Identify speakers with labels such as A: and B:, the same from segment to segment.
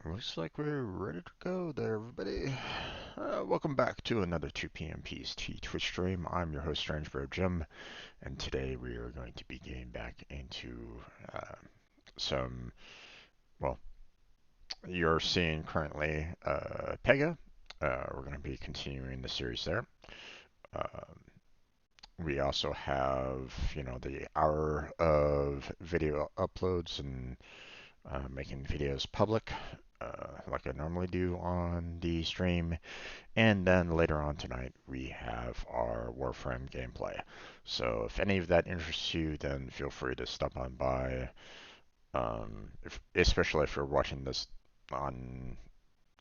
A: Looks like we're ready to go there, everybody. Welcome back to another 2 p.m. PST Twitch stream. I'm your host, Strange Bro Jim, and today we are going to be getting back into some, well, you're seeing currently Pega. We're going to be continuing the series there. Um, we also have, the hour of video uploads and making videos public, like I normally do on the stream. And then later on tonight, we have our Warframe gameplay. So if any of that interests you, then feel free to stop on by. Especially if you're watching this on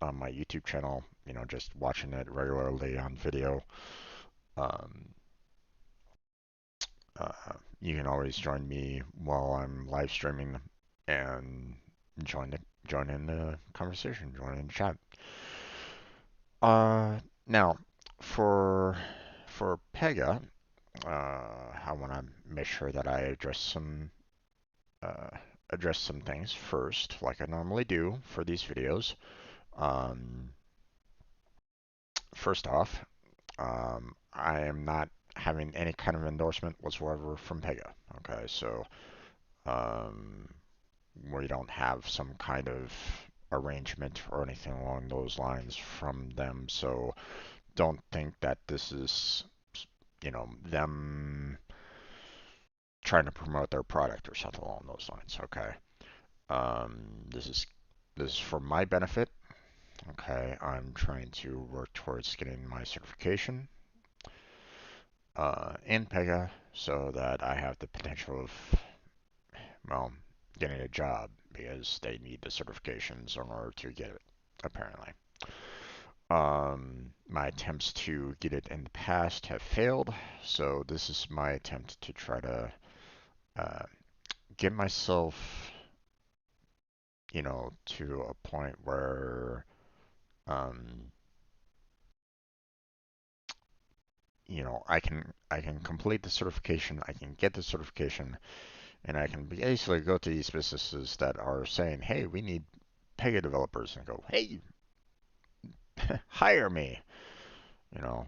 A: on my YouTube channel, just watching it regularly on video. Um, you can always join me while I'm live streaming and join in the conversation, join in the chat. Now for Pega, I want to make sure that I uh, address some things first, like I normally do for these videos. Um, First off, I am not having any kind of endorsement whatsoever from Pega. Okay, so um, we don't have some kind of arrangement or anything along those lines from them. So don't think that this is, them trying to promote their product or something along those lines. Okay. This is for my benefit. Okay, I'm trying to work towards getting my certification in Pega so that I have the potential of, well, getting a job because they need the certifications in order to get it, apparently. My attempts to get it in the past have failed, so this is my attempt to try to uh, get myself, to a point where, um, I can complete the certification, I can get the certification, and I can basically go to these businesses that are saying, "Hey, we need Pega developers," and go, "Hey, hire me."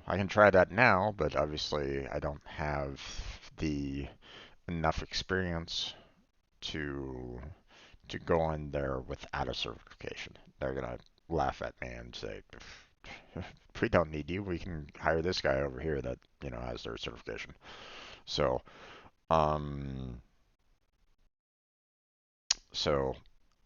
A: I can try that now, but obviously I don't have the enough experience to go in there without a certification. They're gonna laugh at me and say, "We don't need you. We can hire this guy over here that has their certification." So, um, so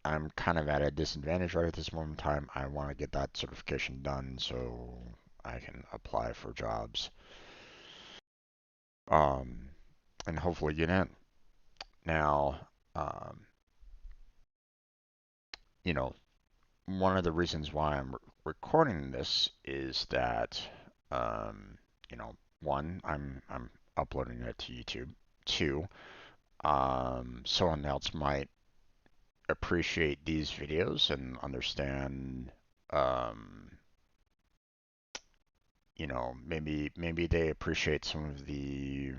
A: I'm kind of at a disadvantage right at this moment in time. I want to get that certification done so I can apply for jobs, um, and hopefully get in. Now, um, you know, one of the reasons why I'm recording this is that, um, one, I'm uploading it to YouTube. Two, someone else might appreciate these videos and understand, um, maybe they appreciate some of the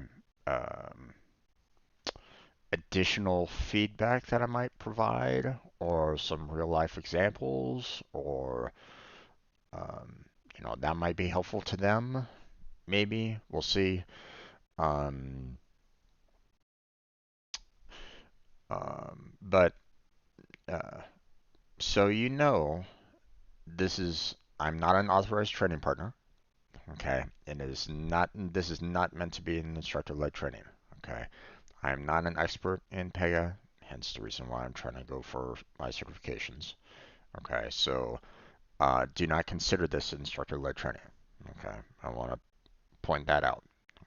A: um, additional feedback that I might provide, or some real life examples, or um, that might be helpful to them. Maybe we'll see. Um, but uh, so this is I'm not an authorized training partner. Okay, and this is not meant to be an instructor-led training. Okay, I'm not an expert in Pega, hence the reason why I'm trying to go for my certifications. Okay, so do not consider this instructor-led training. Okay, I want to point that out.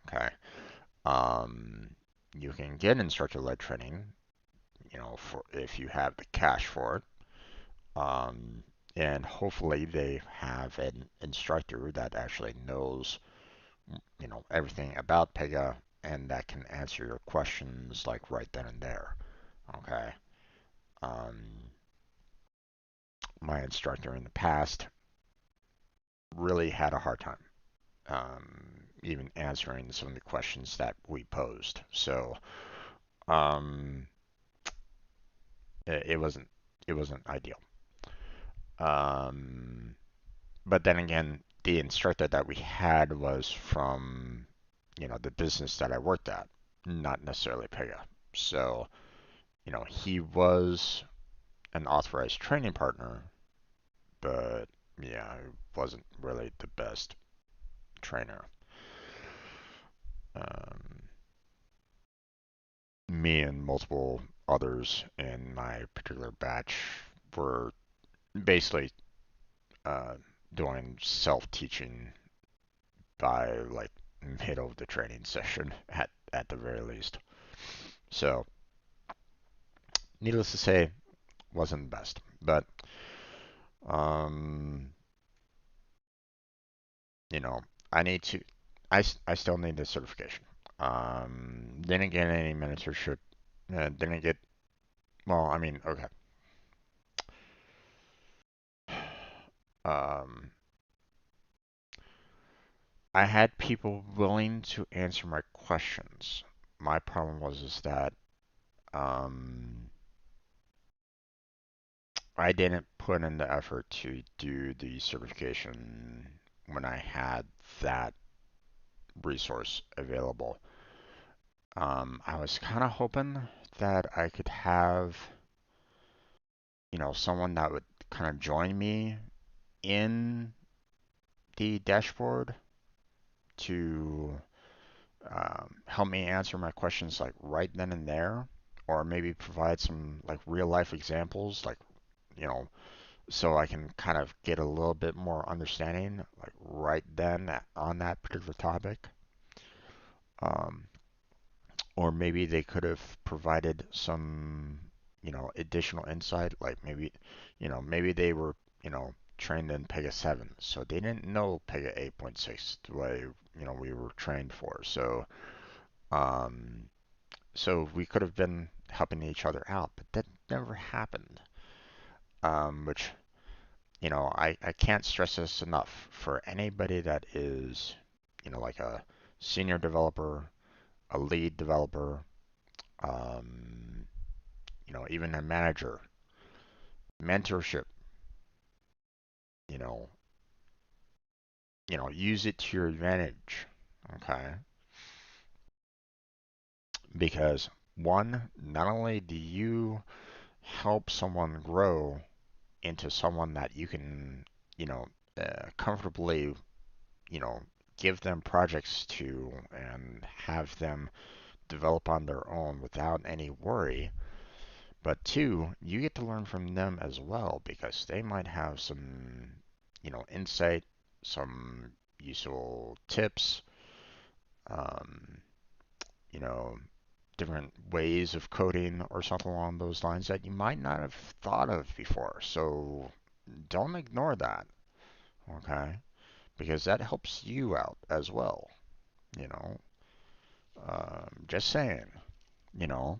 A: Okay, um, you can get instructor-led training, for if you have the cash for it. Um, and hopefully they have an instructor that actually knows, everything about Pega and that can answer your questions like right then and there. Okay. Um, my instructor in the past really had a hard time, even answering some of the questions that we posed. So um, it wasn't ideal. Um, but then again, the instructor that we had was from, the business that I worked at, not necessarily Pega. So, he was an authorized training partner, but yeah, he wasn't really the best trainer. Um, Me and multiple others in my particular batch were basically uh, doing self-teaching by like middle of the training session at the very least. So, needless to say, wasn't the best. But um, you know, I need to. I still need the certification. Didn't get any mentorship. Didn't get. Well, I mean, okay. Um, I had people willing to answer my questions. My problem was is that um, I didn't put in the effort to do the certification when I had that resource available. I was kind of hoping that I could have, someone that would kind of join me in the dashboard to help me answer my questions like right then and there, or maybe provide some like real life examples, like, you know, so I can kind of get a little bit more understanding, like right then on that particular topic. Um, or maybe they could have provided some, additional insight, like maybe they were, trained in Pega 7, so they didn't know Pega 8.6 the way, we were trained for. Um, so we could have been helping each other out, but that never happened. Which, I can't stress this enough for anybody that is, like a senior developer, a lead developer, um, even a manager, mentorship, you know, use it to your advantage, okay? Because one, not only do you help someone grow into someone that you can, comfortably, you know, give them projects to and have them develop on their own without any worry. But two, you get to learn from them as well because they might have some, insight, some useful tips, um, you know, different ways of coding or something along those lines that you might not have thought of before. So don't ignore that, okay? Because that helps you out as well, you know. Just saying, you know,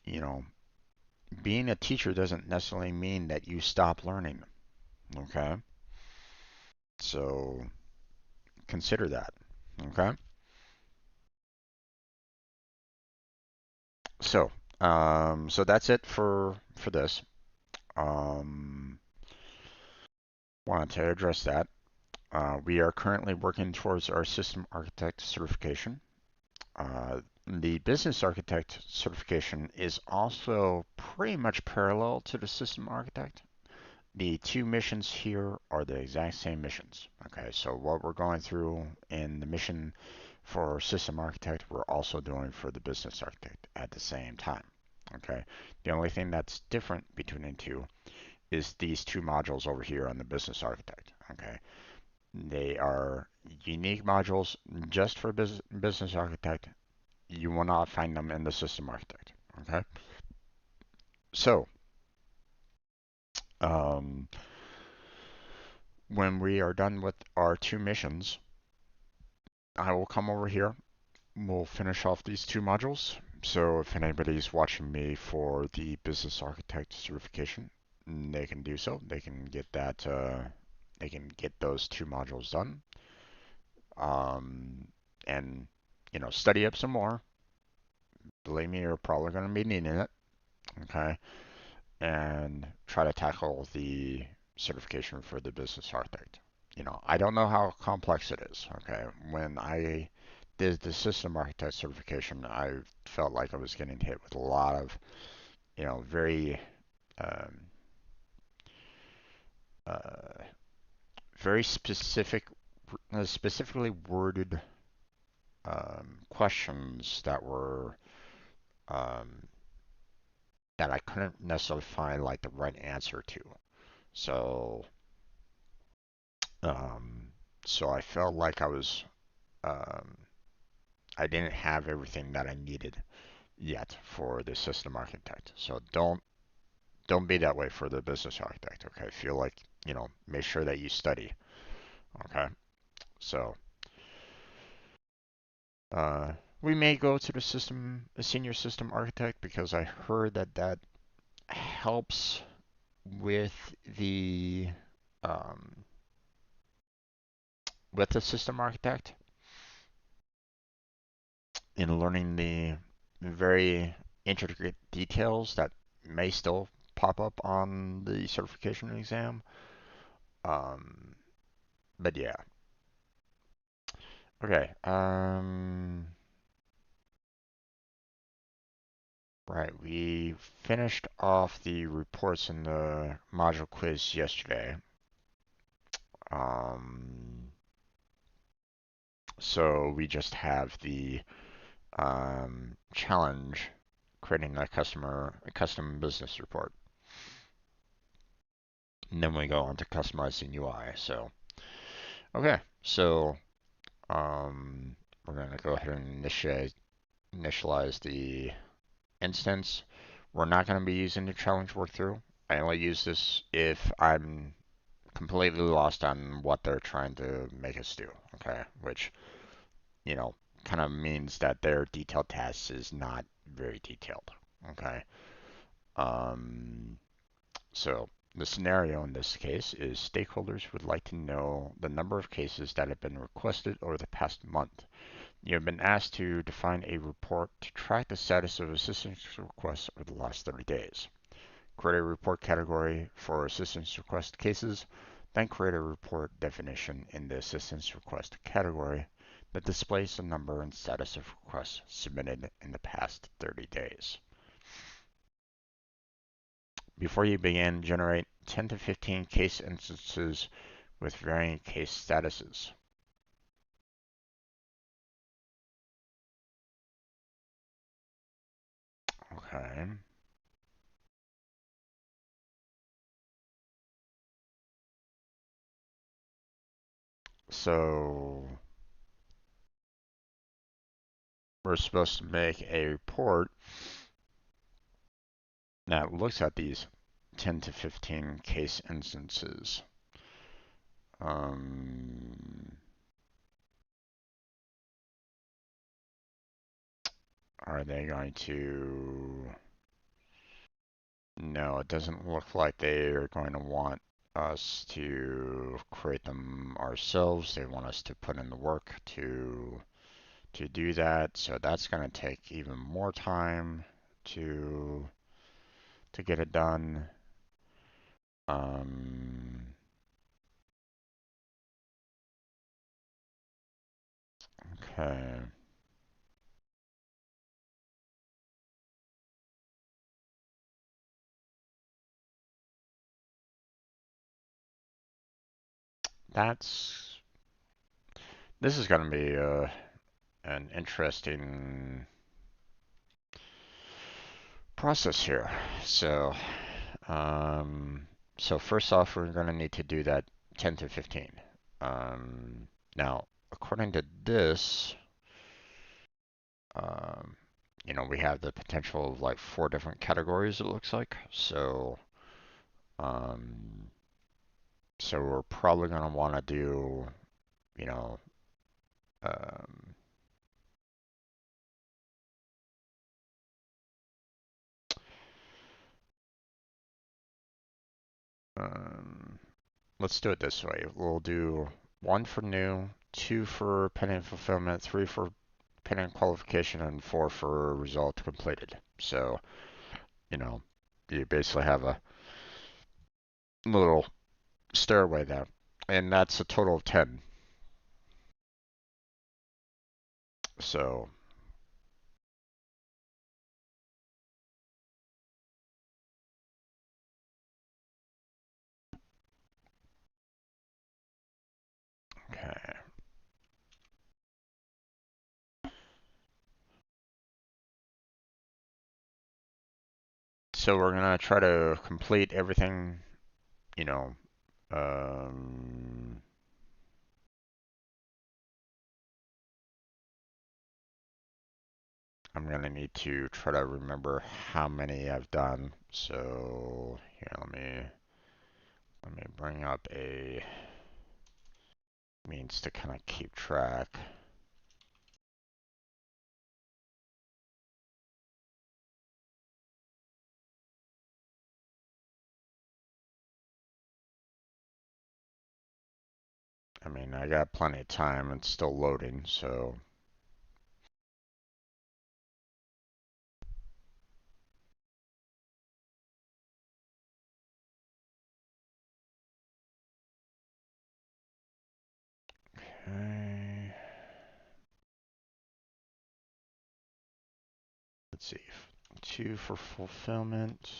A: you know, being a teacher doesn't necessarily mean that you stop learning, okay? So consider that, okay? So, so that's it for this. Um, Wanted to address that. We are currently working towards our system architect certification. The business architect certification is also pretty much parallel to the system architect. The two missions here are the exact same missions. Okay, so what we're going through in the mission for system architect, we're also doing for the business architect at the same time. Okay, the only thing that's different between the two is these two modules over here on the business architect. Okay, they are unique modules just for business architect. You will not find them in the system architect. Okay, so um, when we are done with our two missions, I will come over here. We'll finish off these two modules. So if anybody's watching me for the business architect certification, they can do so. They can get that. They can get those two modules done, um, and study up some more. Believe me, you're probably going to be needing it. Okay. And try to tackle the certification for the business architect. I don't know how complex it is. Okay. When I did the system architect certification, I felt like I was getting hit with a lot of, very, um, uh, very specifically worded questions um, that I couldn't necessarily find like the right answer to. So, um, so I felt like um, I didn't have everything that I needed yet for the system architect. So don't be that way for the business architect. Okay, feel like make sure that you study. Okay, so uh, we may go to a senior system architect because I heard that helps with the um, with the system architect in learning the very intricate details that may still pop up on the certification exam. Um, but yeah. Okay. Right. We finished off the reports in the module quiz yesterday. Um, so we just have the challenge creating a custom business report. And then we go on to customizing UI. So, okay. So, we're going to go ahead and initialize the instance. We're not going to be using the challenge workthrough. I only use this if I'm completely lost on what they're trying to make us do. Okay. Which, you know, kind of means that their detailed task is not very detailed. Okay. Um, So the scenario in this case is stakeholders would like to know the number of cases that have been requested over the past month. You have been asked to define a report to track the status of assistance requests over the last 30 days. Create a report category for assistance request cases, then create a report definition in the assistance request category that displays the number and status of requests submitted in the past 30 days. Before you begin, generate 10 to 15 case instances with varying case statuses. Okay. So we're supposed to make a report that looks at these 10 to 15 case instances. Um, are they going to... No, it doesn't look like they are going to want us to create them ourselves. They want us to put in the work to do that. So that's going to take even more time to to get it done. Um, okay. That's this is going to be an interesting process here. Um, so first off, we're going to need to do that 10 to 15. Now, according to this, um, we have the potential of like 4 different categories, it looks like. Um, so we're probably going to want to do, you know, um, um, let's do it this way. We'll do 1 for new, 2 for pending fulfillment, 3 for pending qualification and 4 for result completed. So, you know, you basically have a little stairway there. And that's a total of 10. So, okay. So we're gonna try to complete everything, you know, um, I'm gonna need to try to remember how many I've done. So here, let me bring up a means to kind of keep track. I mean, I got plenty of time. It's still loading, so okay. Let's see. 2 for fulfillment,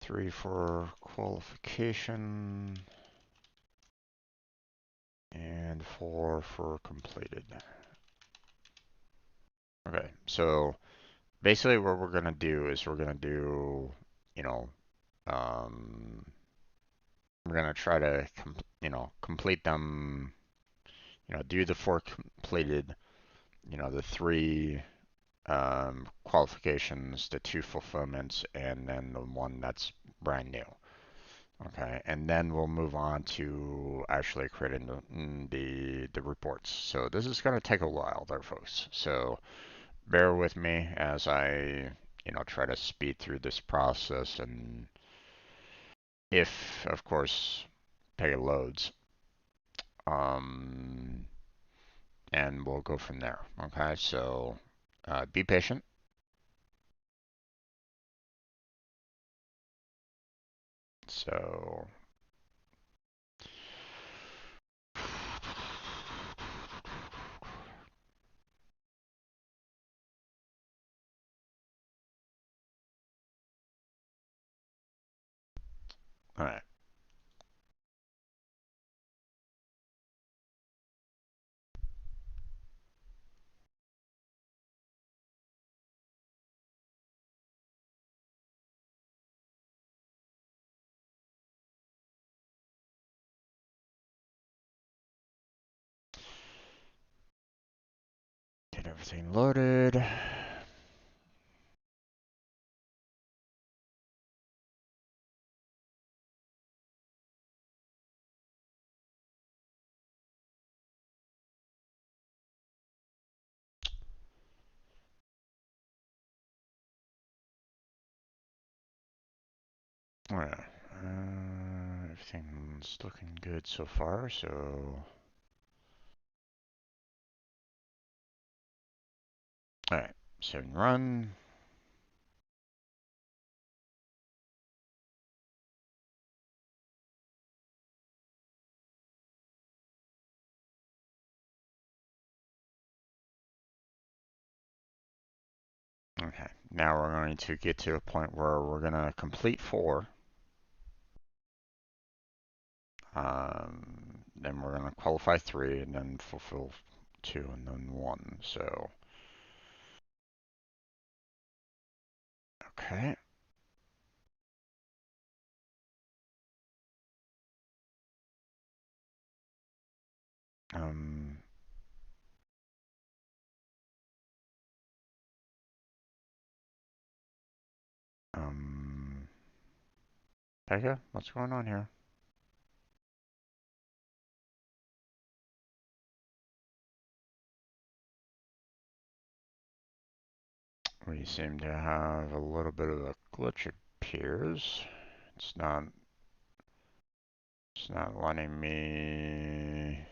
A: 3 for qualification, and 4 for completed. Okay, so basically what we're gonna do is we're gonna do, you know, um, we're gonna try to, complete them, do the 4 completed, the 3 qualifications, the 2 fulfillments, and then the 1 that's brand new. Okay, and then we'll move on to actually creating the reports. So this is going to take a while there, folks. So bear with me as I, try to speed through this process, and if, of course, pay loads, um, and we'll go from there. Okay, so be patient. So, all right. Get everything loaded. All right. Everything's looking good so far, so. Alright, save and run. Okay, now we're going to get to a point where we're going to complete 4. Then we're going to qualify 3, and then fulfill 2, and then 1. So, okay. Um, Pekka, what's going on here? We seem to have a little bit of a glitch, it appears. It's not, it's not letting me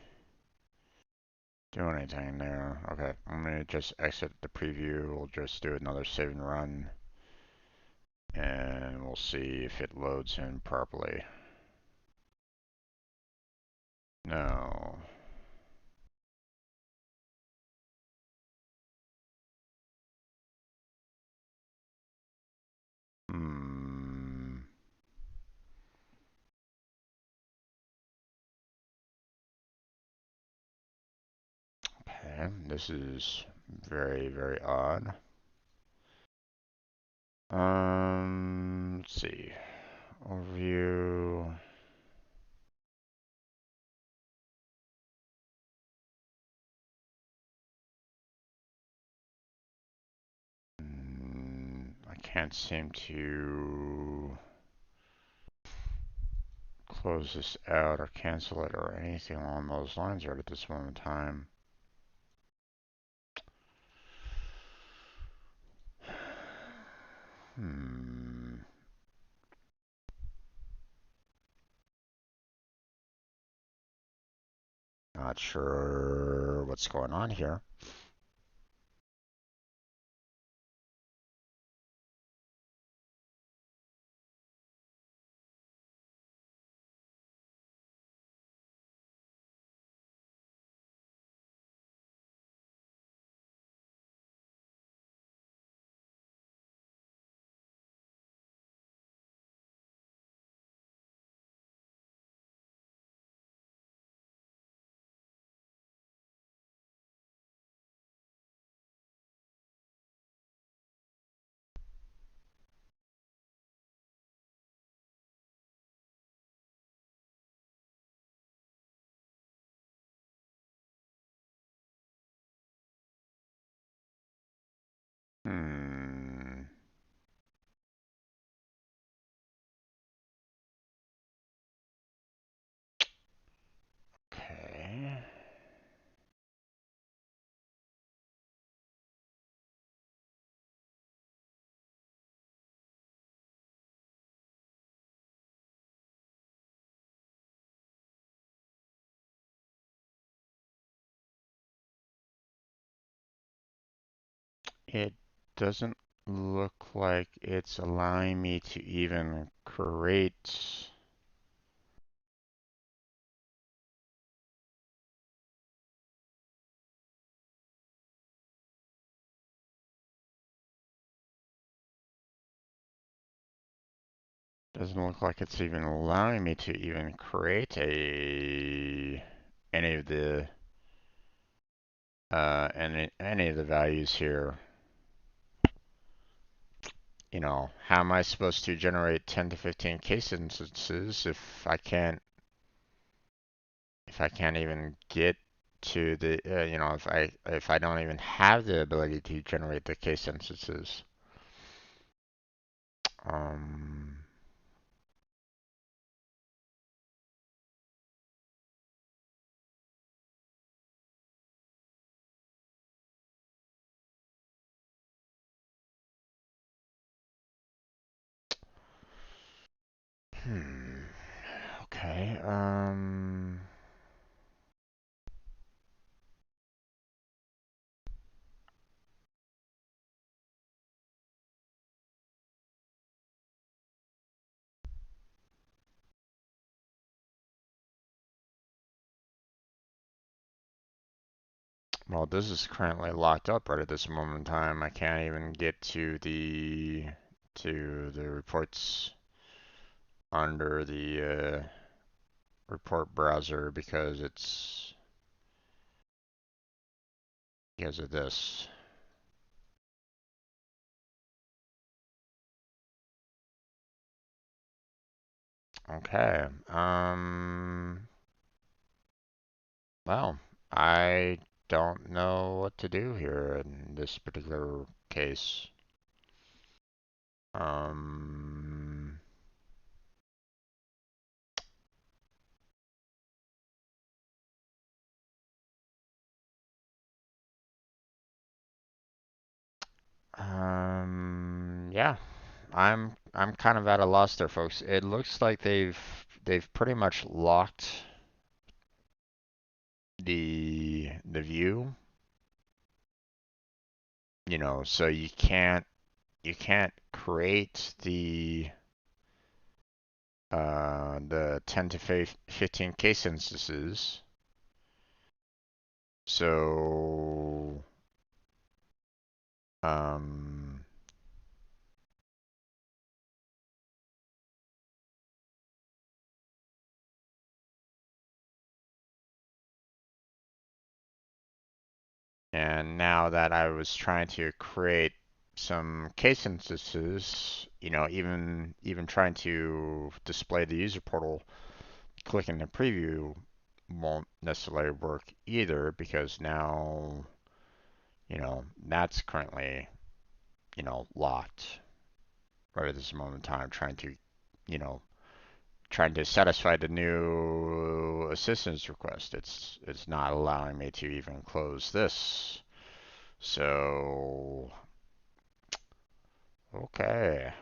A: do anything there. Okay, I'm gonna just exit the preview. We'll just do another save and run, and we'll see if it loads in properly. No. Hmm. Okay, this is very, very odd. Let's see. Overview. I can't seem to close this out or cancel it or anything along those lines right at this moment in time. Hmm. Not sure what's going on here. Hmm. Okay. It doesn't look like it's allowing me to even create. Doesn't look like it's even allowing me to even create any of the any of the values here. You know, how am I supposed to generate 10 to 15 case instances if I can't even get to the you know, if I don't even have the ability to generate the case instances. Um, hmm. Okay. Well, this is currently locked up right at this moment in time. I can't even get to the reports under the report browser because of this. Okay. Well, I don't know what to do here in this particular case. Um, yeah, I'm kind of at a loss there, folks. It looks like they've pretty much locked the the view, so you can't create the 10 to 15 case instances. So um, and now that I was trying to create some case instances, even trying to display the user portal, clicking the preview won't necessarily work either because now, that's currently, locked right at this moment in time, you know, trying to satisfy the new assistance request. It's not allowing me to even close this. So, okay.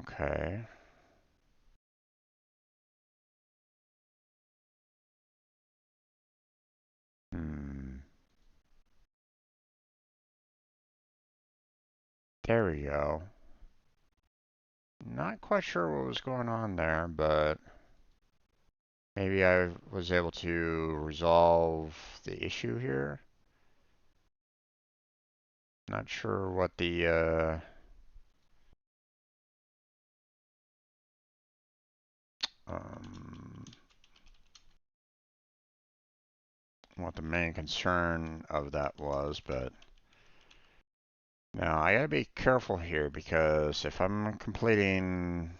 A: Okay. Hmm. There we go. Not quite sure what was going on there, but maybe I was able to resolve the issue here. Not sure um, what the main concern of that was, but now I gotta be careful here because if I'm completing,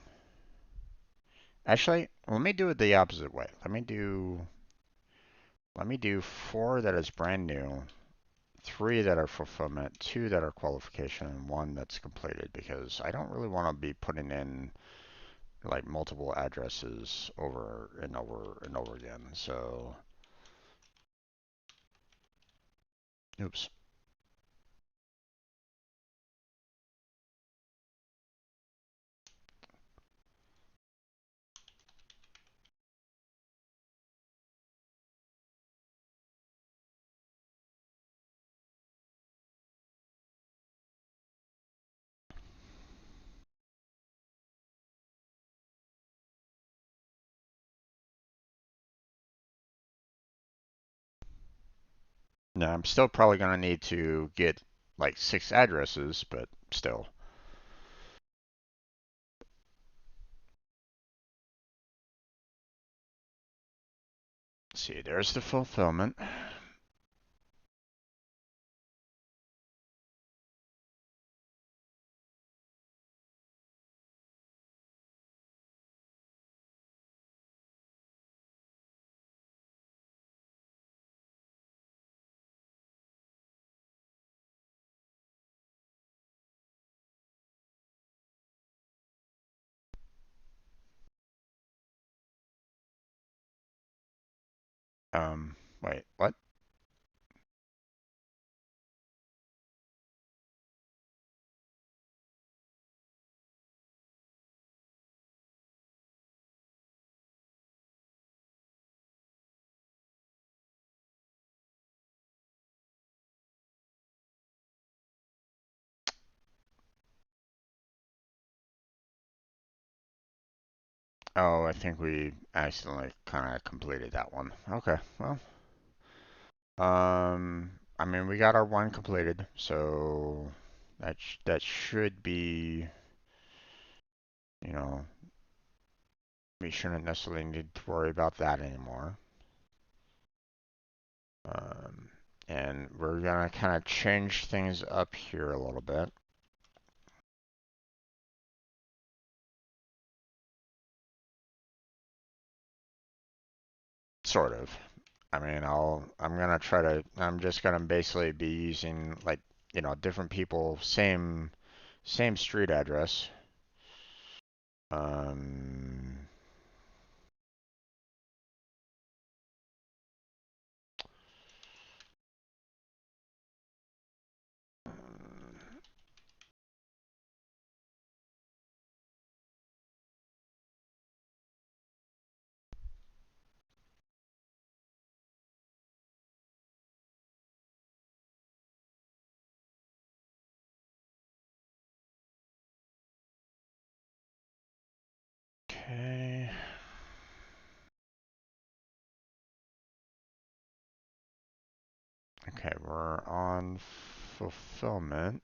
A: actually, let me do it the opposite way. Let me do 4 that is brand new, 3 that are fulfillment, 2 that are qualification, and 1 that's completed because I don't really want to be putting in like multiple addresses over and over and over again. So, oops. Now I'm still probably gonna need to get like 6 addresses, but still. Let's see, there's the fulfillment. Wait, what? Oh, I think we accidentally kind of completed that one. Okay, well, I mean, we got our one completed, so that should be, you know, we shouldn't necessarily need to worry about that anymore. Um, and we're gonna kind of change things up here a little bit. Sort of. I mean, I'm just gonna basically be using like, different people, same Same street address. Um, okay. Okay, we're on fulfillment.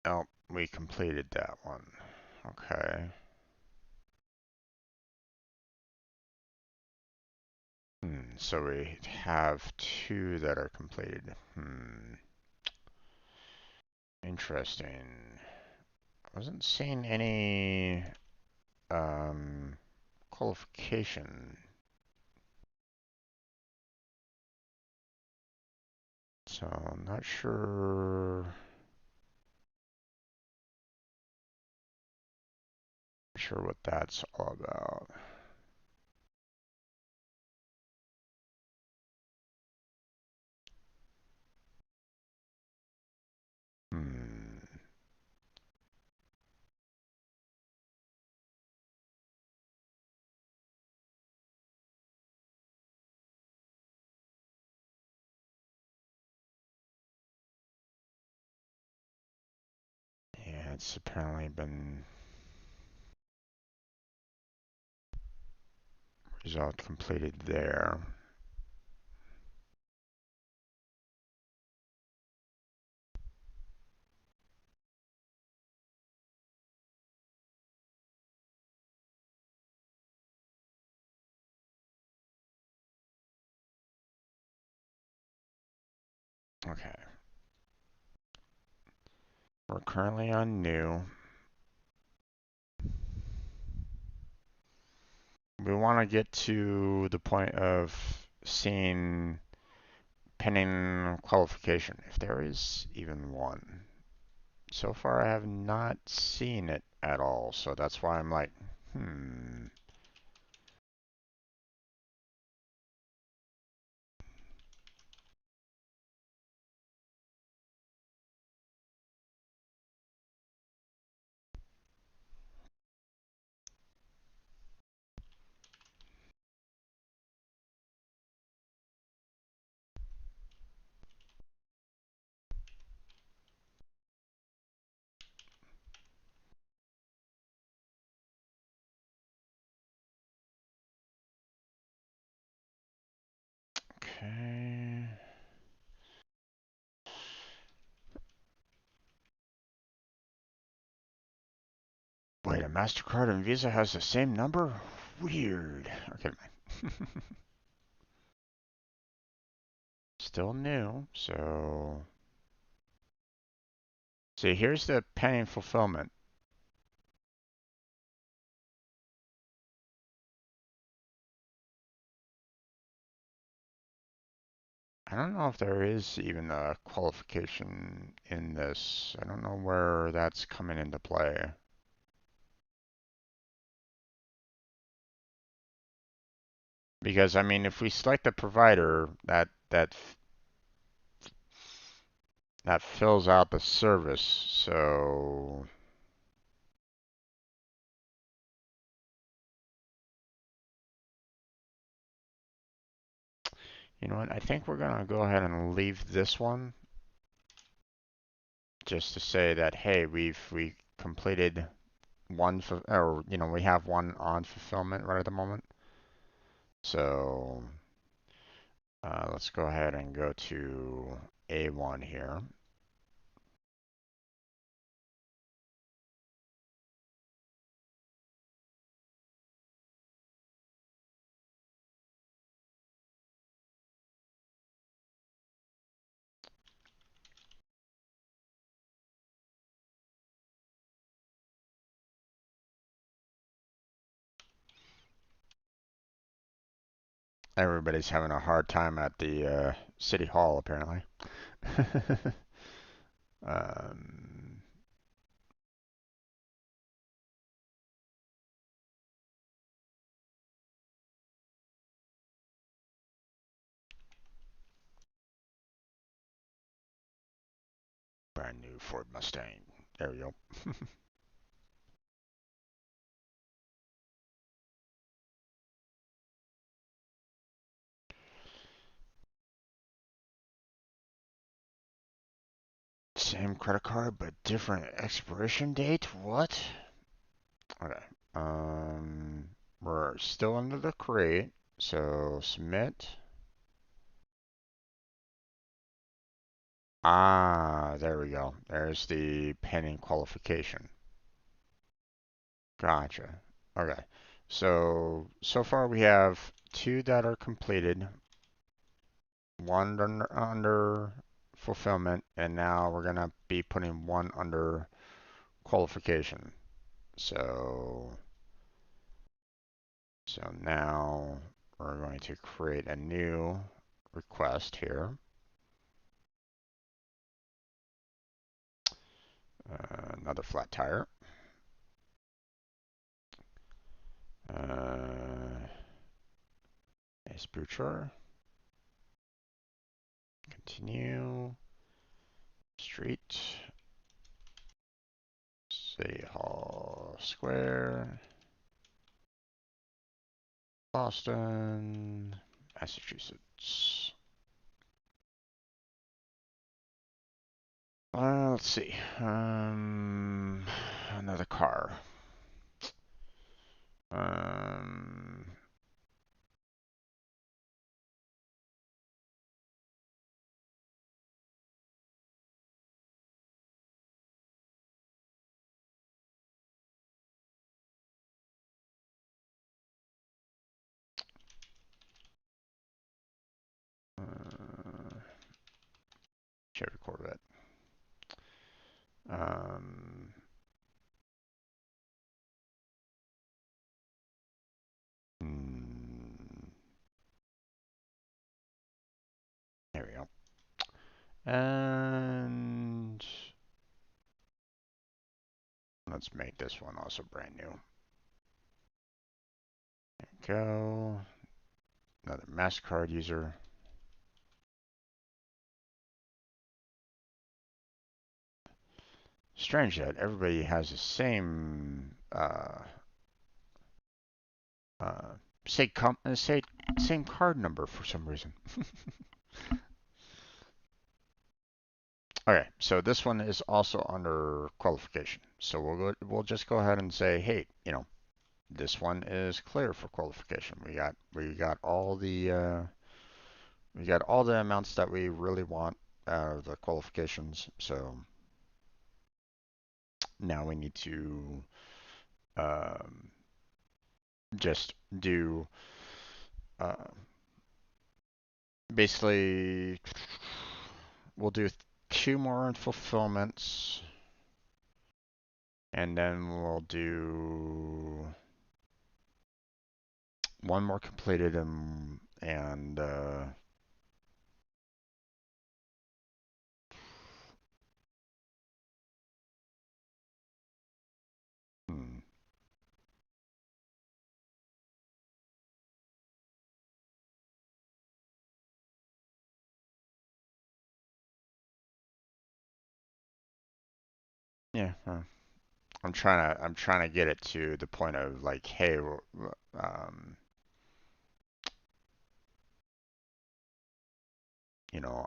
A: Oh, we completed that one. Okay. So we have two that are completed. Interesting. Wasn't seeing any qualification. So I'm not sure what that's all about. Hmm. Yeah, it's apparently been result completed there. Okay. We're currently on new. We want to get to the point of seeing pending qualification, if there is even one. So far, I have not seen it at all, so that's why I'm like, hmm. Okay. Wait, a MasterCard and Visa has the same number? Weird. Okay. Still new, so... See, here's the pending fulfillment. I don't know if there is even a qualification in this. I don't know where that's coming into play. Because, I mean, if we select a provider, that fills out the service, so... You know what? I think we're gonna go ahead and leave this one just to say that, hey, we completed one, or, you know, we have one on fulfillment right at the moment. So let's go ahead and go to A1 here. Everybody's having a hard time at the city hall, apparently. um, Brand new Ford Mustang. There we go. Same credit card, but different expiration date? What? Okay. We're still under the create, so submit. Ah, there we go. There's the pending qualification. Gotcha. Okay. So far we have two that are completed, one under fulfillment, and now we're gonna be putting one under qualification. So, so now we're going to create a new request here. Another flat tire. Espucher. Continue. Street. City Hall Square. Boston, Massachusetts. Let's see. Another car. Um, uh, Chevy Corvette. Um, hmm, there we go. And let's make this one also brand new. There we go. Another MasterCard user. Strange that everybody has the same uh, same card number for some reason. Okay, so this one is also under qualification. So we'll just go ahead and say, hey, this one is clear for qualification. We got all the amounts that we really want out of the qualifications. So now we need to um, just do uh, basically we'll do two more fulfillments, and then we'll do one more completed and hmm, yeah. I'm trying to get it to the point of like, hey, um,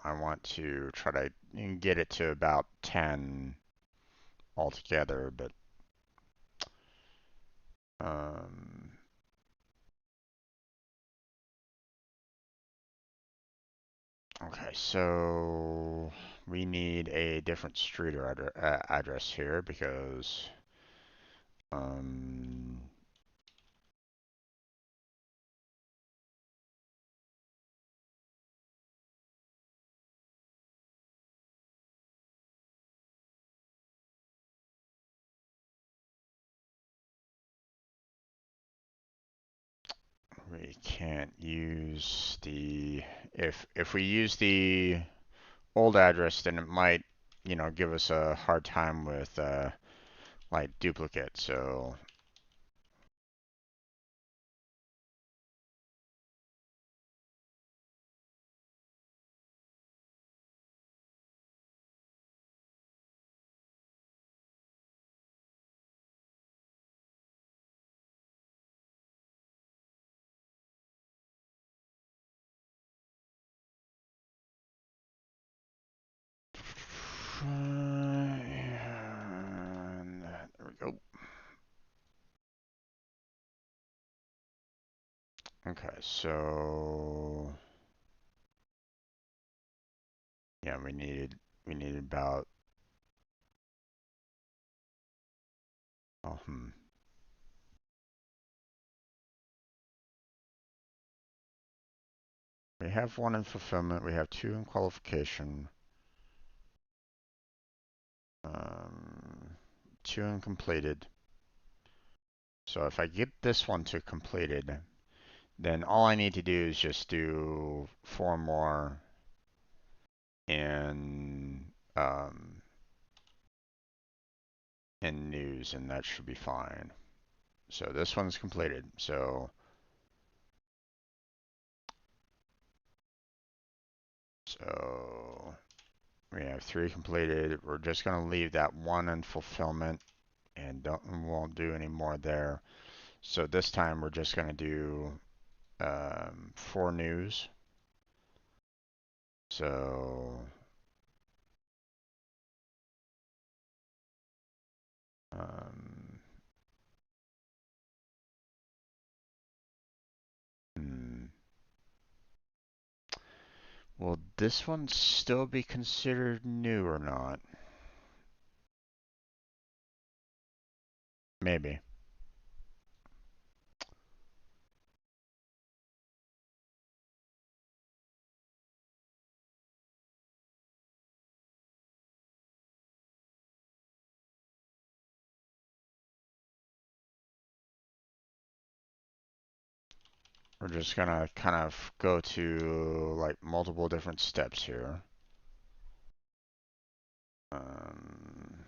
A: I want to try to get it to about 10 altogether, but um, okay, so we need a different street or address here because um, we We can't use the, if we use the old address, then it might, give us a hard time with like duplicate. So and there we go. Okay, so yeah, we needed about oh, we have one in fulfillment, we have two in qualification, um, two in completed. So if I get this one to completed, then all I need to do is just do four more in in news, and that should be fine. So this one's completed. So we have three completed. We're just gonna leave that one in fulfillment, and won't do any more there. So this time we're just gonna do four news. So um, hmm. Will this one still be considered new or not? Maybe. We're just gonna kind of go to like multiple different steps here. Um,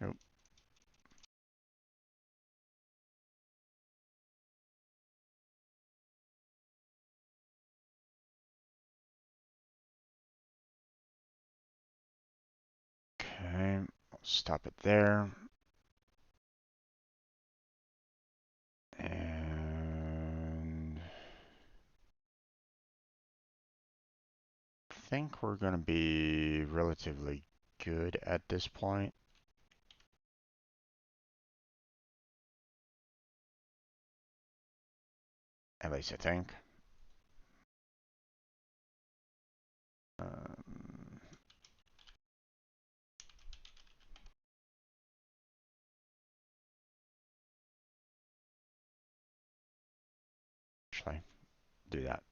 A: nope. Okay, I'll stop it there. And I think we're gonna be relatively good at this point. At least I think. Um, actually, do that.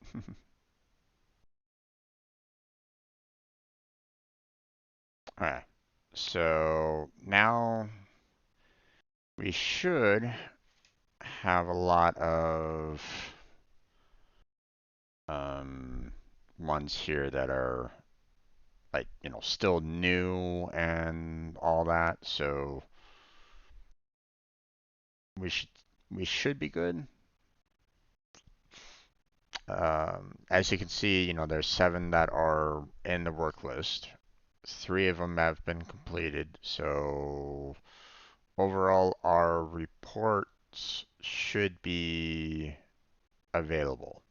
A: Alright, so now we should have a lot of um, ones here that are like, still new and all that. So we should we should be good. As you can see, there's seven that are in the work list. Three of them have been completed. So overall, our reports should be available.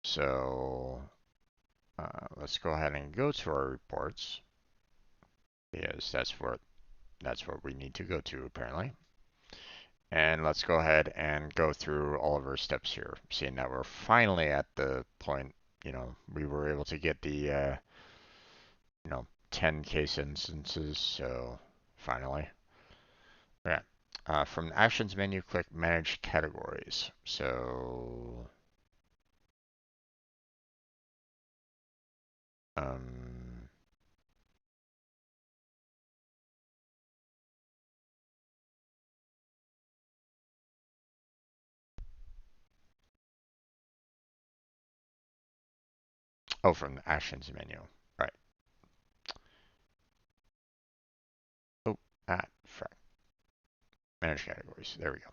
A: So let's go ahead and go to our reports because that's what we need to go to apparently. And let's go ahead and go through all of our steps here, seeing that we're finally at the point, we were able to get the, 10 case instances, so finally. Yeah. From the actions menu, click manage categories. So, um, Oh, from the actions menu. Right. Oh, frag. Manage categories. There we go.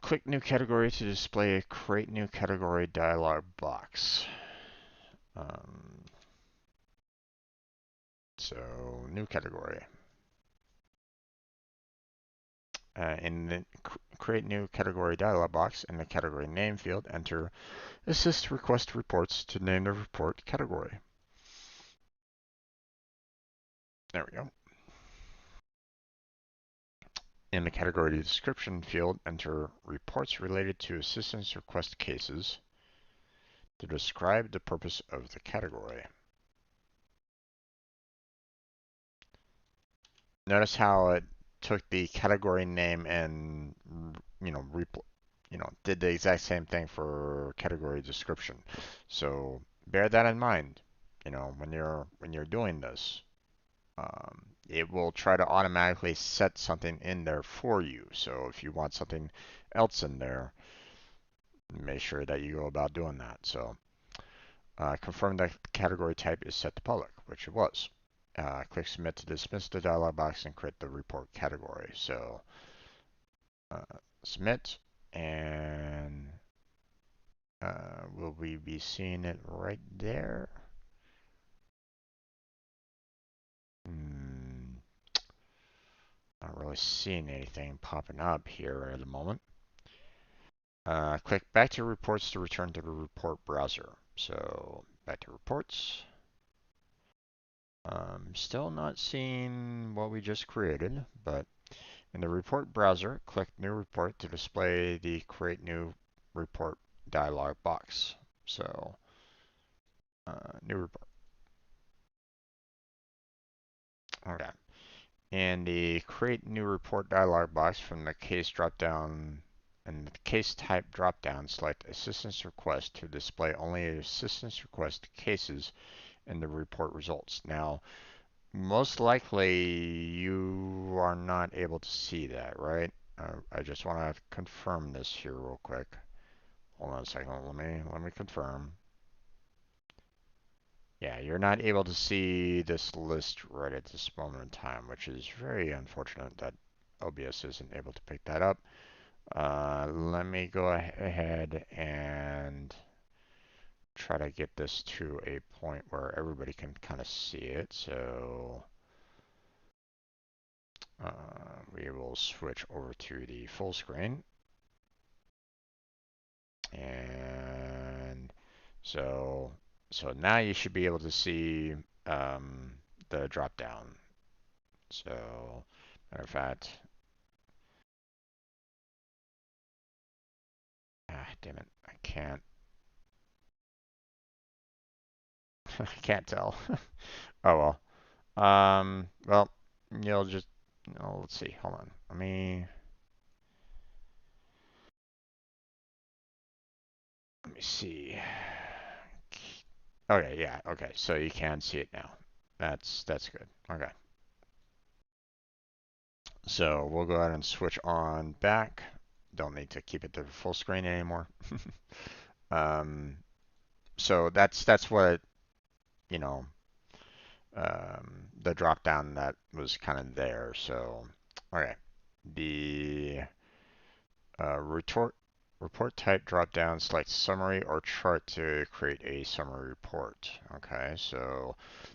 A: Click new category to display a create new category dialog box. Um, so new category. In the create new category dialog box, in the category name field, enter assist request reports to name the report category. There we go. In the category description field, enter reports related to assistance request cases to describe the purpose of the category. Notice how it took the category name and you know did the exact same thing for category description. So bear that in mind. When you're doing this, it will try to automatically set something in there for you. So if you want something else in there, make sure that you go about doing that. So confirm that the category type is set to public, which it was. Click submit to dismiss the dialog box and create the report category. So submit, and will we be seeing it right there? Not really seeing anything popping up here at the moment. Click back to reports to return to the report browser. So back to reports. Still not seeing what we just created, but in the report browser, click new report to display the create new report dialog box. So new report. Okay. In the create new report dialog box from the case dropdown and the case type dropdown, select assistance request to display only assistance request cases in the report results. Now, most likely you are not able to see that, right? I just want to confirm this here real quick. Hold on a second. Let me confirm. Yeah, you're not able to see this list right at this moment in time, which is very unfortunate that OBS isn't able to pick that up. Let me go ahead and try to get this to a point where everybody can kind of see it. So we will switch over to the full screen. And so now you should be able to see the drop down. So, matter of fact, damn it, I can't, I can't tell. Oh well. Well, you'll just, let's see. Hold on. Let me see. Okay, yeah, okay. So you can see it now. That's good. Okay. So we'll go ahead and switch on back. Don't need to keep it to full screen anymore. um, so that's what you know the drop down that was kind of there. So okay, the report type drop down, select summary or chart to create a summary report. Okay, so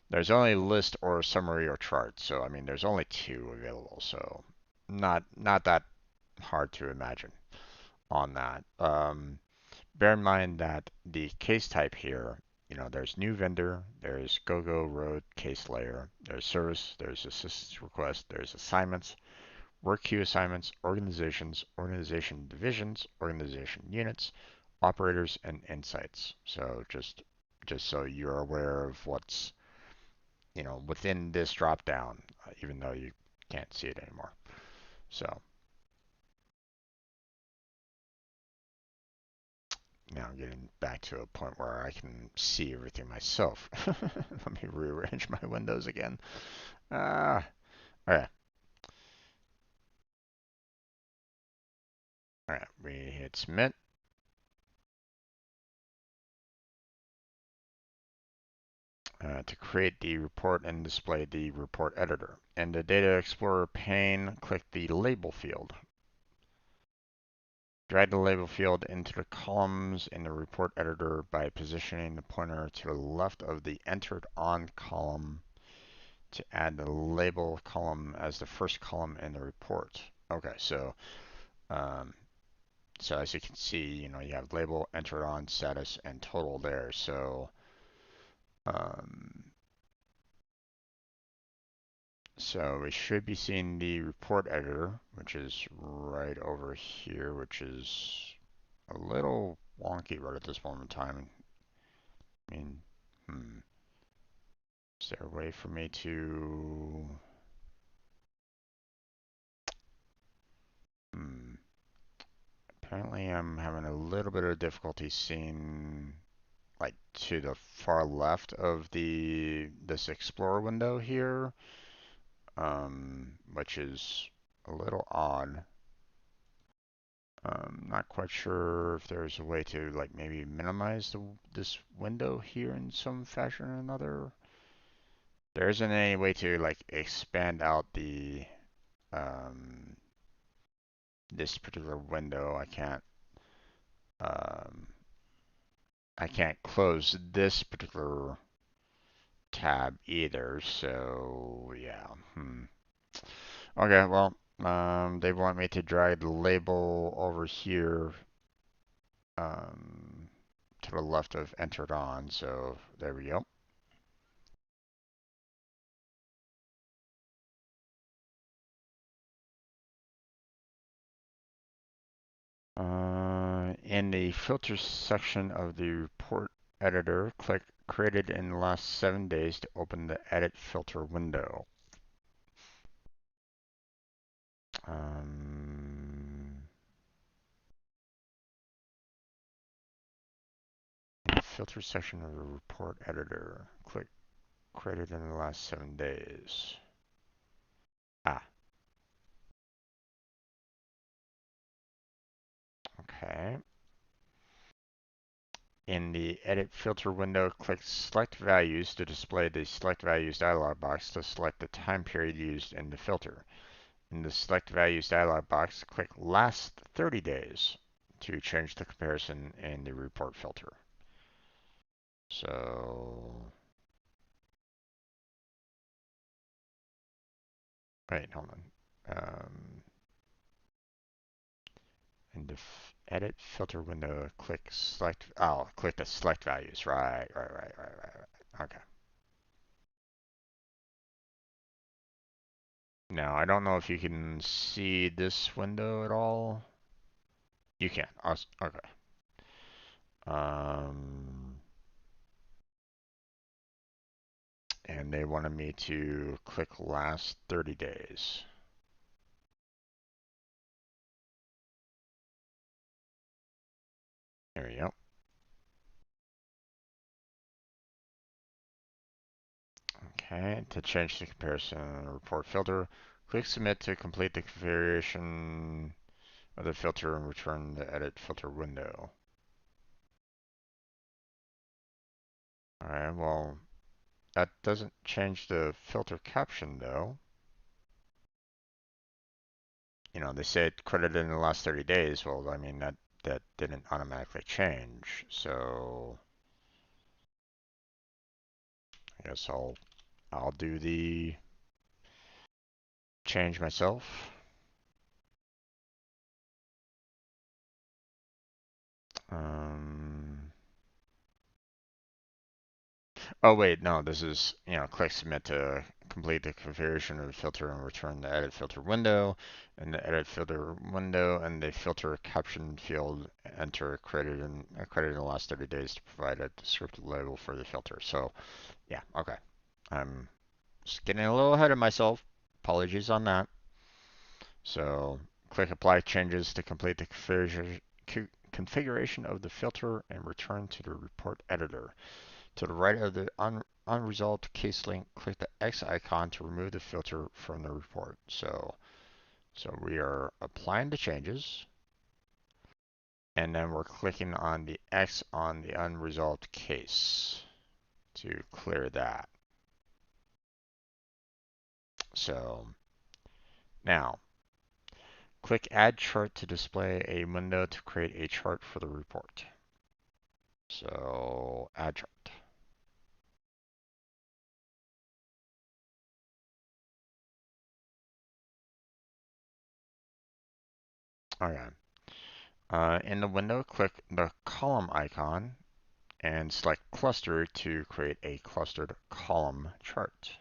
A: there's only list or summary or chart. So I mean, there's only two available. So not that hard to imagine on that. Bear in mind that the case type here, there's new vendor, there's GoGo Road case layer, there's service, there's assistance request, there's assignments, work queue assignments, organizations, organization divisions, organization units, operators, and insights. So just so you're aware of what's within this drop down, even though you can't see it anymore. So now I'm getting back to a point where I can see everything myself. Let me rearrange my windows again. Ah, all right. All right, we hit submit. to create the report and display the report editor. In the Data Explorer pane, click the Label field. Drag the label field into the columns in the report editor by positioning the pointer to the left of the entered on column to add the label column as the first column in the report. Okay, so so as you can see, you have label, entered on, status, and total there. Um, so we should be seeing the report editor, which is right over here, which is a little wonky right at this moment in time. I mean, is there a way for me to? Apparently I'm having a little bit of difficulty seeing like to the far left of this Explorer window here, which is a little odd. Not quite sure if there's a way to like maybe minimize this window here in some fashion or another. There isn't any way to like expand out um, this particular window. Um, I can't close this particular tab either. So yeah. Okay, well, they want me to drag the label over here um, to the left of entered on. So there we go. In the filters section of the report editor, click created in the last 7 days to open the edit filter window. In the filter section of the report editor, click created in the last 7 days. Okay. In the Edit Filter window, click Select Values to display the Select Values dialog box to select the time period used in the filter. In the Select Values dialog box, click Last 30 days to change the comparison in the report filter. So, wait, hold on. In the Edit Filter window, click Select, click the Select Values. Right. Okay. Now, I don't know if you can see this window at all. You can. Okay. Um, and they wanted me to click last 30 days. There we go. Okay, to change the comparison report filter, click submit to complete the configuration of the filter and return the edit filter window. Alright, well, that doesn't change the filter caption though. They said credited in the last 30 days. Well, I mean, that didn't automatically change. So I guess I'll do the change myself. Oh wait, no, this is, click submit to complete the configuration of the filter and return the edit filter window. In the edit filter window and the filter caption field, enter credited in the last 30 days to provide a descriptive label for the filter. So yeah, okay. I'm just getting a little ahead of myself. Apologies on that. So click apply changes to complete the configuration of the filter and return to the report editor. To the right of the unresolved case link, click the X icon to remove the filter from the report. So we are applying the changes, and then we're clicking on the X on the unresolved case. to clear that. So now, click Add Chart to display a window to create a chart for the report. So Add Chart. Okay. In the window, click the column icon and select Cluster to create a clustered column chart.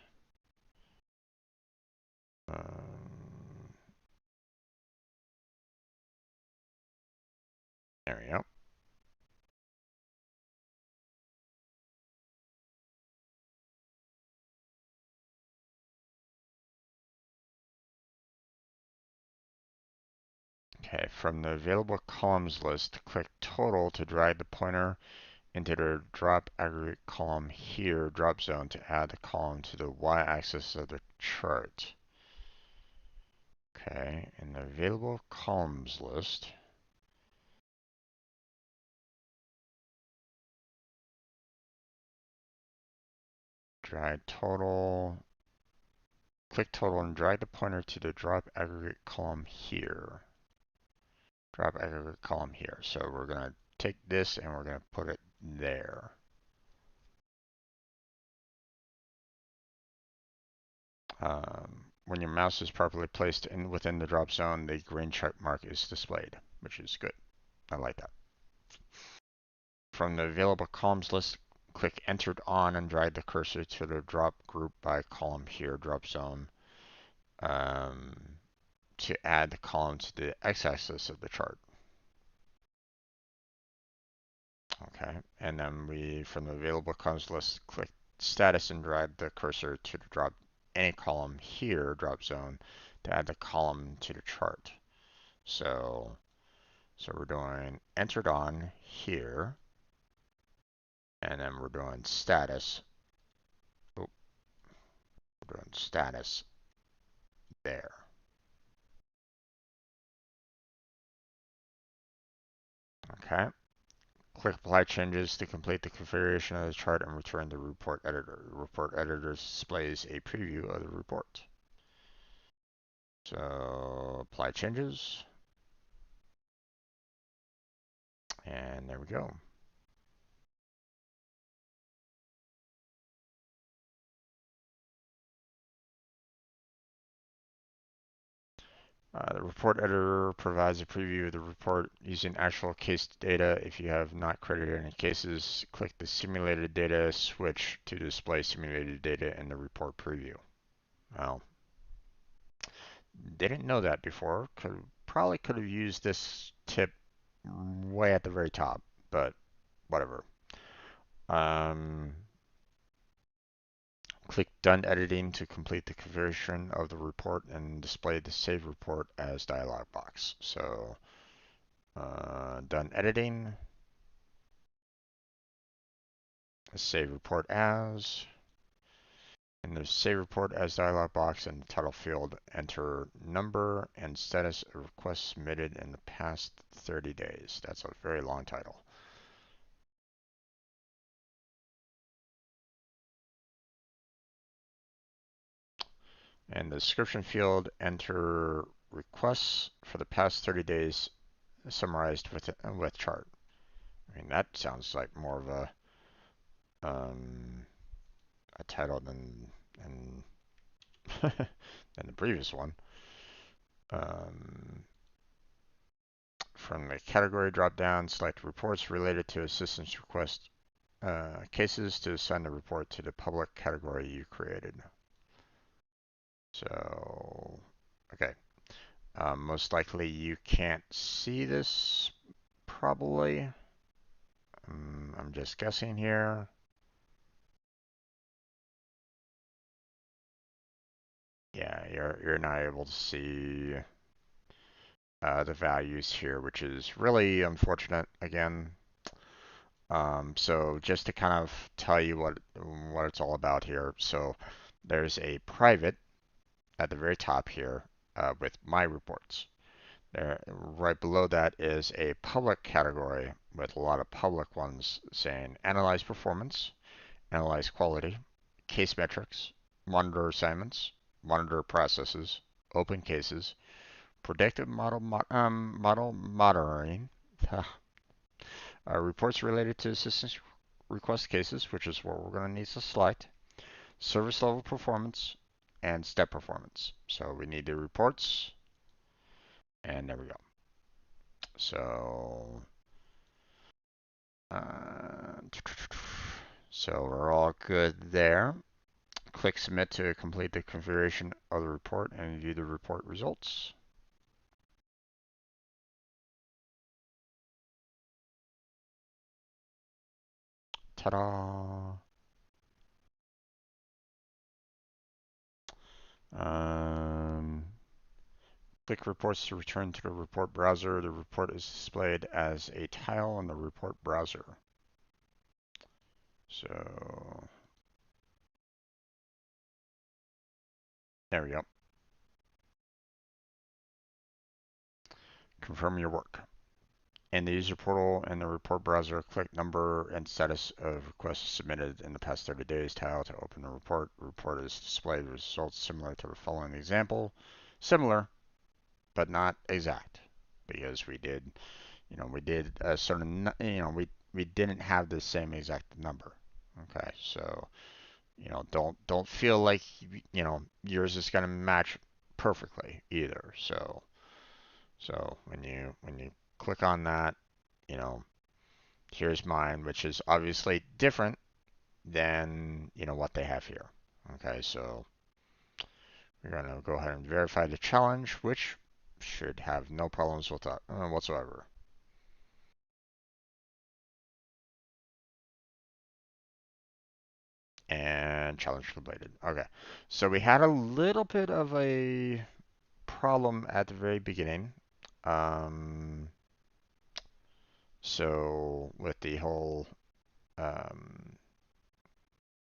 A: There we go. Okay, from the available columns list, click Total to drag the pointer into the drop aggregate column here drop zone to add the column to the y-axis of the chart. Okay, in the available columns list, drag total, click total and drag the pointer to the drop aggregate column here. Drop aggregate column here. So we're going to take this and we're going to put it there. When your mouse is properly placed within the drop zone, the green check mark is displayed, which is good. I like that. From the available columns list, click Entered On and drag the cursor to the drop group by column here, drop zone, to add the column to the x-axis of the chart. Okay, and then from the available columns list, click Status and drag the cursor to the drop any column here, drop zone, to add the column to the chart. So we're doing Entered On here, and then we're doing Status. Oh, we're doing Status there. Okay. Click Apply Changes to complete the configuration of the chart and return the report editor. The report editor displays a preview of the report. So Apply Changes. And there we go. The report editor provides a preview of the report using actual case data. If you have not created any cases, click the simulated data switch to display simulated data in the report preview. Well, didn't know that before. Probably could have used this tip way at the very top, but whatever. Click Done Editing to complete the configuration of the report and display the Save Report as dialog box. So Done Editing, Save Report As, in the Save Report As dialog box in the title field, enter number and status of requests submitted in the past 30 days. That's a very long title. In the description field, enter requests for the past 30 days summarized with chart. I mean, that sounds like more of a title than than the previous one. From the category drop-down, select reports related to assistance request cases to assign the report to the public category you created. So, okay. Most likely you can't see this, probably. I'm just guessing here. Yeah, you're not able to see the values here, which is really unfortunate again. So just to kind of tell you what it's all about here. So there's a private at the very top here with my reports. There, right below that is a public category with a lot of public ones saying analyze performance. analyze quality, case metrics, monitor assignments, monitor processes, open cases, predictive model monitoring, reports related to assistance request cases, which is what we're going to need to select, service level performance, and step performance. So we need the reports, and there we go. So, so we're all good there. Click submit to complete the configuration of the report and view the report results. Ta-da! Click reports to return to the report browser. The report is displayed as a tile in the report browser. So there we go. Confirm your work. In the user portal and the report browser, click number and status of requests submitted in the past 30 days tile to open the report. The report is displayed with results similar to the following example. Similar, but not exact, because we did a certain, we didn't have the same exact number. Okay, so don't feel like yours is going to match perfectly either. So when you click on that, here's mine, which is obviously different than what they have here. Okay, so we're going to go ahead and verify the challenge, which should have no problems with that whatsoever. And challenge completed. Okay, so we had a little bit of a problem at the very beginning. So with the whole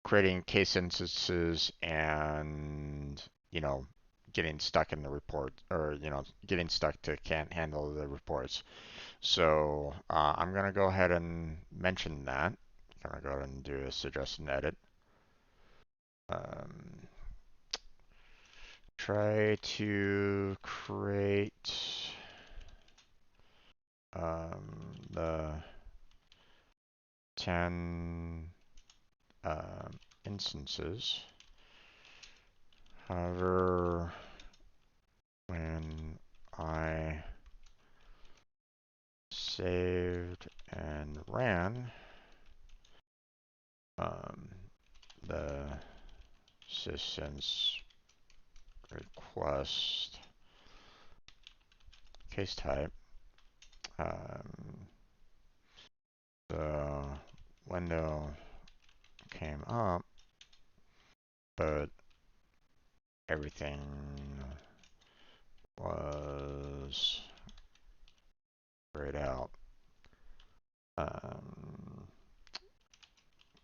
A: creating case instances and getting stuck in the report, or getting stuck to can't handle the reports. So I'm gonna go ahead and mention that. I'm gonna go ahead and do a suggest and edit. Try to create the 10 instances. However, when I saved and ran, the systems request case type, the window came up, but everything was grayed out.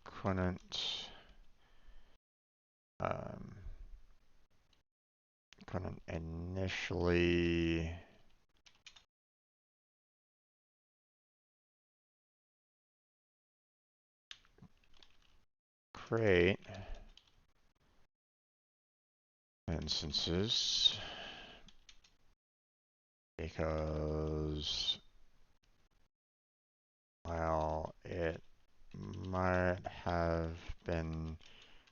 A: Couldn't couldn't initially create instances because while it might have been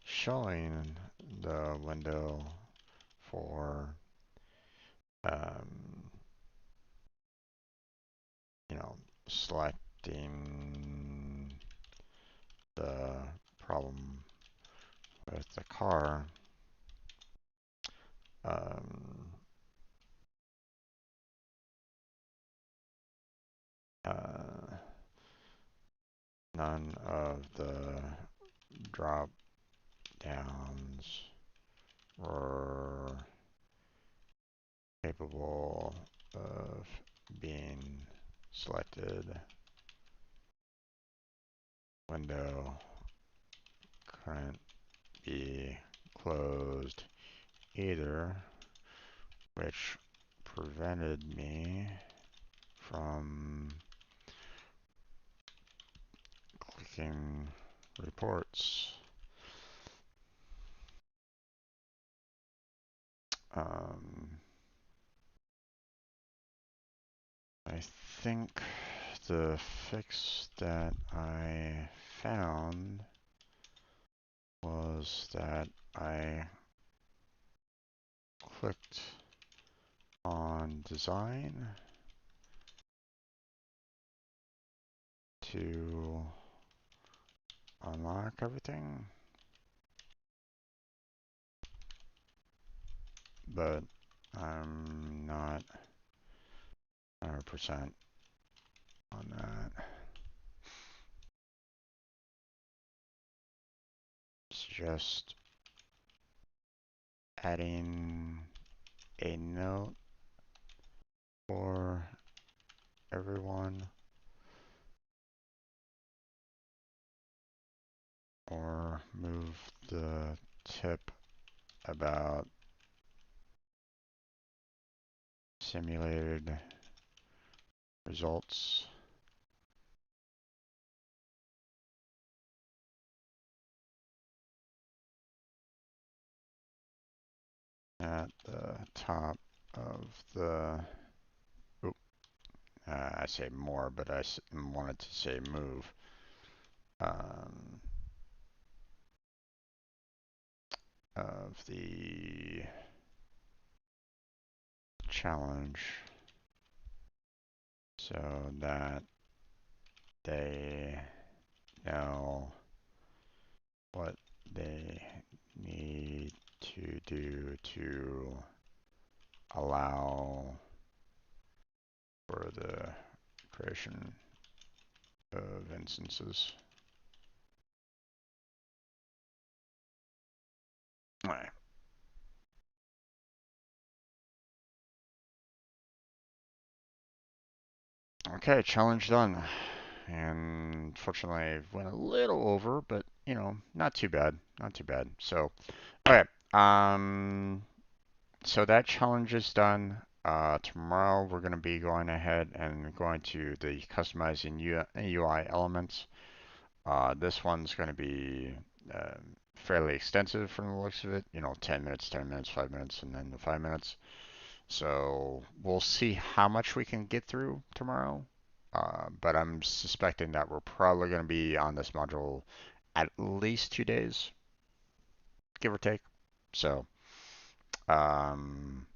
A: showing the window for selecting the problem with the car, none of the drop downs were capable of being selected. Window couldn't be closed either, which prevented me from clicking reports. I think the fix that I found was that I clicked on design to unlock everything, but I'm not 100% on that. It's just adding a note for everyone, or move the tip about simulated results at the top of the, oop, I say more, but I wanted to say move. Of the challenge so that they know what they need to do to allow for the creation of instances. All right. Okay, challenge done. And fortunately, I went a little over, but you know, not too bad, not too bad. So, okay, so that challenge is done. Tomorrow we're going to be going ahead and going to the customizing UI elements. This one's going to be fairly extensive from the looks of it. You know, 10 minutes, 10 minutes, 5 minutes, and then the 5 minutes. So we'll see how much we can get through tomorrow. But I'm suspecting that we're probably going to be on this module at least 2 days, give or take. So, um,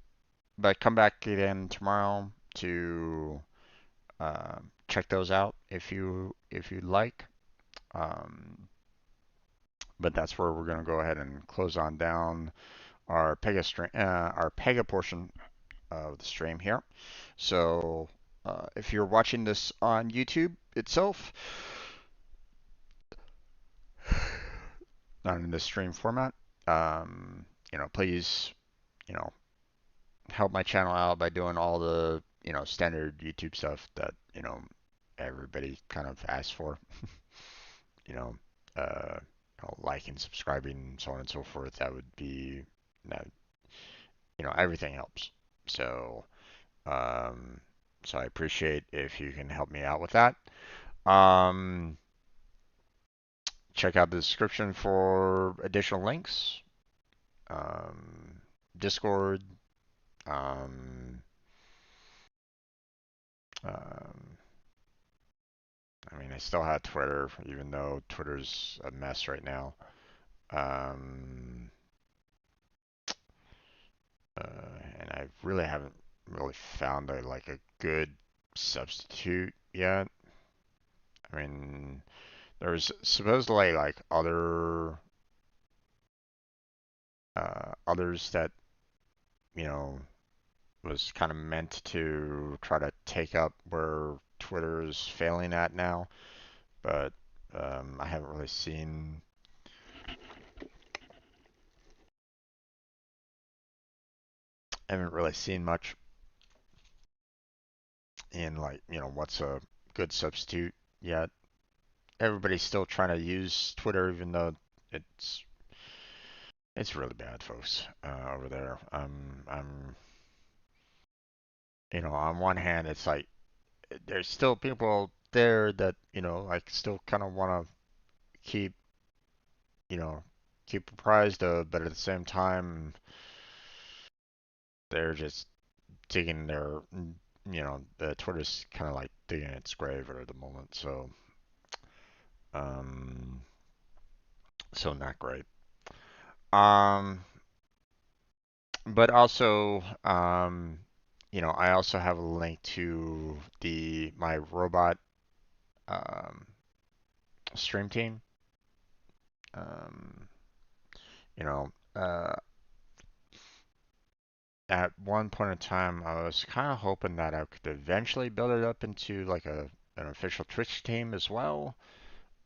A: but come back again tomorrow to check those out if you'd like. Um, but that's where we're going to go ahead and close on down our our Pega portion of the stream here. So if you're watching this on YouTube itself, not in the stream format, you know, please, you know, help my channel out by doing all the, you know, standard YouTube stuff that, you know, everybody kind of asks for. You know, liking, subscribing, so on and so forth. That would be, that, you know, everything helps. So, um, so I appreciate if you can help me out with that. Um, check out the description for additional links. Um, Discord. Um, um, I mean, I still have Twitter, even though Twitter's a mess right now. Um, and I really haven't really found a good substitute yet. I mean, there's supposedly like others that you know was kind of meant to try to take up where Twitter is failing at now, but I haven't really seen much in like you know what's a good substitute yet. Everybody's still trying to use Twitter, even though it's it's really bad, folks, over there. You know, on one hand, it's like there's still people there that you know, like still kind of want to keep you know, keep apprised of, but at the same time, they're just digging their, the Twitter's kind of like digging its grave at the moment. Um, so not great. Um, but also, I also have a link to my robot um, stream team. Um, you know, at one point in time, I was kind of hoping that I could eventually build it up into like an official Twitch team as well.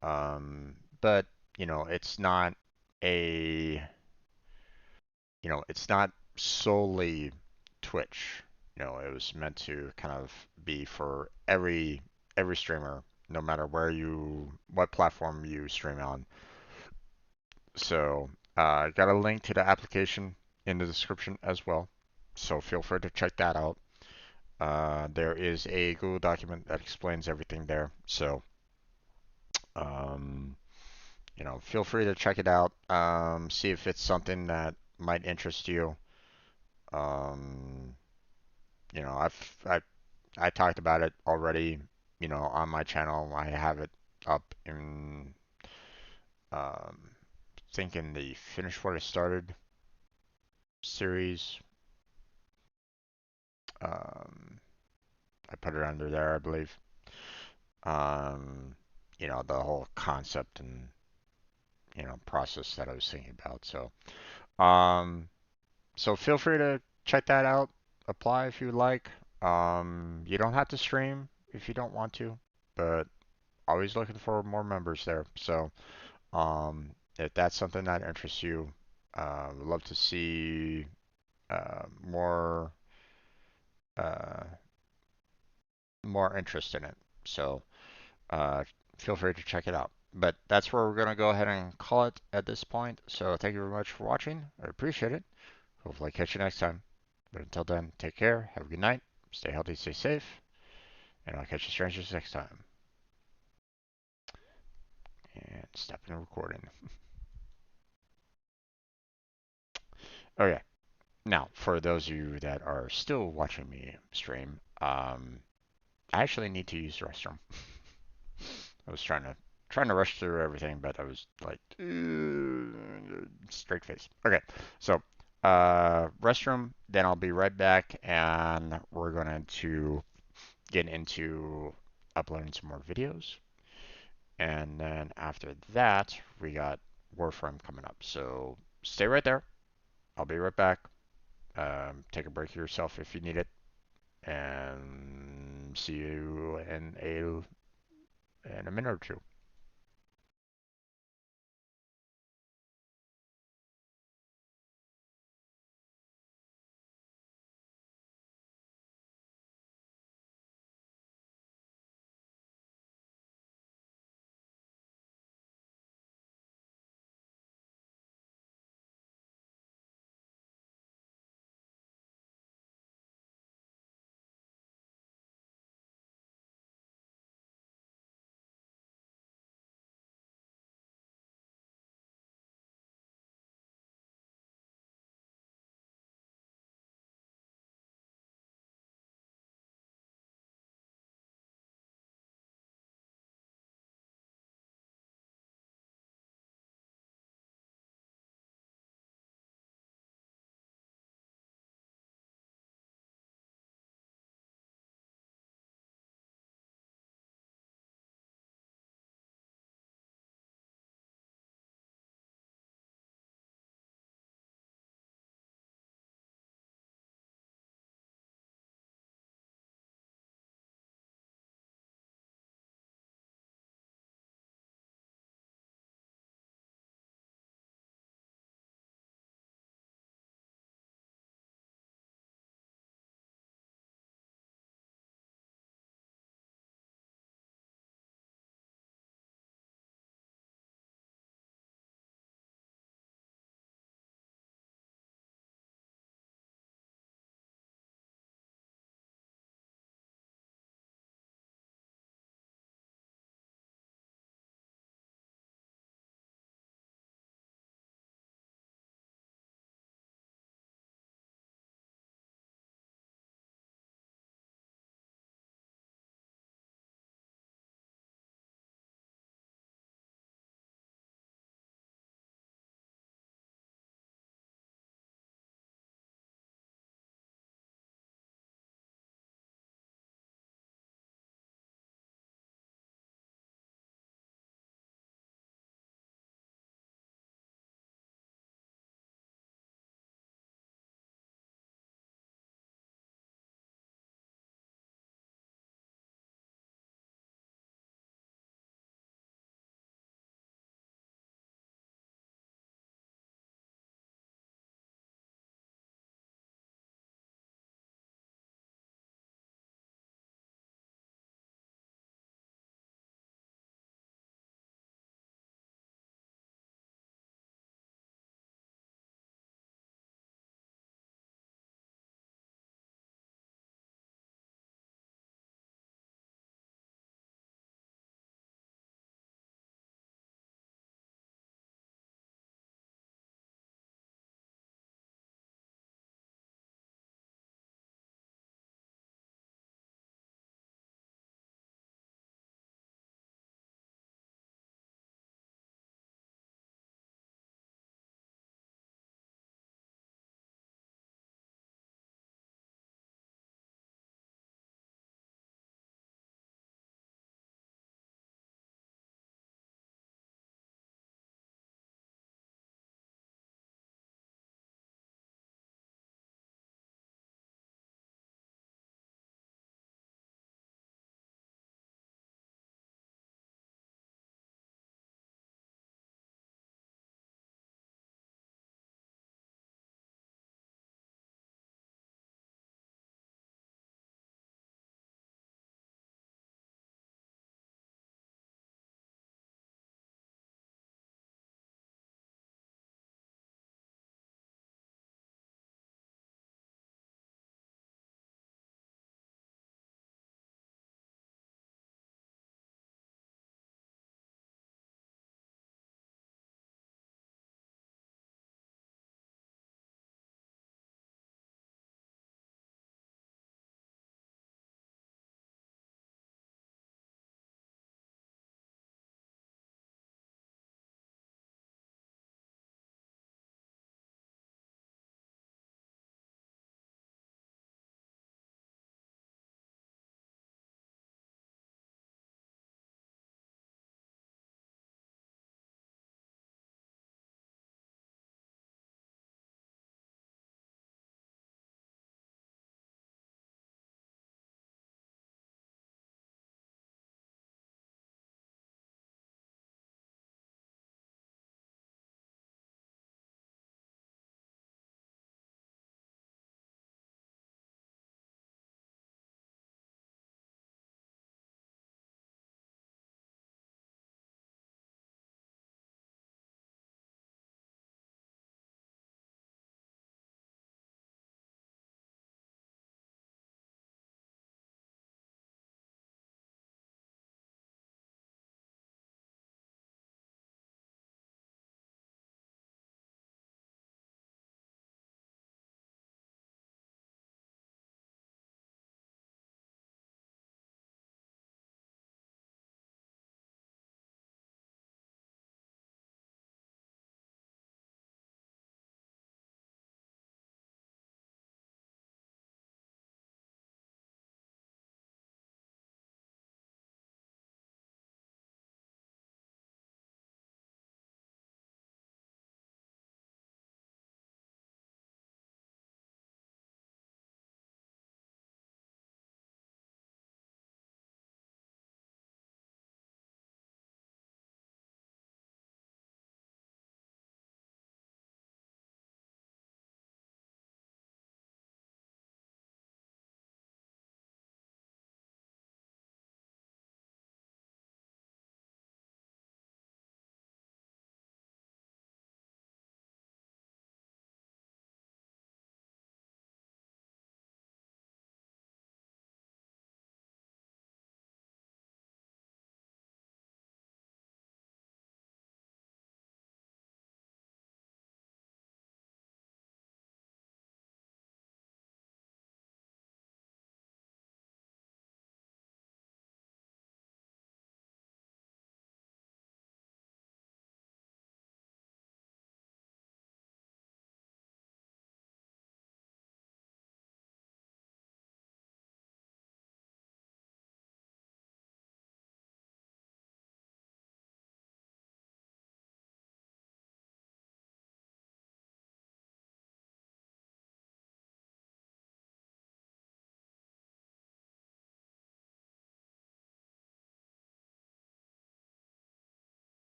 A: But it's not a, it's not solely Twitch. It was meant to kind of be for every streamer, no matter what platform you stream on. So, I got a link to the application in the description as well. So feel free to check that out. There is a Google document that explains everything there. So, um, feel free to check it out. See if it's something that might interest you. Um, I talked about it already. On my channel, I have it up in thinking the Finish What I Started series. Um, I put it under there, I believe. Um, the whole concept and process that I was thinking about. Um, so feel free to check that out. Apply if you would like. You don't have to stream if you don't want to, but always looking for more members there. If that's something that interests you, would love to see more uh, more interest in it. So uh, feel free to check it out. But that's where we're going to go ahead and call it at this point. So thank you very much for watching. I appreciate it. Hopefully, I catch you next time. But until then, take care. Have a good night. Stay healthy, stay safe. And I'll catch you strangers next time. And stopping the recording. Oh, yeah. Now, for those of you that are still watching me stream, I actually need to use the restroom. I was trying to rush through everything, but I was like straight face. Okay, so restroom. Then I'll be right back, and we're going to get into uploading some more videos, and then after that, we got Warframe coming up. So stay right there. I'll be right back. Take a break yourself if you need it, and see you in a minute or two.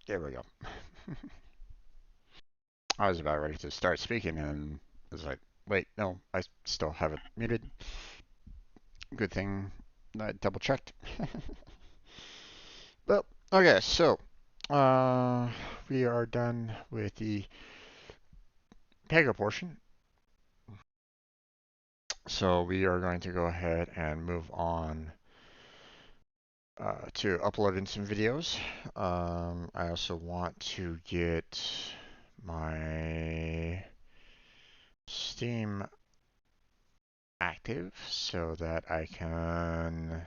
A: There we go. I was about ready to start speaking and I was like, wait, no, I still have it muted. Good thing I double checked. Well, okay, so uh, we are done with the Pega portion. So we are going to go ahead and move on to uploading some videos. I also want to get my Steam active so that I can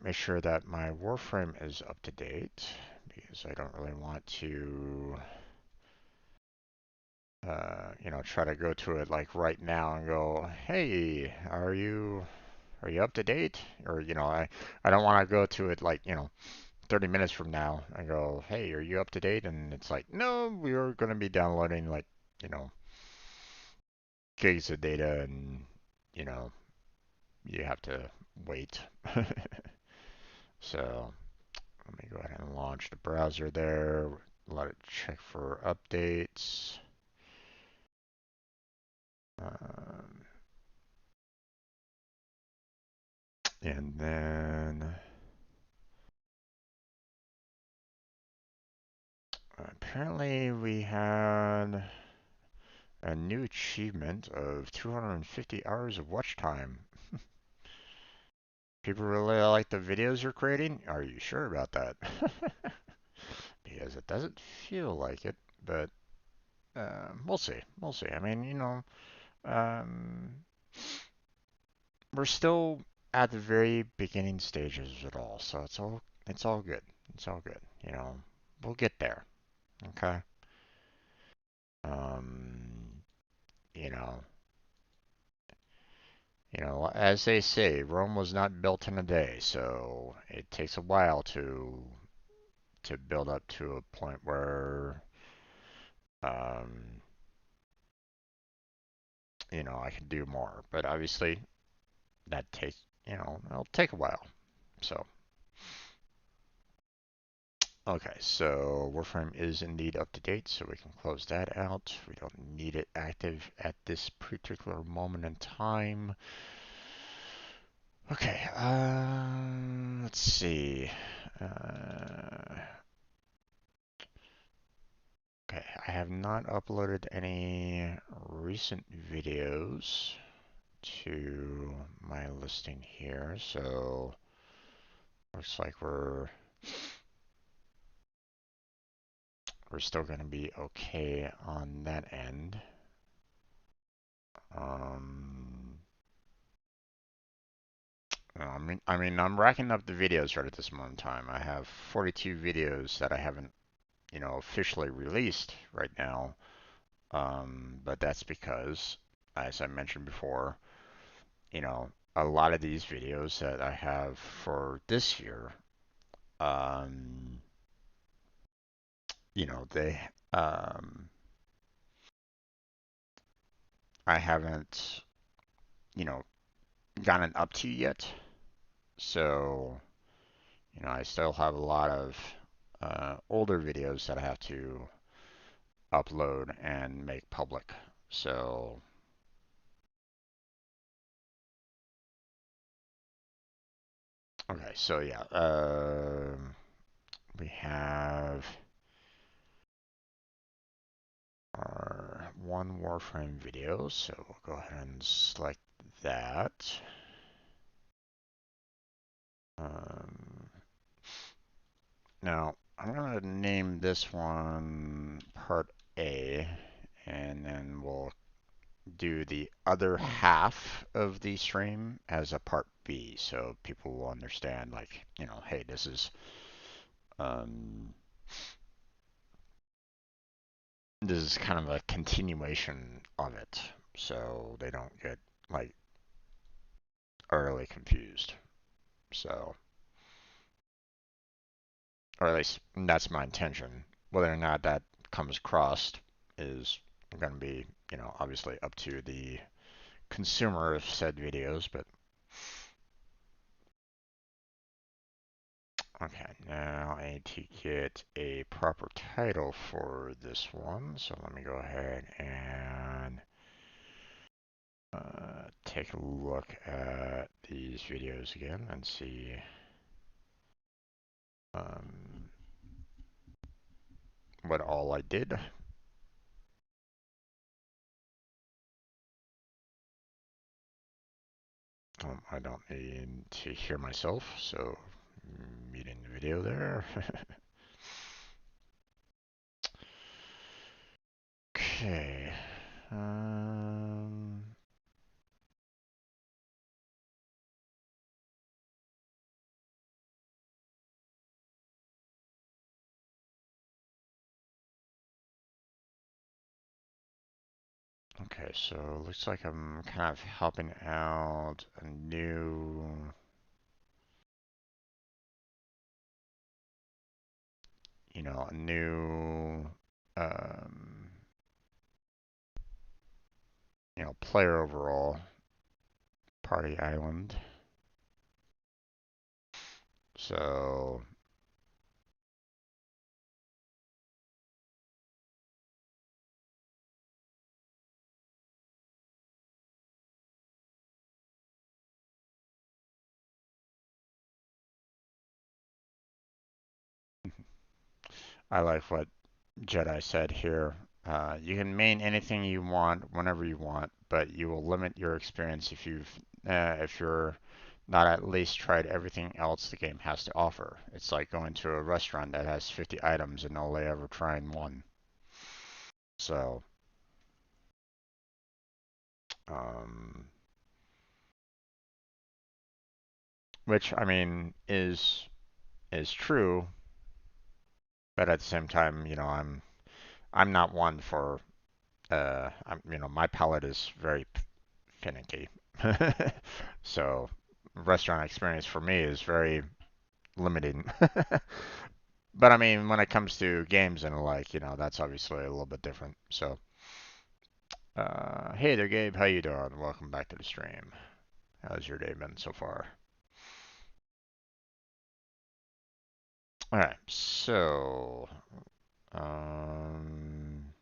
A: make sure that my Warframe is up to date because I don't really want to, try to go to it like right now and go, hey, are you up to date? Or, I don't want to go to it like, 30 minutes from now and go, hey, are you up to date? And it's like, no, we're going to be downloading like, you know, gigs of data and, you know, you have to wait. So let me go ahead and launch the browser there. Let it check for updates. Um, and then apparently we had a new achievement of 250 hours of watch time. People really like the videos you're creating? Are you sure about that? Because it doesn't feel like it, but we'll see. We'll see. I mean, um, we're still at the very beginning stages of it all, so it's all good. It's all good. We'll get there. Okay. Um, you know, as they say, Rome was not built in a day, so it takes a while to build up to a point where um, I can do more. But obviously, that takes, it'll take a while. So, okay, so Warframe is indeed up to date, so we can close that out. We don't need it active at this particular moment in time. Okay, let's see. Uh, okay, I have not uploaded any recent videos to my listing here, so looks like we're still going to be okay on that end. Um, I mean, I'm racking up the videos right at this moment in time. I have 42 videos that I haven't, officially released right now. But that's because, as I mentioned before, a lot of these videos that I have for this year, um, they, I haven't, you know, gotten up to yet. So, I still have a lot of older videos that I have to upload and make public. So, okay, so yeah, we have our one Warframe video, so we'll go ahead and select that. Um, Now, I'm going to name this one Part A, and then we'll do the other half of the stream as a Part B, so people will understand, like, hey, um, this is kind of a continuation of it, so they don't get, like, early confused. So, or at least that's my intention. Whether or not that comes across is going to be, obviously up to the consumer of said videos, but Okay, now I need to get a proper title for this one. So let me go ahead and take a look at these videos again and see um, what all I did. I don't need to hear myself, so muting the video there. Okay. Um, okay, so looks like I'm kind of helping out a new, um, player overall, Party Island. So I like what Jedi said here. You can main anything you want whenever you want, but you will limit your experience if you're not at least tried everything else the game has to offer. It's like going to a restaurant that has 50 items and only ever trying one. So, um, which I mean is true, but at the same time, I'm not one for my palate is very finicky. So, restaurant experience for me is very limiting. But I mean, when it comes to games and like, that's obviously a little bit different. So, hey there, Gabe. How you doing? Welcome back to the stream. How's your day been so far? All right. So, um,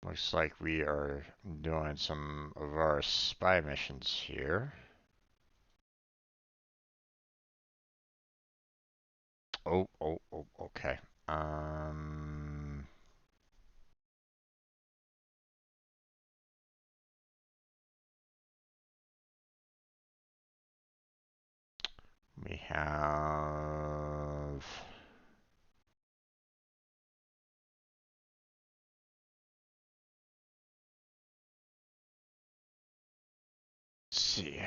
A: looks like we are doing some of our spy missions here. Oh, okay. Um, we have. Let's see.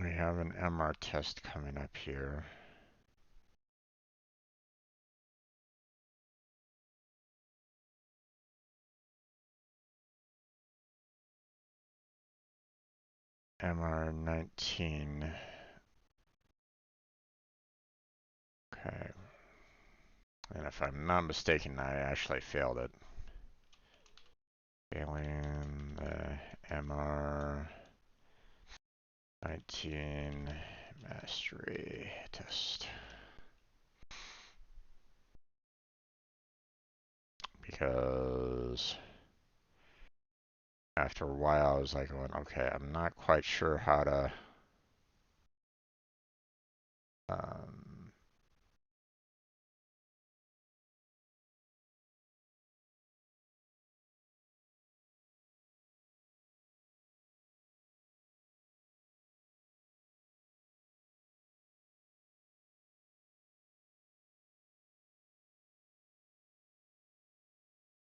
A: We have an MR test coming up here. MR19. Okay. And if I'm not mistaken, I actually failed it. Failing the MR19 mastery test. Because after a while, I was like going, okay, I'm not quite sure how to um,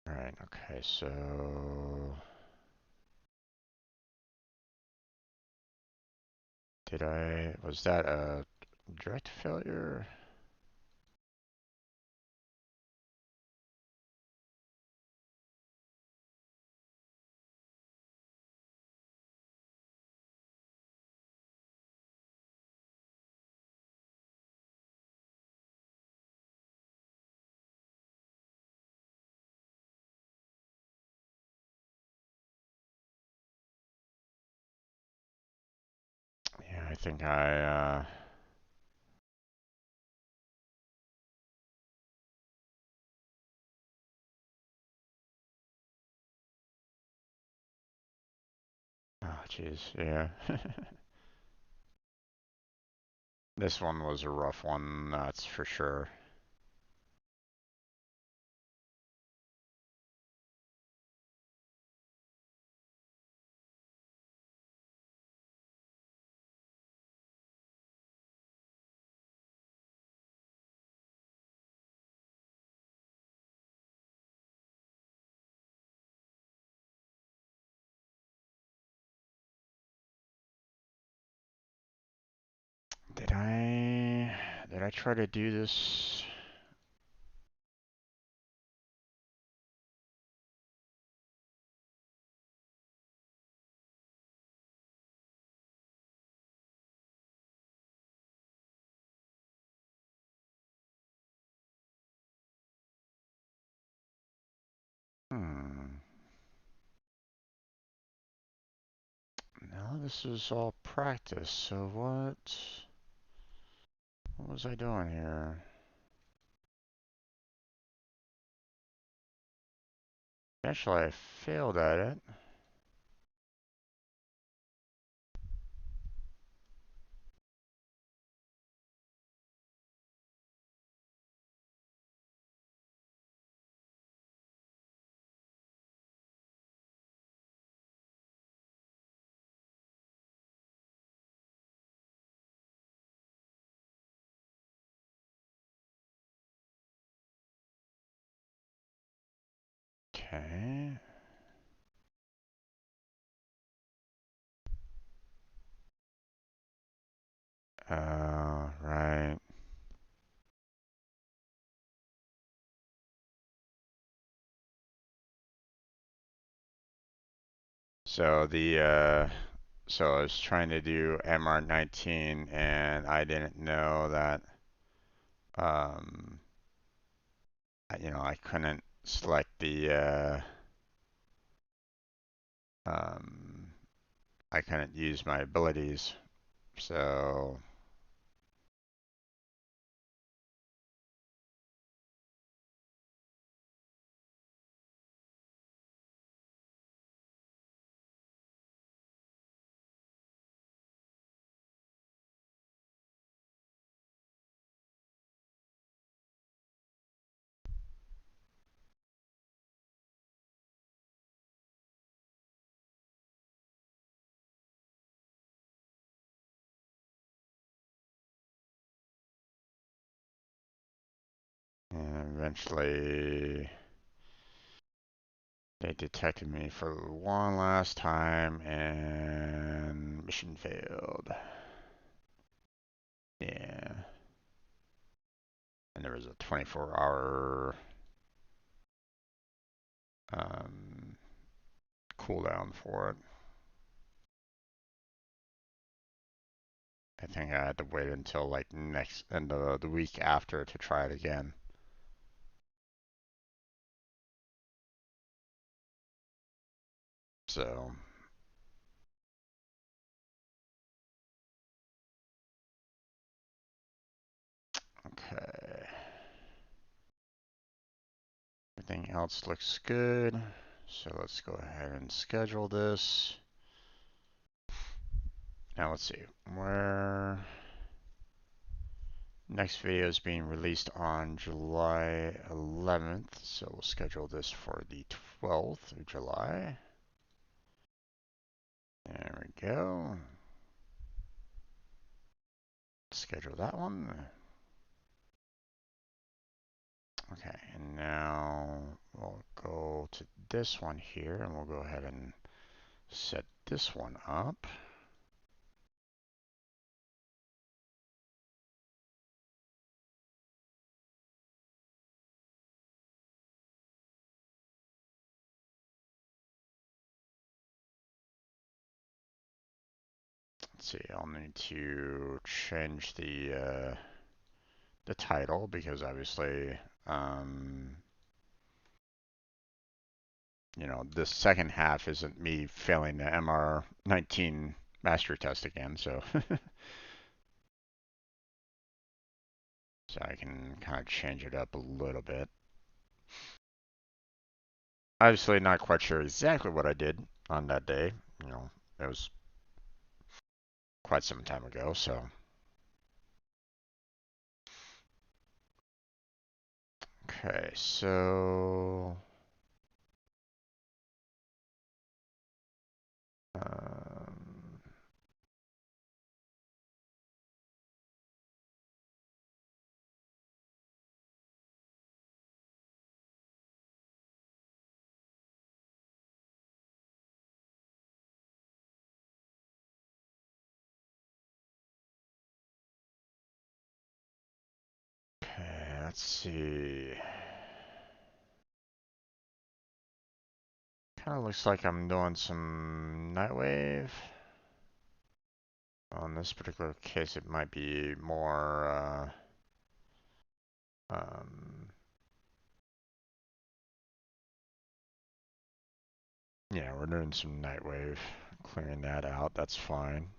A: Alright, okay, so was that a direct failure? think I, oh jeez, yeah. This one was a rough one, that's for sure. Did I try to do this? Hmm. No, this is all practice, so what was I doing here? Actually, I failed at it. Okay. Right. So so I was trying to do MR19 and I didn't know that, um, I couldn't select um, I couldn't use my abilities. So, and eventually they detected me for one last time and mission failed. Yeah. And there was a 24-hour um, cooldown for it. I think I had to wait until like next and the week after to try it again. So, okay. Everything else looks good. So let's go ahead and schedule this. Now let's see. Where next video is being released on July 11th. So we'll schedule this for the 12th of July. There we go. Schedule that one. Okay, and now we'll go to this one here and we'll go ahead and set this one up. Let's see, I'll need to change the title because obviously, um, this second half isn't me failing the MR19 mastery test again, so so I can kind of change it up a little bit. Obviously, not quite sure exactly what I did on that day. You know, it was quite some time ago, so okay, so um, okay, let's see. Kind of looks like I'm doing some Nightwave. On this particular case, it might be more. Yeah, we're doing some Nightwave, clearing that out. That's fine.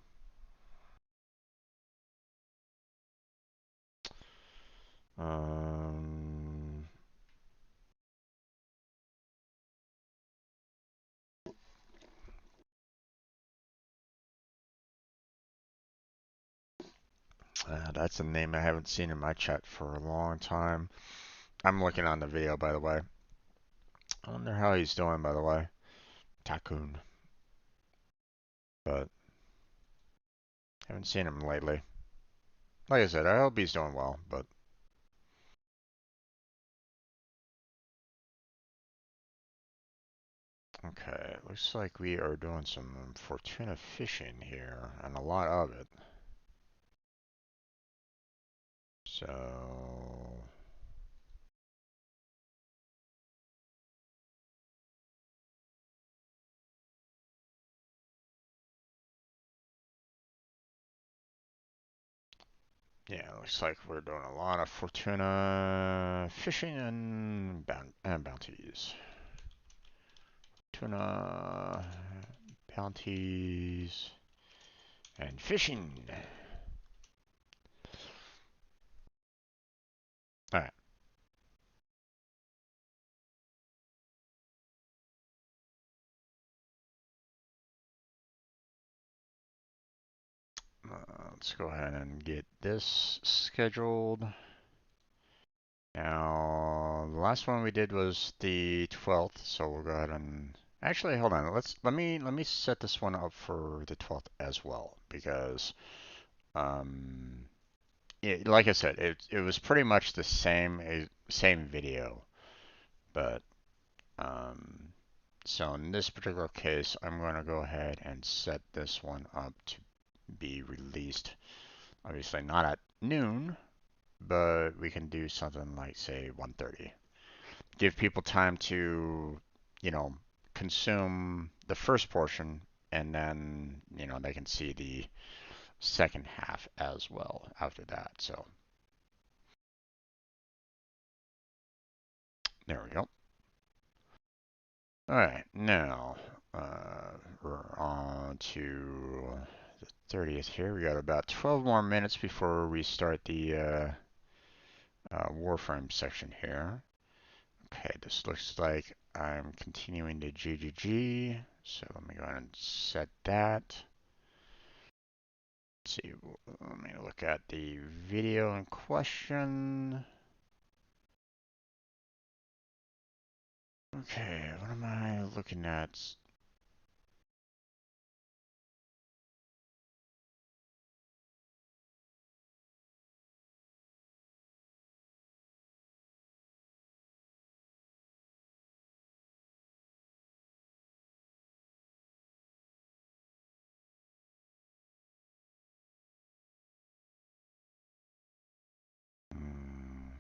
A: Um, that's a name I haven't seen in my chat for a long time. I'm looking on the video, by the way. I wonder how he's doing, by the way. Takun. But haven't seen him lately. Like I said, I hope he's doing well, but okay, looks like we are doing some Fortuna fishing here, and a lot of it. So yeah, looks like we're doing a lot of Fortuna fishing and bounties. Tuna bounties and fishing. All right. Let's go ahead and get this scheduled. Now, the last one we did was the 12th, so we'll go ahead and actually hold on. Let me set this one up for the 12th as well because um like I said, it was pretty much the same video, but um so in this particular case, I'm going to go ahead and set this one up to be released. Obviously not at noon, but we can do something like say 1:30. Give people time to, you know, consume the first portion, and then, you know, they can see the second half as well after that. So there we go. All right, now we're on to the 30th here. We got about 12 more minutes before we start the Warframe section here. Okay, this looks like I'm continuing to GGG, so let me go ahead and set that. Let's see, let me look at the video in question. Okay, what am I looking at? Hmm,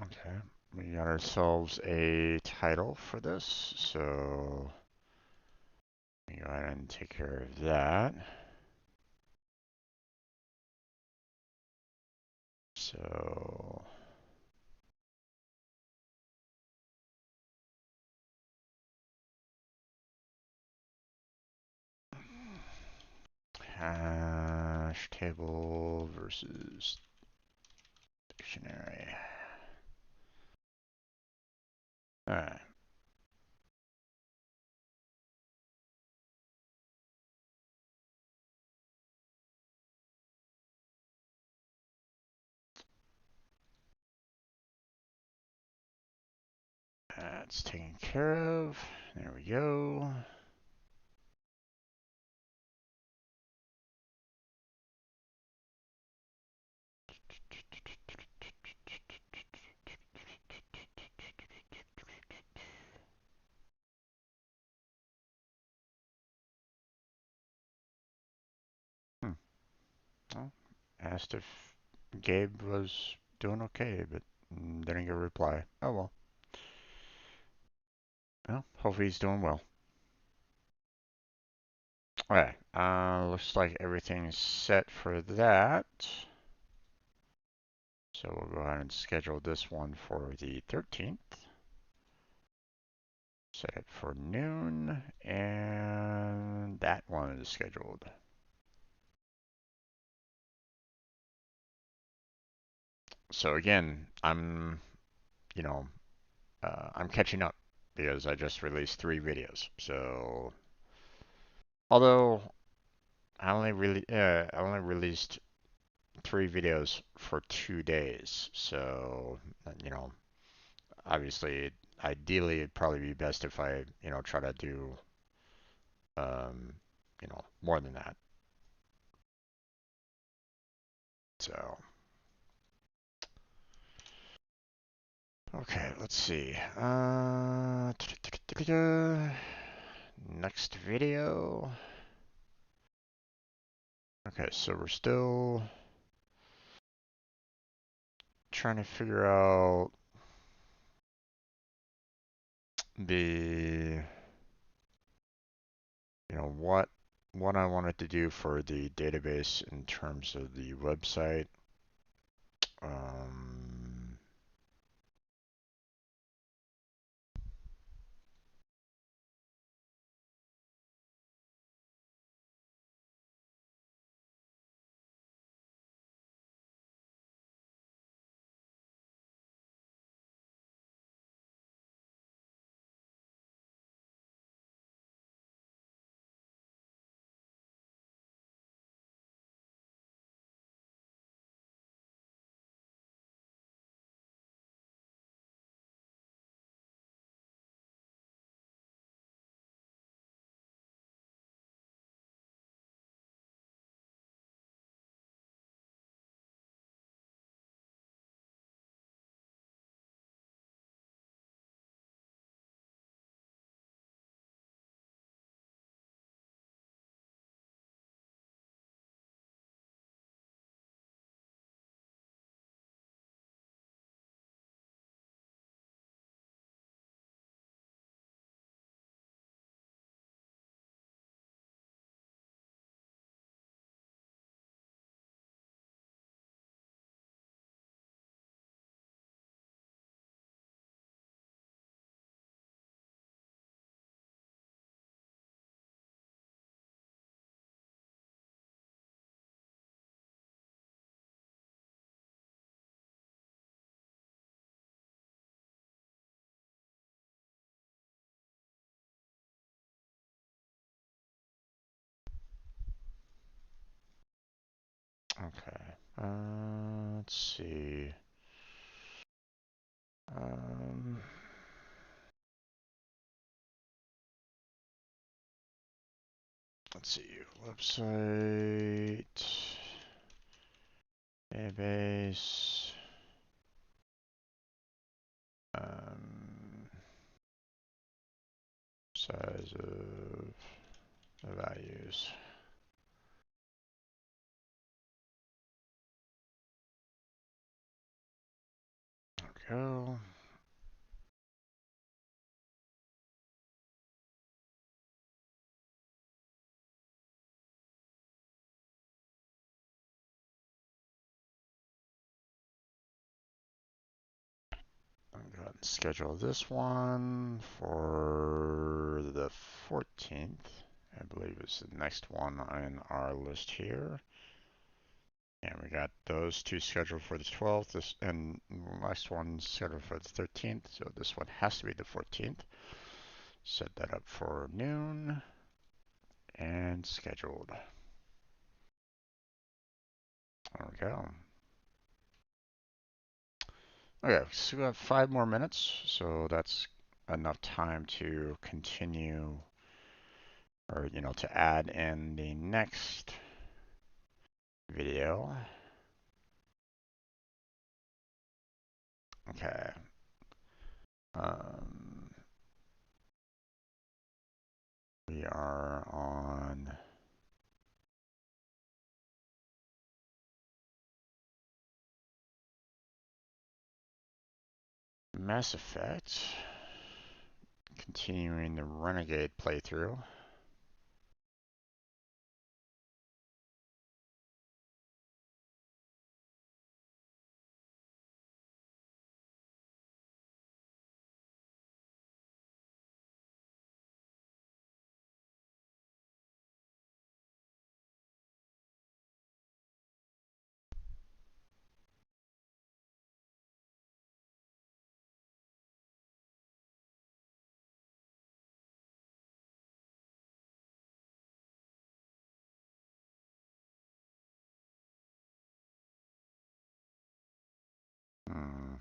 A: Okay, we got ourselves a title for this, so we go ahead and take care of that. So hash table versus dictionary. All right. That's taken care of. There we go. Hmm. Well, asked if Gabe was doing okay, but didn't get a reply. Oh well. Well, hopefully he's doing well. Alright, looks like everything's set for that. So we'll go ahead and schedule this one for the 13th. Set it for noon, and that one is scheduled. So again, you know, I'm catching up because I just released 3 videos. So, although I only released 3 videos for 2 days. So, you know, obviously, ideally, it'd probably be best if I, try to do, um, more than that. So, okay, let's see. Next video. Okay, so we're still trying to figure out the, what I wanted to do for the database in terms of the website. Um, okay. Let's see. Um, let's see. Website, database, um, size of the values. we go. I'm going to go ahead and schedule this one for the 14th. I believe it's the next one on our list here. And we got those two scheduled for the 12th, and the last one scheduled for the 13th, so this one has to be the 14th. Set that up for noon, and scheduled. There we go. Okay, so we have 5 more minutes, so that's enough time to continue, or, to add in the next video. Okay. Um, we are on Mass Effect. Continuing the Renegade playthrough. Hmm.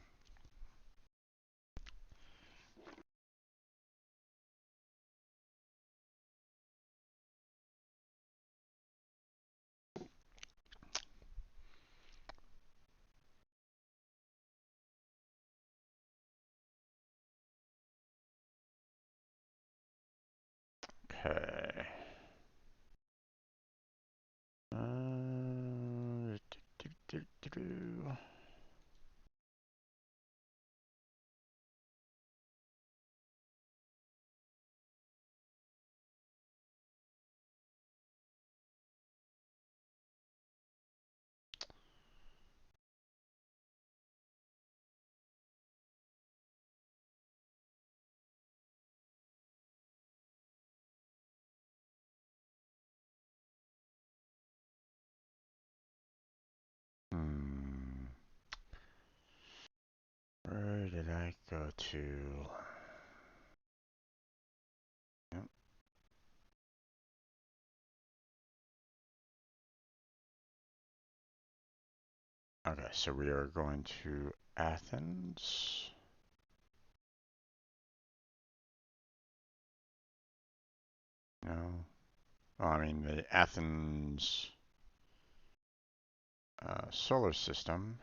A: Okay. Uh, do, do, do, do. Hmm. Where did I go to? Yep. Okay, so we are going to Athens. No. Oh, I mean the Athens solar system.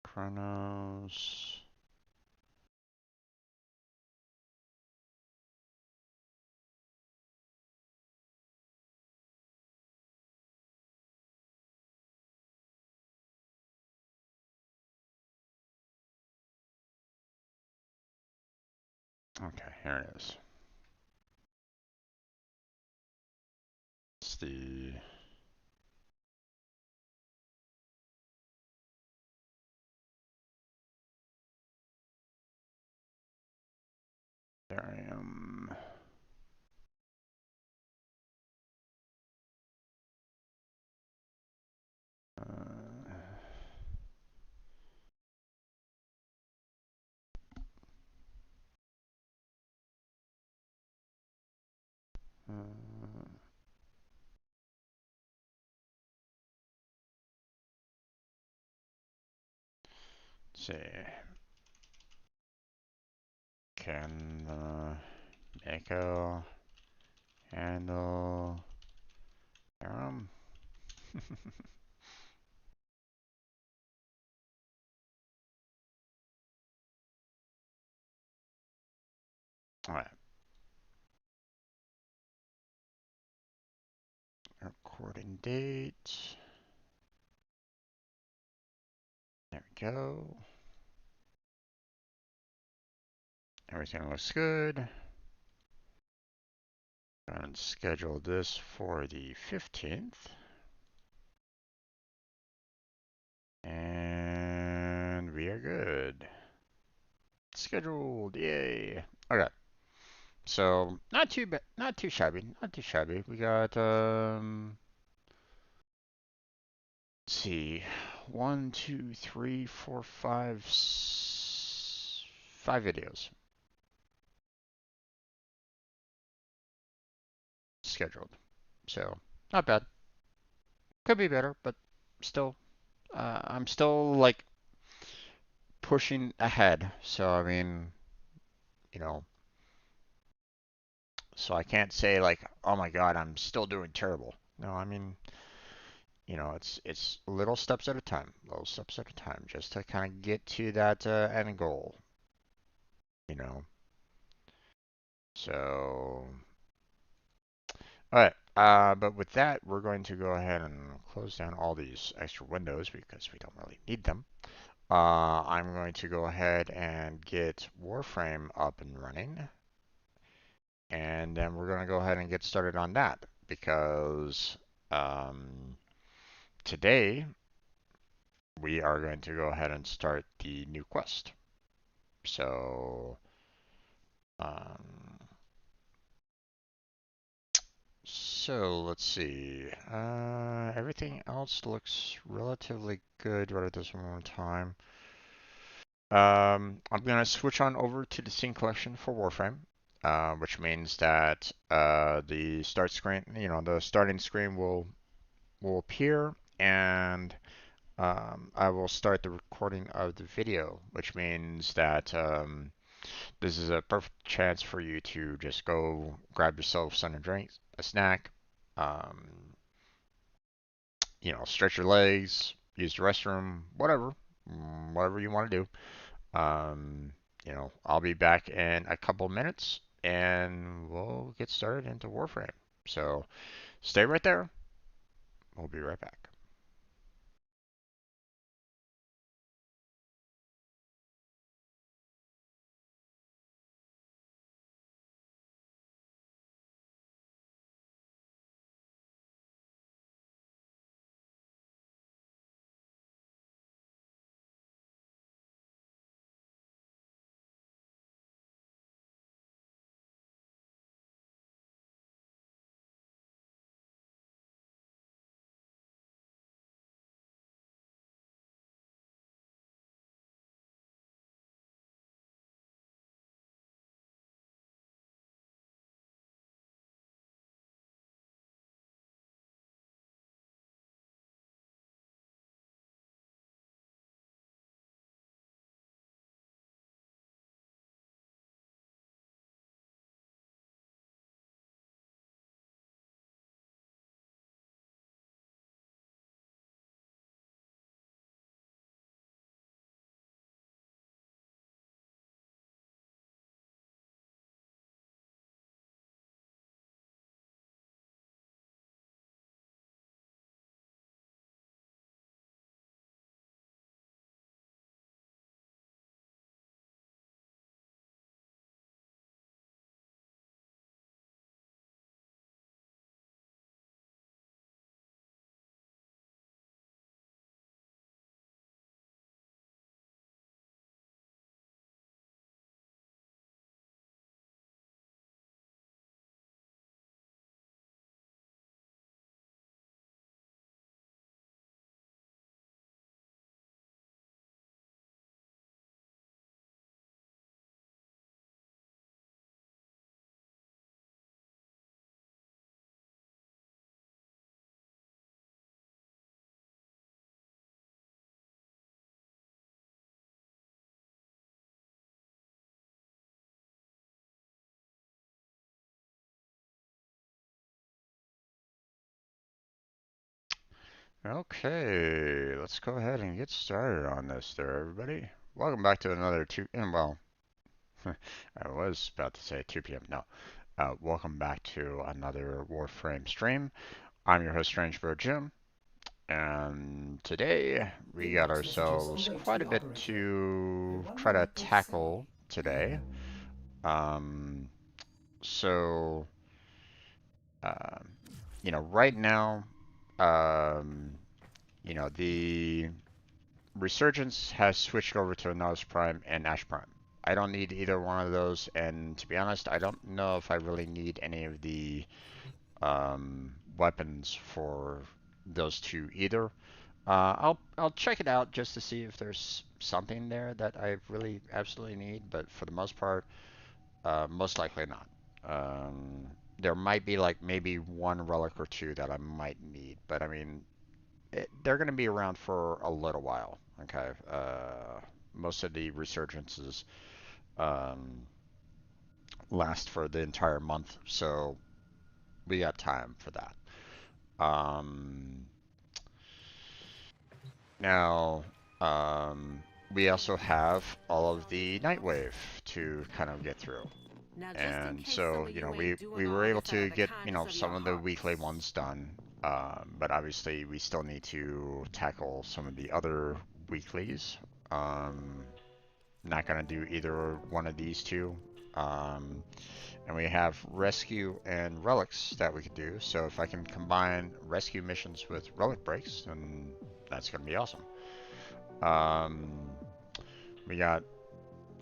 A: Chronos. Okay, here it is. It's the barium. Uh, let's see. Can the Echo handle barium? All right. Recording date. There we go. Everything looks good. And schedule this for the 15th. And we are good. Scheduled, yay. Okay. So not too bad, not too shabby, not too shabby. We got let's see, 5 videos scheduled. So not bad. Could be better, but still, I'm still like pushing ahead. So I mean, you know, so I can't say like, oh my God, I'm still doing terrible. No, I mean, it's little steps at a time, little steps at a time, just to kind of get to that end goal. You know. So, all right. But with that, we're going to go ahead and close down all these extra windows because we don't really need them. I'm going to go ahead and get Warframe up and running, and then we're going to go ahead and get started on that because um, today we are going to go ahead and start the new quest. So, um, let's see. Everything else looks relatively good right at this moment in time. I'm gonna switch on over to the scene collection for Warframe, which means that the start screen, the starting screen will appear, and I will start the recording of the video, which means that this is a perfect chance for you to just go grab yourself something to drink, a snack, um, stretch your legs, use the restroom, whatever, whatever you want to do. Um, I'll be back in a couple minutes and we'll get started into Warframe. So stay right there. We'll be right back. Okay, let's go ahead and get started on this there, everybody. Welcome back to another well, I was about to say 2 p.m. No. Welcome back to another Warframe stream. I'm your host, Strangebird Jim, and today we got
B: Inbox messages
A: ourselves
B: await
A: quite a
B: the
A: bit
B: operator.
A: to
B: I
A: try
B: wonder
A: to
B: what they
A: tackle
B: say.
A: today. Um, so, um, right now, um, the Resurgence has switched over to Nose Prime and Ash Prime. I don't need either one of those, and to be honest, I don't know if I really need any of the weapons for those two either. I'll check it out just to see if there's something there that I really absolutely need, but for the most part, most likely not. There might be like maybe one relic or two that I might need, but I mean, they're going to be around for a little while. Okay. Most of the resurgences um, last for the entire month, so we got time for that. Um, now, we also have all of the Nightwave to kind of get through.
C: Now, just in
A: And
C: case some
A: so,
C: of you
A: we
C: ain't doing
A: we were
C: all
A: able
C: this out
A: to
C: of the
A: get,
C: kindness of
A: some
C: your
A: of the weekly
C: hearts.
A: ones done. But obviously, we still need to tackle some of the other weeklies. Um, Not gonna do either one of these two. Um, and we have rescue and relics that we could do. So if I can combine rescue missions with relic breaks, then that's gonna be awesome. Um, we got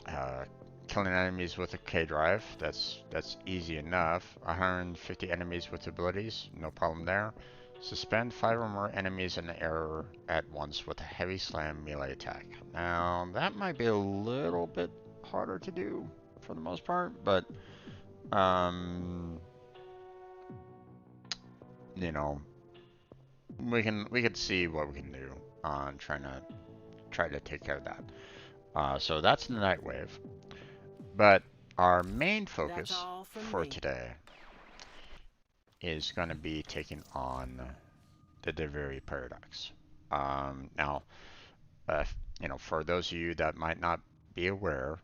A: uh, killing enemies with a K drive. That's easy enough. 150 enemies with abilities, no problem there. Suspend 5 or more enemies in the air at once with a heavy slam melee attack. Now that might be a little bit harder to do for the most part, but um, you know, we can see what we can do on try to take care of that. So that's the Nightwave. But our main
C: That's
A: focus
C: all from
A: for
C: me.
A: today is going to be taking on the Duviri Paradox. Now, uh, for those of you that might not be aware,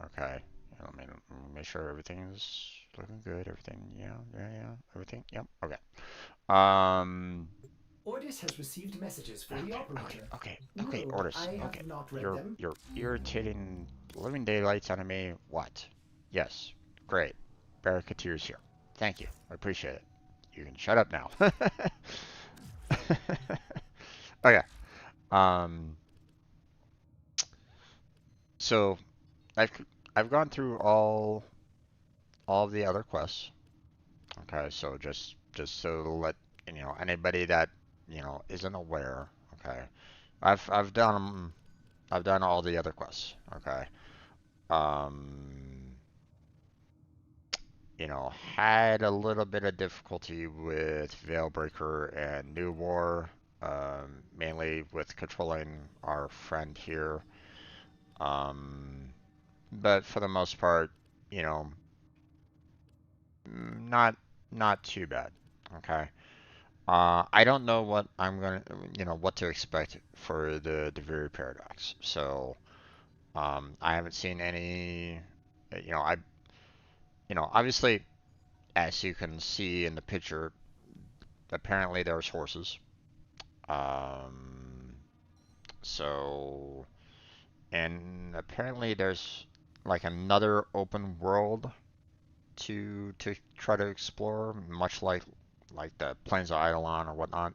A: okay, let me make sure everything's looking good. Everything, yeah, everything, yep, okay. Um,
B: Ordis has received messages for the operator.
A: okay,
B: No,
A: Orders,
B: I
A: okay.
B: have not read
A: You're
B: them.
A: you're irritating living daylights out of me. What? Yes, great. Barricatier's here. Thank you. I appreciate it. You can shut up now. Okay. Um. So I've I've gone through all of the other quests. Okay. So just so to let anybody that isn't aware. Okay. I've done all the other quests. Okay. Um. Had a little bit of difficulty with Veilbreaker and New War, mainly with controlling our friend here. Um, but for the most part, you know, not too bad. Okay. I don't know what I'm gonna, what to expect for the Duviri Paradox. So, I haven't seen any, I, obviously, as you can see in the picture, apparently there's horses. Um, so, and apparently there's like another open world to try to explore, much like the Plains of Eidolon or whatnot.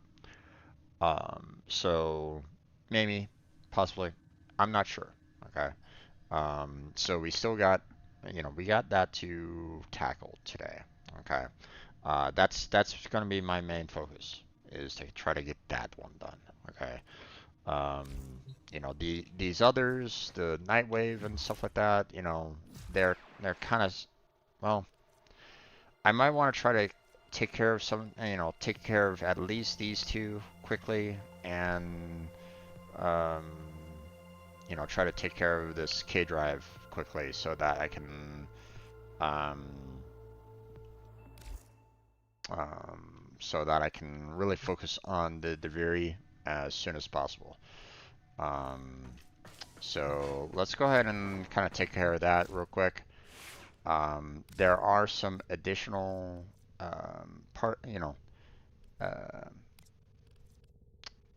A: So maybe, possibly, I'm not sure. Okay. So we still got, we got that to tackle today. Okay. That's going to be my main focus is to try to get that one done. Okay. Um, these others, the Nightwave and stuff like that, they're kind of well. I might want to try to take care of take care of at least these two quickly, and um, try to take care of this K drive quickly so that I can um, really focus on the Duviri as soon as possible. Um, So let's go ahead and kind of take care of that real quick. There are some additional uh,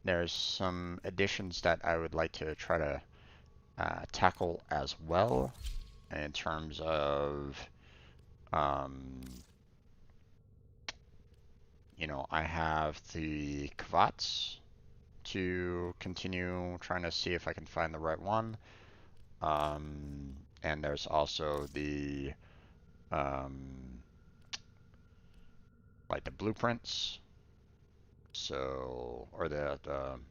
A: there's some additions that I would like to try to tackle as well in terms of, um, I have the Kvats to continue trying to see if I can find the right one. And there's also the, um, like the blueprints. So, or um,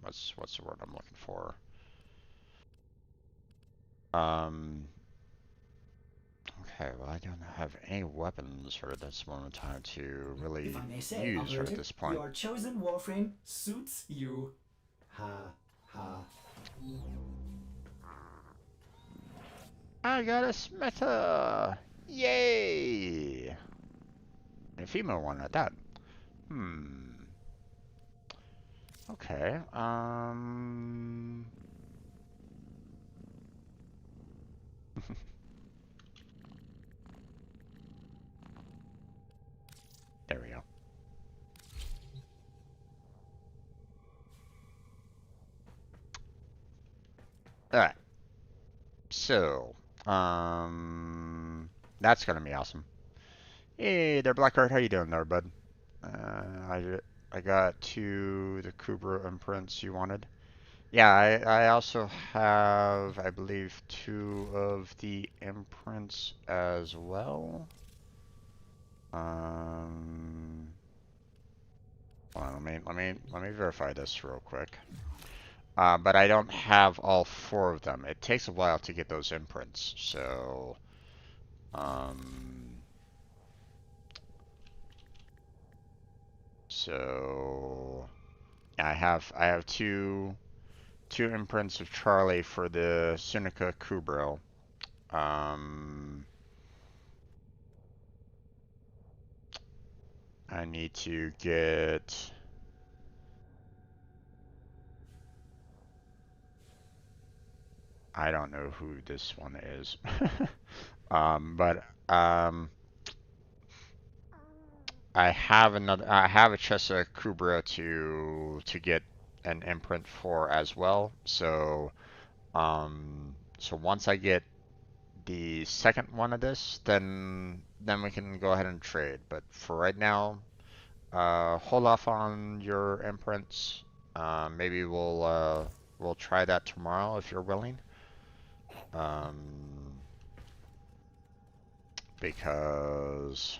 A: what's the word I'm looking for? Um, okay, well, I don't have any weapons right at this moment in time to
B: If
A: really
B: I may say,
A: use right at
B: operator,
A: this point.
B: your chosen Warframe suits you. Ha ha.
A: I got a Smitha! Yay! A female one at that. Hmm. Okay. There we go. Alright. So, that's gonna be awesome. Hey there, Blackheart. How you doing there, bud? I got the Kubra imprints you wanted. Yeah, I also have, I believe, 2 of the imprints as well. Hold on, let me verify this real quick. But I don't have all 4 of them. It takes a while to get those imprints, so um, so I have two imprints of Charlie for the Seneca Kubrel. Um, I need to get. I don't know who this one is. But I have another. I have a Chesa Kubra to get an imprint for as well. So once I get the second one of this, then we can go ahead and trade. But for right now, hold off on your imprints. Maybe we'll try that tomorrow if you're willing. Um, because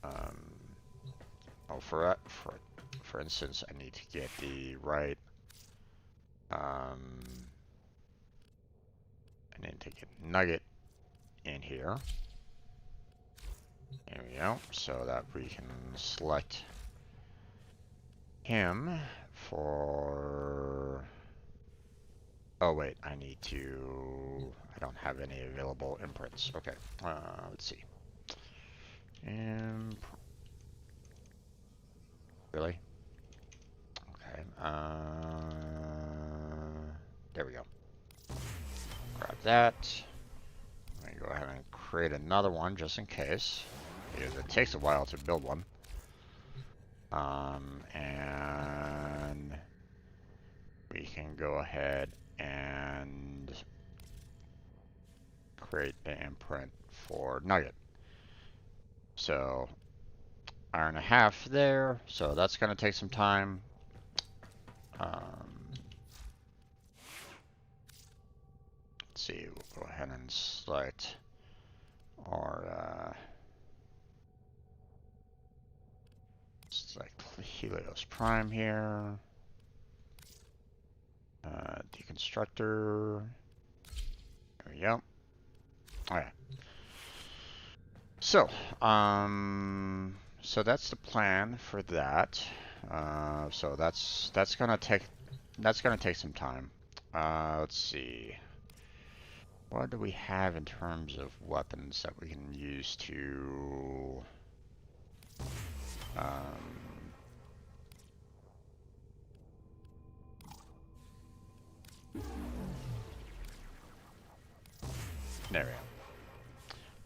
A: um, oh, for instance, I need to get the right. Um, I need to get Nugget in here. There we go. So that we can select him for. Oh wait, I need to. I don't have any available imprints. Okay. Let's see. Really? Okay. There we go. Grab that. I'm gonna go ahead and create another one just in case, because it takes a while to build one. And we can go ahead and create the imprint for Nugget. So, hour and a half there. So that's gonna take some time. Let's see. We'll go ahead and select our select Helios Prime here. Deconstructor. There we go. Okay. So, so that's the plan for that. So that's gonna take some time. Let's see. What do we have in terms of weapons that we can use to um, There we go.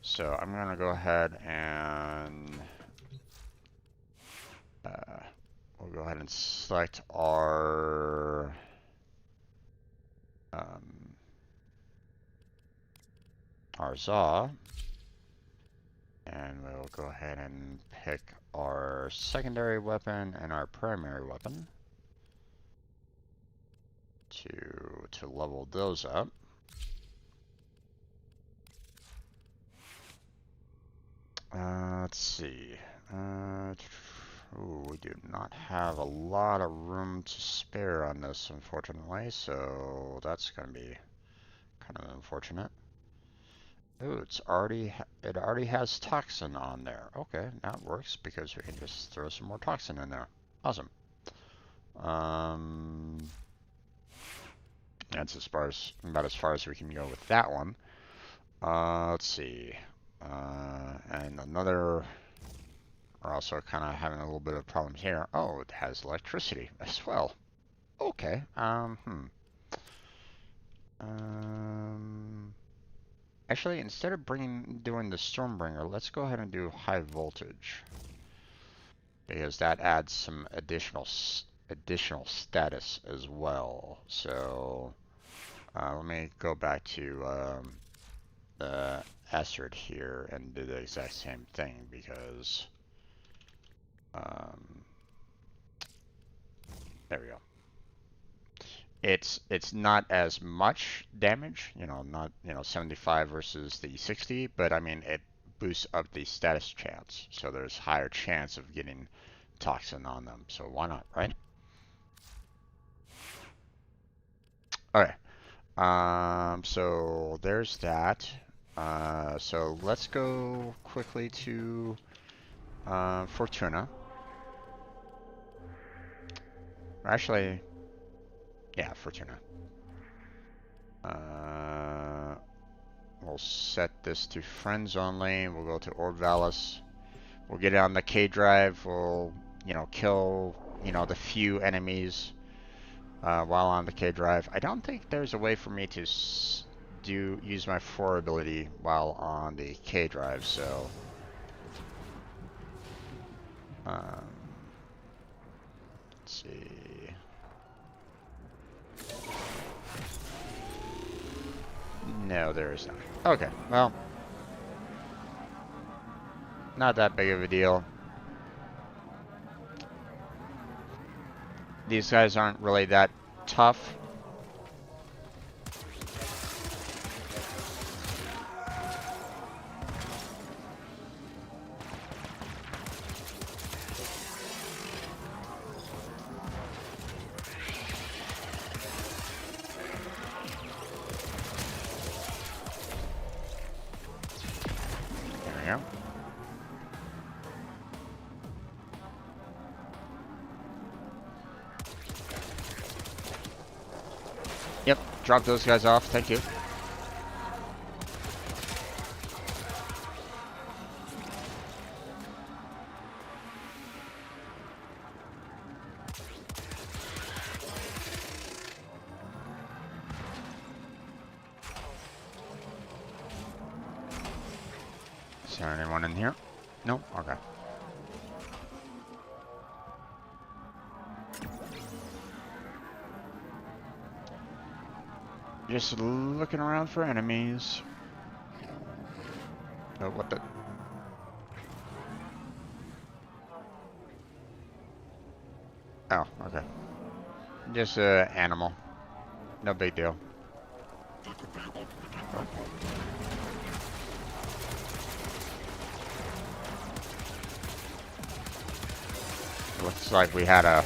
A: So I'm gonna go ahead and we'll go ahead and select our ZA, and we'll go ahead and pick our secondary weapon and our primary weapon to level those up. Let's see. Ooh, we do not have a lot of room to spare on this, unfortunately, so that's going to be kind of unfortunate. Ooh, it already has toxin on there. Okay, that works because we can just throw some more toxin in there. Awesome. That's about as far as we can go with that one. Let's see. And another. We're also kind of having a little bit of problems here. Oh, it has electricity as well. Okay. Actually, instead of doing the Stormbringer, let's go ahead and do high voltage, because that adds some additional status as well. So let me go back to the Astrid here and do the exact same thing, because there we go. It's not as much damage, not 75 versus the 60, but I mean it boosts up the status chance, so there's higher chance of getting toxin on them. So why not, right? Okay. So there's that. So let's go quickly to Fortuna. Actually, yeah, Fortuna. We'll set this to friends only. We'll go to Orvalis. We'll get it on the K drive. We'll, kill, the few enemies while on the K drive. I don't think there's a way for me to use my 4 ability while on the K drive, so let's see. No, there is not. Okay, well, not that big of a deal. These guys aren't really that tough. There we go. Yep, drop those guys off. Thank you. Is there anyone in here? Nope. Okay. Just looking around for enemies. Oh, what the? Oh, okay. Just an animal. No big deal. Looks like we had it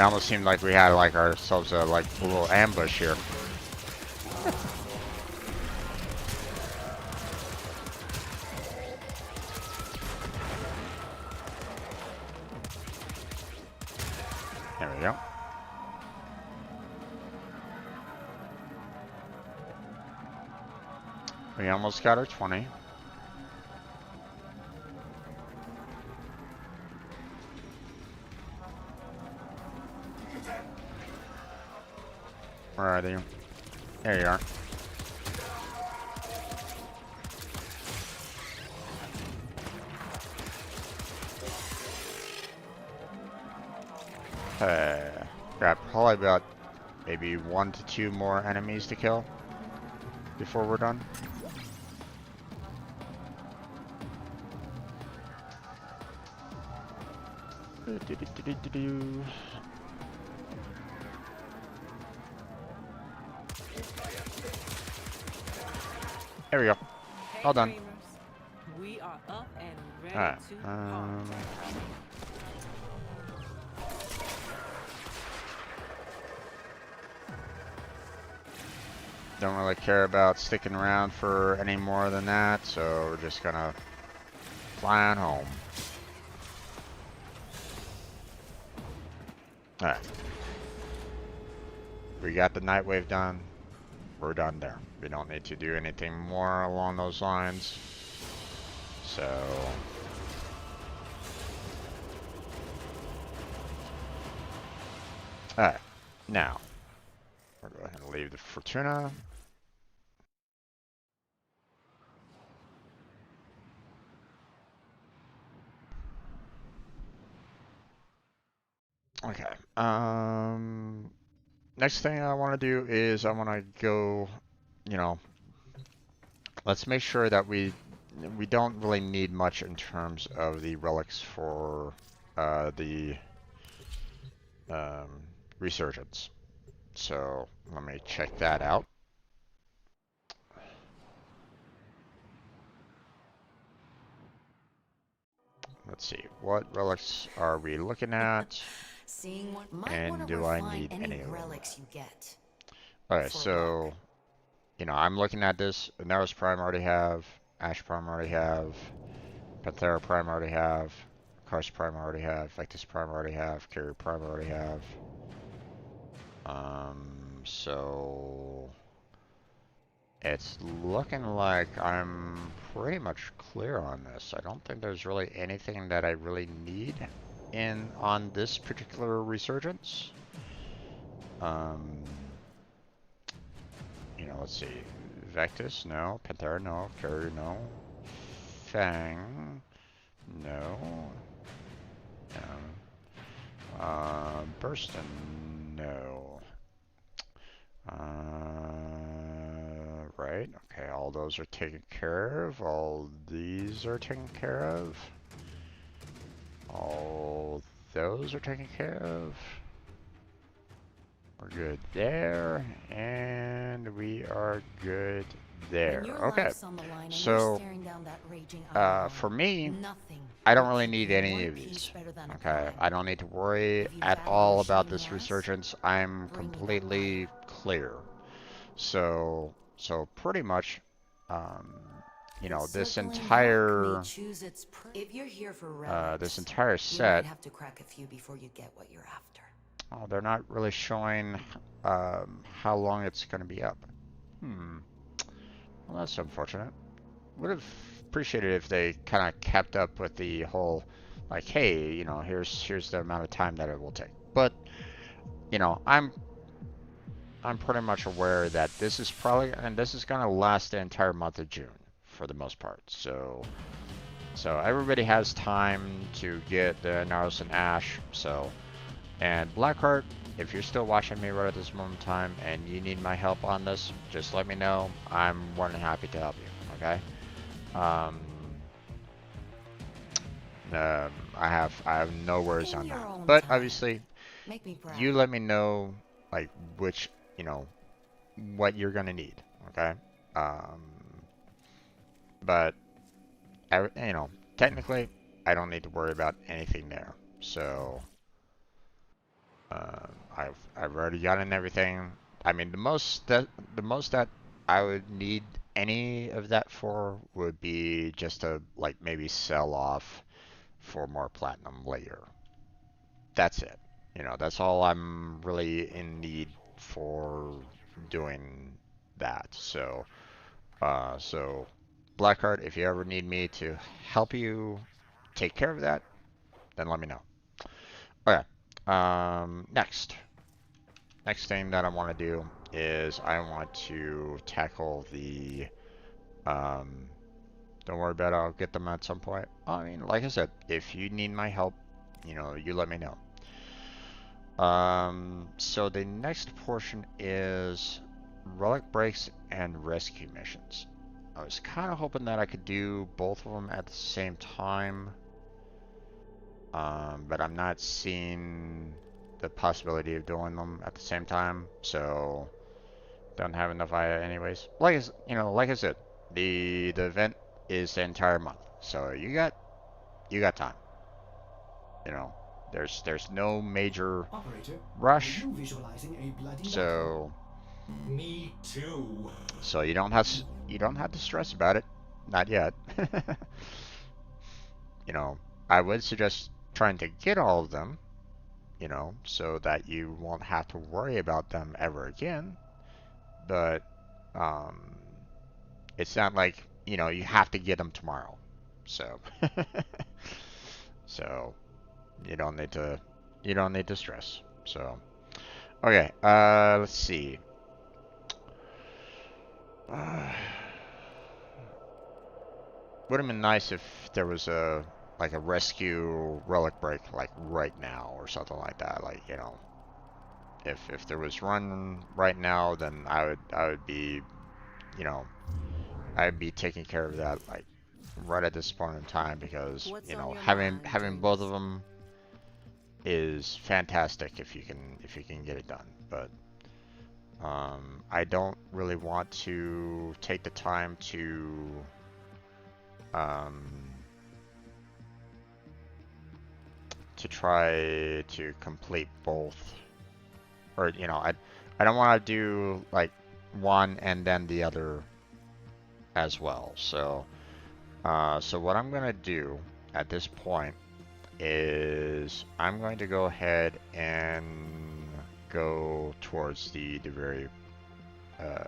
A: almost seemed like we had ourselves a little ambush here. There we go. We almost got our 20. Where are they? There you are. Got probably about maybe 1 to 2 more enemies to kill before we're done. There we go. All done.
C: We are up and ready
A: Alright.
C: to party.
A: Don't really care about sticking around for any more than that, so we're just gonna fly on home. Alright. We got the night wave done. We're done there. We don't need to do anything more along those lines. So alright. Now we'll go ahead and leave the Fortuna. Okay. Next thing I want to do is I want to go, you know, let's make sure that we don't really need much in terms of the relics for the resurgence. So let me check that out. Let's see, what relics are we looking at?
D: Seeing what might
A: And
D: want to
A: do I
D: refine
A: need
D: any
A: any of them?
D: relics you get.
A: Okay,
D: For
A: so, you know, I'm looking at this. Naros Prime already have, Ash Prime already have, Panthera Prime already have, Karst Prime already have, Vectus Prime already have, Carrier Prime already have. So it's looking like I'm pretty much clear on this. I don't think there's really anything that I really need in on this particular resurgence. You know, let's see. Vectus, no. Panthera, no. Carrier, no. Fang, no. Burston, no. Right. Okay, all those are taken care of. All these are taken care of. All those are taken care of. We're good there, and we are good there. Okay, so for me, I don't really need any of these. Okay, I don't need to worry at all about this resurgence. I'm completely clear. So pretty much, you know, this entire this entire set.
D: Have to crack a few before you get what you're after.
A: Oh, they're not really showing how long it's going to be up. Well, that's unfortunate. Would have appreciated if they kind of kept up with the whole, like, hey, you know, here's the amount of time that it will take. But, you know, I'm pretty much aware that this is probably, and this is going to last the entire month of June for the most part. So everybody has time to get the Naros and Ash. So, and Blackheart, if you're still watching me right at this moment in time and you need my help on this, just let me know. I'm more than happy to help you. Okay. I have no worries on that. But obviously, you let me know like which, you know, what you're gonna need. Okay. But you know, technically, I don't need to worry about anything there. So I've already gotten everything. I mean, the most that I would need any of that for would be just to like maybe sell off for more platinum later. That's it. You know, that's all I'm really in need for doing that. So Blackheart, if you ever need me to help you take care of that, then let me know. Okay. Next thing that I want to do is I want to tackle the don't worry about it, I'll get them at some point. I mean, like I said, if you need my help, you know, you let me know. So the next portion is relic breaks and rescue missions. I was kind of hoping that I could do both of them at the same time, but I'm not seeing the possibility of doing them at the same time, so don't have enough anyways. Like I said, the event is the entire month, so you got time. You know, there's no major
B: Operator,
A: rush,
B: are you visualizing a bloody battle?
A: so
B: Me too.
A: you don't have to stress about it. Not yet. You know, I would suggest trying to get all of them, so that you won't have to worry about them ever again. But um, it's not like, you have to get them tomorrow. So so you don't need to stress. So okay, let's see. Would have been nice if there was a rescue relic break like right now or something like that. Like, if there was one right now, then I would be, you know, I'd be taking care of that like right at this point in time, because
C: What's on your
A: having
C: mind,
A: having both of
C: dreamers?
A: them is fantastic if you can get it done. But I don't really want to take the time um, to try to complete both, or I don't want to do like one and then the other as well. So what I'm gonna do at this point is I'm going to go ahead and go towards the Duviri. Uh,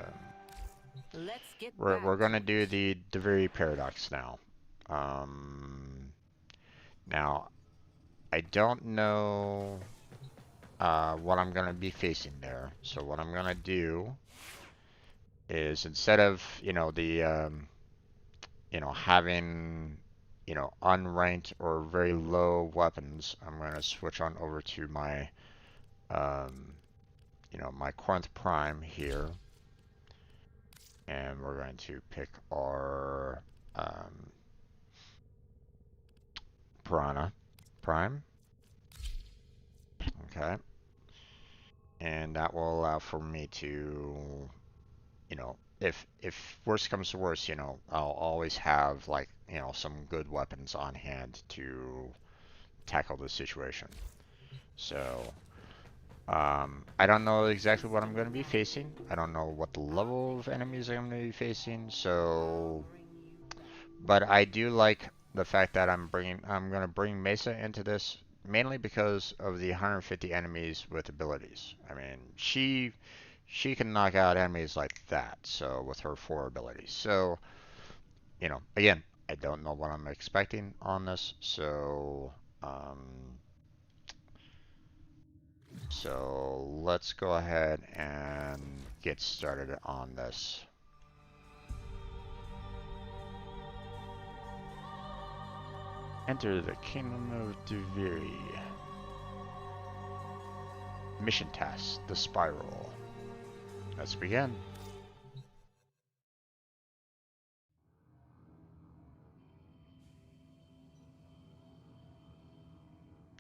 C: Let's get
A: we're
C: back
A: going
C: to
A: to
C: it.
A: do the Duviri Paradox now. Um, Now I don't know what I'm going to be facing there. So what I'm going to do is, instead of having unranked or very low weapons, I'm going to switch on over to my um, my Corinth Prime here, and we're going to pick our Piranha Prime. Okay, and that will allow for me to, if worst comes to worst, I'll always have like some good weapons on hand to tackle the situation. So I don't know exactly what I'm going to be facing. I don't know what the level of enemies I'm going to be facing. So, but I do like the fact that I'm going to bring Mesa into this, mainly because of the 150 enemies with abilities. I mean, she can knock out enemies like that. So with her 4 abilities. So, again, I don't know what I'm expecting on this. So let's go ahead and get started on this. Enter the Kingdom of Duviri. Mission task, the Spiral. Let's begin.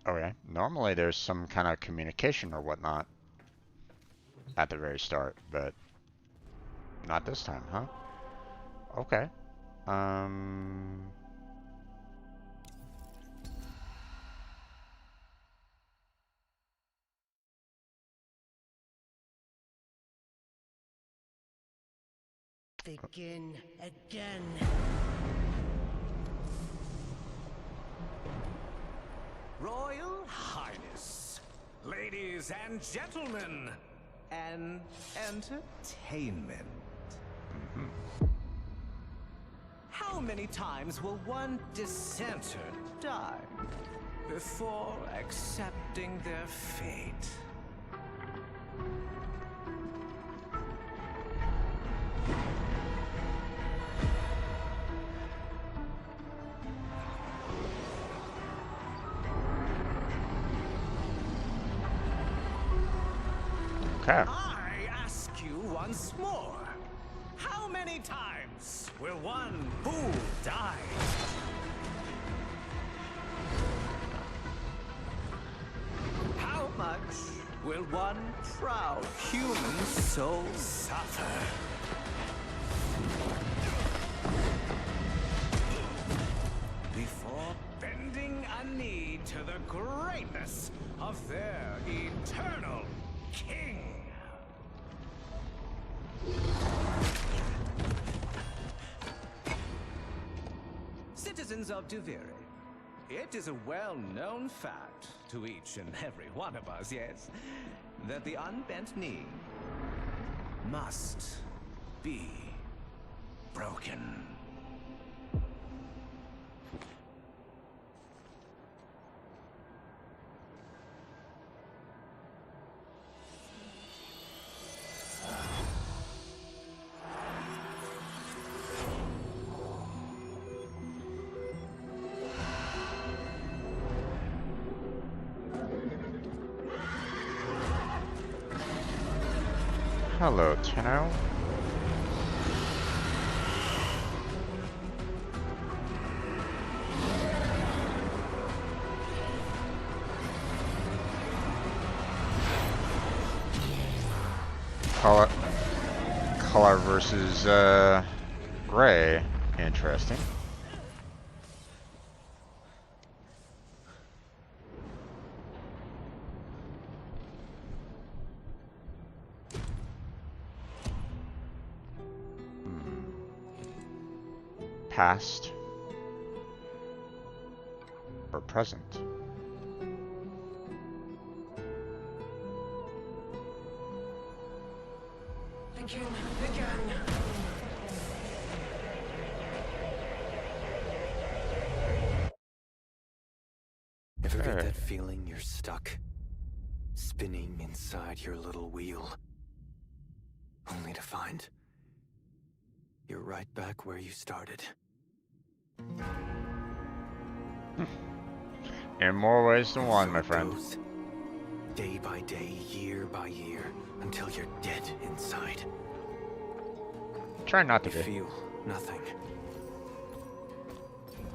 A: Okay, normally there's some kind of communication or whatnot at the very start, but not this time, huh? Okay. Um...
E: Begin again.
F: Royal Highness, ladies and gentlemen, and entertainment. How many times will one dissenter die before accepting their fate?
A: Okay.
F: I ask you once more. How many times will one fool die? How much will one proud human soul suffer? Before bending a knee to the greatness of their eternal king. Citizens of Duviri, it is a well-known fact to each and every one of us, yes, that the unbent knee must be broken.
A: Hello, Tenno. Color versus gray. Interesting. Past or present?
B: Begin.
E: Ever get that feeling you're stuck? Spinning inside your little wheel? Only to find you're right back where you started.
A: In more ways than one,
E: So
A: my
E: it
A: friend.
E: goes, day by day, year by year, until you're dead inside.
A: Try not to
E: You
A: be.
E: feel nothing.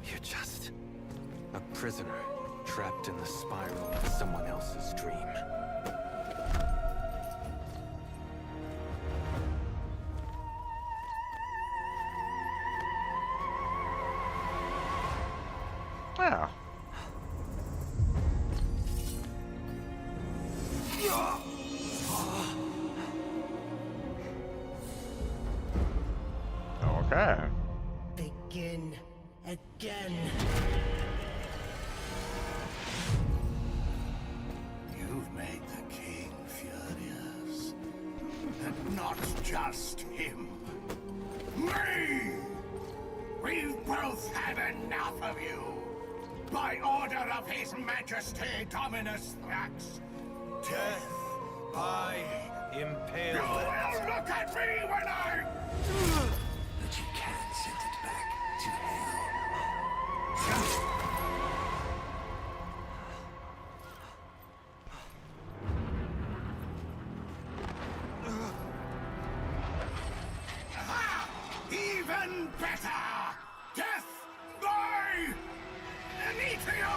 E: You're just a prisoner trapped in the spiral of someone else's dream.
A: Yeah. Okay.
B: Begin again.
G: You've made the king furious. And not just him. Me! We've both had enough of you. By order of His Majesty Dominus Thrax. Death by impalement. You will look at me when I... But you can't send it back to hell. Even better! Death by Meteor!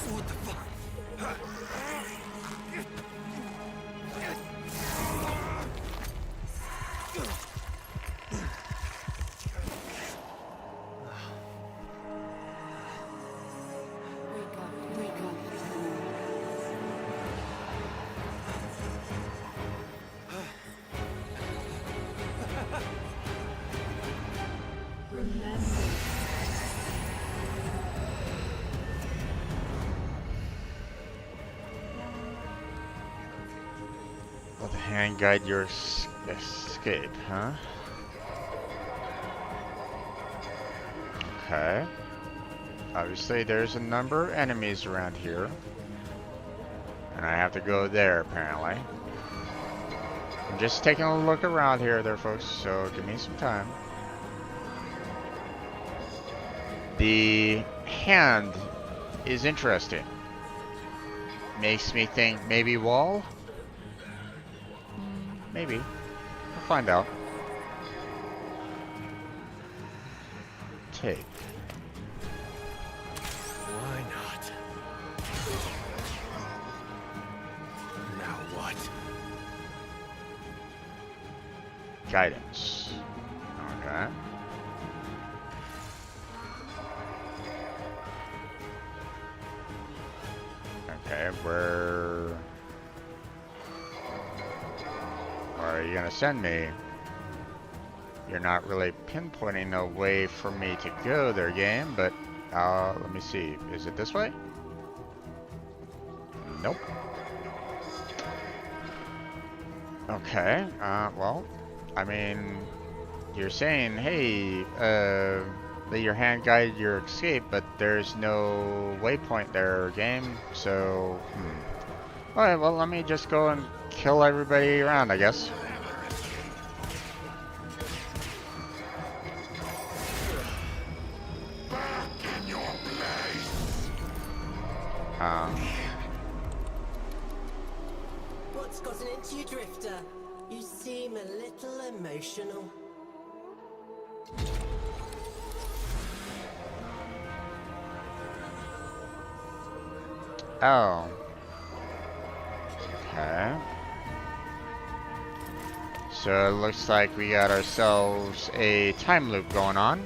E: What the fuck?
C: Wake up.
A: Let the hand guide your escape, huh? Okay. Obviously, there's a number of enemies around here. And I have to go there, apparently. I'm just taking a look around here there, folks, so give me some time. The hand is interesting. Makes me think maybe wall? Maybe. We'll find out. Take.
E: Why not? Now what?
A: Guidance. Okay. Okay, where are you gonna send me? You're not really pinpointing a way for me to go there, game, but let me see. Is it this way? Nope. Okay, well, I mean, you're saying, hey, let your hand guide your escape, but there's no waypoint there, game, so, Alright, well, let me just go and kill everybody around, I guess.
H: What's gotten into you, Drifter? You seem a little emotional.
A: Oh. Okay. So it looks like we got ourselves a time loop going on.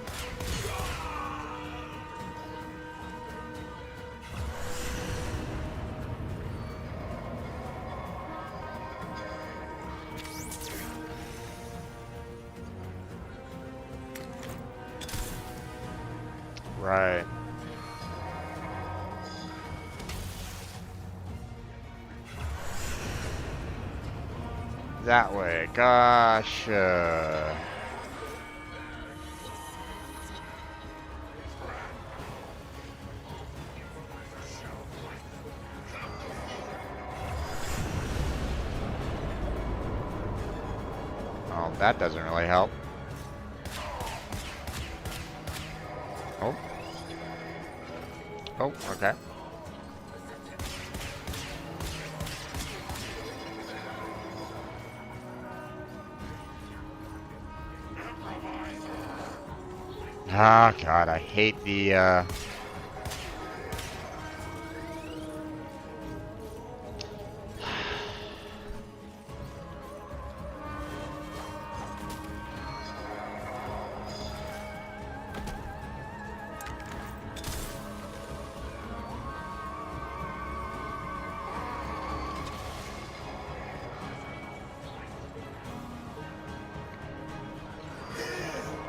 A: Right. That way. Gosh. Oh, that doesn't really help. Oh. Oh, okay. Ah, God, I hate the,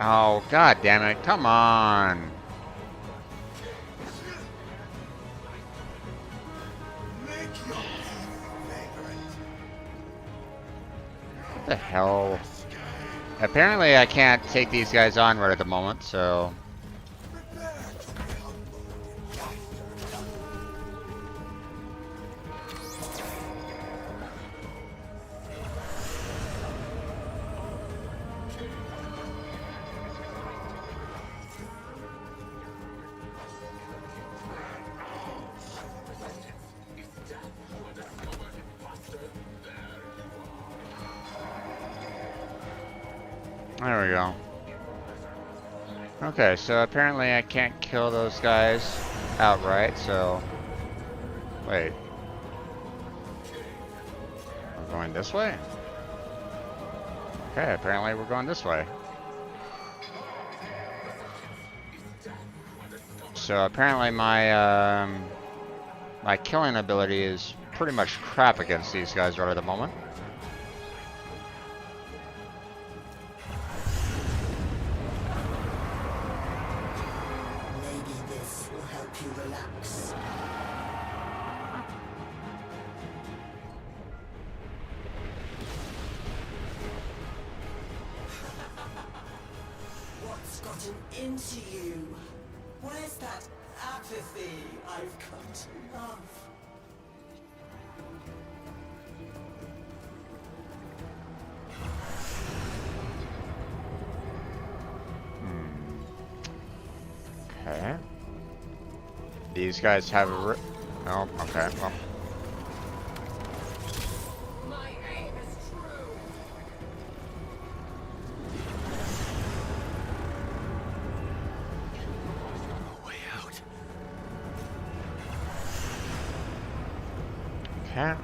A: Oh, God damn it. Come on. What the hell? Apparently I can't take these guys on right at the moment, so... There we go. Okay, so apparently I can't kill those guys outright, so... Wait. We're going this way? Okay, apparently we're going this way. So apparently my, my killing ability is pretty much crap against these guys right at the moment.
H: What's gotten into you? Where's that apathy I've come to love?
A: these guys have a oh, okay, well.
H: My aim is true.
E: A way out.
A: Okay.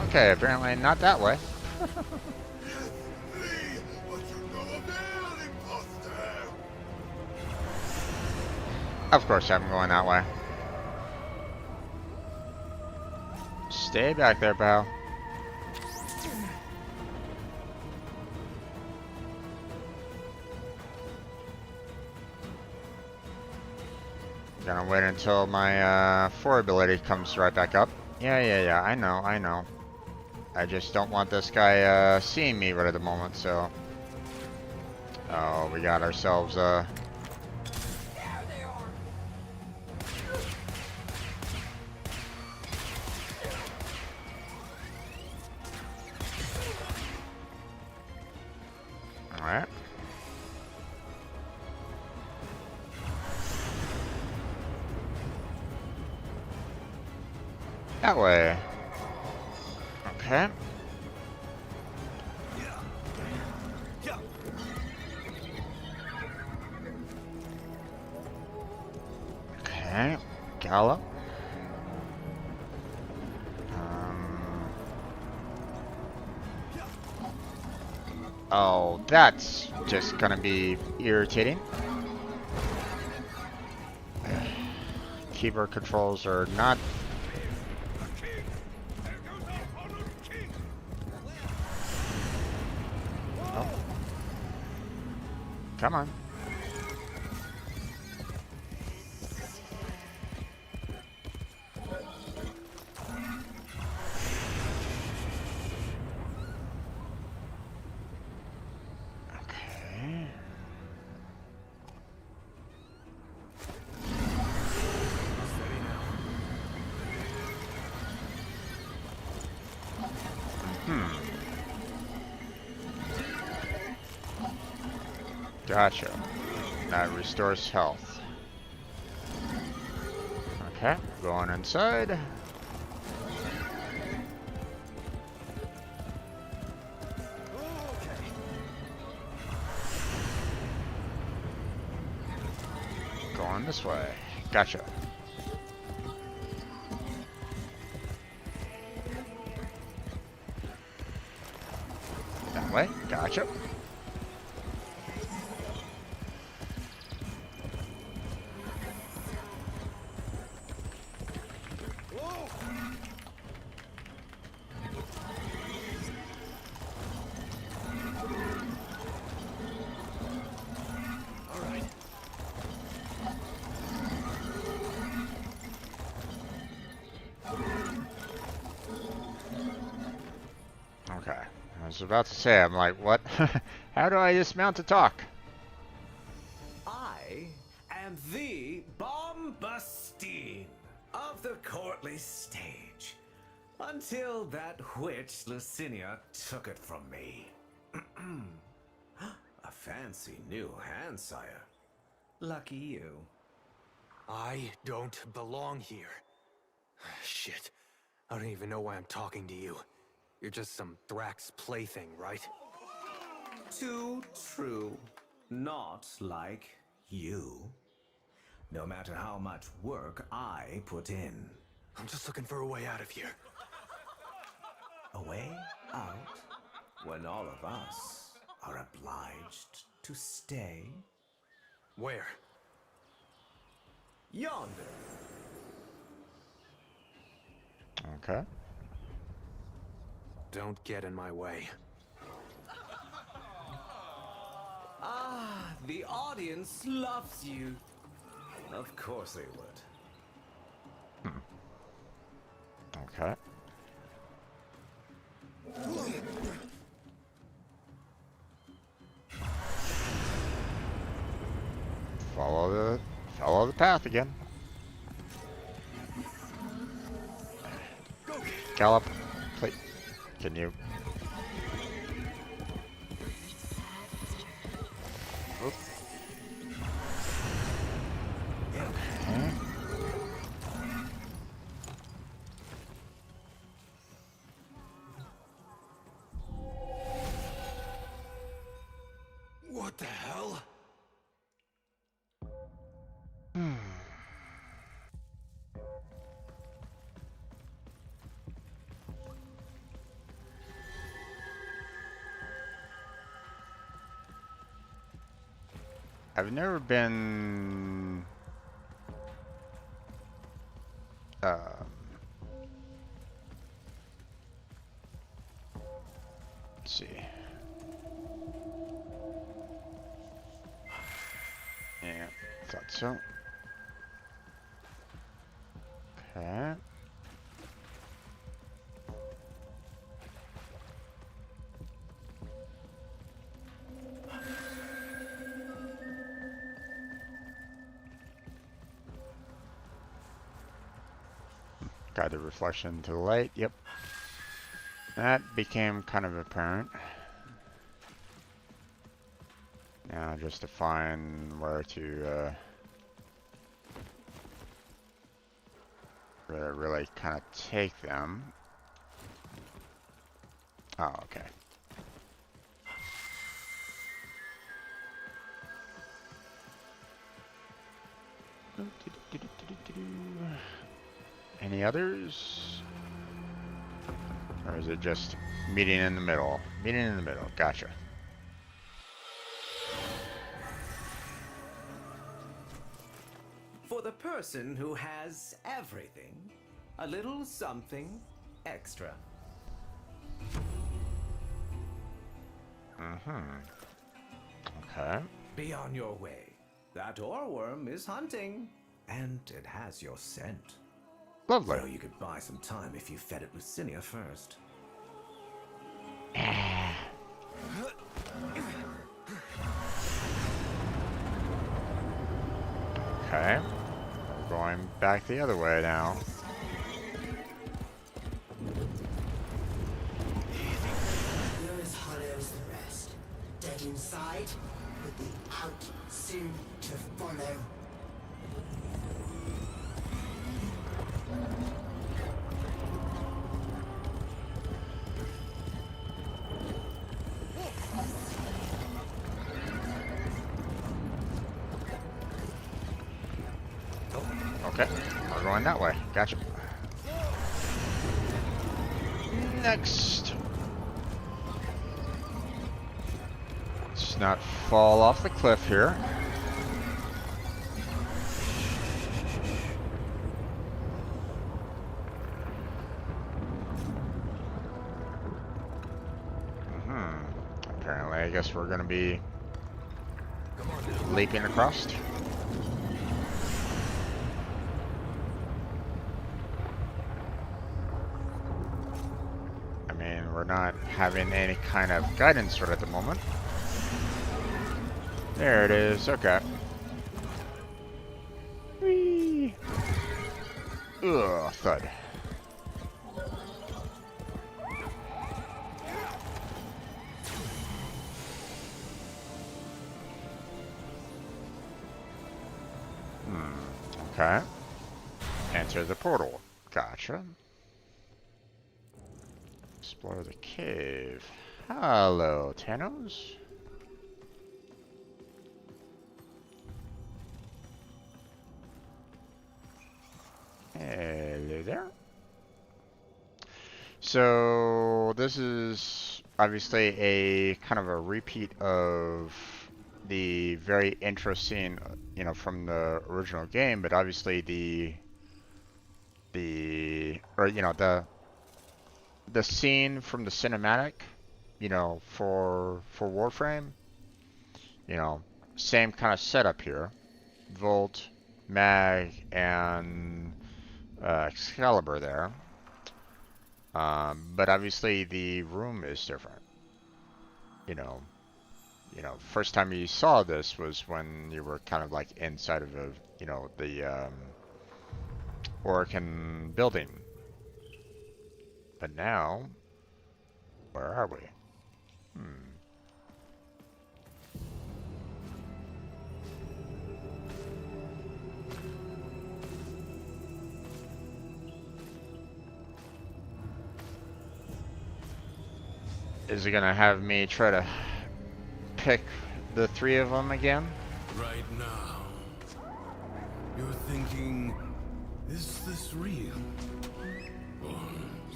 A: Okay, apparently not that way. Of course I'm going that way. Stay back there, pal. Gonna wait until my 4 ability comes right back up. Yeah, I know. I just don't want this guy seeing me right at the moment, so... Oh, we got ourselves Alright. That way. Okay. Okay. Gallop. Oh, that's just gonna be irritating. Keyboard controls are not... Oh. Come on. Okay. Gotcha. That restores health. Okay, going inside. Going this way. Gotcha. That way. Gotcha. Okay. I was about to say, I'm like, what? How do I dismount to talk?
F: I am the Bombastine of the courtly stage. Until that witch Lucinia took it from me. A fancy new hand, sire. Lucky you.
E: I don't belong here. Shit. I don't even know why I'm talking to you. You're just some Thrax plaything, right?
F: Too true. Not like you. No matter how much work I put in.
E: I'm just looking for a way out of here.
F: A way out when all of us are obliged to stay?
E: Where?
F: Yonder.
A: Okay.
E: Don't get in my way.
F: Ah, the audience loves you. Of course they would.
A: Okay. Follow the path again. Gallop, please. Can you?
E: What the hell?
A: I've never been let's see. Yeah, thought so. Okay. Got the reflection to the light. Yep. That became kind of apparent. Now just to find where to really kind of take them. Oh, okay. Any others? Or is it just meeting in the middle? Meeting in the middle. Gotcha.
F: For the person who has everything, a little something extra.
A: Okay.
F: Be on your way. That oreworm is hunting, and it has your scent.
A: Lovely.
F: So you could buy some time if you fed it Lucinia first.
A: Okay. We're going back the other way now.
H: You're as hollow as the rest. Dead inside, but the out soon to follow.
A: Okay. We're going that way. Gotcha. Next. Let's not fall off the cliff here. Apparently, I guess we're gonna be leaping across. I mean, we're not having any kind of guidance right at the moment. There it is. Okay. Whee! Ugh, thud. Okay. Enter the portal. Gotcha. Explore the cave. Hello, Tanos. Hello there. So this is obviously a kind of a repeat of the very interesting, you know, from the original game, but obviously the scene from the cinematic, you know, for Warframe, you know, same kind of setup here. Volt, Mag, and Excalibur there. But obviously the room is different. You know, first time you saw this was when you were kind of like inside of a, you know, the Orcan building. But now, where are we? Is it gonna have me try to pick the three of them again?
I: Right now, you're thinking, is this real? Or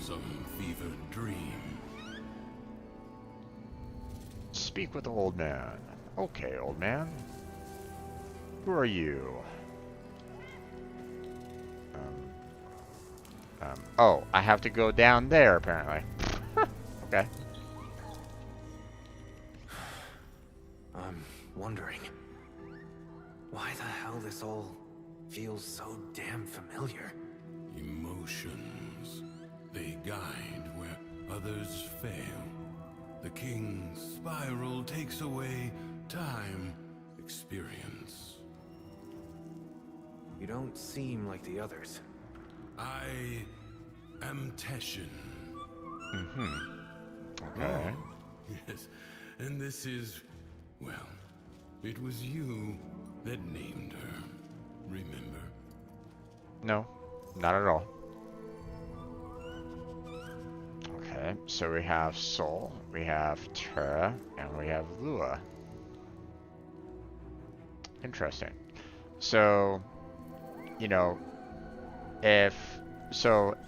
I: some fevered dream?
A: Speak with the old man. Okay, old man. Who are you? Oh, I have to go down there, apparently. Okay.
E: I'm wondering, why the hell this all feels so damn familiar?
I: Emotions. They guide where others fail. The king's spiral takes away time, experience.
E: You don't seem like the others.
I: I am Teshin.
A: Okay.
I: Yes, and this is, well, it was you that named her, remember?
A: No, not at all. Okay, so we have Sol, we have Terra, and we have Lua. Interesting. So, you know,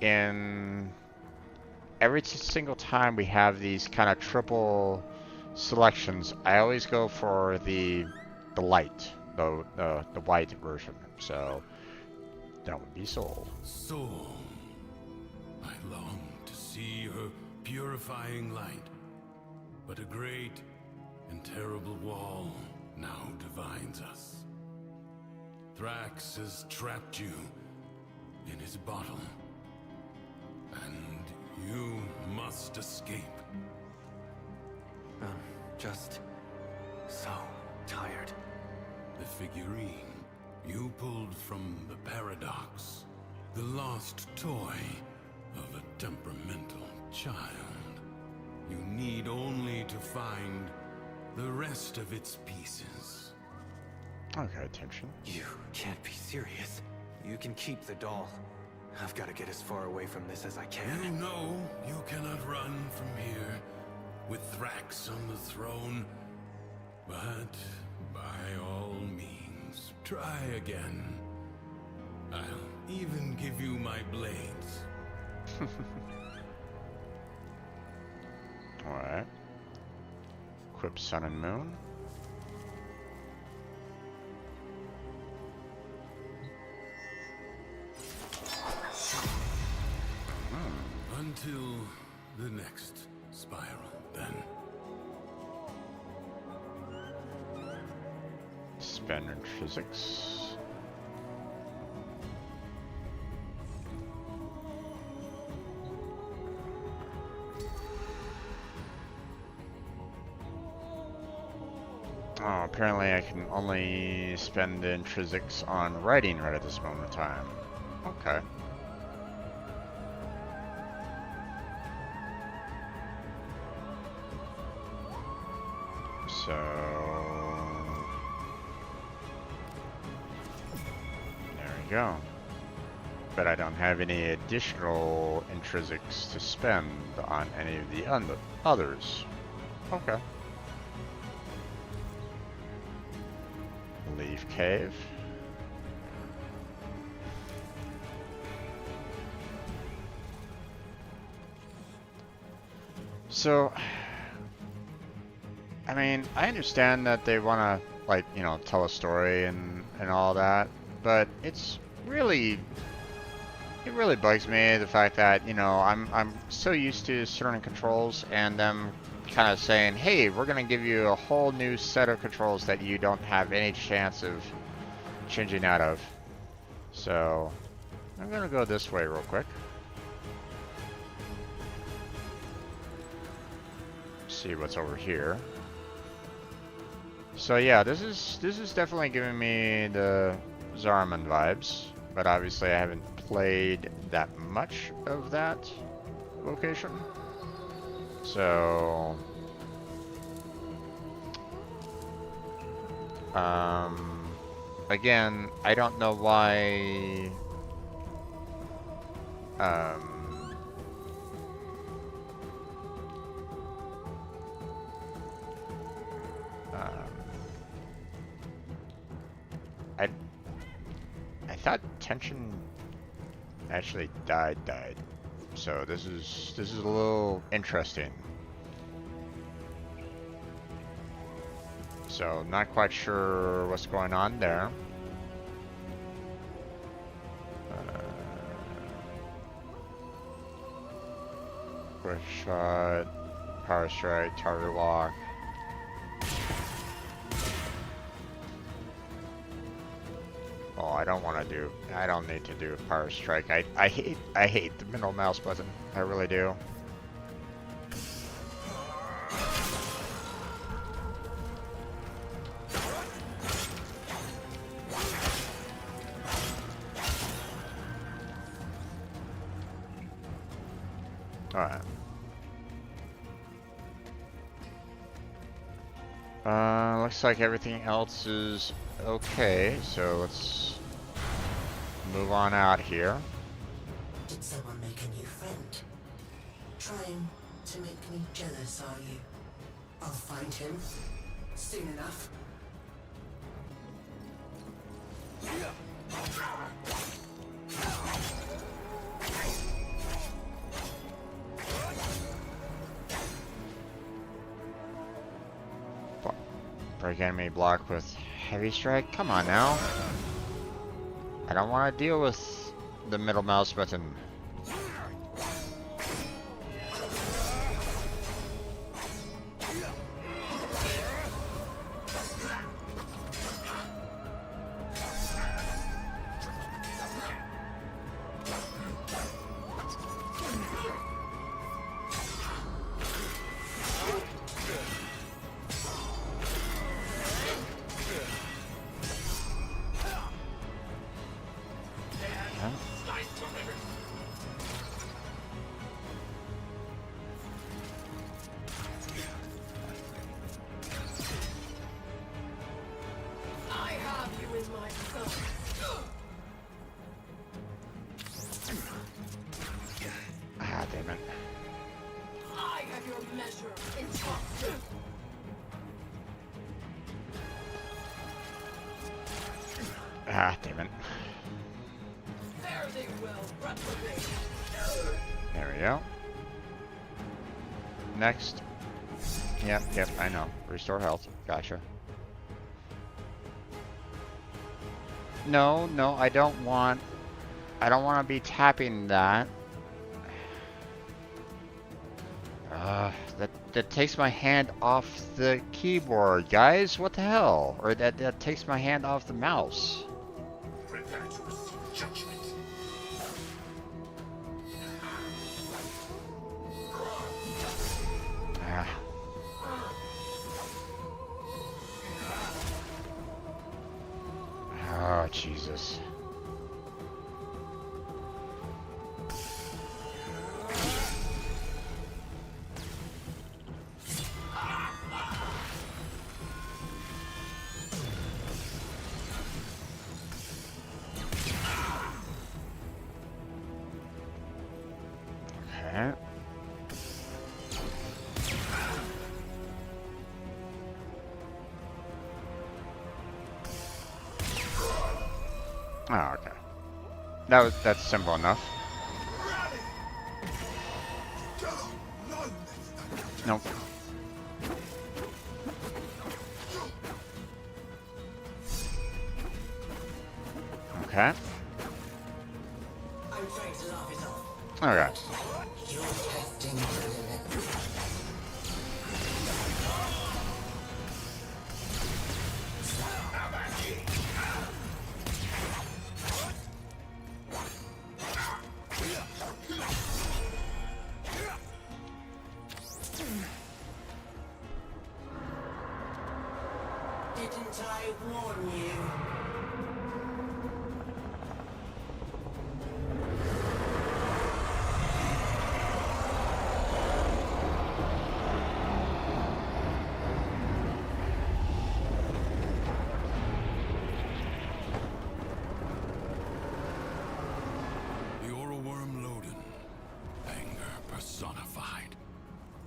A: in every single time we have these kind of triple selections, I always go for the light, the white version. So that would be Sol.
I: Soul. I long to see her purifying light. But a great and terrible wall now divides us. Thrax has trapped you in his bottle. And you must escape.
E: I'm just so tired.
I: The figurine you pulled from the Paradox. The lost toy of a temperamental child. You need only to find the rest of its pieces.
A: Okay, attention.
E: You can't be serious. You can keep the doll. I've got to get as far away from this as I
I: You
E: can.
I: know you cannot run from here with Thrax on the throne. But by all means, try again. I'll even give you my blades.
A: Alright. Equip Sun and Moon.
I: Until the next spiral, then.
A: Spend intrinsics. Oh, apparently I can only spend the intrinsics on writing right at this moment in time. Okay. So there we go. But I don't have any additional intrinsics to spend on any of the others. Okay. Leaf Cave. So, I mean, I understand that they want to, like, you know, tell a story and all that, but it's really, it really bugs me the fact that, you know, I'm so used to certain controls and them kind of saying, hey, we're going to give you a whole new set of controls that you don't have any chance of changing out of. So, I'm going to go this way real quick. See what's over here. So yeah, this is definitely giving me the Zariman vibes, but obviously I haven't played that much of that location. So again, I don't know why I thought tension actually died. So this is a little interesting. So not quite sure what's going on there. Quick shot, power strike, target lock. Oh, I don't want to do. I don't need to do power strike. I hate the middle mouse button. I really do. Alright. Looks like everything else is okay, so let's move on out here.
H: Did someone make a new friend? Trying to make me jealous, are you? I'll find him soon enough.
A: Break enemy block with heavy strike? Come on now. I don't want to deal with the middle mouse button. Ah, damn it.
C: I have your measure in trust.
A: Ah, damn it.
C: There they will replicate.
A: There we go. Next. Yep, I know. Restore health. Gotcha. No, I don't want to be tapping that. That takes my hand off the keyboard, guys. What the hell? Or that takes my hand off the mouse.
G: Prepare to receive judgment.
A: Ah. Oh, Jesus. Okay. Oh, okay. That's simple enough. Nope. Okay.
H: I'm trying to laugh it off.
A: Okay.
H: You're testing the limits. Didn't I warn you?
I: You're a worm Loden. Anger personified.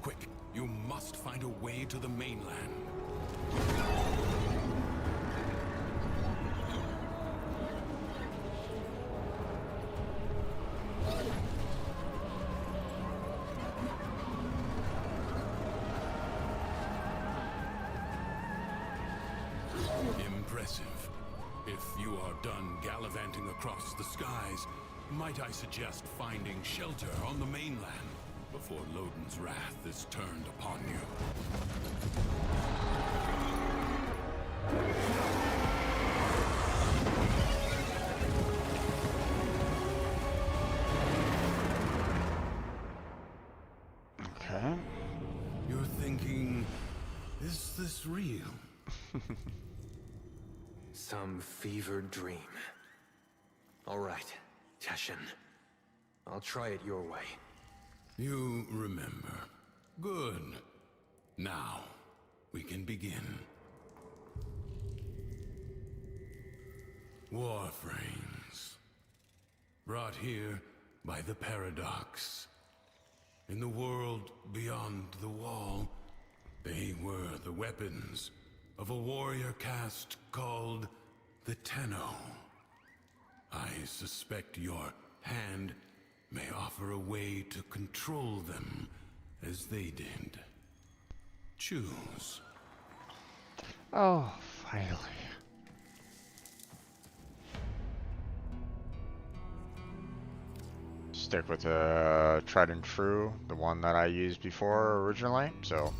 I: Quick, you must find a way to the mainland. impressive. If you are done gallivanting across the skies, might I suggest finding shelter on the mainland before Loden's wrath is turned upon you?
A: Okay.
I: You're thinking, is this real?
E: Some fevered dream. All right, Teshin. I'll try it your way.
I: You remember. Good. Now, we can begin. Warframes. Brought here by the Paradox. In the world beyond the wall, they were the weapons of a warrior caste called the Tenno. I suspect your hand may offer a way to control them as they did. Choose.
A: Oh, finally. Stick with the tried and true, the one that I used before originally, so.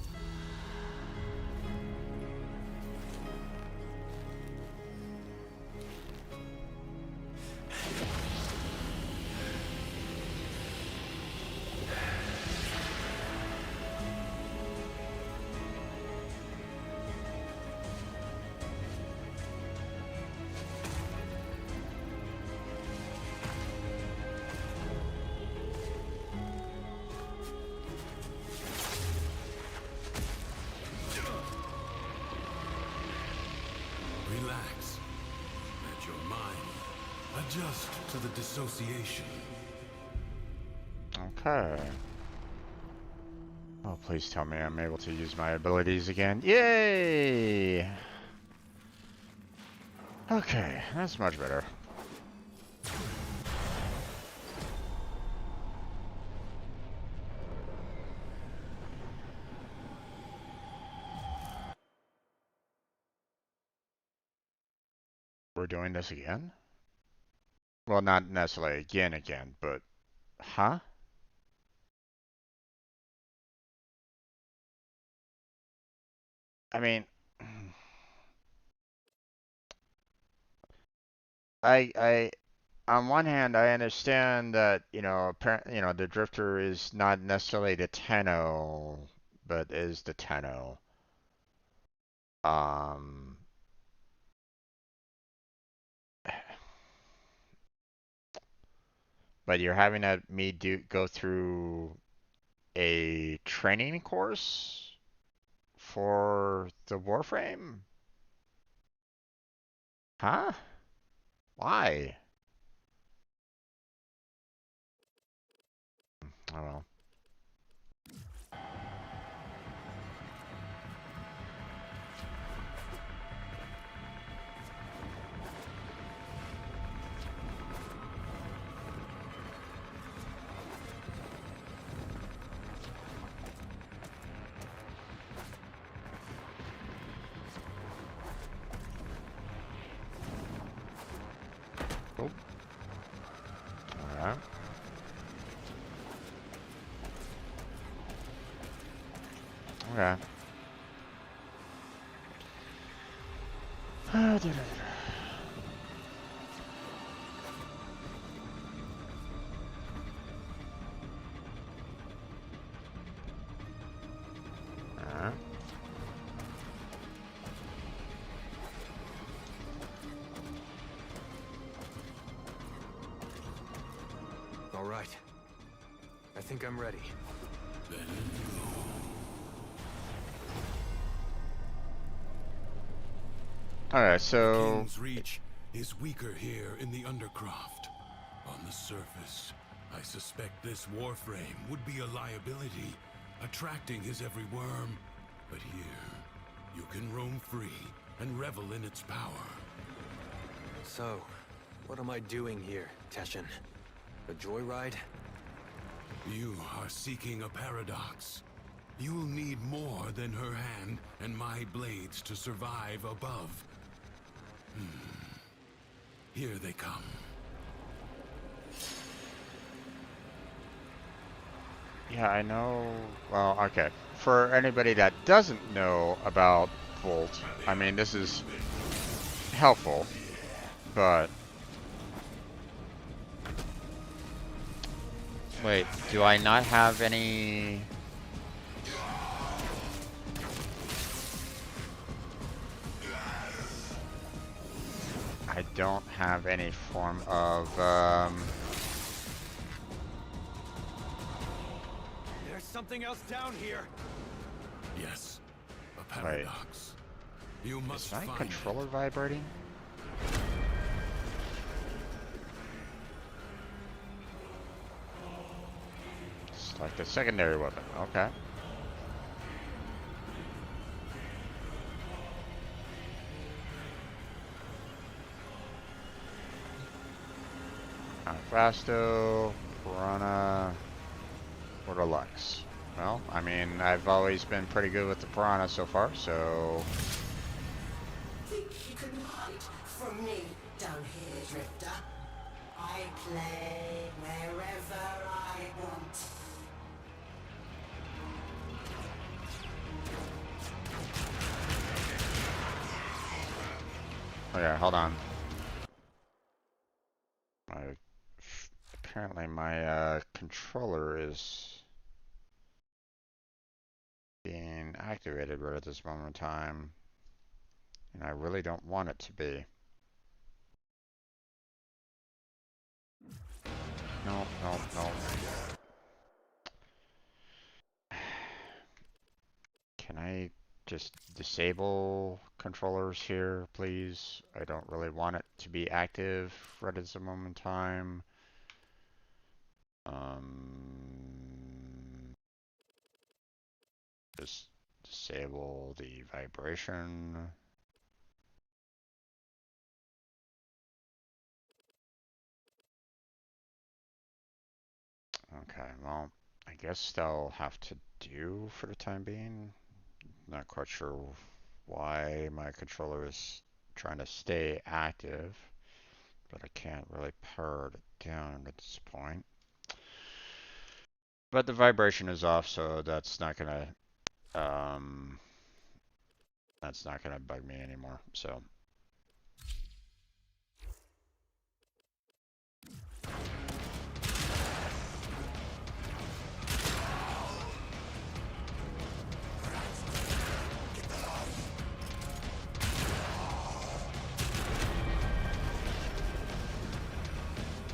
I: Relax. Let your mind adjust to the dissociation.
A: Okay. Oh, please tell me I'm able to use my abilities again. Yay! Okay, that's much better. We're doing this again? Well, not necessarily again, but... Huh? I mean... on one hand, I understand that, the Drifter is not necessarily the Tenno, but is the Tenno. Um... But you're having me go through a training course for the Warframe? Huh? Why? Oh well. Oh. Alright. Okay. Alright.
E: All right. I think I'm ready.
I: Then
A: Alright, so...
I: King's Reach is weaker here in the Undercroft. On the surface, I suspect this Warframe would be a liability, attracting his every worm. But here, you can roam free and revel in its power.
E: So, what am I doing here, Teshin? A joyride?
I: You are seeking a paradox. You'll need more than her hand and my blades to survive above. Here they come.
A: Yeah, I know. Well, okay. For anybody that doesn't know about Volt, I mean, this is helpful, but wait, do I not have any? I don't have any form of
E: There's something else down here.
I: Yes, a paradox. You must
A: is my
I: find
A: controller vibrating? It's like the secondary weapon. Okay. Fasto, Piranha, or Deluxe. Well, I mean, I've always been pretty good with the Piranha so far, so...
H: Think you can hide from me down here, Drifter? I play wherever I want.
A: Okay, hold on. Apparently my controller is being activated right at this moment in time, and I really don't want it to be. No, no, no. Can I just disable controllers here, please? I don't really want it to be active right at this moment in time. Just disable the vibration. Okay, well, I guess they'll have to do for the time being. Not quite sure why my controller is trying to stay active, but I can't really power it down at this point. But the vibration is off, so that's not gonna bug me anymore. So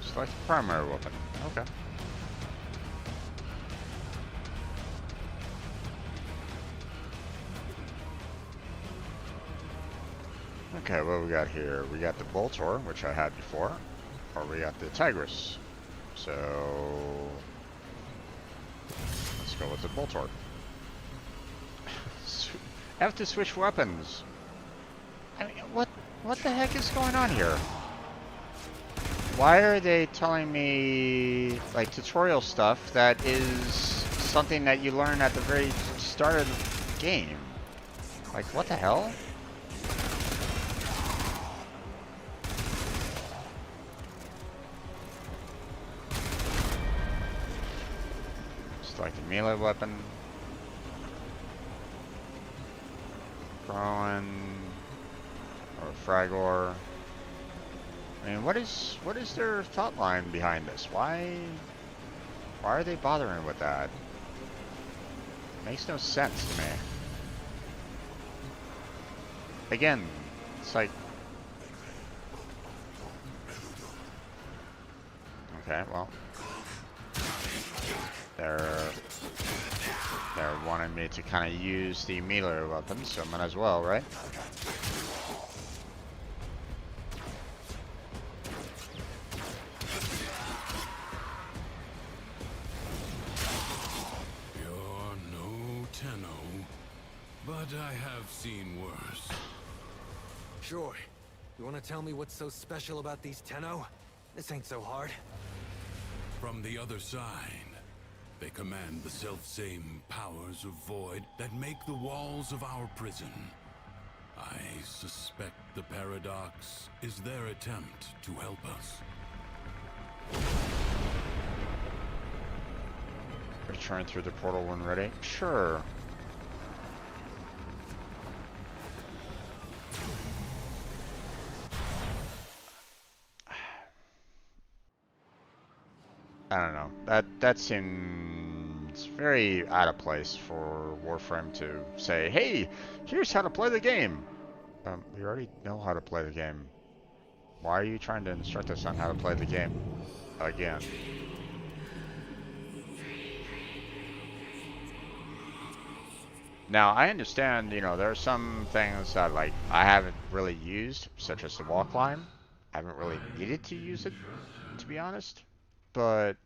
A: select the primary weapon. Okay. Okay, what we got here? We got the Boltor, which I had before, or we got the Tigris. So let's go with the Boltor. I have to switch weapons. I mean, what the heck is going on here? Why are they telling me like tutorial stuff that is something that you learn at the very start of the game? Like, what the hell? Like the melee weapon. Throwing or Fragor. I mean, what is their thought line behind this? Why are they bothering with that? Makes no sense to me. Again, it's like, okay, well, they're wanting me to kind of use the melee weapon, so might as well, right?
I: You're no Tenno, but I have seen worse.
E: Sure. You want to tell me what's so special about these Tenno? This ain't so hard.
I: From the other side, they command the self-same powers of void that make the walls of our prison. I suspect the Paradox is their attempt to help us.
A: Return through the portal when ready. Sure. I don't know. That seems very out of place for Warframe to say, "Hey, here's how to play the game." We already know how to play the game. Why are you trying to instruct us on how to play the game again? Now, I understand, you know, there are some things that, like, I haven't really used, such as the wall climb. I haven't really needed to use it, to be honest. But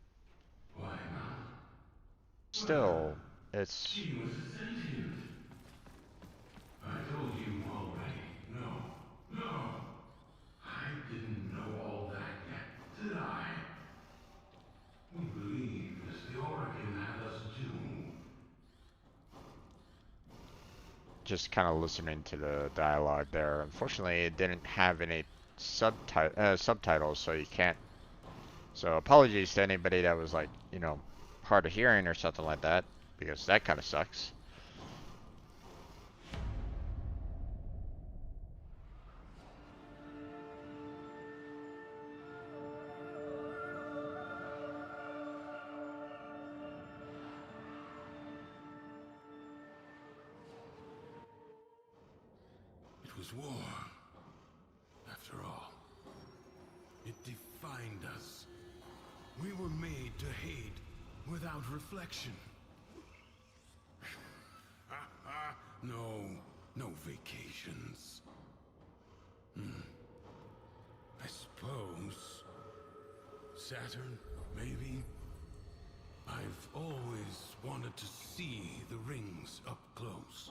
A: still, it's...
I: She was a sentient. I told you already. No. I didn't know all that yet, did I? We believed as the Origin had us do.
A: Just kind of listening to the dialogue there. Unfortunately, it didn't have any subtitles, so you can't. So apologies to anybody that was like, you know, hard of hearing or something like that, because that kind of sucks.
I: It was war. After all, it defined us. We were made to hate without reflection. No vacations. I suppose Saturn, maybe. I've always wanted to see the rings up close.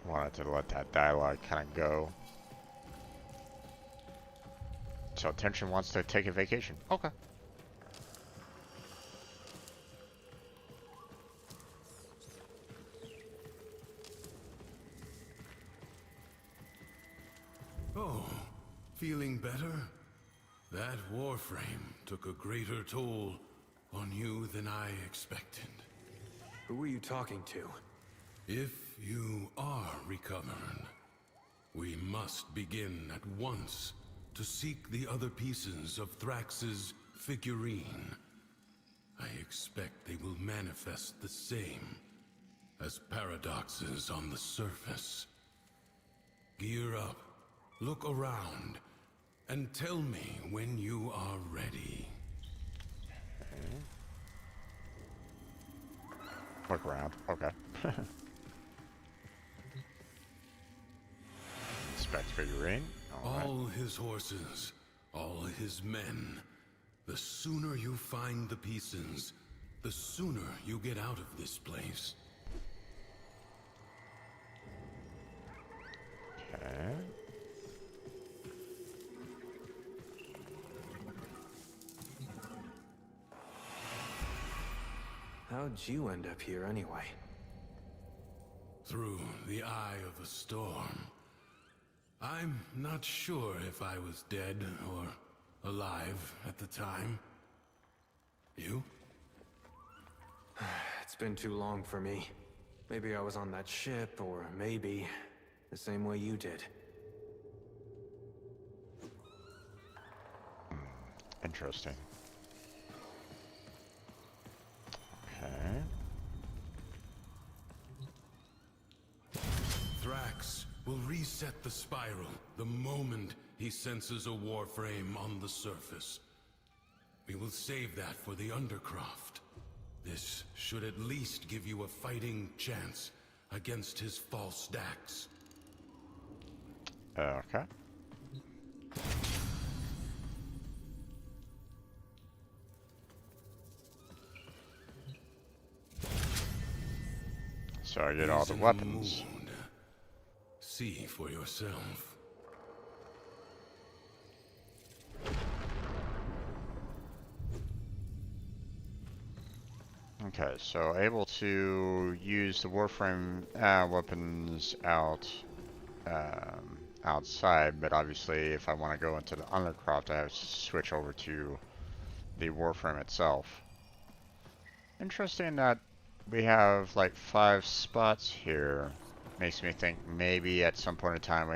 A: Wanted to let that dialogue kind of go. So Tension wants to take a vacation. Okay.
I: Oh, feeling better? That Warframe took a greater toll on you than I expected.
E: Who were you talking to?
I: If you are recovered, we must begin at once to seek the other pieces of Thrax's figurine. I expect they will manifest the same as paradoxes on the surface. Gear up, look around, and tell me when you are ready.
A: Look around. Okay. Inspect figurine.
I: All his horses, all his men. The sooner you find the pieces, the sooner you get out of this place.
A: Okay.
E: How'd you end up here anyway?
I: Through the eye of a storm. I'm not sure if I was dead or alive at the time. You?
E: It's been too long for me. Maybe I was on that ship, or maybe the same way you did.
A: Interesting. Okay.
I: Thrax will reset the spiral the moment he senses a Warframe on the surface. We will save that for the Undercroft. This should at least give you a fighting chance against his false stacks.
A: Okay. So I get all
I: He's
A: the
I: in a
A: weapons.
I: mood. See for yourself.
A: Okay, so able to use the Warframe weapons outside, but obviously if I want to go into the Undercroft, I have to switch over to the Warframe itself. Interesting that we have like 5 spots here. Makes me think maybe at some point in time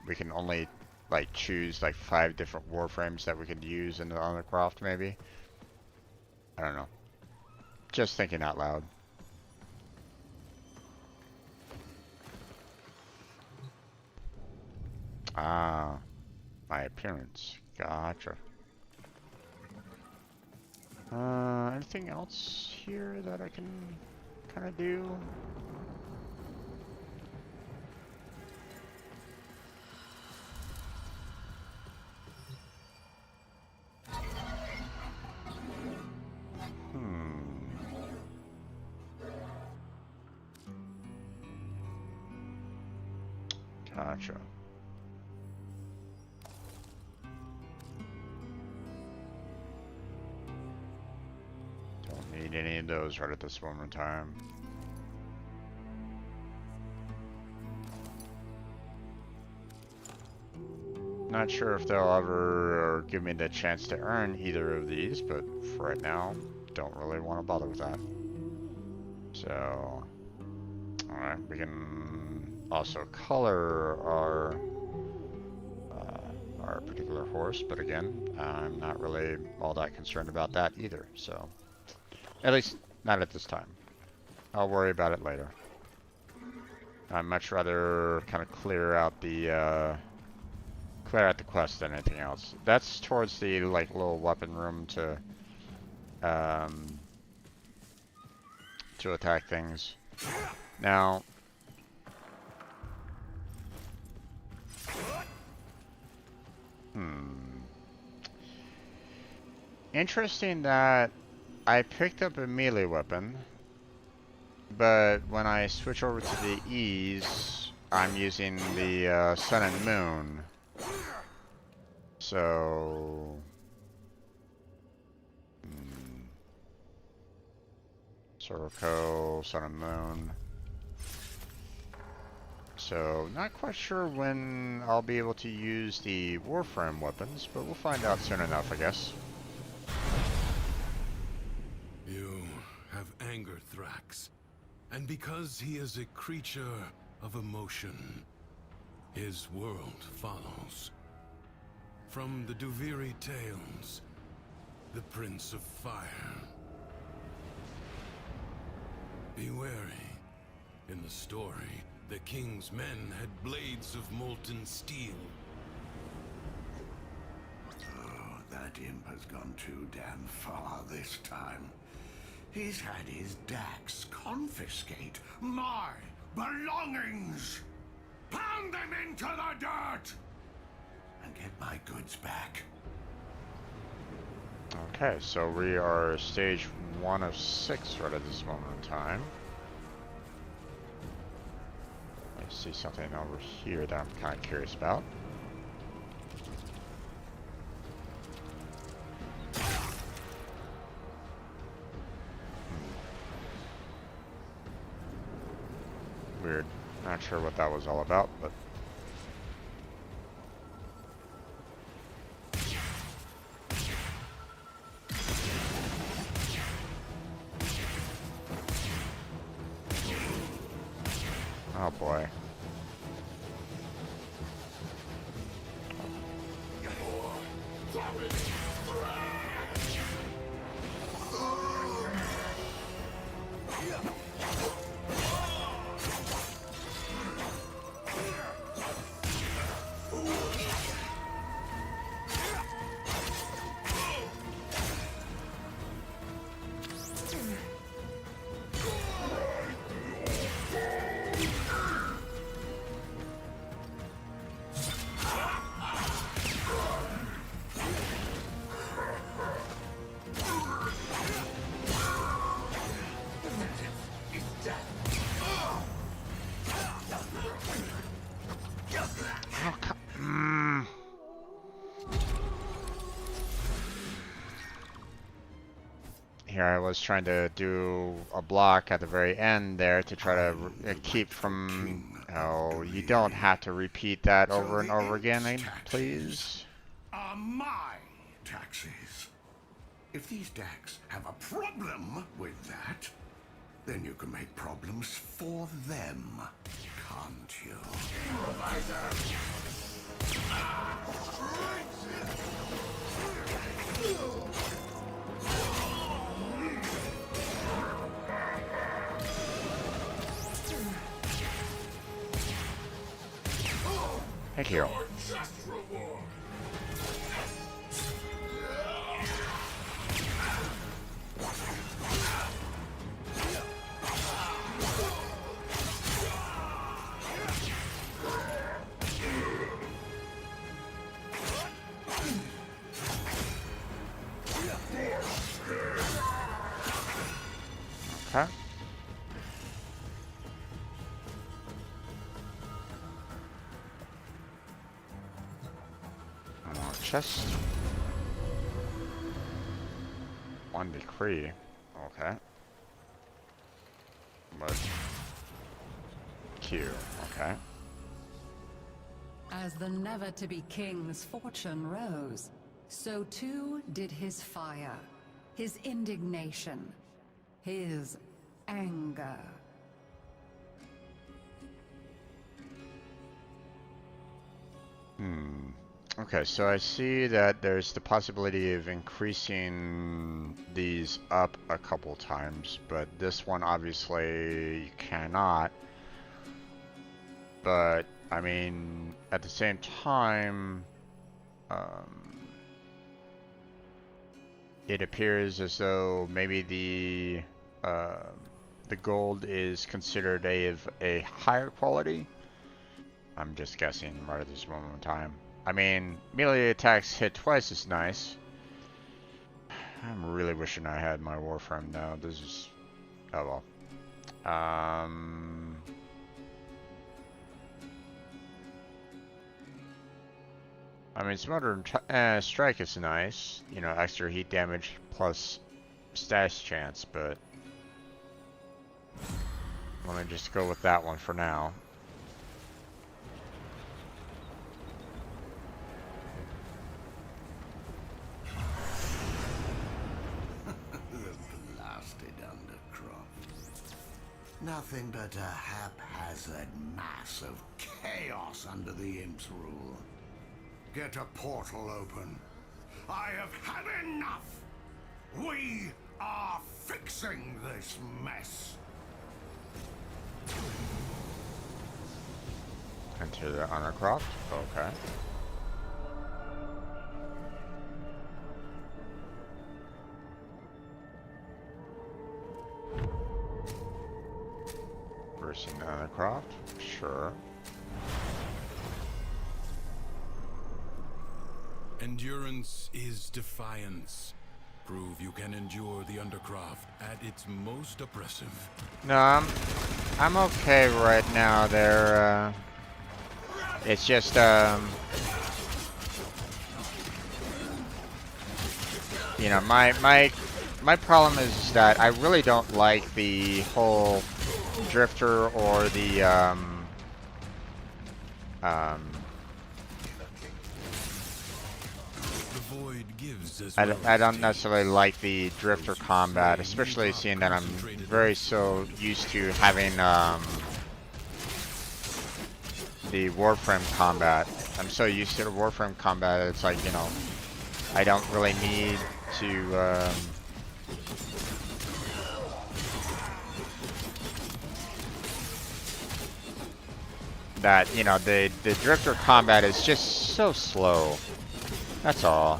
A: we can only like choose like 5 different Warframes that we could use in the Undercroft maybe. I don't know. Just thinking out loud. Ah, my appearance. Gotcha. Anything else here that I can kind of do? Gotcha. Don't need any of those right at this moment in time. Not sure if they'll ever give me the chance to earn either of these, but for right now, don't really want to bother with that. So, alright, we can also color our particular horse, but again, I'm not really all that concerned about that either, so at least not at this time. I'll worry about it later. I'd much rather kind of clear out the quest than anything else. That's towards the like little weapon room to attack things. Now, interesting that I picked up a melee weapon, but when I switch over to the E's, I'm using the Sun and Moon. So, Soroko, Sun and Moon. So, not quite sure when I'll be able to use the Warframe weapons, but we'll find out soon enough, I guess.
I: You have anger, Thrax. And because he is a creature of emotion, his world follows. From the Duviri tales, the Prince of Fire. Be wary. In the story, the king's men had blades of molten steel.
G: Oh, that imp has gone too damn far this time. He's had his Dax confiscate my belongings! Pound them into the dirt! And get my goods back.
A: Okay, so we are stage 1 of 6 right at this moment in time. I see something over here that I'm kind of curious about. Weird. Not sure what that was all about, but... oh boy. here. I was trying to do a block at the very end there to try to keep from. Oh, you don't have to repeat that over and over again, please.
G: Are my taxes. If these decks have a problem with that, then you can make problems for them, can't you?
A: Thank you. Okay. Chest. One decree. Okay. But Q. Okay.
J: As the never-to-be king's fortune rose, so too did his fire, his indignation, his anger.
A: Okay, so I see that there's the possibility of increasing these up a couple times, but this one obviously you cannot. But, I mean, at the same time, it appears as though maybe the gold is considered a higher quality. I'm just guessing right at this moment in time. I mean, melee attacks hit twice is nice. I'm really wishing I had my Warframe now. This is... oh well. I mean, Smothered Strike is nice. You know, extra heat damage plus stash chance, but... let me just go with that one for now.
G: Nothing but a haphazard mass of chaos under the Imp's rule. Get a portal open. I have had enough! We are fixing this mess!
A: Enter the Undercroft. Okay. Versus Undercroft. Sure.
I: Endurance is defiance. Prove you can endure the Undercroft at its most oppressive.
A: No, I'm okay right now there. It's just, you know, my problem is that I really don't like the whole Drifter or the, I don't necessarily like the Drifter combat, especially seeing that I'm very so used to having, the Warframe combat. I'm so used to the Warframe combat, it's like, you know, I don't really need to, that, you know, the Drifter combat is just so slow. That's all.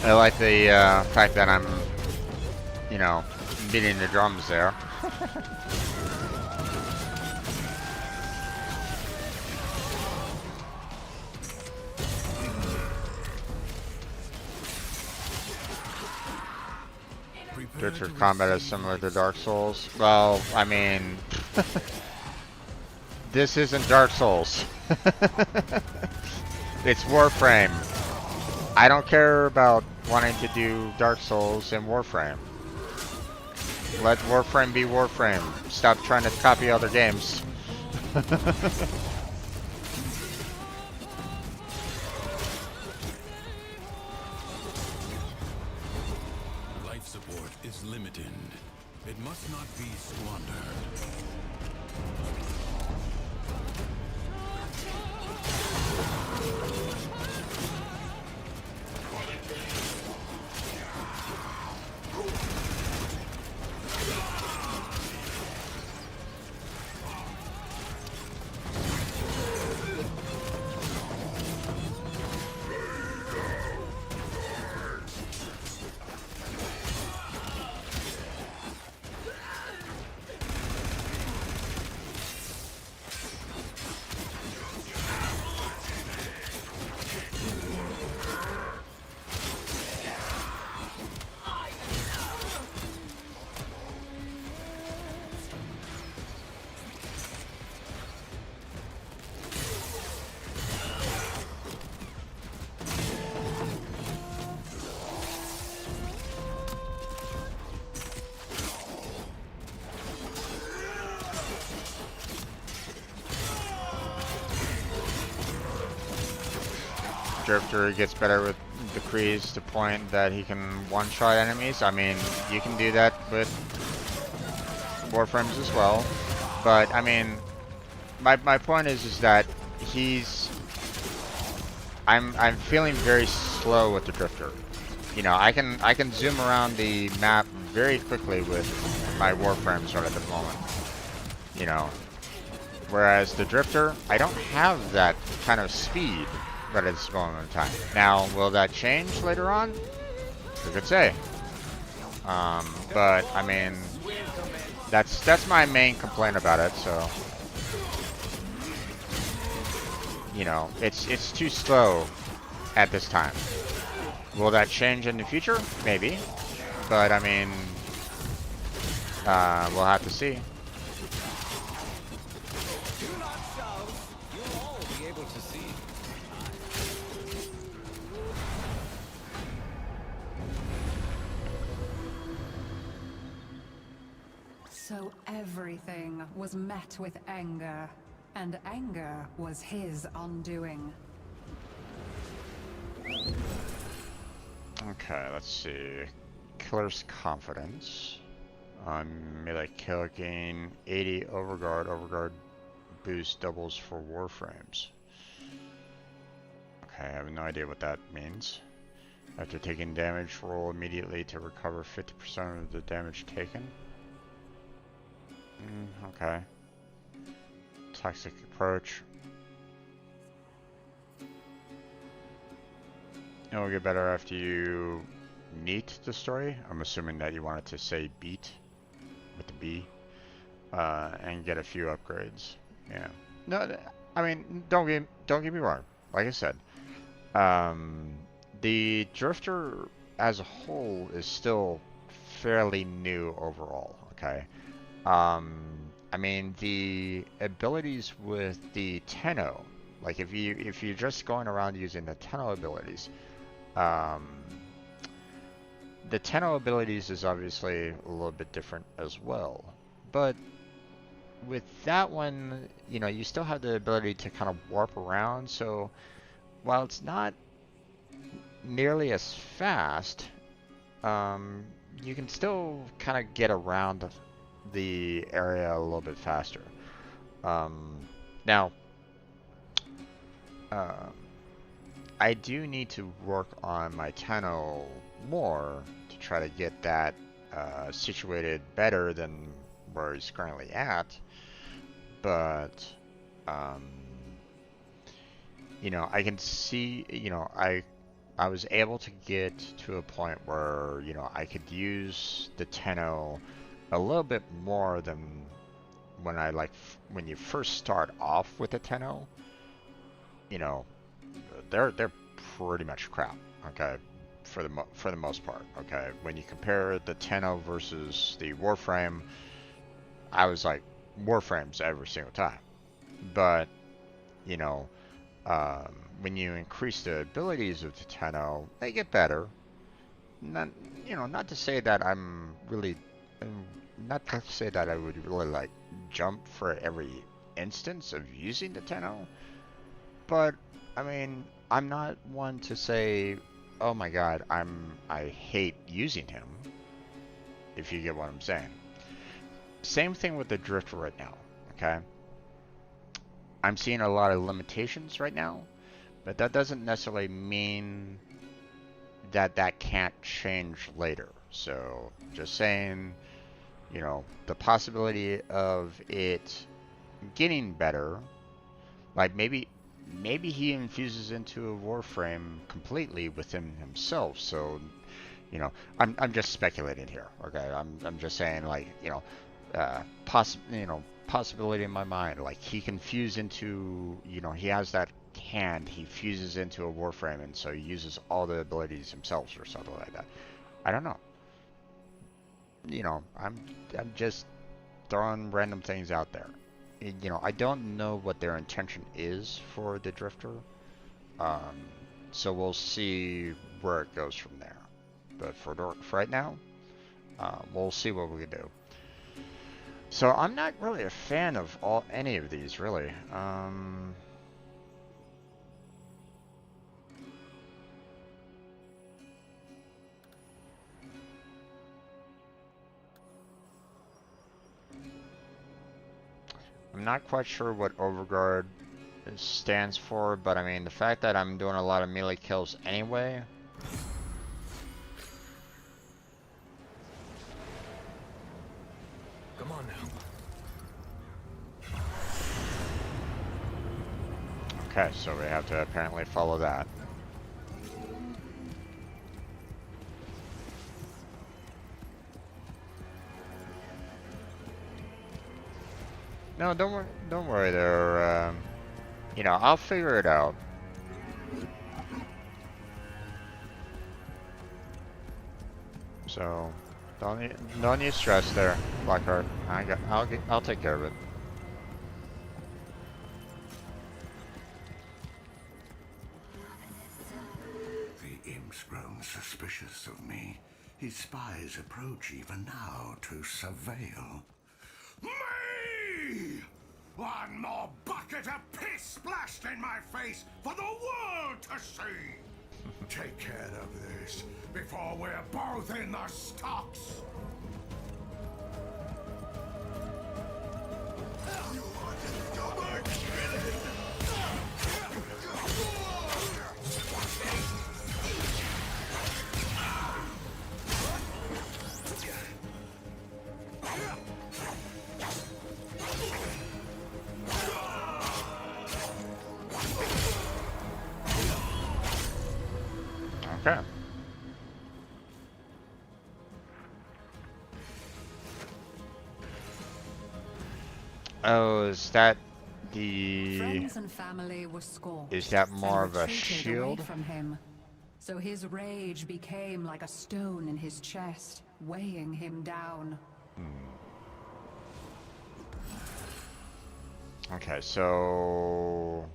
A: I like the fact that I'm, you know, beating the drums there. Drifter combat is similar to Dark Souls. Well, I mean, this isn't Dark Souls. It's Warframe. I don't care about wanting to do Dark Souls in Warframe. Let Warframe be Warframe. Stop trying to copy other games.
I: Life support is limited. It must not be squandered.
A: Drifter gets better with decrees to point that he can one-shot enemies. I mean, you can do that with Warframes as well. But I mean, my point is that I'm feeling very slow with the Drifter. You know, I can zoom around the map very quickly with my Warframes right at the moment. You know, whereas the Drifter, I don't have that kind of speed right at this moment in time. Now, will that change later on? Who could say? But I mean, that's my main complaint about it. So, you know, it's too slow at this time. Will that change in the future? Maybe. But I mean, we'll have to see.
F: Do not shout. You'll all be able to see.
J: So everything was met with anger, and anger was his undoing.
A: Okay, let's see. Killer's Confidence. Melee kill gain 80 overguard. Overguard boost doubles for Warframes. Okay, I have no idea what that means. After taking damage, roll immediately to recover 50% of the damage taken. Okay. Toxic approach. It will get better after you neat the story. I'm assuming that you wanted to say beat with the B. And get a few upgrades. Yeah. No, I mean, don't get me wrong. Like I said, the Drifter as a whole is still fairly new overall. Okay. I mean, the abilities with the Tenno, like if you're just going around using the Tenno abilities, the Tenno abilities is obviously a little bit different as well. But with that one, you know, you still have the ability to kind of warp around. So while it's not nearly as fast, you can still kind of get around the area a little bit faster. Now, I do need to work on my Tenno more to try to get that situated better than where he's currently at. But, you know, I can see, you know, I was able to get to a point where, you know, I could use the Tenno a little bit more than when I when you first start off with the Tenno. You know, they're pretty much crap. Okay, for the most part. Okay, when you compare the Tenno versus the Warframe, I was like Warframes every single time. But you know, when you increase the abilities of the Tenno, they get better. Not, you know, not to say that not to say that I would really like jump for every instance of using the Tenno, but I mean, I'm not one to say, oh my god, I hate using him, if you get what I'm saying. Same thing with the Drifter right now, okay? I'm seeing a lot of limitations right now, but that doesn't necessarily mean that that can't change later. So, just saying, you know, the possibility of it getting better, like maybe he infuses into a Warframe completely within himself. So, you know, I'm just speculating here. Okay, I'm just saying, like, you know, possibility in my mind. Like he can fuse into, you know, he has that hand. He fuses into a Warframe, and so he uses all the abilities himself or something like that. I don't know. You know, I'm just throwing random things out there. You know, I don't know what their intention is for the Drifter. So we'll see where it goes from there. But for right now, we'll see what we can do. So I'm not really a fan of any of these, really. I'm not quite sure what Overguard stands for, but I mean, the fact that I'm doing a lot of melee kills anyway.
E: Come on now.
A: Okay, so we have to apparently follow that. No, don't worry there. You know, I'll figure it out. So, don't need stress there, Blackheart. I'll take care of it.
G: The imp's grown suspicious of me. His spies approach even now to surveil. Me! One more bucket of piss splashed in my face for the world to see! Take care of this before we're both in the stocks!
A: Okay. Oh, is that the...
J: Friends and family were scorched.
A: Is that more
J: and
A: of a
J: retreated
A: shield?
J: away from him. So his rage became like a stone in his chest, weighing him down.
A: Okay, so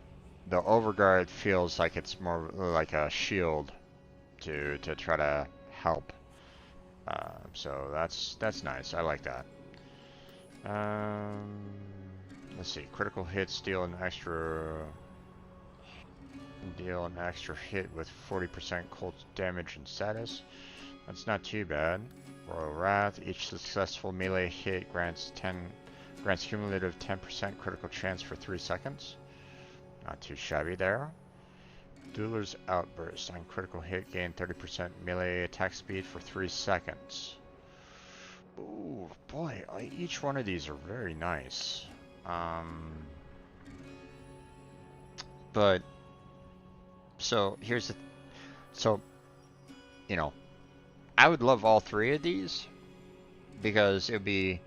A: the Overguard feels like it's more like a shield to try to help. So that's nice. I like that. Let's see. Critical hits deal an extra hit with 40% cold damage and status. That's not too bad. Royal Wrath. Each successful melee hit grants cumulative 10% critical chance for 3 seconds. Not too shabby there. Dueler's Outburst. On critical hit, gain 30% melee attack speed for 3 seconds. Ooh, boy, each one of these are very nice. But, so So, you know, I would love all three of these because it would be,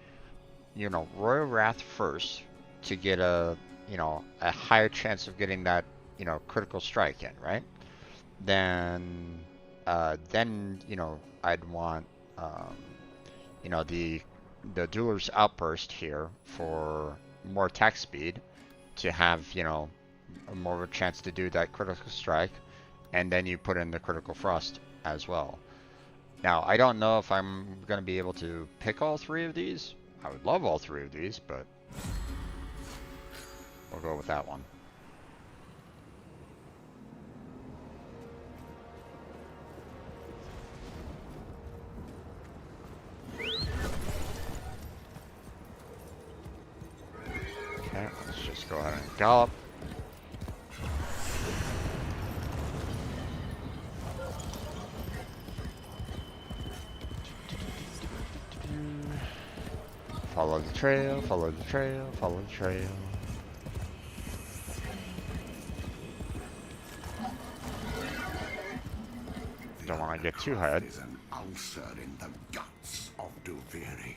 A: you know, Royal Wrath first to get a, you know, a higher chance of getting that, you know, critical strike in, right? Then you know, I'd want, you know, the Dueler's Outburst here for more attack speed to have, you know, more of a chance to do that critical strike, and then you put in the critical frost as well. Now, I don't know if I'm going to be able to pick all three of these. I would love all three of these, but we'll go with that one. Okay, let's just go ahead and gallop. Follow the trail, follow the trail, follow the trail. Don't want to get too ahead.
G: Is an ulcer in the guts of Duviri.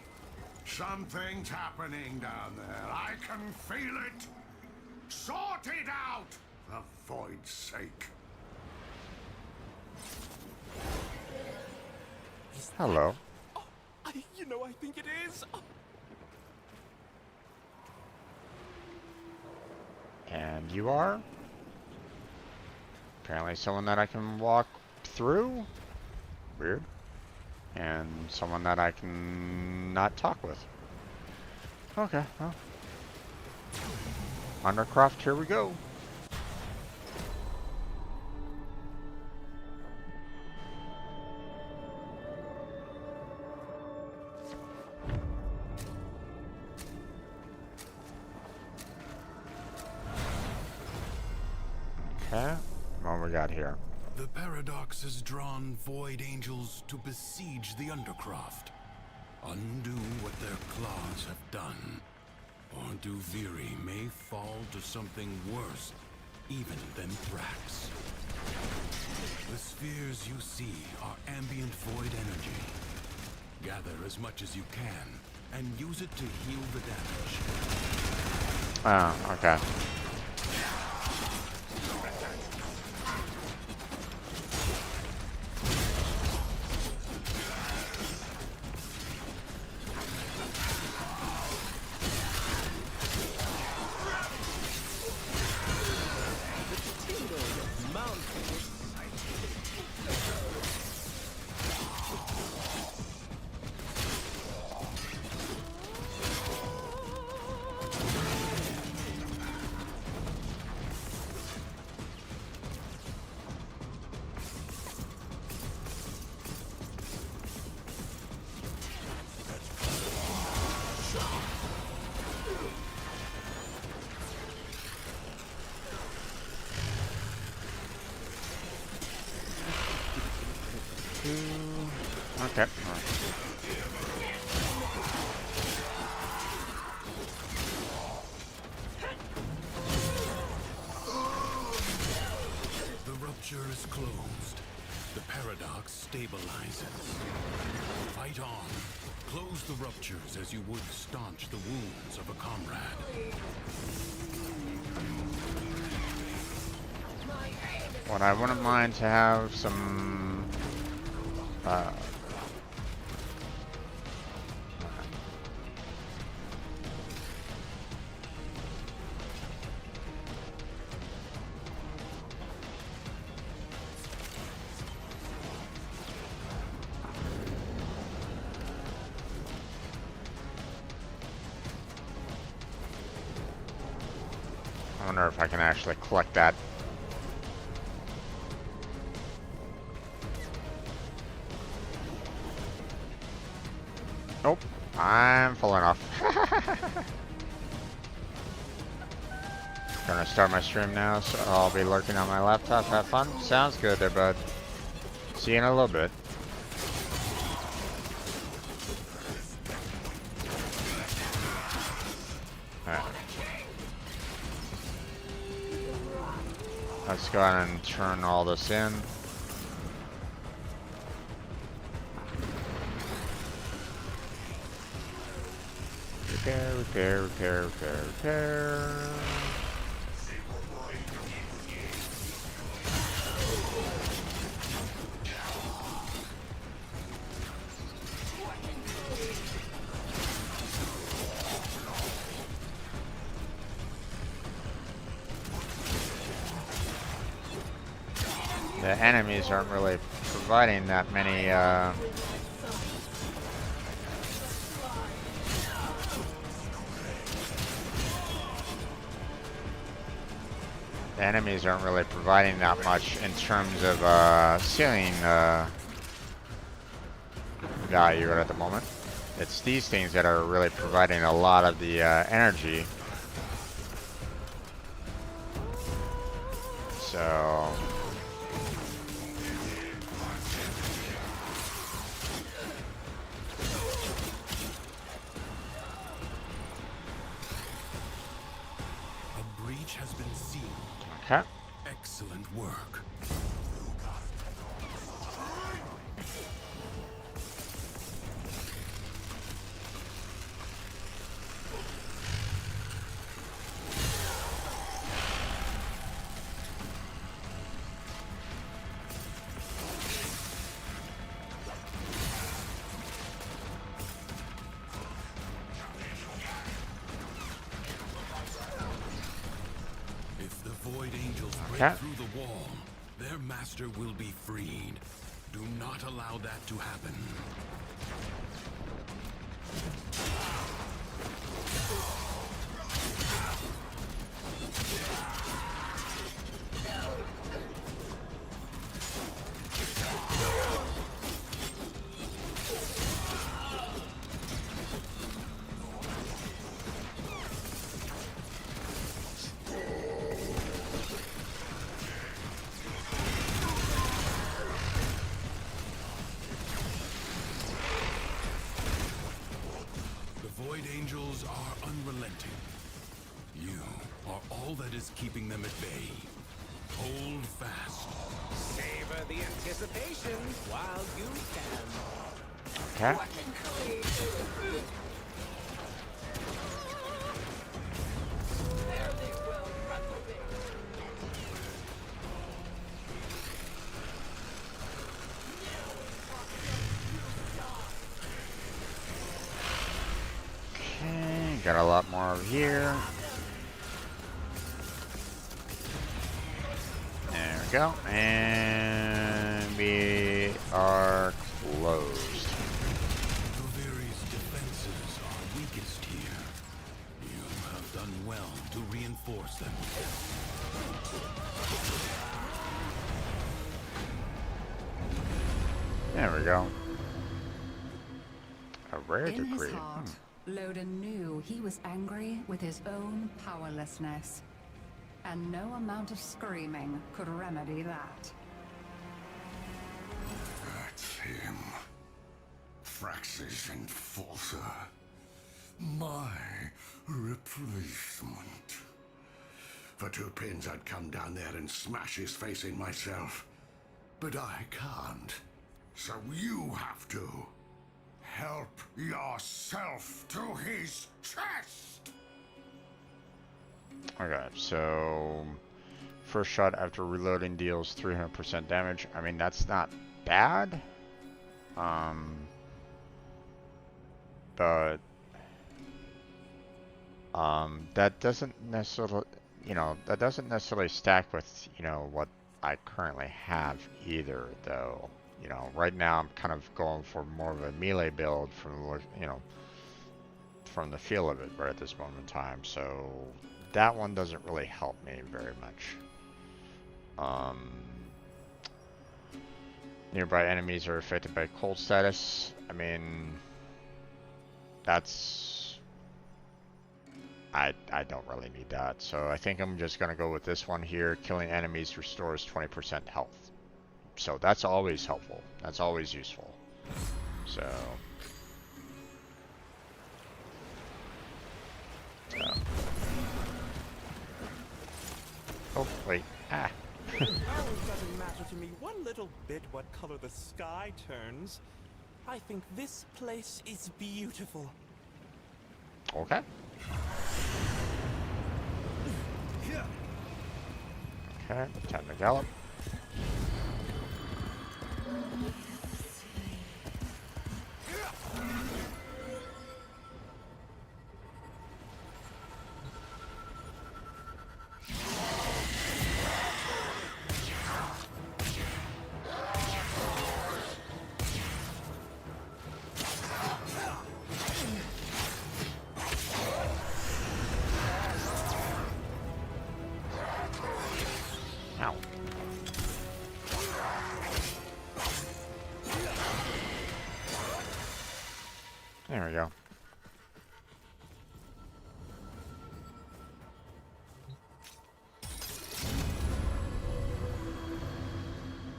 G: Something's happening down there. I can feel it. Sort it out, for void's sake.
A: Hello.
E: You know, I think it is.
A: And you are? Apparently someone that I can walk through? Weird. And someone that I can not talk with. Okay, well. Undercroft, here we go. Okay, what we got here?
I: The Paradox has drawn Void Angels to besiege the Undercroft. Undo what their claws have done, or Duviri may fall to something worse even than Thrax. The spheres you see are ambient void energy. Gather as much as you can, and use it to heal the damage.
A: Oh, okay. Okay.
I: The rupture is closed. The paradox stabilizes. Fight on. Close the ruptures as you would staunch the wounds of a comrade.
A: What I wouldn't mind to have some I wonder if I can actually collect that. Nope, I'm falling off. Gonna start my stream now, so I'll be lurking on my laptop. Have fun. Sounds good there, bud. See you in a little bit. Alright. Let's go ahead and turn all this in. repair, repair, repair, repair, repair. The enemies aren't really providing that many, the enemies aren't really providing that much in terms of, ceiling, value at the moment. It's these things that are really providing a lot of the, energy. So...
I: has been seen.
A: Okay.
I: Excellent work. Void Angels break through the wall. Their master will be freed. Do not allow that to happen. Angels are unrelenting. You are all that is keeping them at bay. Hold fast.
F: Savor the anticipation while you can.
A: Okay. Got a lot more over here. There we go. And we are closed.
I: Duviri's defenses are weakest here. You have done well to reinforce them.
A: There we go. A rare
J: In
A: decree.
J: his heart, Loden knew he was angry with his own powerlessness, and no amount of screaming could remedy that.
G: That's him. Frax's enforcer. My replacement. For 2 pins I'd come down there and smash his face in myself. But I can't. So you have to. Help yourself to his chest!
A: Okay, so first shot after reloading deals 300% damage. I mean, that's not bad. But that doesn't necessarily, that doesn't necessarily stack with, what I currently have either, though. Right now I'm kind of going for more of a melee build from the feel of it right at this moment in time. So that one doesn't really help me very much. Nearby enemies are affected by cold status. I mean, that's... I don't really need that. So I think I'm just going to go with this one here. Killing enemies restores 20% health. So that's always helpful. That's always useful. So... Oh, wait. Ah.
K: It doesn't matter to me one little bit what color the sky turns. I think this place is beautiful.
A: Okay. Okay, time to gallop. Ow. There we go.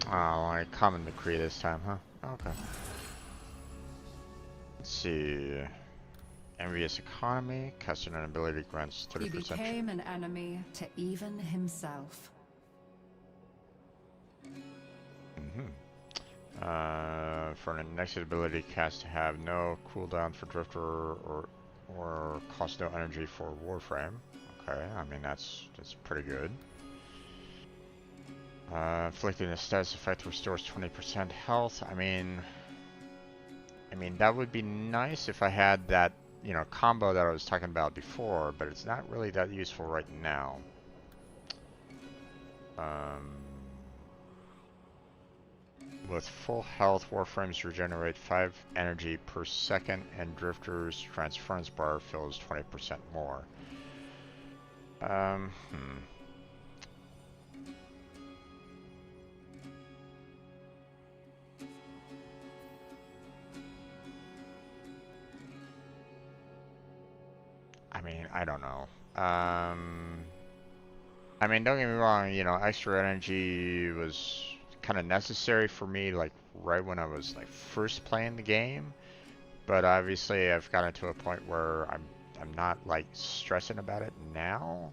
A: Oh, I common decree this time, huh? Okay. Let's see. Envious economy. Casting an ability grants 30%.
J: He became an enemy to even himself.
A: For an next ability cast to have no cooldown for Drifter or cost no energy for Warframe. Okay, I mean that's pretty good. Inflicting a status effect restores 20% health. I mean that would be nice if I had that, you know, combo that I was talking about before, but it's not really that useful right now. With full health, Warframes regenerate 5 energy per second, and Drifter's transference bar fills 20% more. I mean, I don't know. I mean, don't get me wrong, you know, extra energy was kind of necessary for me, like, right when I was, like, first playing the game. But obviously, I've gotten to a point where I'm not, like, stressing about it now.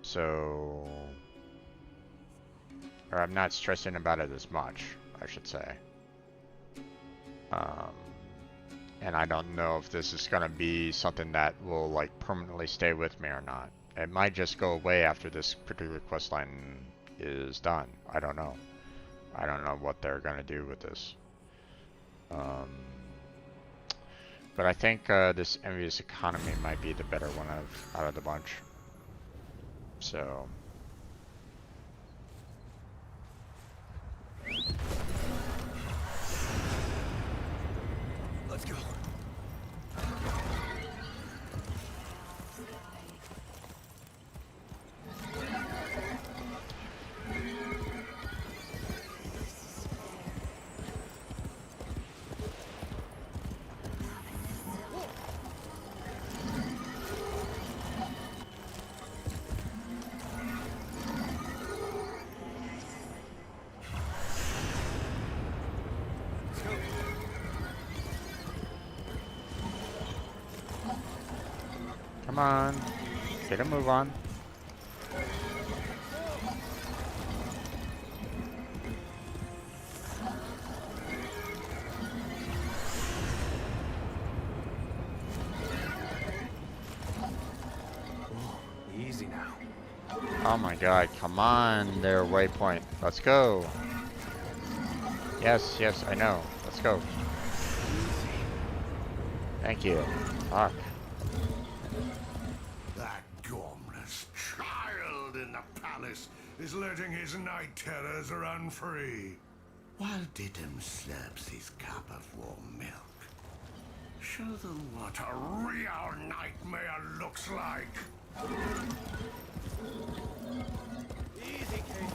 A: So... Or I'm not stressing about it as much, I should say. And I don't know if this is going to be something that will, like, permanently stay with me or not. It might just go away after this particular questline is done. I don't know. I don't know what they're going to do with this. But I think this Envious Economy might be the better one out of the bunch. So...
E: Let's go.
A: Come on. Get a move on.
E: Easy now.
A: Oh my god, come on there, waypoint. Let's go. Yes, yes, I know. Let's go. Thank you. Fuck.
G: That gormless child in the palace is letting his night terrors run free, while Diddum slurps his cup of warm milk. Show them what a real nightmare looks like.
K: Easy, King.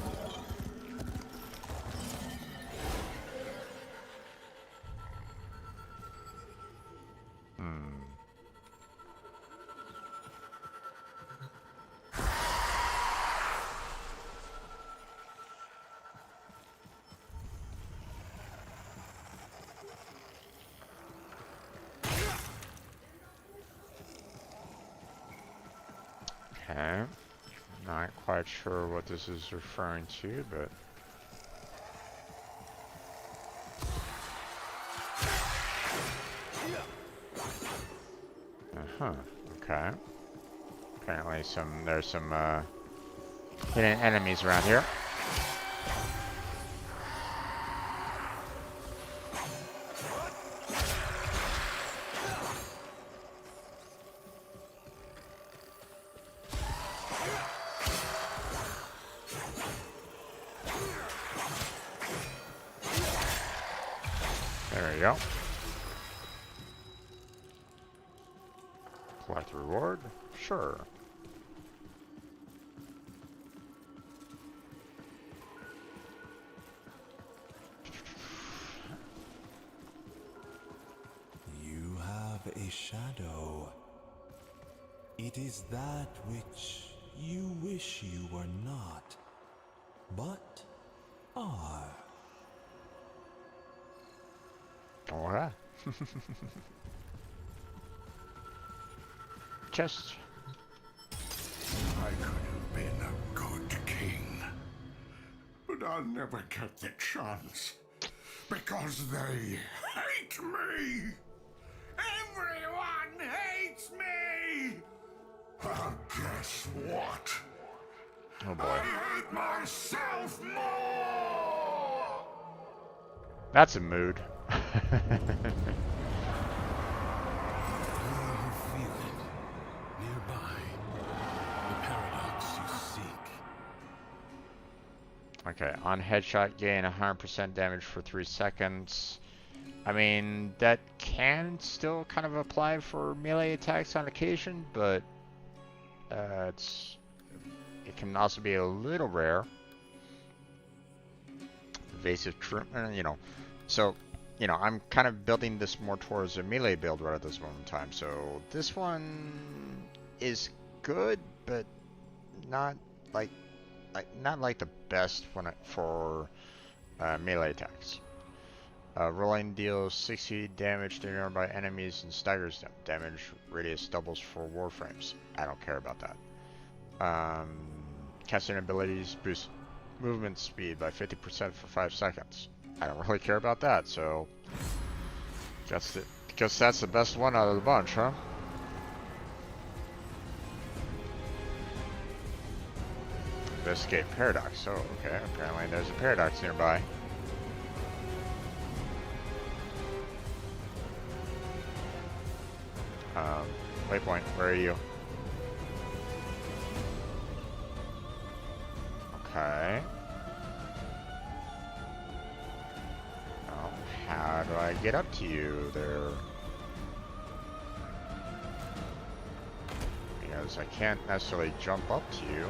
A: Okay. Not quite sure what this is referring to, but... Huh. Okay. Apparently there's some hidden enemies around here. There we go. Collect reward? Sure.
K: You have a shadow. It is that which you wish you were not, but are.
A: Alright. Chest.
G: I could have been a good king, but I'll never get the chance because they hate me. Everyone hates me. Guess what?
A: Oh boy.
G: I hate myself more.
A: That's a mood.
I: Nearby, the paradox you seek.
A: Okay, on headshot gain 100% damage for 3 seconds. I mean, that can still kind of apply for melee attacks on occasion, but it can also be a little rare. Evasive treatment, you know. So, you know, I'm kind of building this more towards a melee build right at this moment in time. So this one is good, but not like the best for melee attacks. Rolling deals 60 damage to nearby enemies and staggers them. Damage radius doubles for Warframes. I don't care about that. Casting abilities boost movement speed by 50% for 5 seconds. I don't really care about that, so guess that's the best one out of the bunch, huh? Investigate Paradox. Oh, okay. Apparently there's a paradox nearby. Waypoint, where are you? Okay. Well, how do I get up to you there? Because I can't necessarily jump up to you.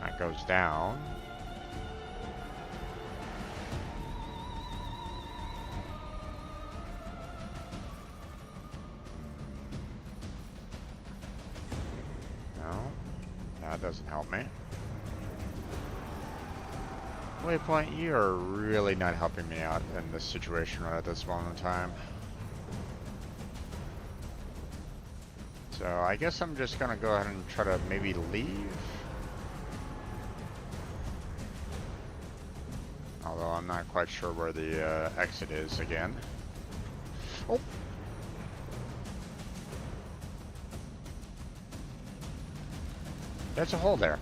A: That goes down. That doesn't help me. Waypoint, you are really not helping me out in this situation right at this moment in time. So I guess I'm just gonna go ahead and try to maybe leave. Although I'm not quite sure where the exit is again. Oh! There's a hole there.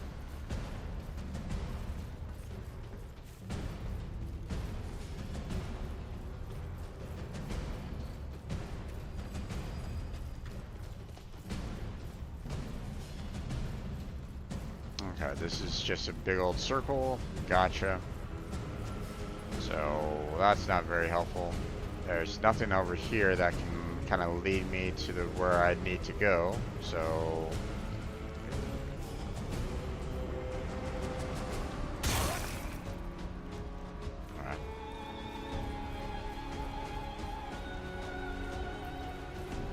A: Okay, this is just a big old circle. Gotcha. So that's not very helpful. There's nothing over here that can kind of lead me to where I need to go. So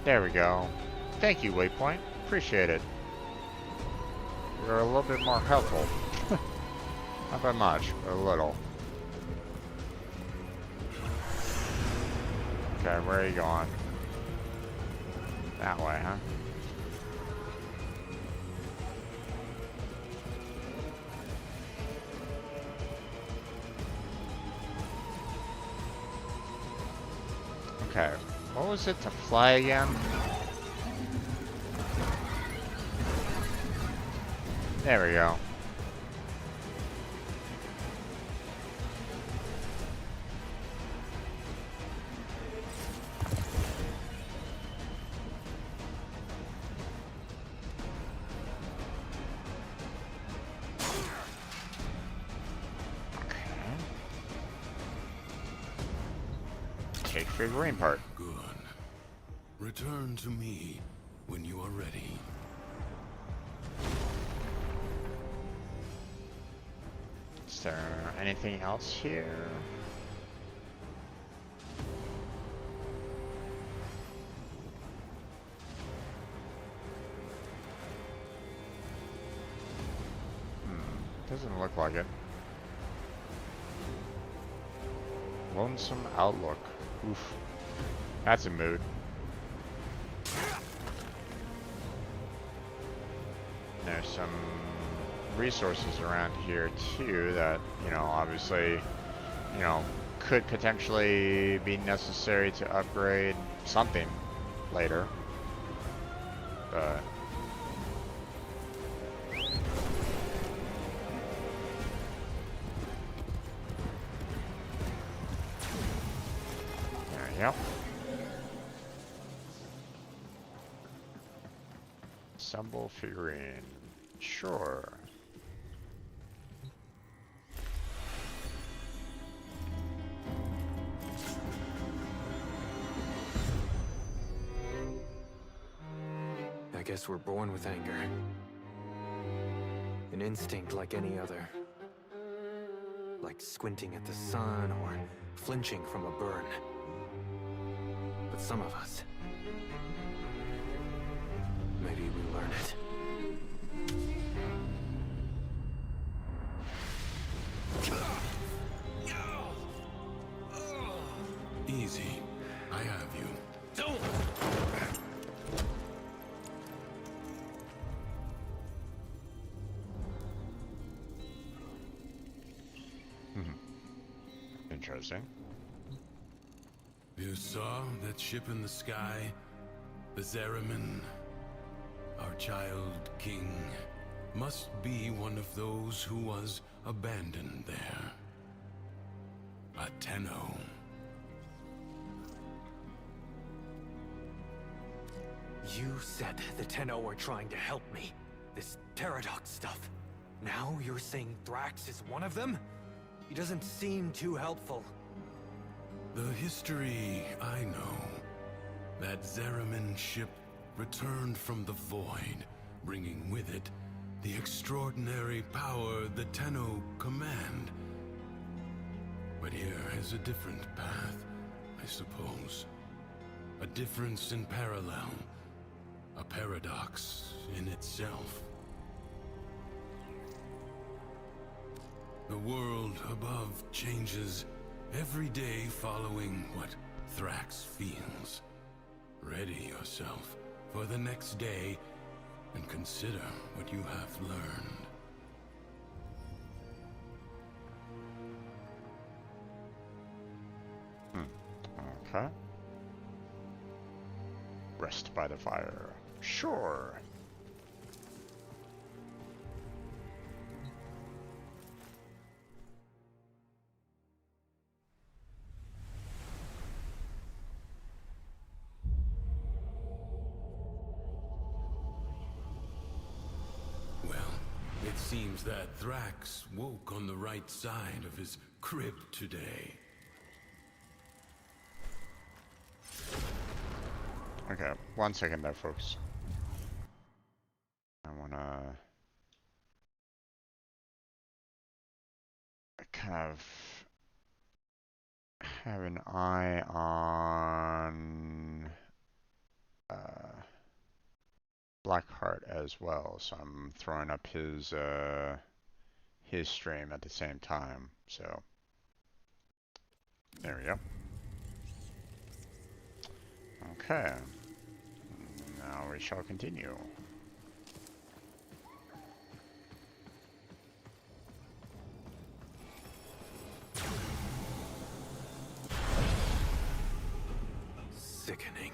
A: there we go. Thank you, Waypoint. Appreciate it. You're a little bit more helpful. Not by much, but a little. Okay, where are you going? That way, huh? Okay. What was it to fly again? There we go. Take figurine part.
I: Good. Return to me when you are ready.
A: Is there anything else here? Doesn't look like it. Lonesome outlook. Oof. That's a mood. There's some resources around here too that, you know, obviously, you know, could potentially be necessary to upgrade something later. But there you go. Assemble figurine. Sure.
E: I guess we're born with anger. An instinct like any other. Like squinting at the sun or flinching from a burn. But some of us, maybe we learn it.
I: Easy. I have you.
E: Don't!
A: Interesting.
I: You saw that ship in the sky? The Zeramin? Our child king must be one of those who was abandoned there. A Tenno.
E: You said the Tenno were trying to help me. This Paradox stuff. Now you're saying Thrax is one of them? He doesn't seem too helpful.
I: The history I know. That Zeramin ship returned from the void, bringing with it the extraordinary power the Tenno command. But here is a different path, I suppose. A difference in parallel. A paradox in itself. The world above changes every day following what Thrax feels. Ready yourself for the next day and consider what you have learned.
A: Okay. Rest by the fire. Sure.
I: Well, it seems that Thrax woke on the right side of his crib today.
A: Okay, 1 second there, folks. I wanna kind of have an eye on Blackheart as well, so I'm throwing up his stream at the same time. So there we go. Okay. Now we shall continue.
E: sickening.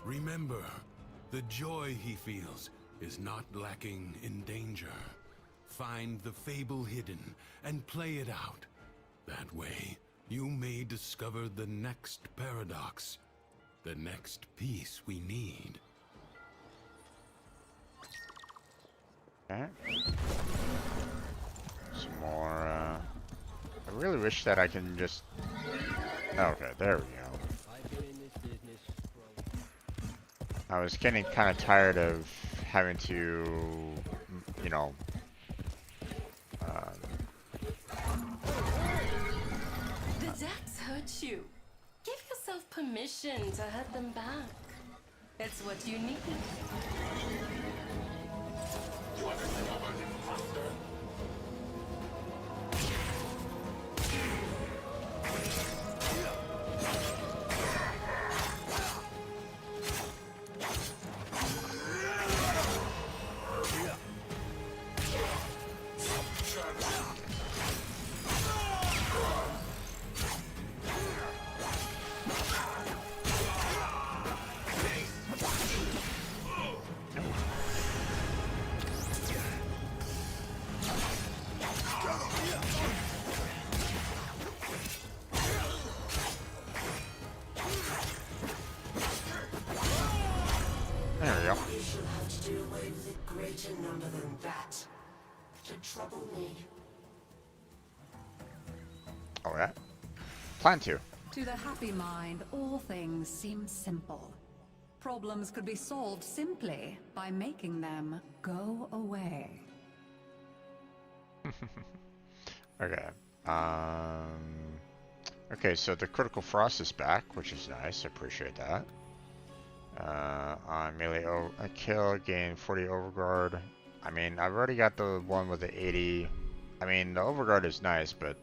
I: Remember, the joy he feels is not lacking in danger. Find the fable hidden and play it out. That way, you may discover the next paradox, the next piece we need.
A: Okay. Some more, I really wish that I can just... Okay, there we go. I was getting kind of tired of having to, you know...
C: The decks hurt you. Give yourself permission to hurt them back. It's what you need.
A: There we go.
H: You shall have to do away with a greater number than that to trouble me.
A: Alright. Plan to.
J: To the happy mind, all things seem simple. Problems could be solved simply by making them go away.
A: Okay. Okay, so the critical frost is back, which is nice. I appreciate that. On melee a kill, gain 40 overguard. I mean, I've already got the one with the 80. I mean, the overguard is nice, but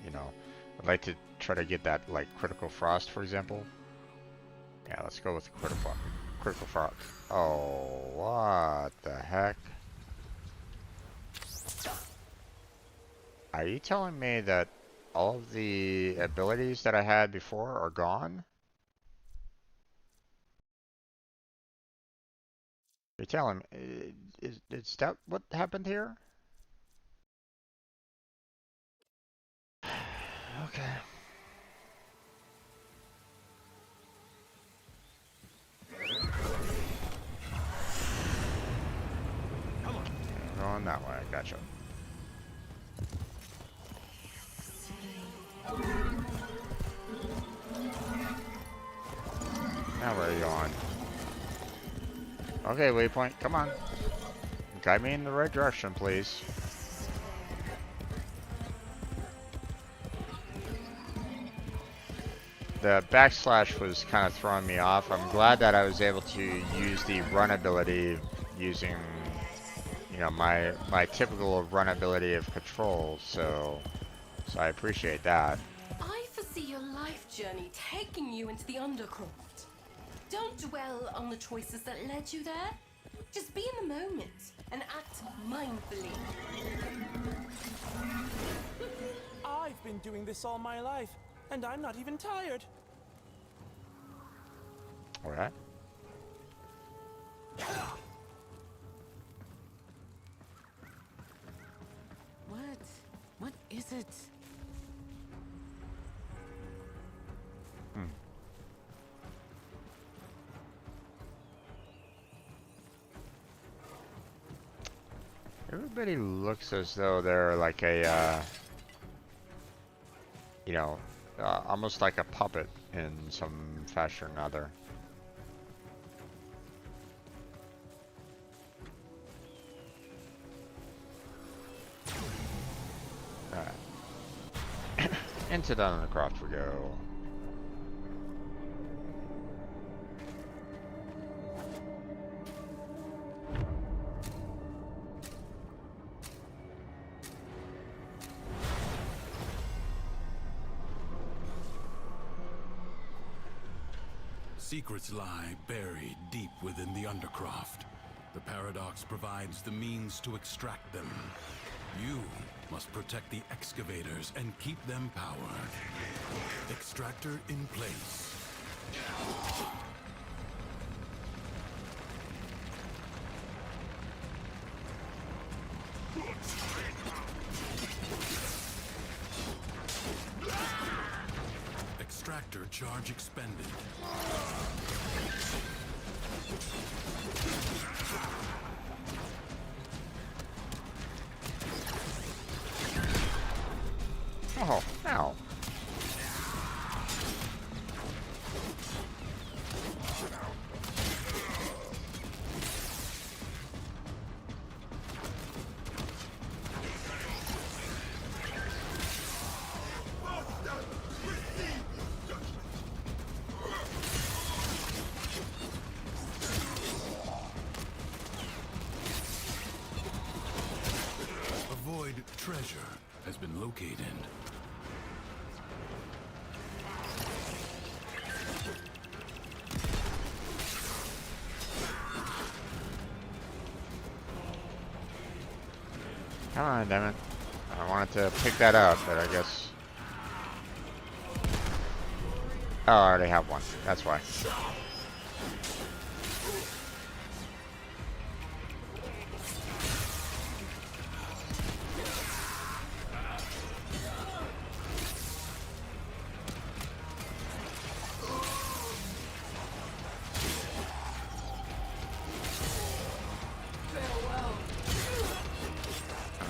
A: you know, I'd like to try to get that like critical frost, for example. Yeah, let's go with critical frost. Oh, what the heck? Are you telling me that all of the abilities that I had before are gone? You're telling me, is that what happened here? Okay. Going that way, gotcha. Now where are you going? Okay, waypoint, come on. Guide me in the right direction, please. The backslash was kind of throwing me off. I'm glad that I was able to use the run ability using, you know, my typical run ability of control, so I appreciate that.
C: I foresee your life journey taking you into the Undercroft. Don't dwell on the choices that led you there. Just be in the moment and act mindfully.
K: I've been doing this all my life, and I'm not even tired.
A: Alright.
C: What is it?
A: Everybody looks as though they're like a, you know, almost like a puppet in some fashion or another. Alright. Into the Undercroft we go.
I: Secrets lie buried deep within the Undercroft. The Paradox provides the means to extract them. You must protect the excavators and keep them powered. Extractor in place. Extractor charge expended.
A: Oh, ow.
I: A void treasure has been located.
A: Come on, damn it. I wanted to pick that up, but I guess... Oh, I already have one. That's why.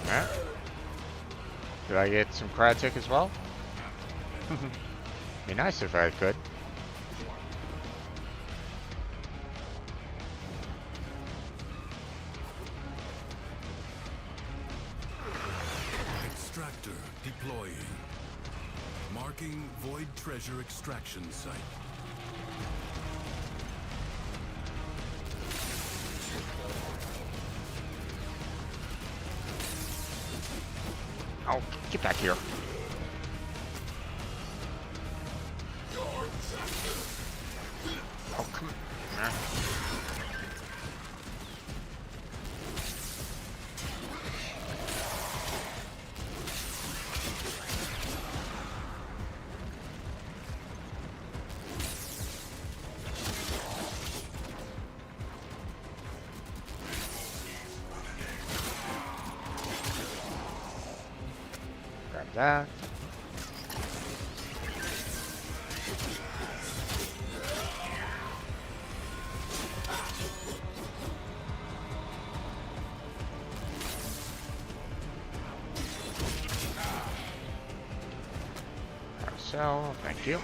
A: Alright. Do I get some Crytek as well? Be nice if I could.
I: Extractor deploying. Marking void treasure extraction site.
A: Oh, get back here. Oh, come on. Grab that. So, thank you.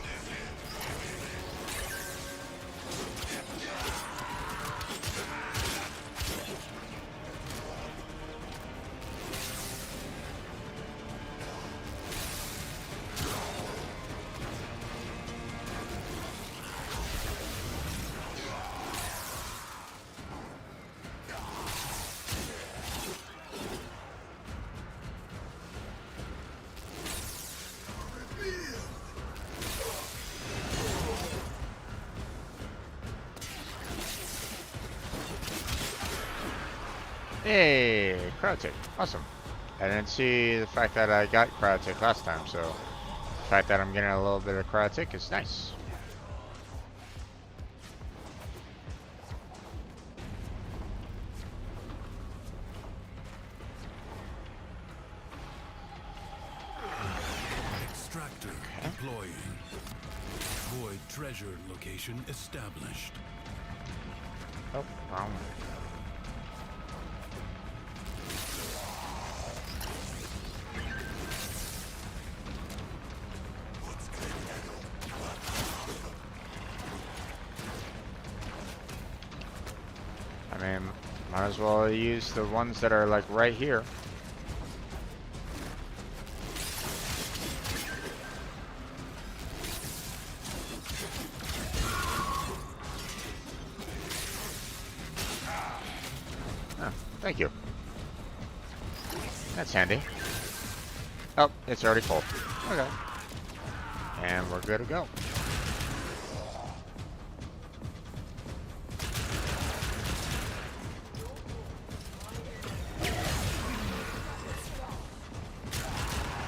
A: Hey, Crytek. Awesome. I didn't see the fact that I got Crytek last time, so the fact that I'm getting a little bit of Crytek is nice.
I: Extractor deploying. Void treasure location established.
A: Oh, wrong one. I mean, might as well use the ones that are like right here. Oh, thank you. That's handy. Oh, it's already full. Okay. And we're good to go.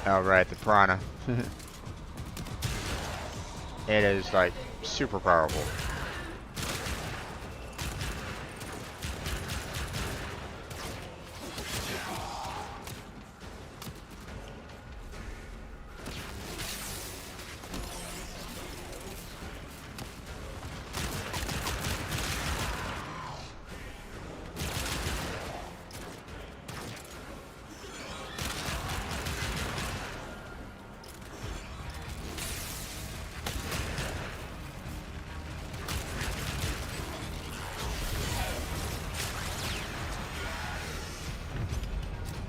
A: Oh, right, the piranha. It is, like, super powerful.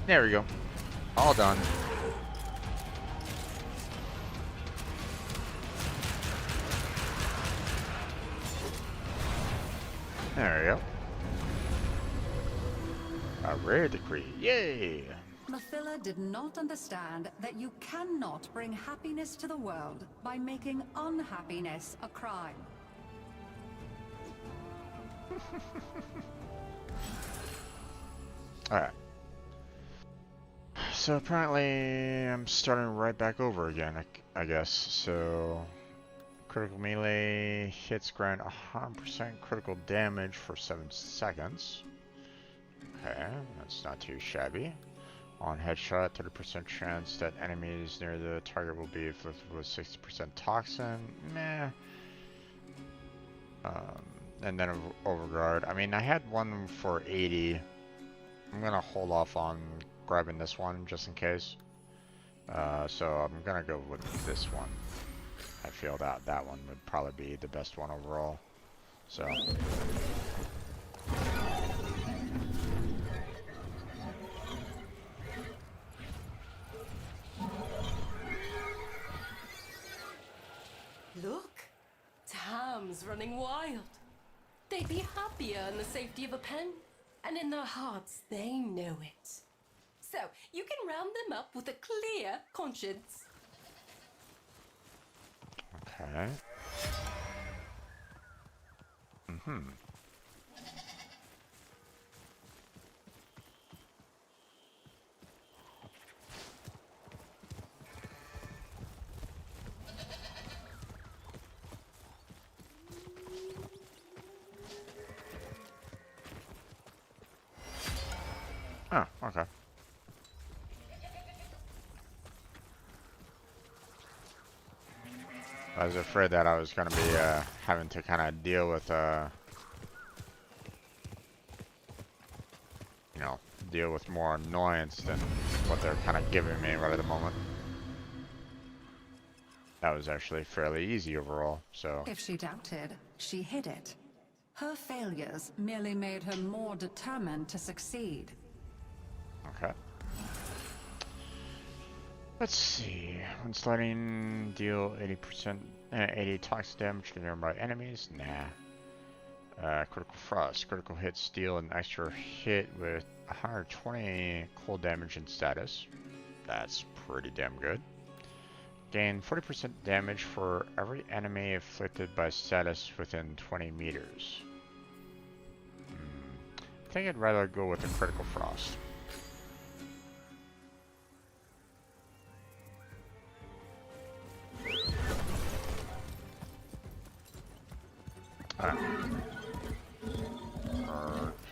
A: There we go. All done. There we go. A rare decree. Yay!
J: Mathila did not understand that you cannot bring happiness to the world by making unhappiness a crime.
A: Alright. So apparently I'm starting right back over again, I guess. So critical melee hits grant 100% critical damage for 7 seconds. Okay, that's not too shabby. On headshot, 30% chance that enemies near the target will be afflicted with 60% toxin. Meh. And then overguard. I mean, I had one for 80. I'm gonna hold off on grabbing this one just in case. So I'm gonna go with this one. I feel that that one would probably be the best one overall. So.
C: Look, Tam's running wild. They'd be happier in the safety of a pen, and in their hearts they know it. So you can round them up with a clear conscience.
A: Okay. Mm-hmm. Oh, okay. I was afraid that I was going to be having to kind of deal with, you know, deal with more annoyance than what they're kind of giving me right at the moment. That was actually fairly easy overall, so.
J: If she doubted, she hid it. Her failures merely made her more determined to succeed.
A: Okay. Let's see. When sliding, deal 80 toxic damage to nearby enemies. Nah. Critical frost. Critical hits deal an extra hit with 120 cold damage and status. That's pretty damn good. Gain 40% damage for every enemy afflicted by status within 20 meters. I think I'd rather go with the critical frost.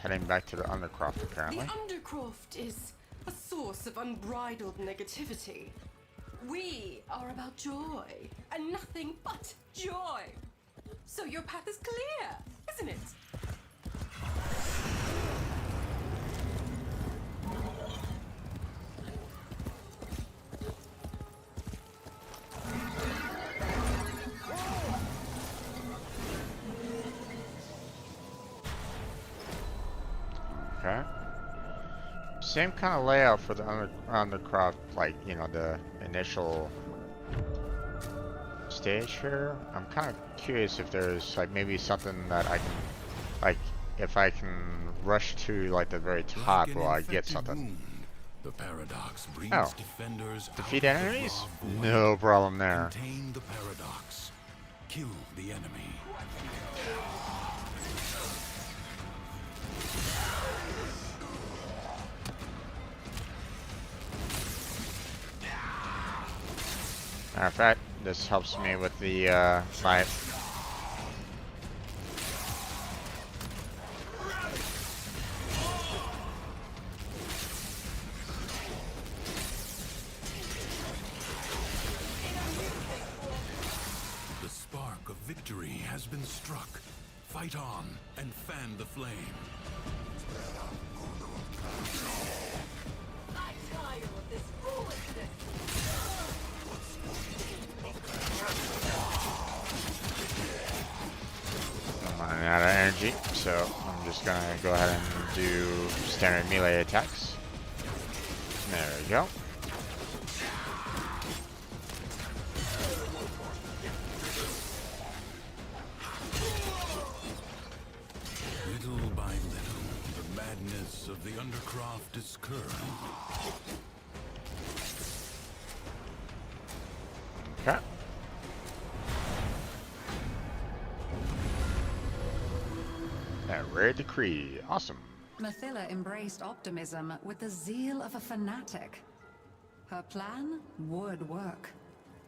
A: Heading back to the Undercroft, apparently.
C: The Undercroft is a source of unbridled negativity. We are about joy, and nothing but joy. So your path is clear, isn't it?
A: Okay. Same kind of layout for the Undercroft, like, you know, the initial stage here. I'm kind of curious if there's, like, maybe something that I can, like, if I can rush to, like, the very top, will I get something?
I: Wound. The paradox breeds
A: Oh.
I: defenders
A: Defeat
I: out of the
A: enemies?
I: raw void.
A: No problem there.
I: Contain the paradox. Kill the enemy.
A: Matter of fact, this helps me with the fight.
I: The spark of victory has been struck. Fight on and fan the flame.
C: I'm tired of this foolishness.
A: I'm running out of energy, so I'm just gonna go ahead and do standard melee attacks. There we go.
I: Little by little, the madness of the Undercroft is curbed.
A: Okay. That rare decree. Awesome.
J: Mathila embraced optimism with the zeal of a fanatic. Her plan would work.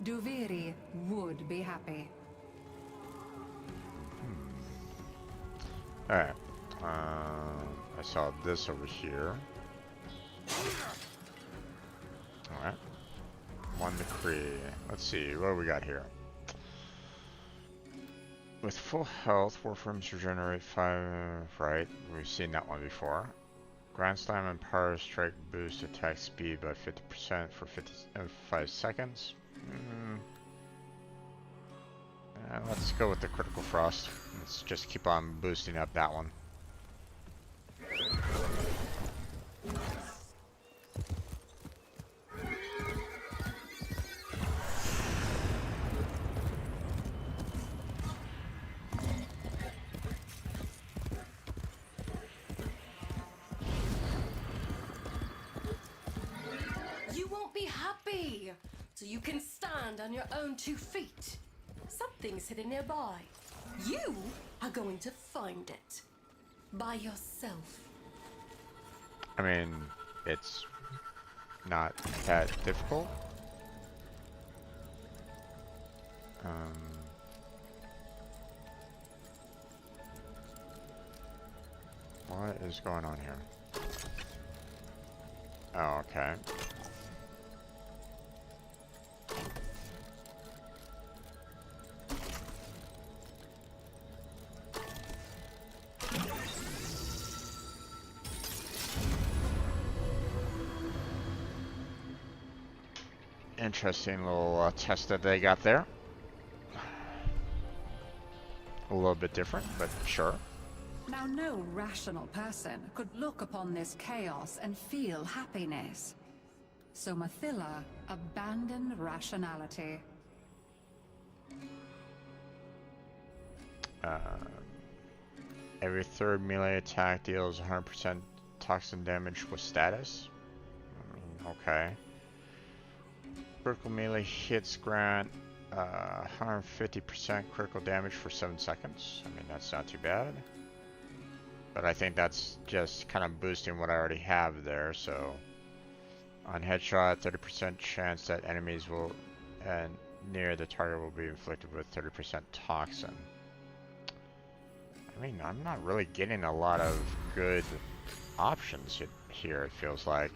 J: Duviri would be happy.
A: Alright. I saw this over here. Alright. One decree. Let's see, what do we got here? With full health, Warframes regenerate 5, right? We've seen that one before. Grand Slam and Power Strike boost attack speed by 50% for 5 seconds. Let's go with the Critical Frost. Let's just keep on boosting up that one.
C: You won't be happy till you can stand on your own 2 feet. Something's hidden nearby. You are going to find it by yourself.
A: I mean, it's not that difficult. What is going on here? Oh, okay. Interesting little test that they got there. A little bit different, but sure.
J: Now, no rational person could look upon this chaos and feel happiness. So Mathila abandoned rationality.
A: Every third melee attack deals 100% toxin damage with status. Okay. Critical melee hits grant 150% critical damage for 7 seconds. I mean, that's not too bad. But I think that's just kind of boosting what I already have there, so... On headshot, 30% chance that enemies will near the target will be inflicted with 30% toxin. I mean, I'm not really getting a lot of good options here, it feels like.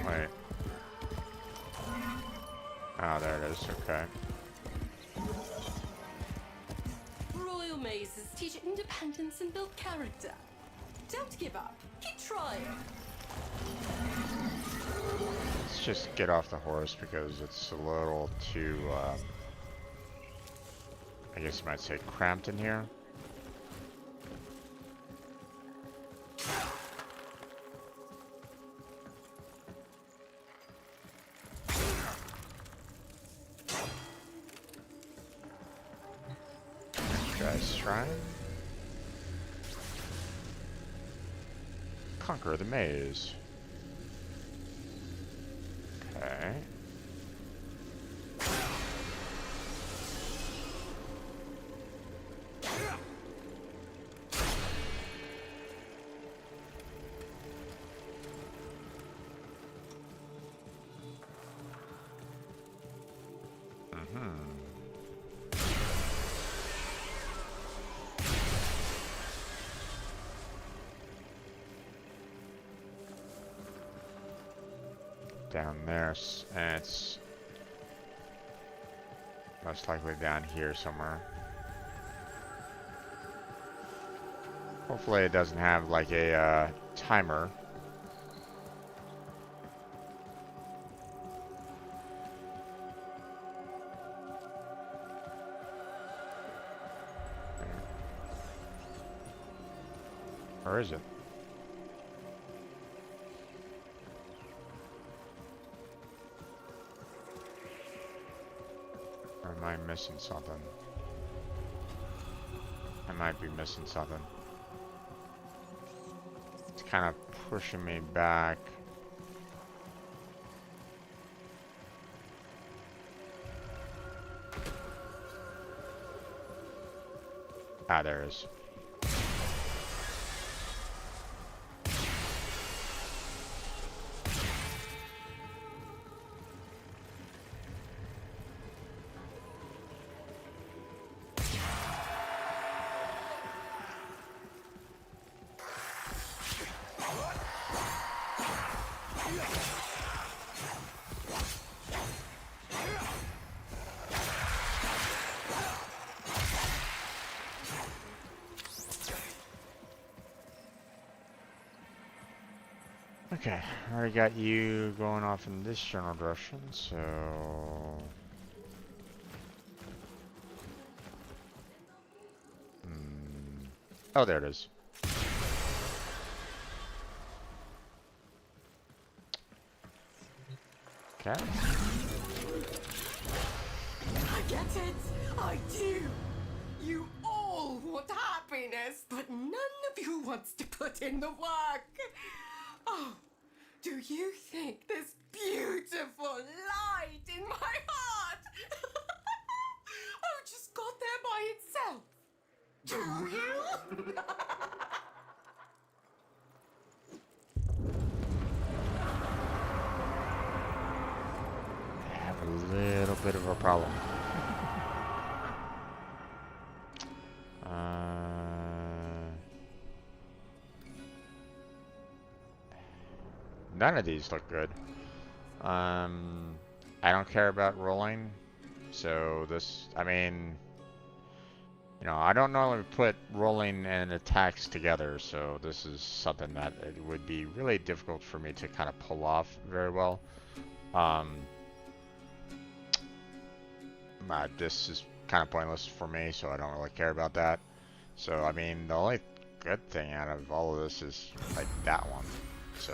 A: Wait. Oh, there it is. Okay.
C: Royal mazes teach independence and build character. Don't give up. Keep trying.
A: Let's just get off the horse because it's a little too, I guess you might say cramped in here. this shrine. Conquer the maze. Okay. Down there, and it's most likely down here somewhere. Hopefully it doesn't have like a timer. Or is it? Or am I missing something? I might be missing something. It's kind of pushing me back. Ah, there it is. Okay, I already got you going off in this general direction, so... Oh, there it is. Okay.
C: I get it. I do. You all want happiness, but none of you wants to put in the work. Oh, do you think this beautiful light in my heart oh, just got there by itself? Do you?
A: I have a little bit of a problem. None of these look good. I don't care about rolling, so this, I mean, you know, I don't normally put rolling and attacks together, so this is something that it would be really difficult for me to kind of pull off very well. This is kind of pointless for me, so I don't really care about that. So, I mean, the only good thing out of all of this is, like, that one, so...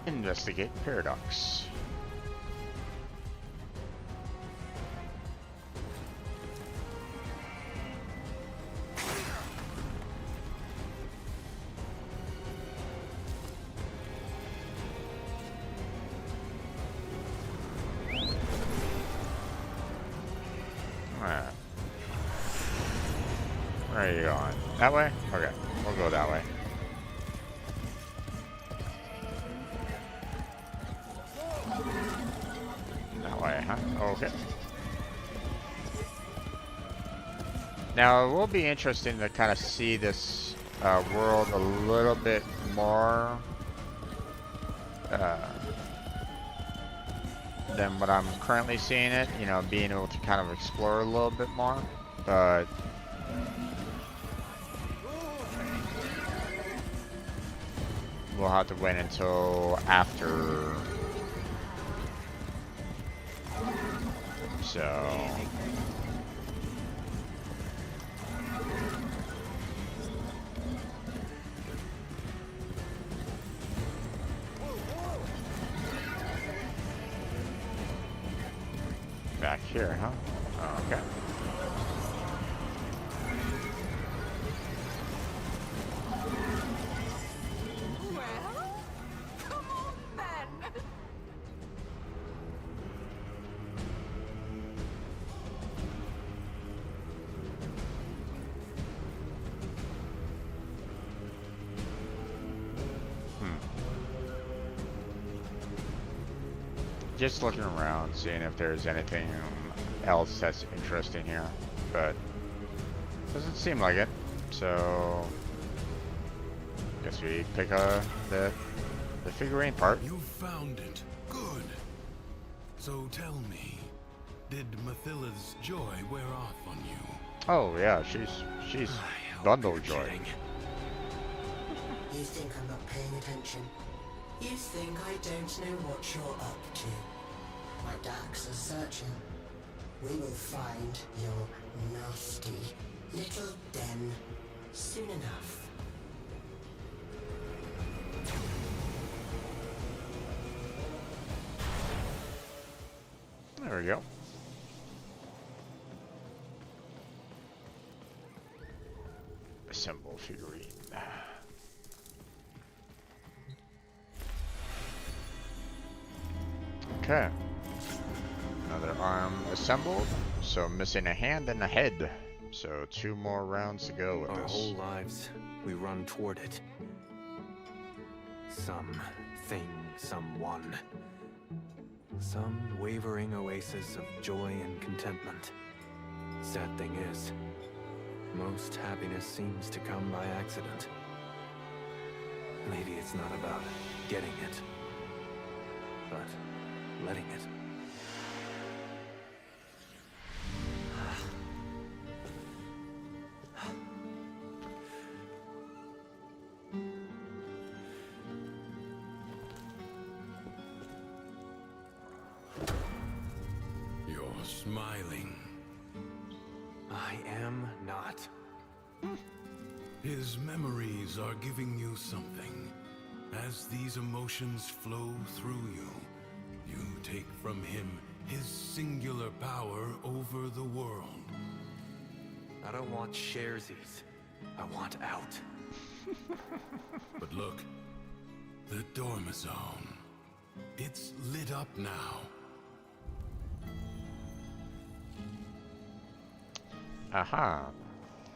A: Investigate Paradox. Alright. Where are you going? That way? Okay, we'll go that way. Okay. Now it will be interesting to kind of see this world a little bit more than what I'm currently seeing it. You know, being able to kind of explore a little bit more, but we'll have to wait until after. So Back here, huh? Oh, okay.
C: Well, come on then.
A: Just looking around, seeing if there's anything else that's interesting here, but doesn't seem like it. So, guess we pick the figurine part.
I: You found it. Good. So tell me, did Mathilla's joy wear off on you?
A: Oh yeah, she's bundle joy.
H: You think I'm not paying attention? You think I don't know what you're up to? My darks are searching. We will find your nasty little den soon enough.
A: There we go. Assemble figurine. Okay. Another arm assembled. So missing a hand and a head. So 2 more rounds to go with
E: Our
A: this.
E: whole lives, we run toward it. Something, someone. Some wavering oasis of joy and contentment. Sad thing is, most happiness seems to come by accident. Maybe it's not about getting it, but letting it.
I: You're smiling.
E: I am not.
I: His memories are giving you something. As these emotions flow through you, you take from him his singular power over the world.
E: I don't want sharesies. I want out.
I: But look, the Dormizone. It's lit up now.
A: Aha.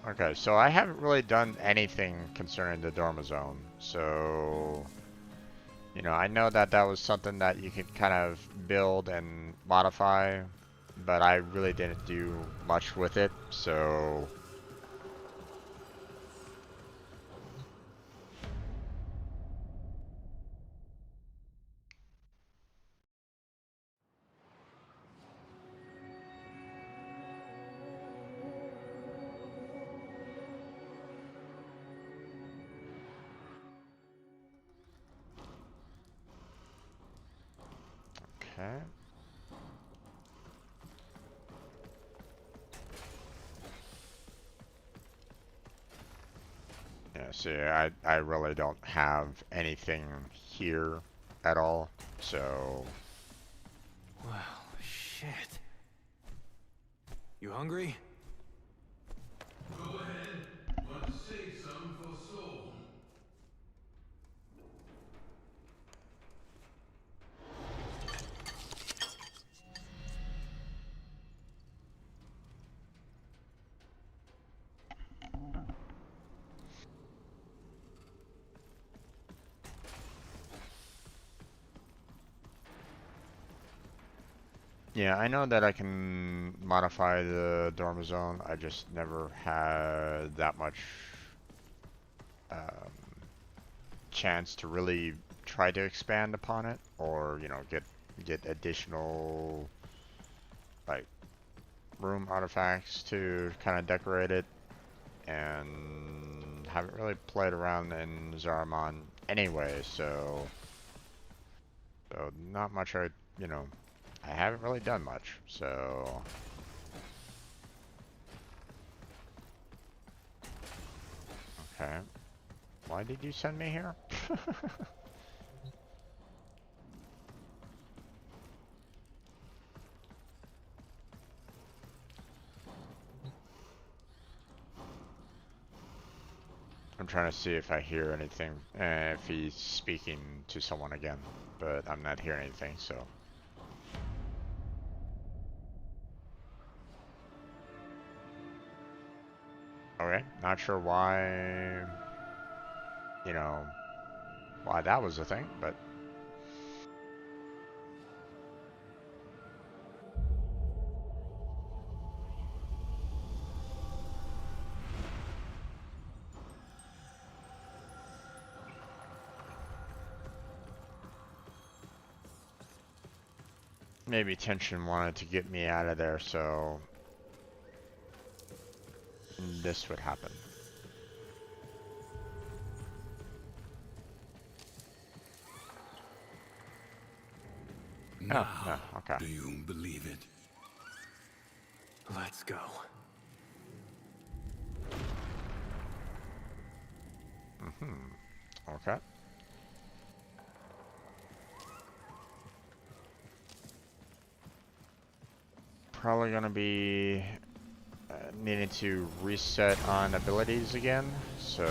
A: Okay, so I haven't really done anything concerning the Dormizone. So, you know, I know that that was something that you could kind of build and modify, but I really didn't do much with it, so... Okay. Yeah, see, I really don't have anything here at all, so...
E: Well, shit. You hungry?
I: Go ahead, but save some for Soul.
A: Yeah, I know that I can modify the Dormizone. I just never had that much um, chance to really try to expand upon it, or you know, get additional like room artifacts to kind of decorate it, and haven't really played around in Zaramon anyway, so not much. You know. I haven't really done much, so... Okay. Why did you send me here? I'm trying to see if I hear anything, if he's speaking to someone again, but I'm not hearing anything, so. Okay, not sure why, you know, why that was a thing, but. Maybe Tension wanted to get me out of there, so this would happen.
I: Now,
A: oh, no, okay.
I: Do you believe it?
E: Let's go.
A: Okay. Probably gonna be needing to reset on abilities again, so.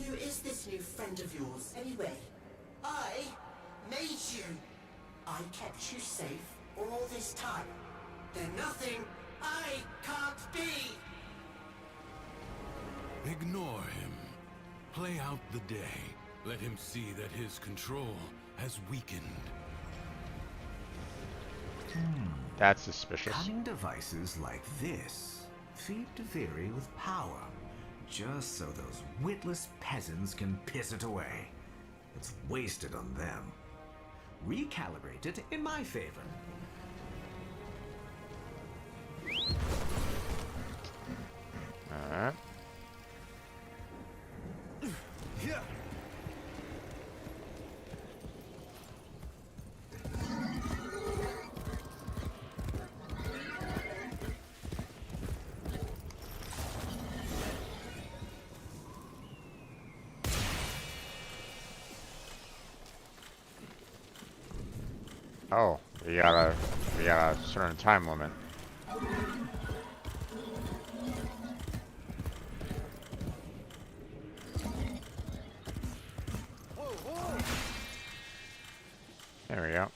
H: Who is this new friend of yours, anyway? I made you. I kept you safe all this time. There's nothing I can't be.
I: Ignore him. Play out the day. Let him see that his control has weakened.
A: That's suspicious.
F: Cunning devices like this feed Duviri with power, just so those witless peasants can piss it away. It's wasted on them. Recalibrate it in my favor.
A: Alright. Oh, we got a certain time limit. There we go.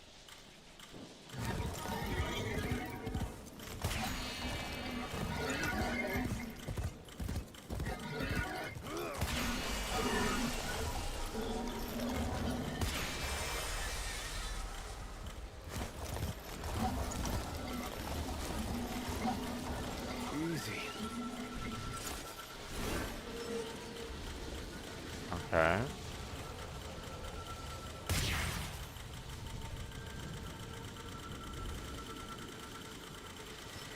E: Easy.
A: Okay.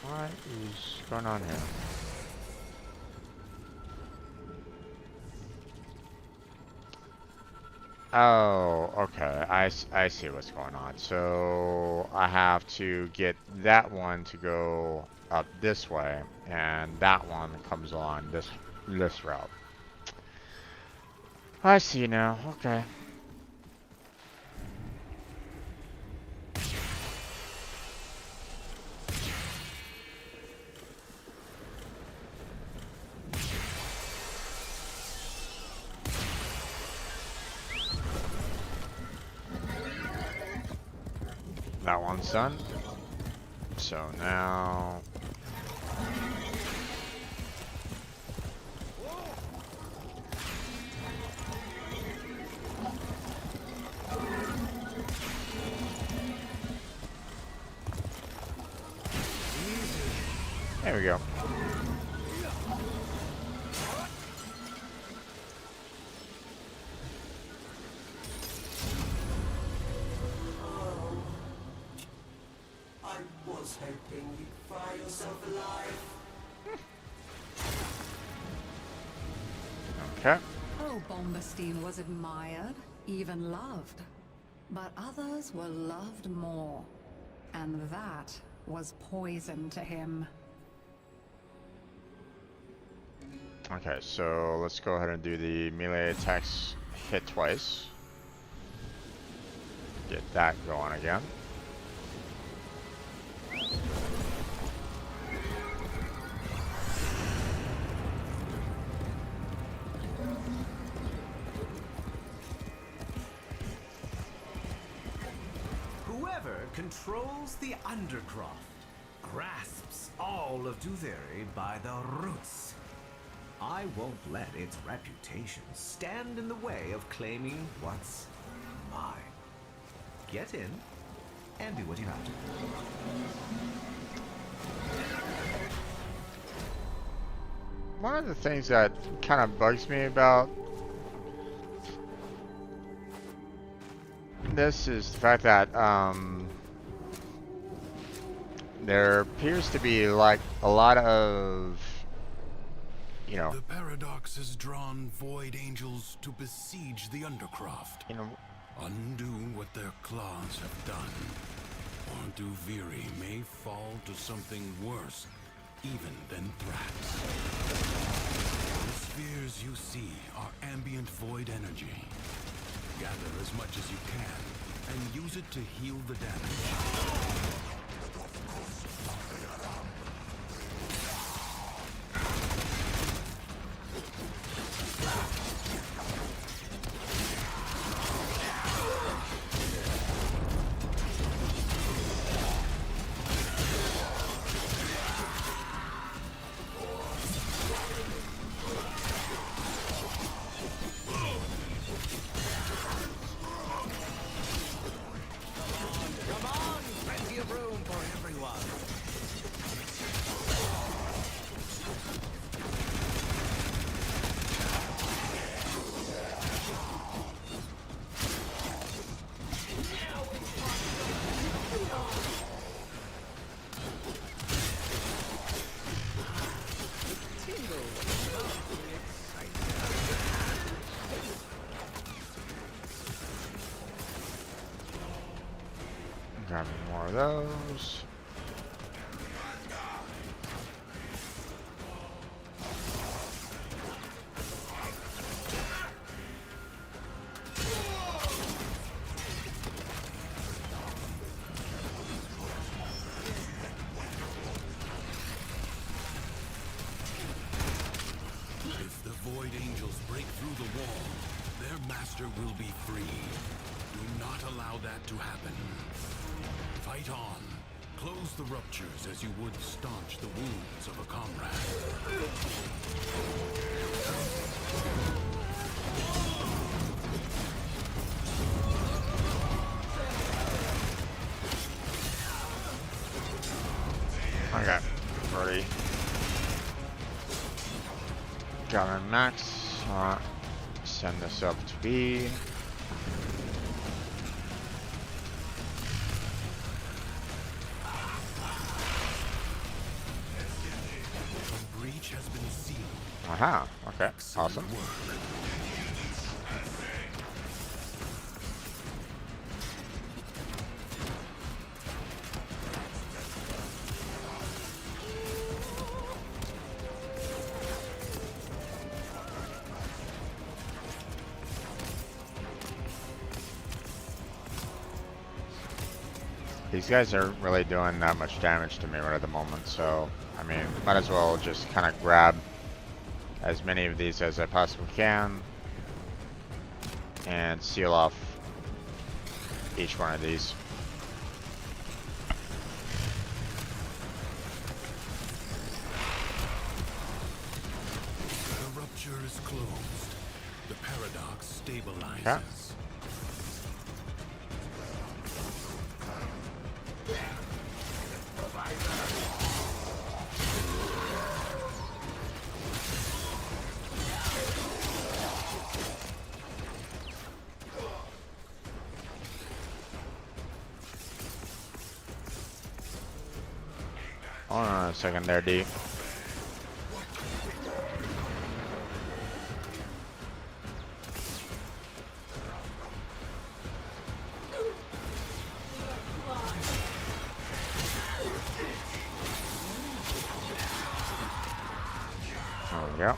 A: What is going on here? Oh, okay. I see what's going on. So I have to get that one to go up this way, and that one comes on this route. I see now. Okay. That one's done. So now. There we go.
H: I was hoping you'd fry yourself alive.
A: Okay.
J: Oh, Bombastine was admired, even loved. But others were loved more. And that was poison to him.
A: Okay, so let's go ahead and do the melee attacks hit twice. Get that going again.
F: Whoever controls the Undercroft grasps all of Duviri by the roots. I won't let its reputation stand in the way of claiming what's mine. Get in and do what you have to.
A: One of the things that kind of bugs me about this is the fact that there appears to be like a lot of, you know,
I: The Paradox has drawn Void Angels to besiege the Undercroft.
A: you know,
I: Undo what their claws have done, or Duviri may fall to something worse even than threats. The spheres you see are ambient void energy. Gather as much as you can and use it to heal the damage.
A: grabbing more of those.
I: If the Void Angels break through the wall, their master will be free. Do not allow that to happen. Fight on. Close the ruptures as you would staunch the wounds of a comrade.
A: Okay, already got a max. Send this up to B.
I: A breach has been sealed.
A: Aha, okay,
I: Excellent
A: awesome.
I: work.
A: These guys aren't really doing that much damage to me right at the moment, so I mean, might as well just kind of grab as many of these as I possibly can and seal off each one of these.
I: The rupture is closed. The paradox stabilizes.
A: Yeah. Hold on a second there, D. There we go.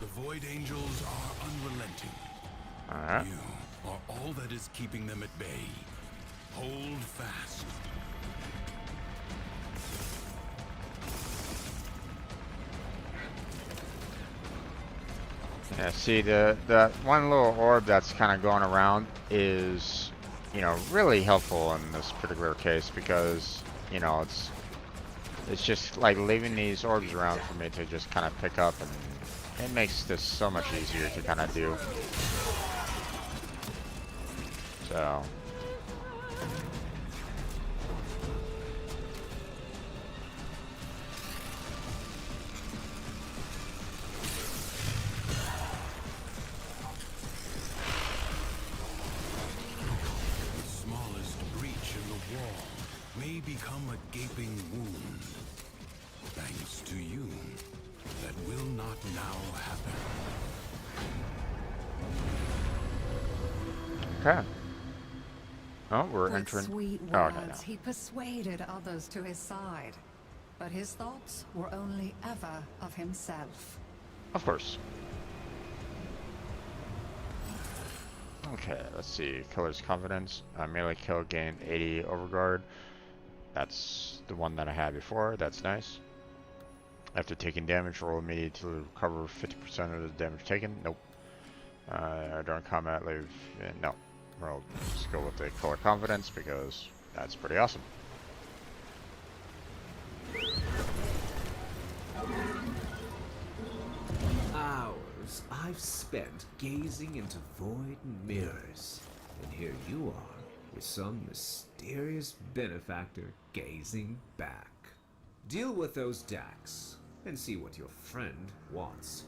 I: The Void Angels are unrelenting.
A: Alright.
I: You are all that is keeping them at bay. Hold fast.
A: Yeah, see the one little orb that's kind of going around is, you know, really helpful in this particular case because, you know, it's just like leaving these orbs around for me to just kind of pick up, and it makes this so much easier to kind of do. So.
I: May become a gaping wound. Thanks to you, that will not now happen.
A: Okay. Oh, we're
J: With
A: entering.
J: sweet
A: Oh,
J: words,
A: okay, no.
J: he persuaded others to his side, but his thoughts were only ever of himself.
A: Of course. Okay, let's see. Killer's confidence. Melee kill gained 80 overguard. That's the one that I had before. That's nice. After taking damage, roll immediately to recover 50% of the damage taken. Nope. During combat, leave. No. We'll just go with the killer confidence because that's pretty awesome.
F: Hours I've spent gazing into void mirrors, and here you are with some mysterious benefactor gazing back. Deal with those Dax and see what your friend wants.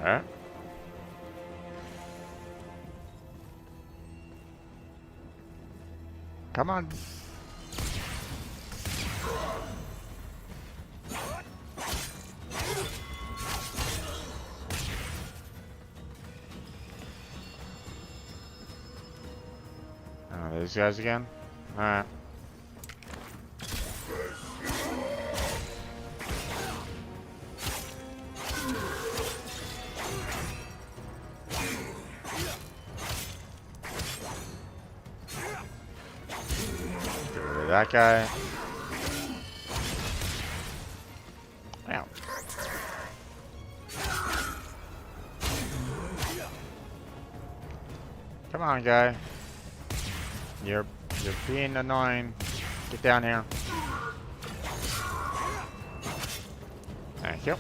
A: Alright. Come on. These guys again? Alright. Get rid of that guy. Ow. Come on, guy. You're being annoying. Get down here. Thank you.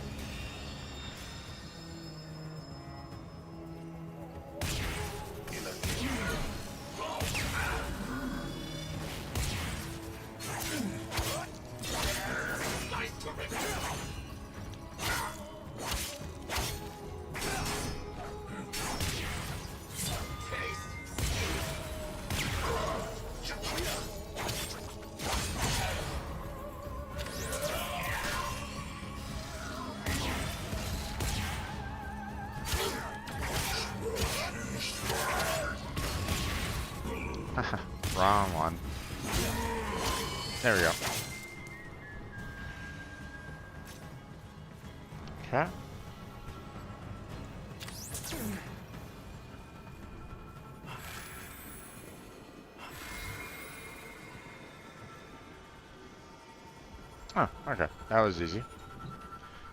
A: Wrong one. There we go. Okay. Oh, okay. That was easy.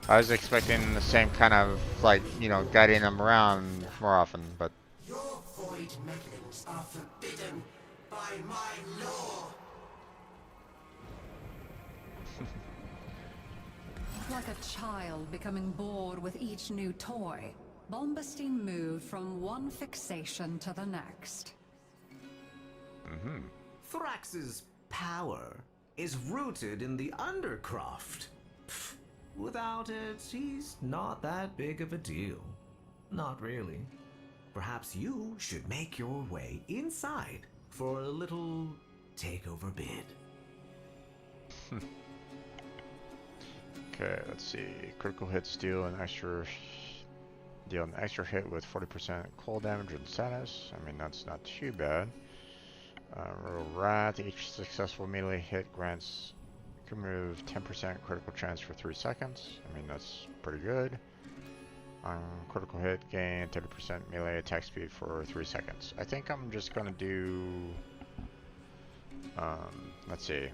A: I was expecting the same kind of, like, you know, guiding them around more often, but...
H: Your void meddlings are forbidden by my law.
J: Like a child becoming bored with each new toy, Bombastine moved from one fixation to the next.
F: Thrax's power is rooted in the Undercroft. Pfft, without it, he's not that big of a deal. Not really. Perhaps you should make your way inside for a little takeover bid.
A: Okay, let's see. Critical hits deal an extra hit with 40% cold damage and status. I mean, that's not too bad. Roll Wrath. Each successful melee hit grants can remove 10% critical chance for 3 seconds. I mean, that's pretty good. Critical hit, gain 30% melee attack speed for 3 seconds. I think I'm just gonna do... let's see.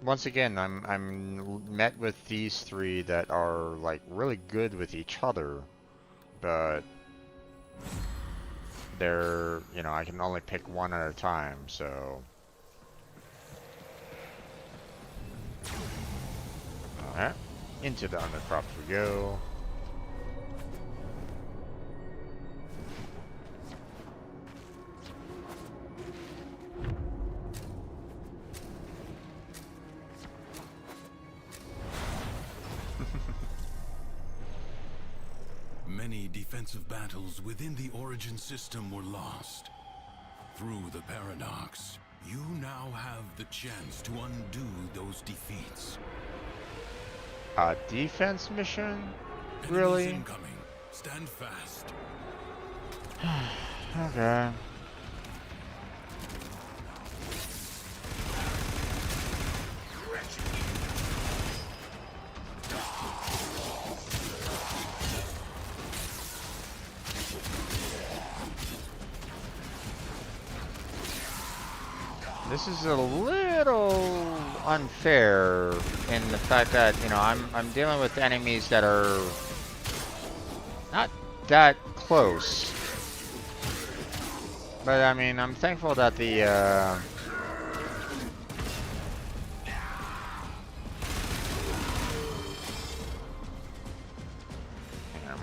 A: Once again, I'm met with these 3 that are like really good with each other, but they're, you know, I can only pick one at a time, so... Alright, into the undercroft we go.
I: Many defensive battles within the Origin system were lost. Through the Paradox, you now have the chance to undo those defeats.
A: A defense mission?
I: Enemies
A: Really?
I: incoming. Stand fast.
A: Okay. This is a little unfair in the fact that, you know, I'm dealing with enemies that are not that close. But I mean, I'm thankful that the I'm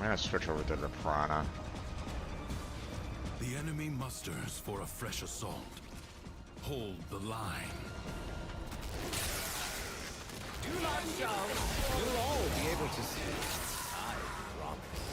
A: gonna switch over to the Piranha.
I: The enemy musters for a fresh assault. Hold the line.
F: Do not shout. You'll all be able to see. I promise.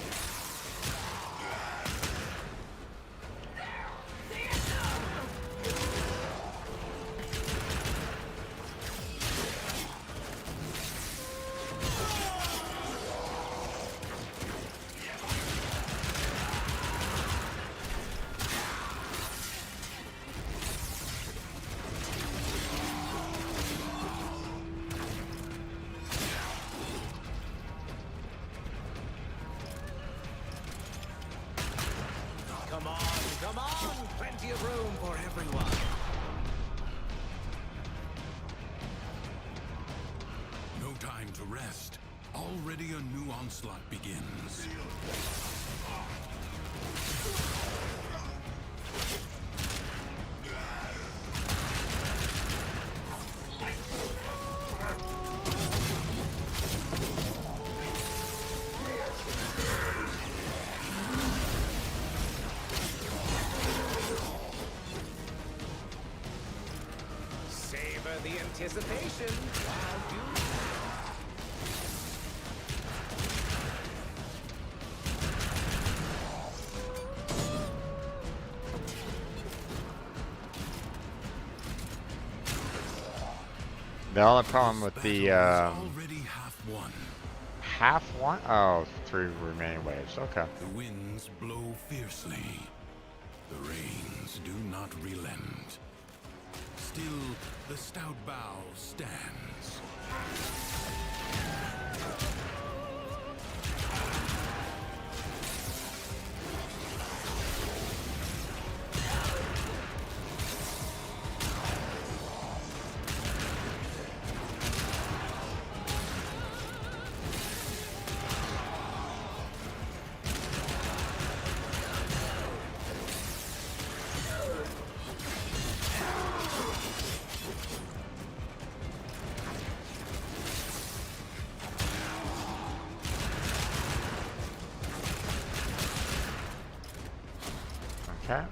F: Come on! Plenty of room for everyone.
I: No time to rest. Already a new onslaught begins.
F: Savor the anticipation while you...
A: The only problem with the
I: Already half won.
A: half one? Oh, 3 remaining waves. Okay.
I: The winds blow fiercely. The rains do not relent. Still, the stout bow stands.
A: Okay.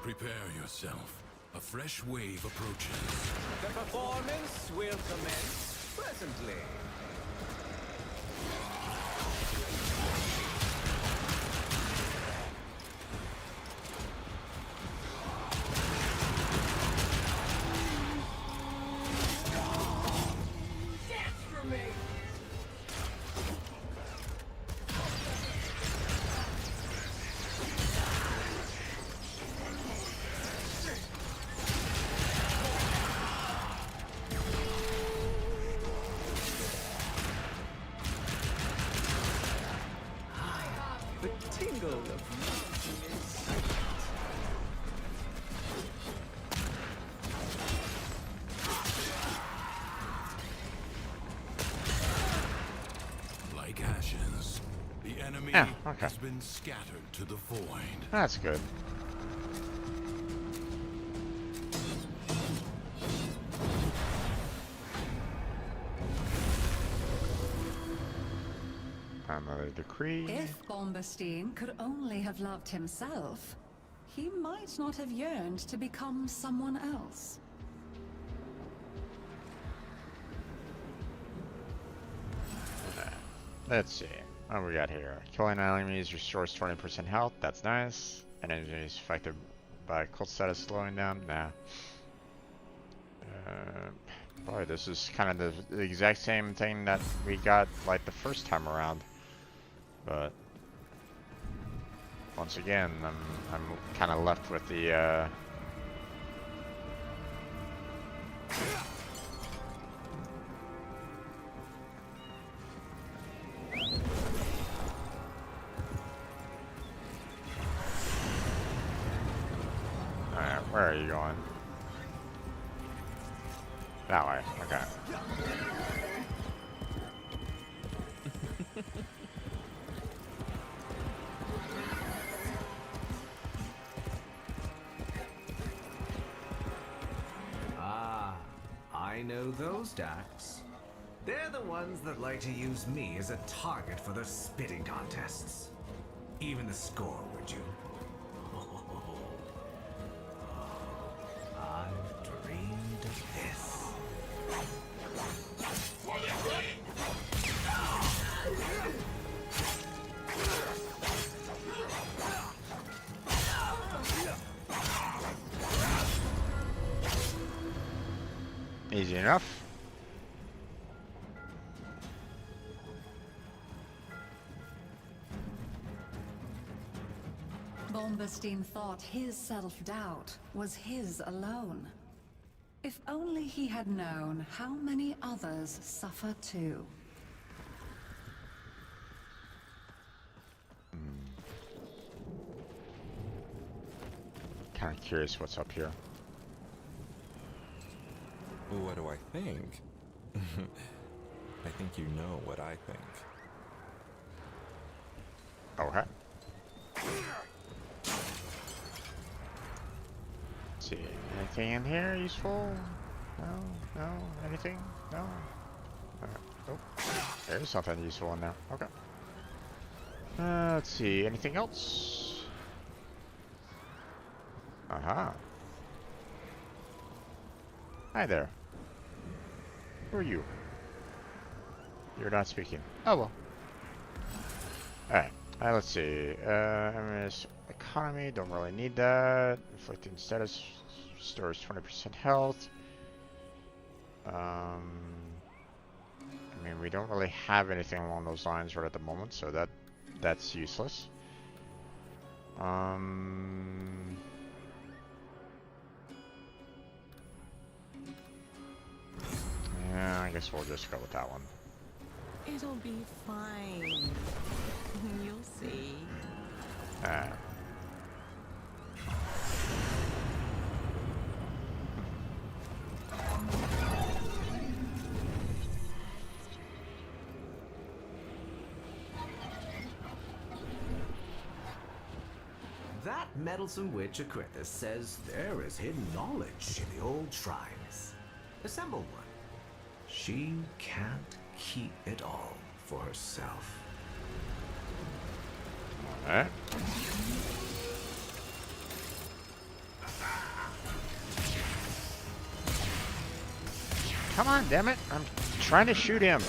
I: Prepare yourself. A fresh wave approaches.
F: The performance will commence presently.
I: army
A: Yeah, okay.
I: has been scattered to the void.
A: That's good. Another decree.
J: If Bombastine could only have loved himself, he might not have yearned to become someone else.
A: Let's see. What we got here? Killing enemies restores 20% health. That's nice. Enemies affected by cult status slowing down. Nah. Boy, this is kind of the exact same thing that we got like the first time around. But once again, I'm kind of left with the Alright, where are you going? That way, okay.
F: I know those Dax. They're the ones that like to use me as a target for their spitting contests. Even the score, would you? I've dreamed of this.
A: Easy enough.
J: Bombastine thought his self-doubt was his alone. If only he had known how many others suffer too.
A: Kind of curious what's up here.
L: What do I think? I think you know what I think.
A: Okay. Let's see, anything in here useful? No, no, anything? No. Nope. There's something useful in there. Okay. Let's see, anything else? Aha. Hi there. Who are you? You're not speaking. Oh well. Alright, let's see. Economy, don't really need that. Inflicting status, restores 20% health. I mean, we don't really have anything along those lines right at the moment, so that's useless. Yeah, I guess we'll just go with that one.
M: It'll be fine. You'll see.
F: That meddlesome witch Acrithis says there is hidden knowledge in the old shrines. Assemble one. She can't keep it all for herself.
A: Alright. Come on, damn it. I'm trying to shoot him.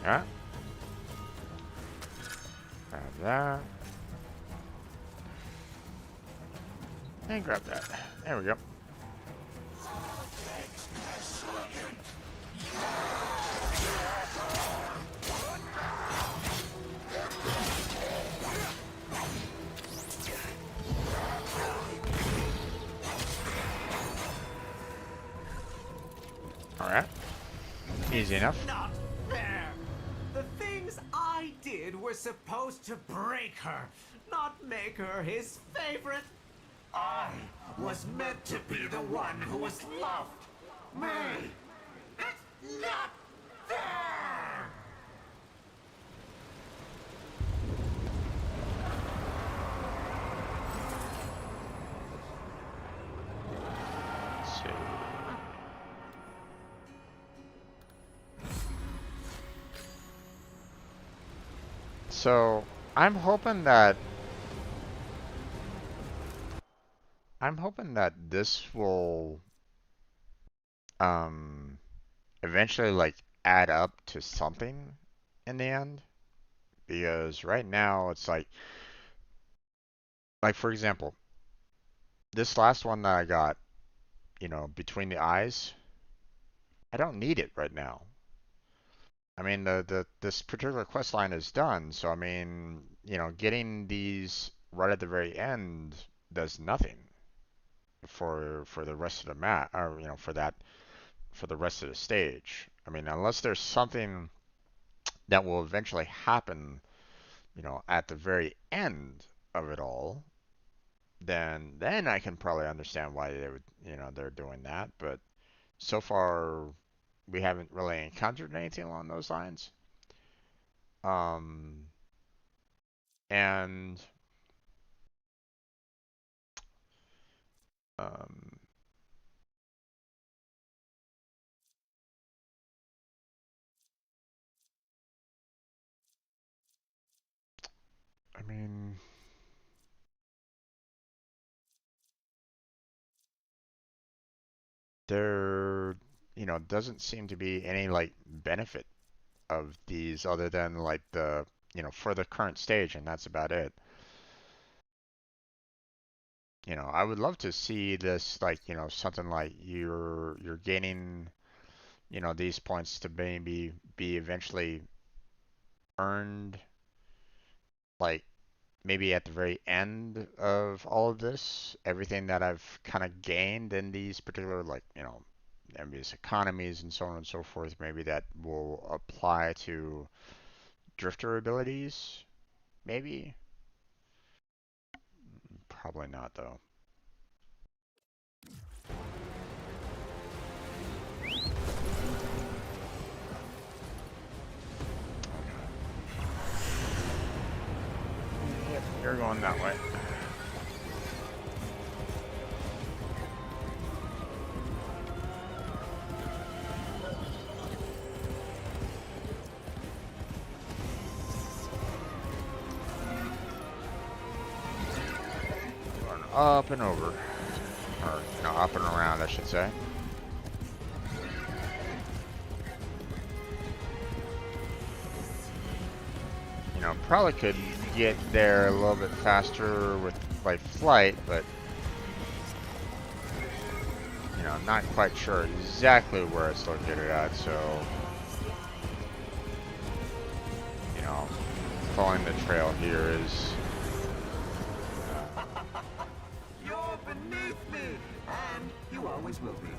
A: Yeah. Grab that. And grab that. There we go. Alright. Easy enough.
F: Not fair! The things I did were supposed to break her, not make her his favorite. I was meant to be the one who was loved. Me! It's not fair!
A: Let's see. So, I'm hoping that this will eventually like add up to something in the end, because right now it's like for example, this last one that I got, you know, between the eyes, I don't need it right now. I mean, this particular quest line is done, so I mean, you know, getting these right at the very end does nothing for the rest of the map, or you know, for the rest of the stage. I mean, unless there's something that will eventually happen, you know, at the very end of it all, then I can probably understand why they would, you know, they're doing that. But so far, we haven't really encountered anything along those lines. Um, and um, I mean, there, you know, doesn't seem to be any like benefit of these other than like the, you know, for the current stage, and that's about it. You know, I would love to see this like, you know, something like you're gaining, you know, these points to maybe be eventually earned, like maybe at the very end of all of this, everything that I've kind of gained in these particular, like, you know, these economies and so on and so forth, maybe that will apply to drifter abilities, maybe. Probably not though. Yep, you're going that way. Going up and over. Or, no, up and around, I should say. You know, probably could get there a little bit faster with like flight, but you know, I'm not quite sure exactly where it's located at, so you know, following the trail here is
F: You're beneath me, and you always will be.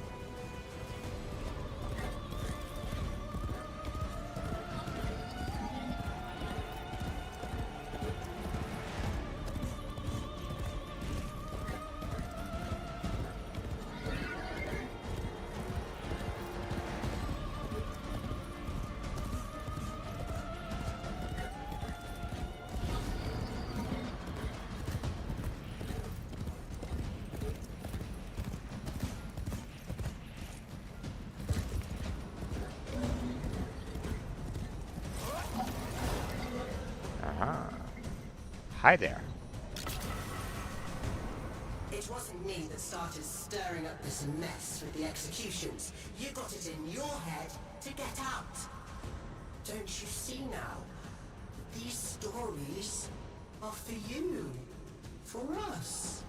A: hi there.
H: It wasn't me that started stirring up this mess with the executions. You got it in your head to get out. Don't you see now? These stories are for you. For us.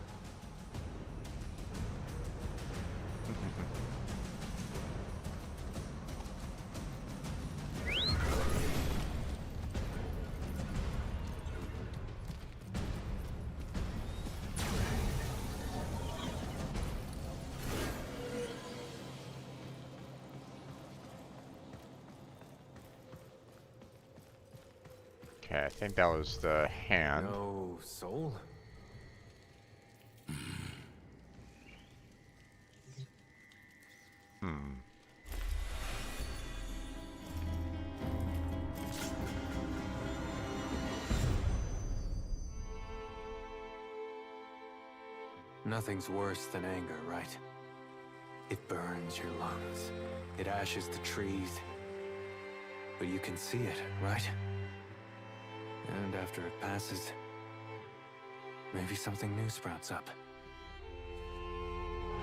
A: Okay, I think that was the hand.
E: No soul?
A: Hmm.
E: Nothing's worse than anger, right? It burns your lungs. It ashes the trees. But you can see it, right? And after it passes, maybe something new sprouts up.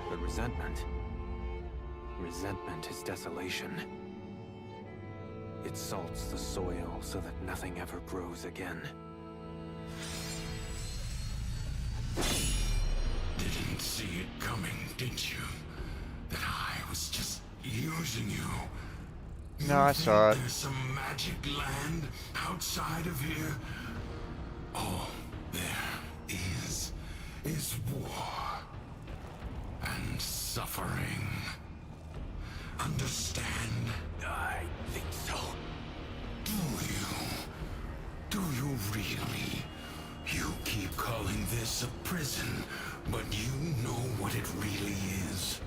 E: But resentment is desolation. It salts the soil so that nothing ever grows again.
I: Didn't see it coming, did you? That I was just using you.
A: No, I saw it.
I: There's some magic land outside of here. All there is war and suffering. Understand? I think so. Do you? Do you really? You keep calling this a prison, but you know what it really is.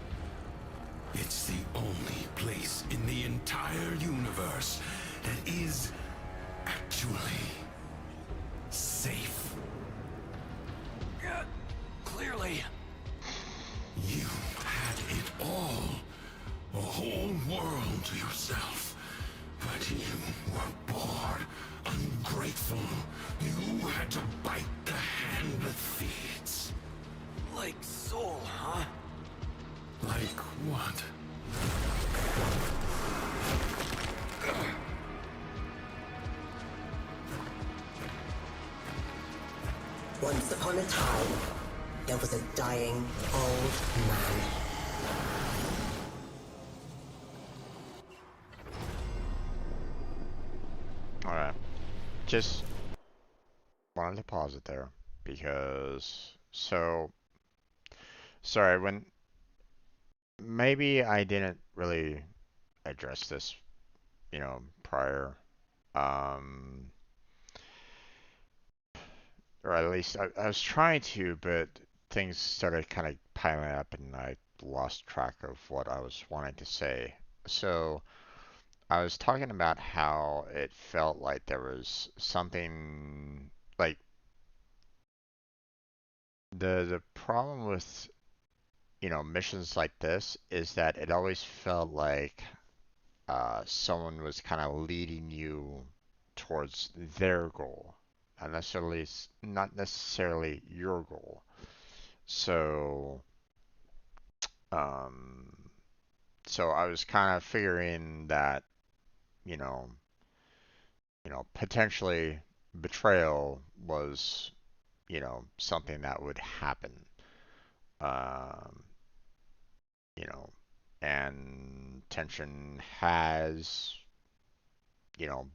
I: It's the only place in the entire universe that is actually safe.
E: Clearly.
I: You had it all. A whole world to yourself. But you were bored, ungrateful. You had to bite the hand that feeds.
E: Like soul, huh?
I: Like what?
H: Once upon a time, there was a dying old man.
A: Alright. Just wanted to pause it there because sorry, when maybe I didn't really address this, prior. Or at least I was trying to, but things started kind of piling up and I lost track of what I was wanting to say. So I was talking about how it felt like there was something like the problem with missions like this is that it always felt like someone was kind of leading you towards their goal, not necessarily your goal. So, um, so I was kind of figuring that, you know, potentially betrayal was, something that would happen. Um, you know, and tension has,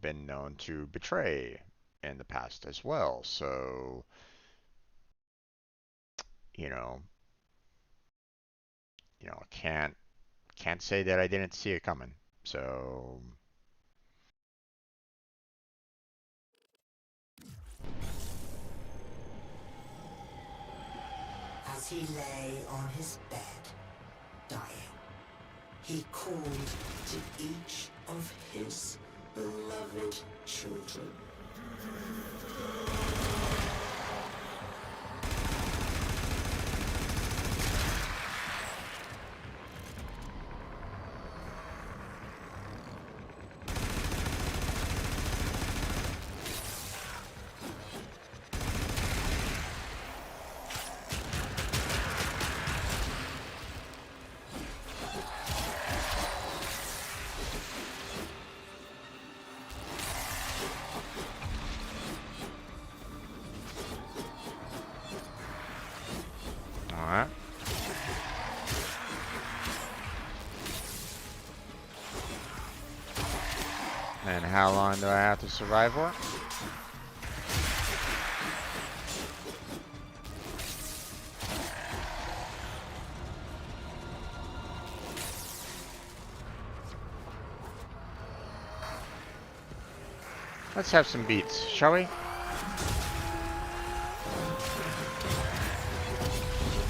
A: been known to betray in the past as well. So, you know, can't say that I didn't see it coming. So,
H: As he lay on his bed, dying, he called to each of his beloved children.
A: And how long do I have to survive for? Let's have some beats, shall we?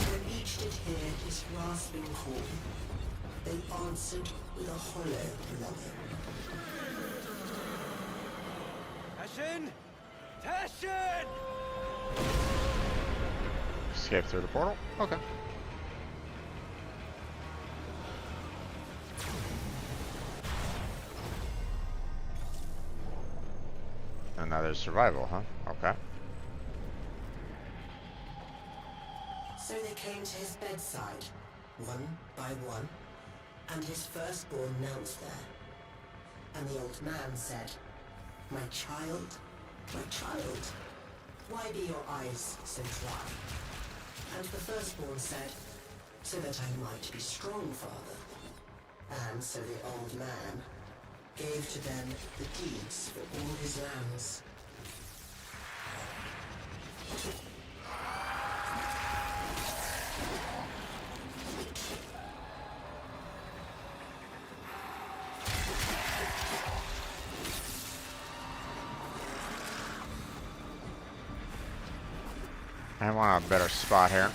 H: When each did hear his rasping call, they answered with a hollow longing.
K: Tashin! Tashin!
A: Escape through the portal? Okay. Another survival, huh? Okay.
H: So they came to his bedside, one by one, and his firstborn knelt there. And the old man said, my child, why be your eyes so dry? And the firstborn said, so that I might be strong, father. And so the old man gave to them the deeds for all his lands.
A: I want a better spot here.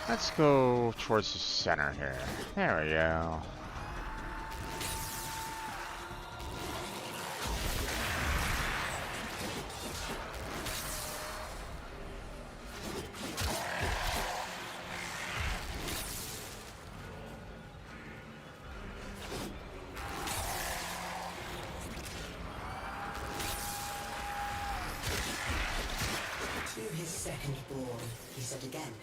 A: Let's go towards the center here. There we go.
H: To his second-born, he said again,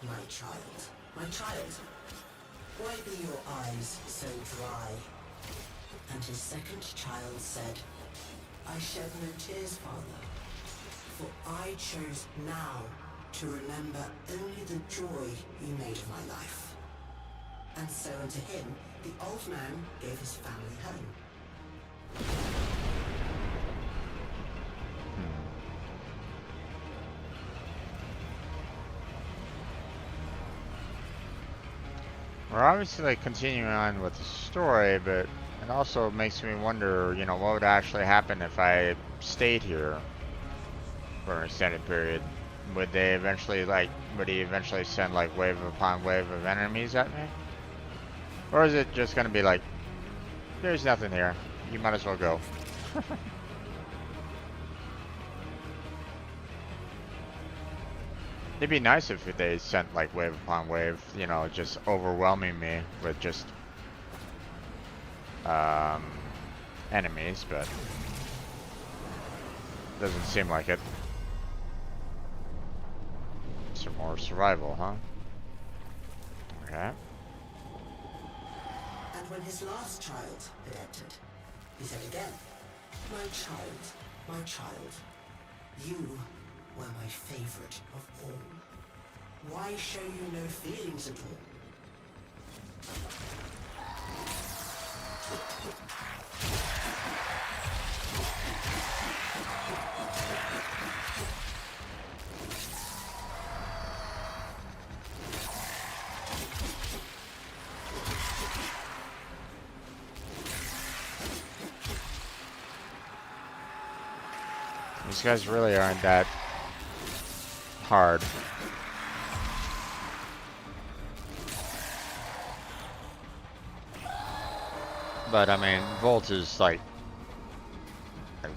H: my child, why be your eyes so dry? And his second child said, I shed no tears, father, for I chose now to remember only the joy you made of my life. And so unto him, the old man gave his family home.
A: We're obviously like continuing on with the story, but it also makes me wonder, you know, what would actually happen if I stayed here for an extended period? Would he eventually send like wave upon wave of enemies at me? Or is it just gonna be like, there's nothing here, you might as well go? It'd be nice if they sent like wave upon wave, you know, just overwhelming me with just enemies, but doesn't seem like it. Some more survival, huh? Okay.
H: And when his last child had entered, he said again, my child, you were my favorite of all. Why show you no feelings at all?
A: These guys really aren't that hard. But I mean, Volt is like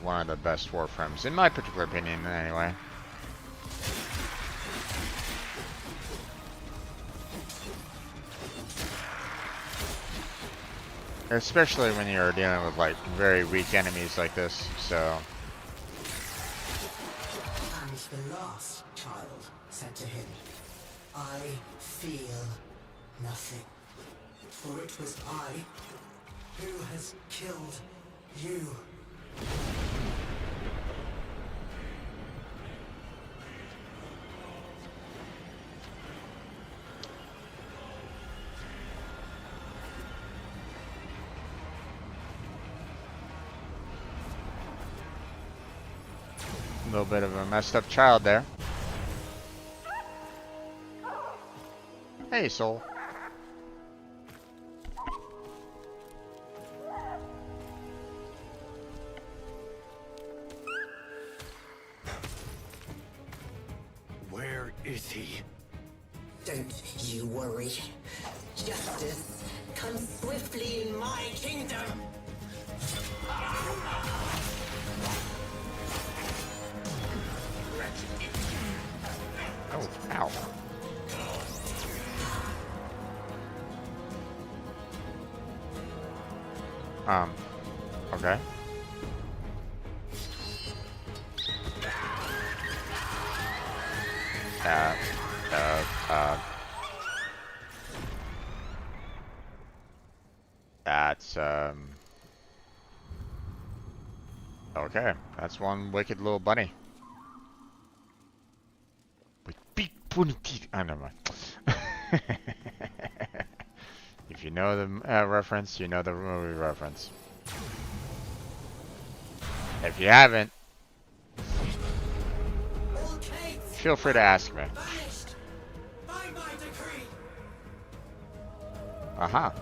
A: one of the best Warframes, in my particular opinion, anyway. Especially when you're dealing with like very weak enemies like this, so.
H: And the last child said to him, I feel nothing, for it was I who has killed you.
A: A little bit of a messed up child there. Hey, soul.
E: Where is he?
H: Don't you worry. Justice comes swiftly in my kingdom.
A: Oh, ow. Okay. That's, okay. That's one wicked little bunny. With big pointy teeth. Oh, never mind. If you know the reference, you know the movie reference. If you haven't, feel free to ask me. Aha.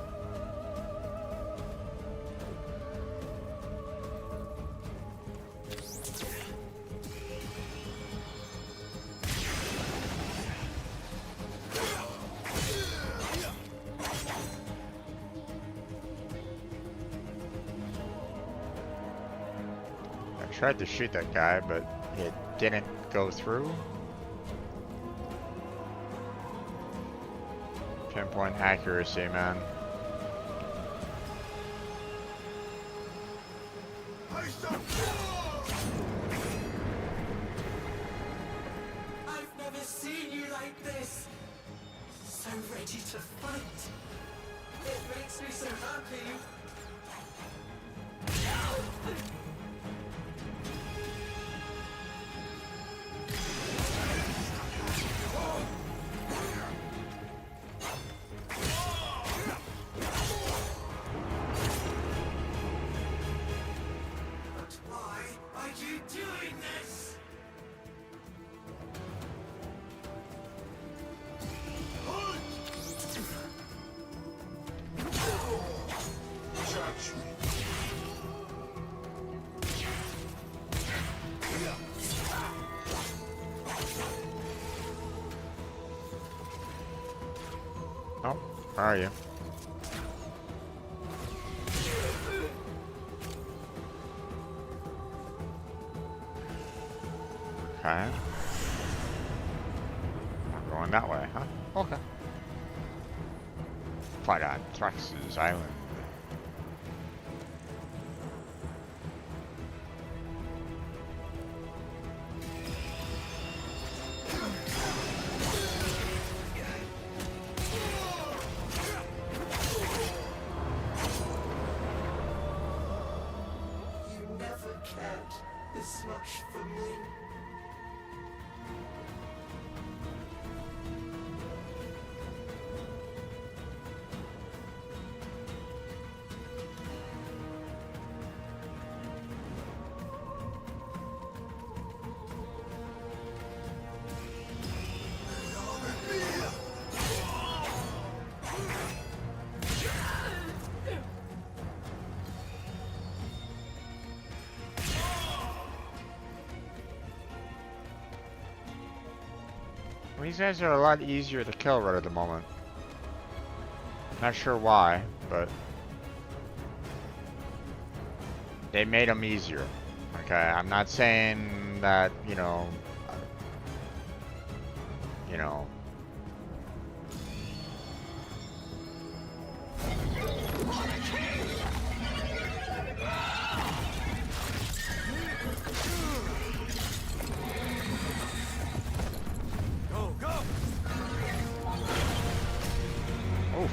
A: I tried to shoot that guy, but it didn't go through. Pinpoint accuracy, man.
H: I've never seen you like this. So ready to fight. It makes me so happy.
A: Oh, where are you? Okay. I'm going that way, huh? Okay. Fight on Thrax's Island.
H: You never cared this much for me.
A: These guys are a lot easier to kill right at the moment. Not sure why, but they made them easier. Okay, I'm not saying that, you know. Oof.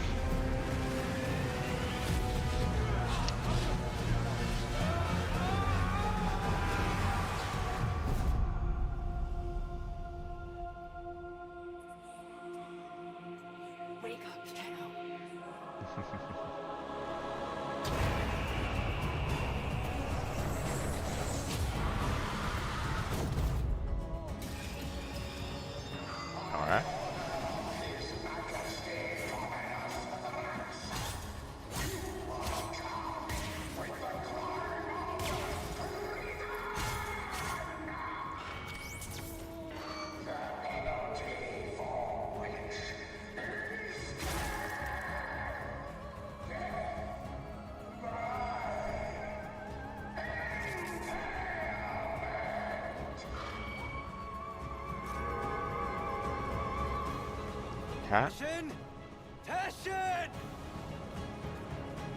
A: Okay.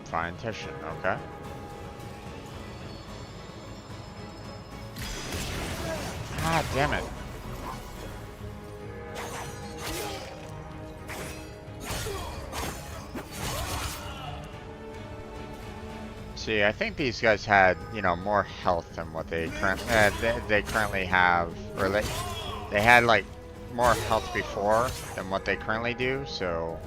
A: Find Titian, okay. Ah, damn it. See, I think these guys had, you know, more health than what they currently have, or they had like more health before than what they currently do, so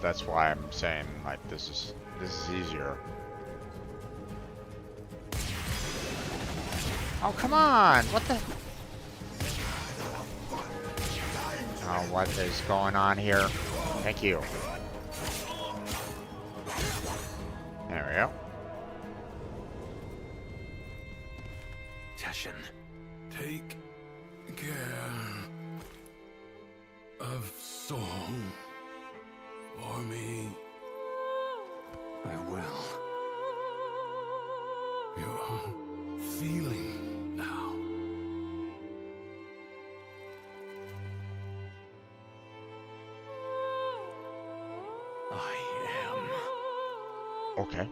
A: that's why I'm saying like this is easier. Oh, come on! What the? Oh, what is going on here? Thank you. There we go.
E: Teshin.
I: Take care of Song for me.
E: I will.
I: You're feeling now.
E: I am.
A: Okay.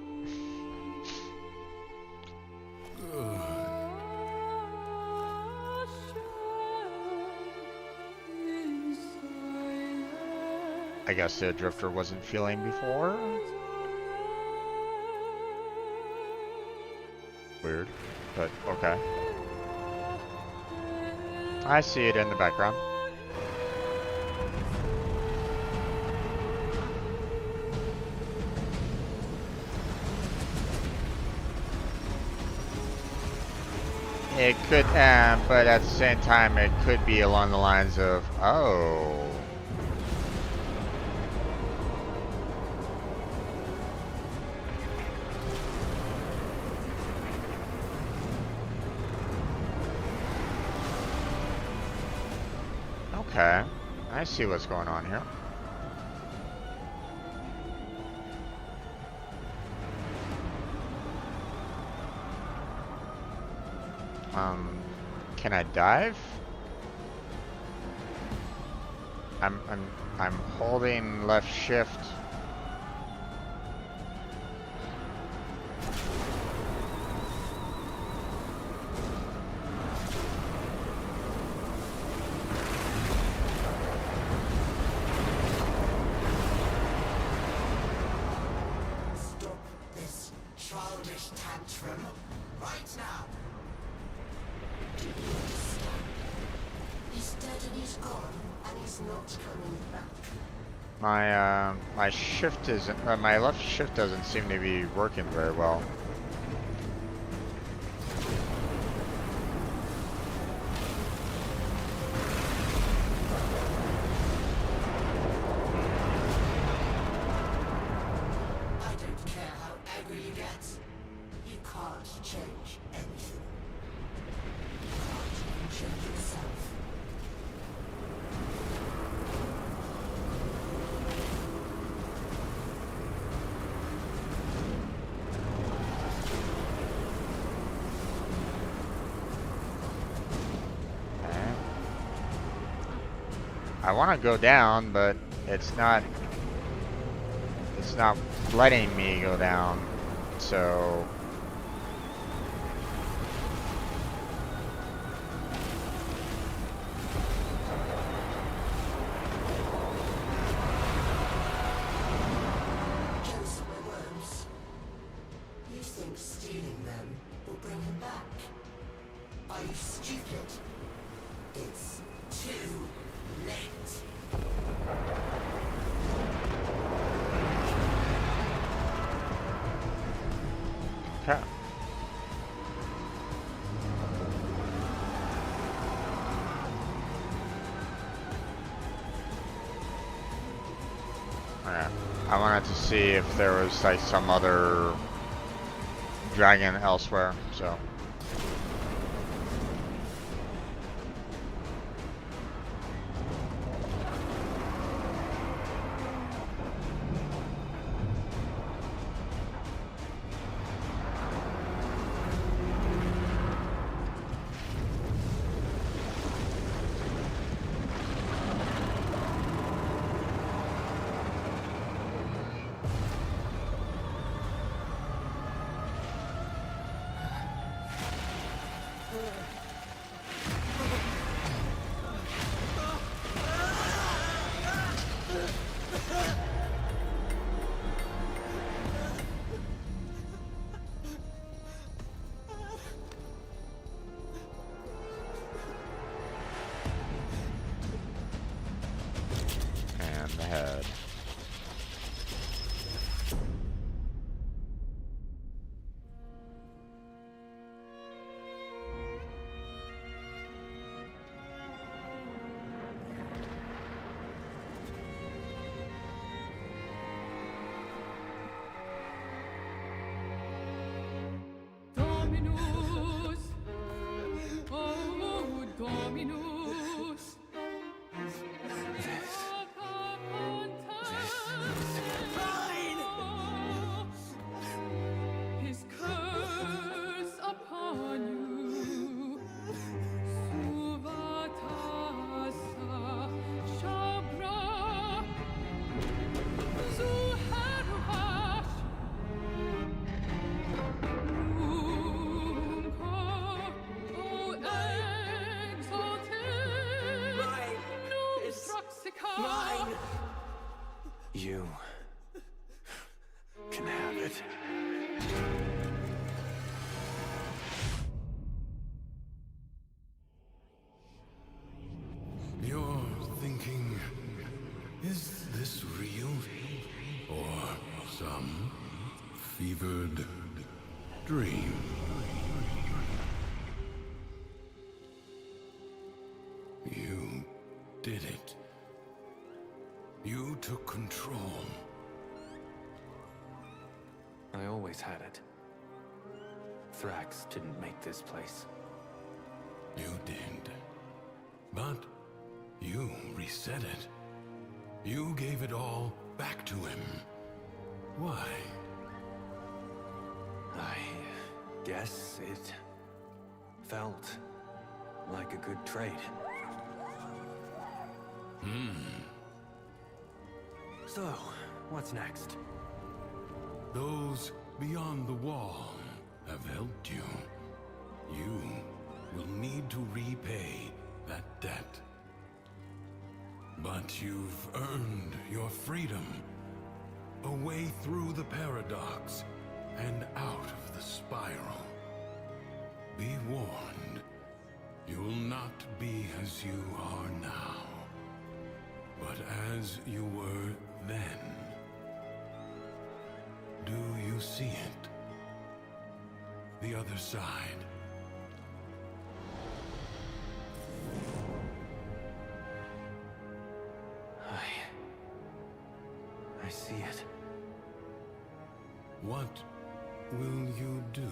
A: I guess the Drifter wasn't feeling before. Weird, but okay. I see it in the background. It could, but at the same time, it could be along the lines of, oh. Okay, I see what's going on here. Can I dive? I'm holding left shift.
H: Stop this childish tantrum right now. Do you understand? He's dead and he's gone, and he's not coming back.
A: My shift isn't, my left shift doesn't seem to be working very well.
H: I don't care how angry you get. You can't change anything. You can't even change yourself.
A: I want to go down, but it's not letting me go down, so
H: Those are my words. You think stealing them will bring him back? Are you stupid? It's too late.
A: okay. Alright. I wanted to see if there was like some other dragon elsewhere, so. And the head.
N: Dominus, oh Dominus. His curse upon you. Suvatasa Shabra Zuharuhash Nunca, O exalted Nunc Proxica.
E: You can have it.
I: You're thinking, is this real? Or some fevered dream? You did it. You took control.
E: I always had it. Thrax didn't make this place.
I: You did. But you reset it. You gave it all back to him. Why?
E: I guess it felt like a good trade. So, what's next?
I: Those beyond the wall have helped you. You will need to repay that debt. But you've earned your freedom. A way through the paradox and out of the spiral. Be warned, you'll not be as you are now, but as you were then. Do you see it? The other side.
E: I see it.
I: What will you do?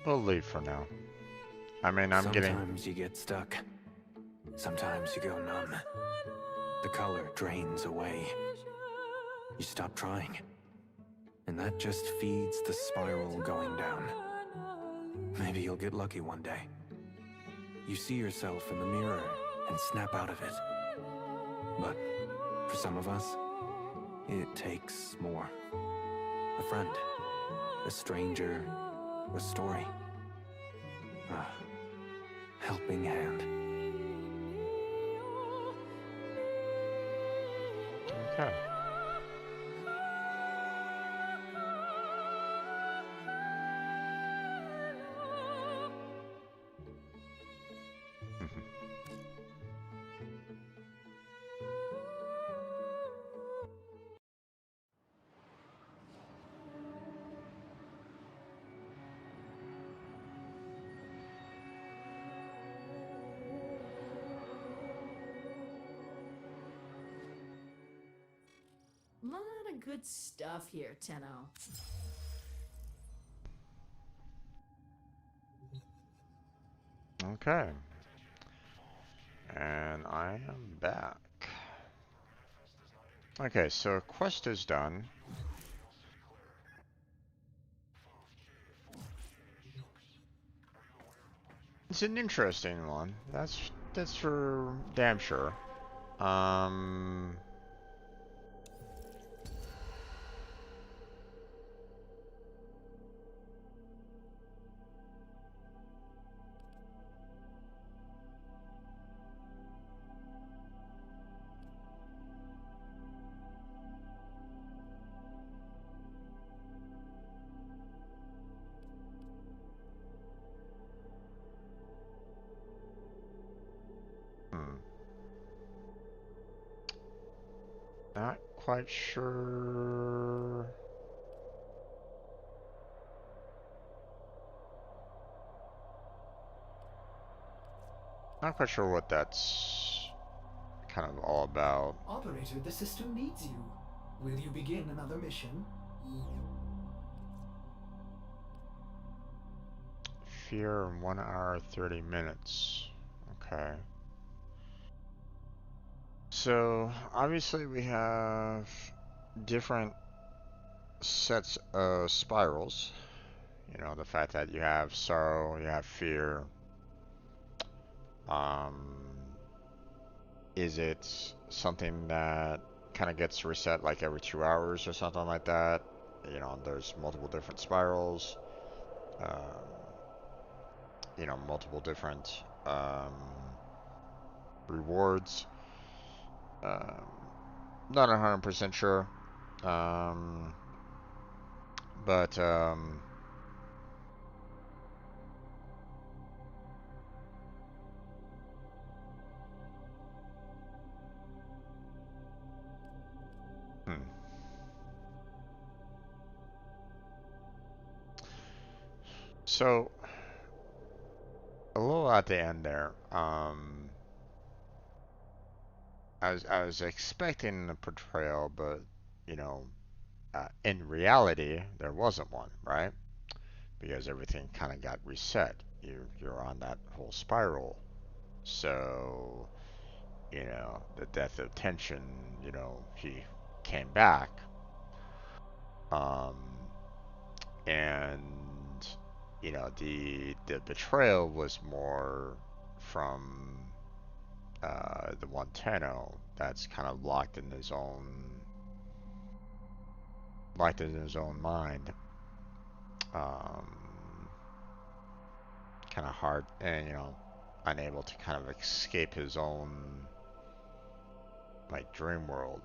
A: We'll leave for now. I mean,
E: Sometimes you get stuck. Sometimes you go numb. The color drains away. You stop trying. And that just feeds the spiral going down. Maybe you'll get lucky one day. You see yourself in the mirror and snap out of it. But for some of us, it takes more. A friend, a stranger, a story. A helping hand.
A: Okay.
O: Lot of good stuff here, Tenno.
A: Okay. And I am back. Okay, so quest is done. It's an interesting one. That's for damn sure. Um, Not quite sure. Not quite sure what that's kind of all about.
B: Operator, the system needs you. Will you begin another mission?
A: Fear in 1 hour 30 minutes. Okay. So obviously we have different sets of spirals. You know, the fact that you have sorrow, you have fear. Is it something that kind of gets reset like every 2 hours or something like that? You know, there's multiple different spirals. You know, multiple different rewards. Not 100% sure. But so a little at the end there. I was expecting a portrayal, but you know, in reality, there wasn't one, right? Because everything kind of got reset. You're on that whole spiral. So, you know, the death of tension, you know, he came back. Um, and you know, the betrayal was more from the one Tenno that's kind of locked in his own mind. Um, kind of hard, and you know, unable to kind of escape his own like dream world,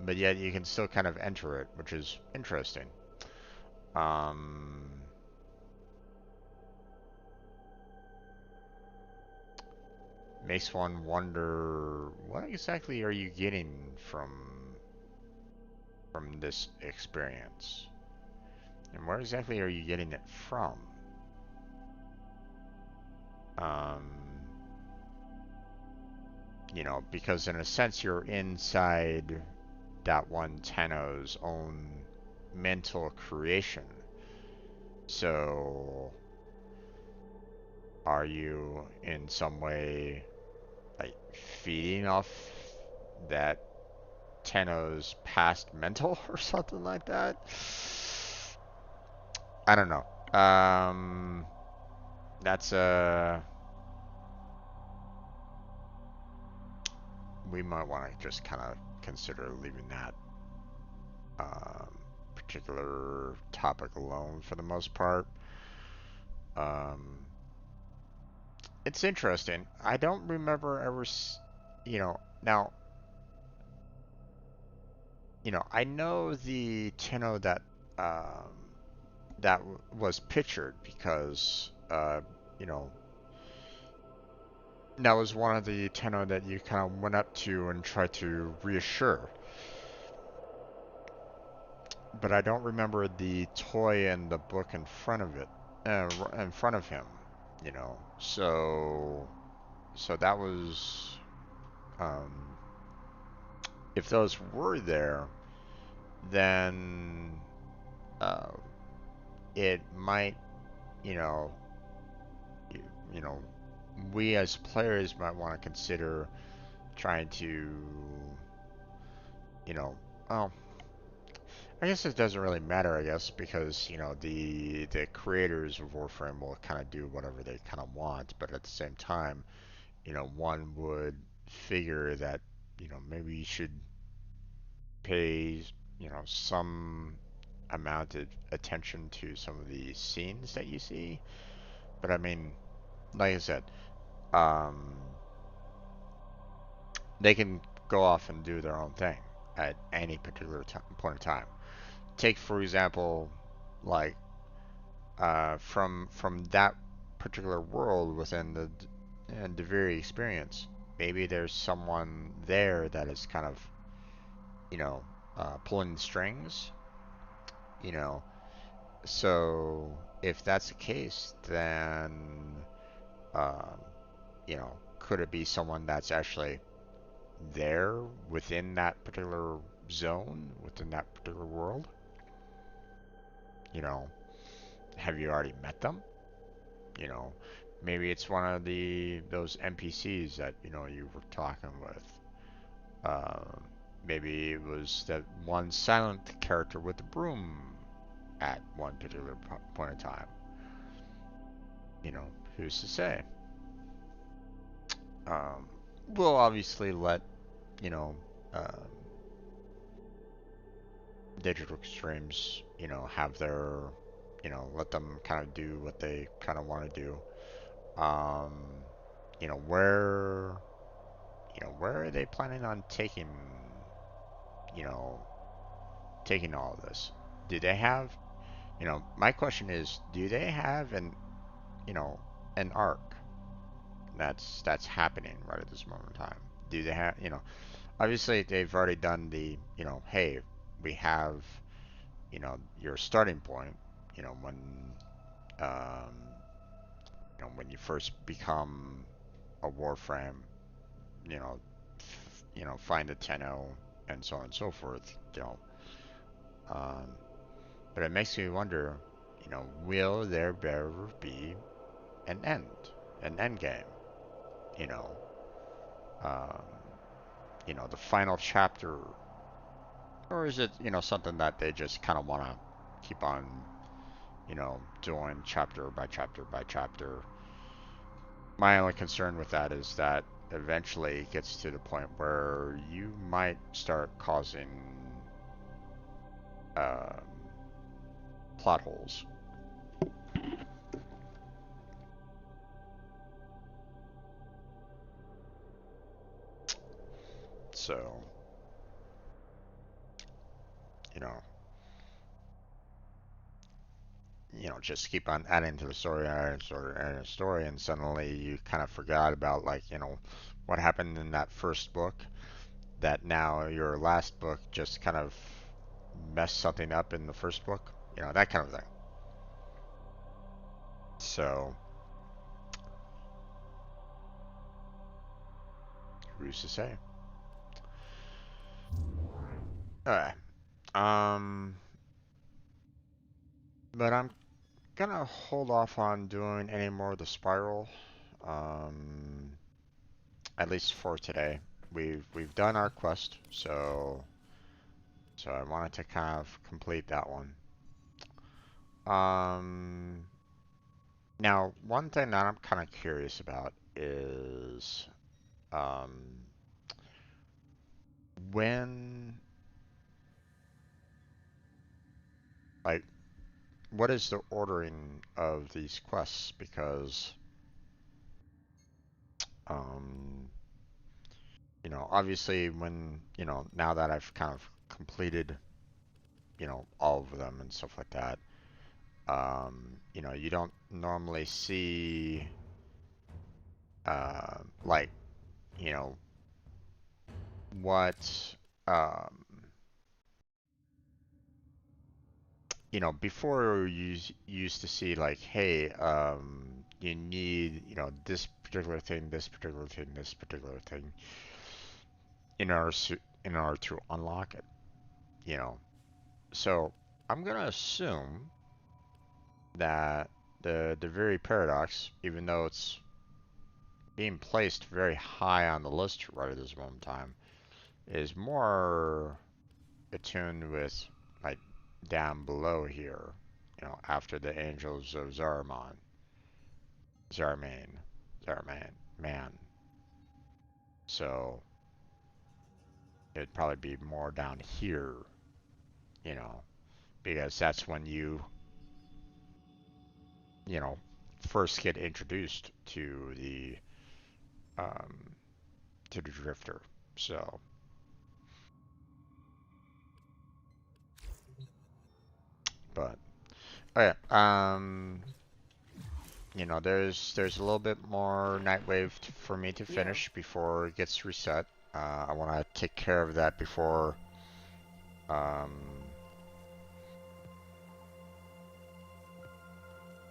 A: but yet you can still kind of enter it, which is interesting. Um, makes one wonder what exactly are you getting from this experience, and where exactly are you getting it from? Um, you know, because in a sense you're inside that one Tenno's own mental creation. So, are you in some way like feeding off that Tenno's past mental or something like that? I don't know. That's we might want to just kind of consider leaving that particular topic alone for the most part. Um, it's interesting. I don't remember ever, you know, now, you know, I know the Tenno that was pictured because you know, that was one of the Tenno that you kind of went up to and tried to reassure. But I don't remember the toy and the book in front of it, in front of him, you know. So that was, um, if those were there, then uh, it might, you know, you know, we as players might want to consider trying to, you know, well, I guess it doesn't really matter, I guess, because, you know, the creators of Warframe will kind of do whatever they kind of want, but at the same time, you know, one would figure that, you know, maybe you should pay, you know, some amount of attention to some of the scenes that you see. But I mean, like I said, um, they can go off and do their own thing at any particular point in time. Take for example, like from that particular world within the Duviri experience. Maybe there's someone there that is kind of, you know, pulling the strings, you know. So if that's the case, then um, you know, could it be someone that's actually there within that particular zone, within that particular world? You know, have you already met them? You know, maybe it's one of those NPCs that, you know, you were talking with. Maybe it was that one silent character with the broom at one particular point in time. You know, who's to say? Um, we'll obviously let, you know, digital extremes, you know, have their, you know, let them kind of do what they kind of want to do. Um, you know, where are they planning on taking, you know, taking all of this? Do they have, you know, my question is, do they have an, you know, an arc that's happening right at this moment in time? Do they have, you know, obviously they've already done the, you know, hey, we have, you know, your starting point, you know, um, when you first become a Warframe, you know, find a Tenno and so on and so forth, you know. Um, but it makes me wonder, you know, will there ever be an end game? You know, um, the final chapter, or is it, you know, something that they just kind of want to keep on, you know, doing chapter by chapter by chapter? My only concern with that is that eventually it gets to the point where you might start causing um, plot holes. So, you know, just keep on adding to the story, adding to the story, adding to the story, and suddenly you kind of forgot about, like, you know, what happened in that first book, that now your last book just kind of messed something up in the first book, you know, that kind of thing. So, who's to say? Alright. But I'm gonna hold off on doing any more of the spiral, um, at least for today. We've done our quest, so I wanted to kind of complete that one. Now one thing that I'm kind of curious about is um, when, like, what is the ordering of these quests? Because um, obviously when, now that I've kind of completed, all of them and stuff like that, you don't normally see, like, you know, what, um, before you used to see, like, hey, you need, this particular thing, this particular thing, this particular thing in order to unlock it, you know. So I'm gonna assume that the Duviri Paradox, even though it's being placed very high on the list right at this moment in time is more attuned with like down below here, you know, after the Angels of Zariman, Man. So it'd probably be more down here, you know, because that's when you know, first get introduced um, to the Drifter. So, but okay, you know, there's a little bit more Nightwave for me to finish before it gets reset. I want to take care of that um,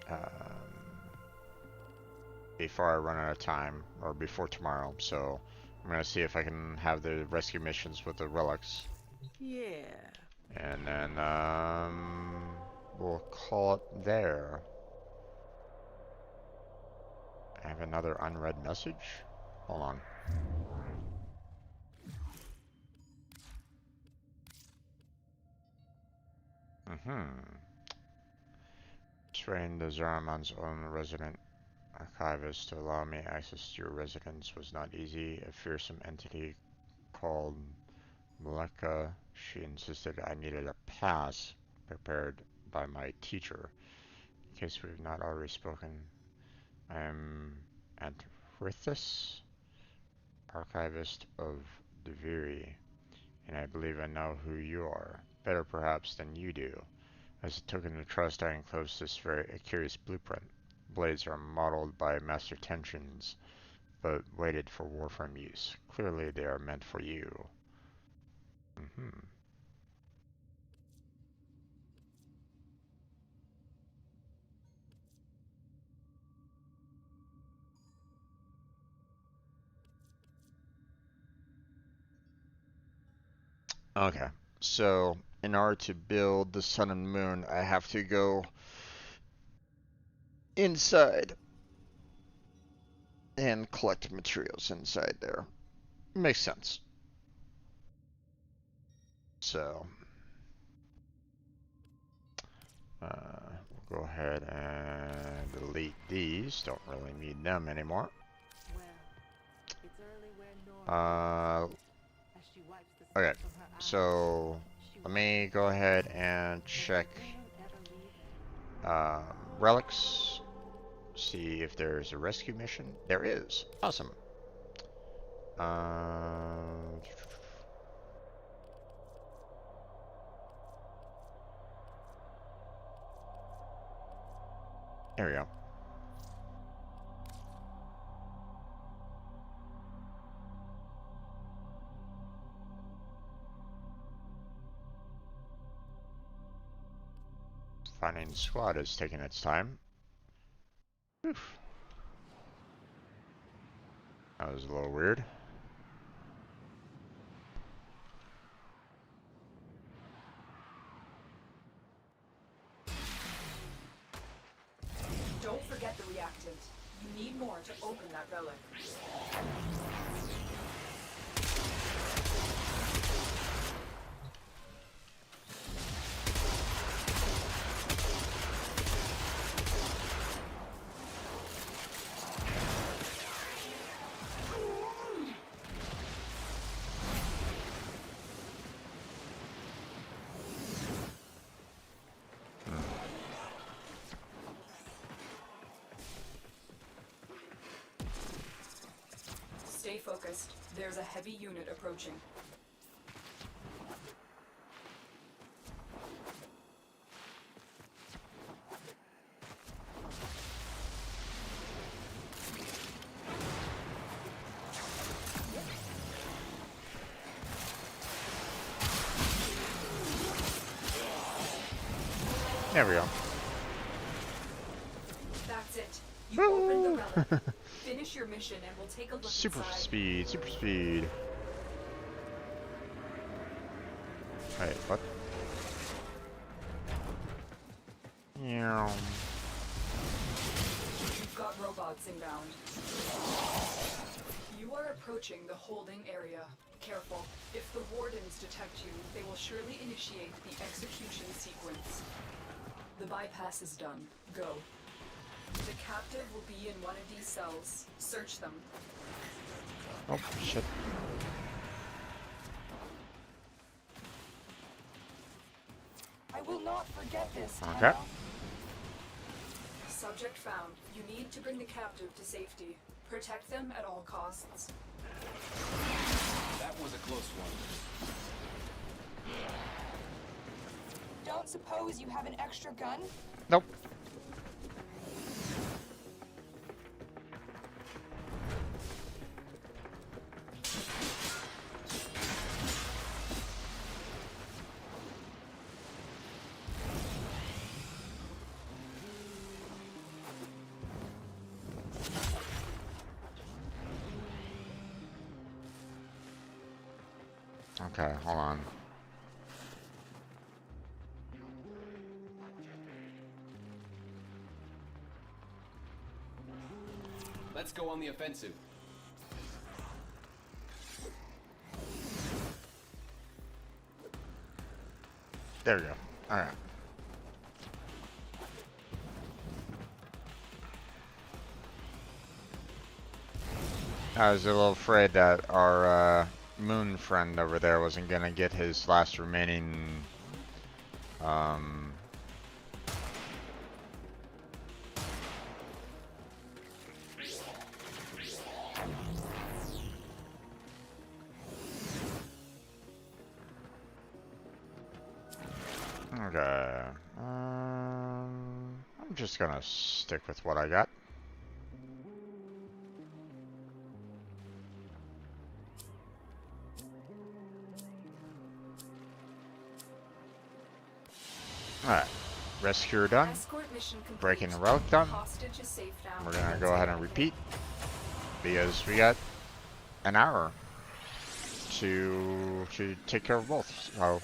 A: um, before I run out of time, or before tomorrow. So I'm gonna see if I can have the rescue missions with the relics.
M: Yeah.
A: And then we'll call it there. I have another unread message. Hold on. Persuading the Zaraman's own resident archivist to allow me access to your residence was not easy. A fearsome entity called Maleka, she insisted I needed a pass prepared by my teacher. In case we've not already spoken, I am Antrithus, archivist of Duviri, and I believe I know who you are, better perhaps than you do. As a token of trust, I enclose this very curious blueprint. Blades are modeled by Master Tensions, but weighted for Warframe use. Clearly they are meant for you. Okay, so in order to build the sun and moon, I have to go inside and collect materials inside there. Makes sense. So, we'll go ahead and delete these. Don't really need them anymore. Okay, so let me go ahead and check relics. See if there's a rescue mission. There is. Awesome. There we go. Finding squad is taking its time. Oof. That was a little weird.
O: Don't forget the reactant. You need more to open that relic. Stay focused. There's a heavy unit approaching.
A: There we go.
O: That's it. You opened the relic. Finish your mission and we'll take a look
A: Super
O: inside.
A: speed, super speed. Wait, what? Yeah.
O: You've got robots inbound. You are approaching the holding area. Careful. If the wardens detect you, they will surely initiate the execution sequence. The bypass is done. Go. The captive will be in one of these cells. Search them.
A: Oh, shit.
O: I will not forget this.
A: Okay.
O: Subject found. You need to bring the captive to safety. Protect them at all costs.
P: That was a close one.
O: Don't suppose you have an extra gun?
A: Nope. Okay, hold on.
P: Let's go on the offensive.
A: There we go. Alright. I was a little afraid that our moon friend over there wasn't gonna get his last remaining okay. I'm just gonna stick with what I got. Alright, rescue done, breaking the relic done. We're gonna go ahead and repeat because we got an hour to take care of both. So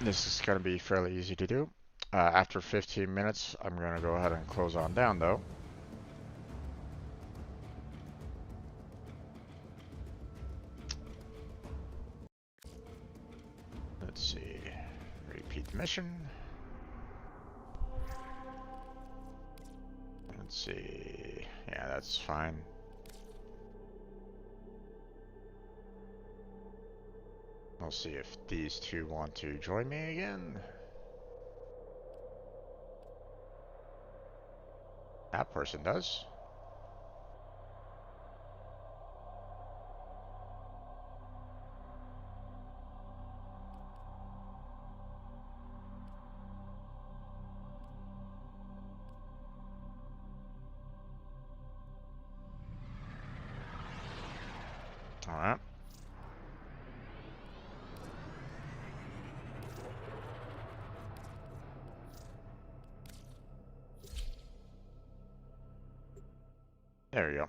A: this is gonna be fairly easy to do. After 15 minutes, I'm gonna go ahead and close on down though. Let's see. Repeat the mission. Let's see. Yeah, that's fine. We'll see if these two want to join me again. That person does. All right. There we go.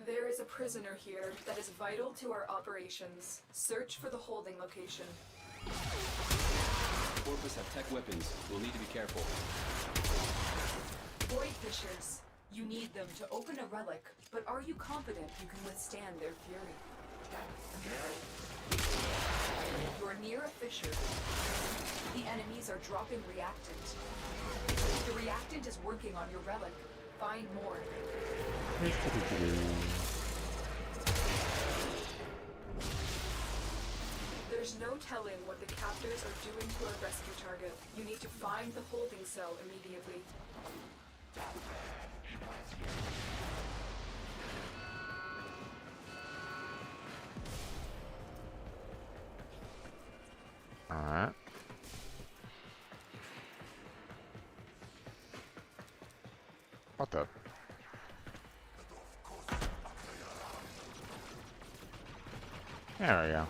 O: There is a prisoner here that is vital to our operations. Search for the holding location.
P: Corpus have tech weapons. We'll need to be careful.
O: Void Fishers. You need them to open a relic, but are you confident you can withstand their fury? You're near a fissure. The enemies are dropping reactant. The reactant is working on your relic. Find more. There's no telling what the captors are doing to our rescue target. You need to find the holding cell immediately.
A: Alright. What the? There we go.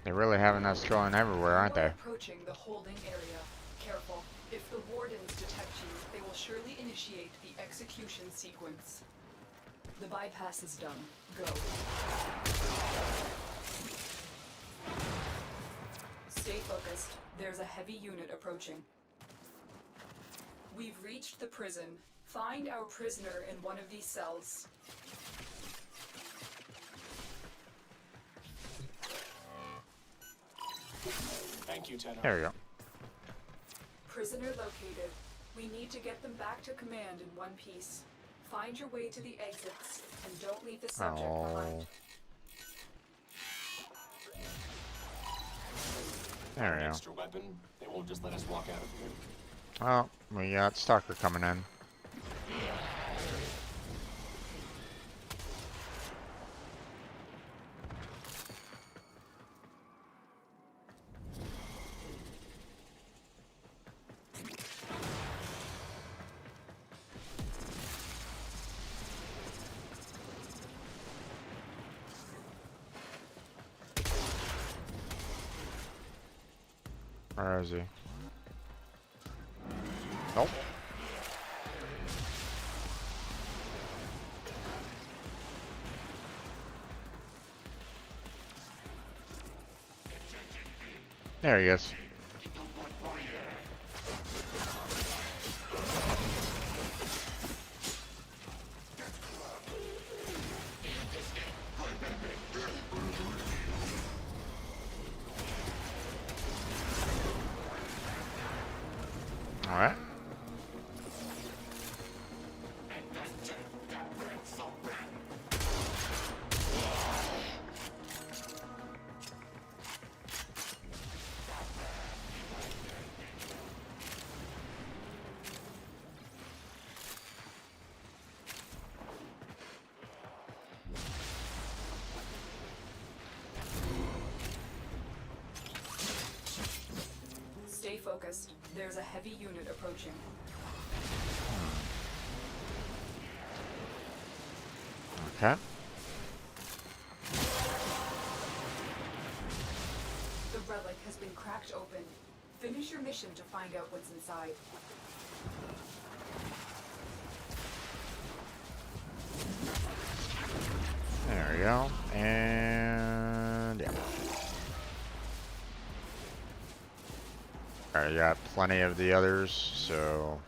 A: They're really having us going everywhere, aren't
O: You are
A: they?
O: approaching the holding area. Careful. If the wardens detect you, they will surely initiate the execution sequence. The bypass is done. Go. Stay focused. There's a heavy unit approaching. We've reached the prison. Find our prisoner in one of these cells.
Q: Thank you, Tenor.
A: There we go.
O: Prisoner located. We need to get them back to command in one piece. Find your way to the exits, and don't leave the subject behind.
A: There we
Q: An
A: go.
Q: extra weapon? They won't just let us walk out of here.
A: Well, we got Stalker coming in. Where is he? Nope. There he is. All right.
O: Stay focused. There's a heavy unit approaching.
A: Okay.
O: The relic has been cracked open. Finish your mission to find out what's inside.
A: There we go. And yeah. Alright, got plenty of the others, so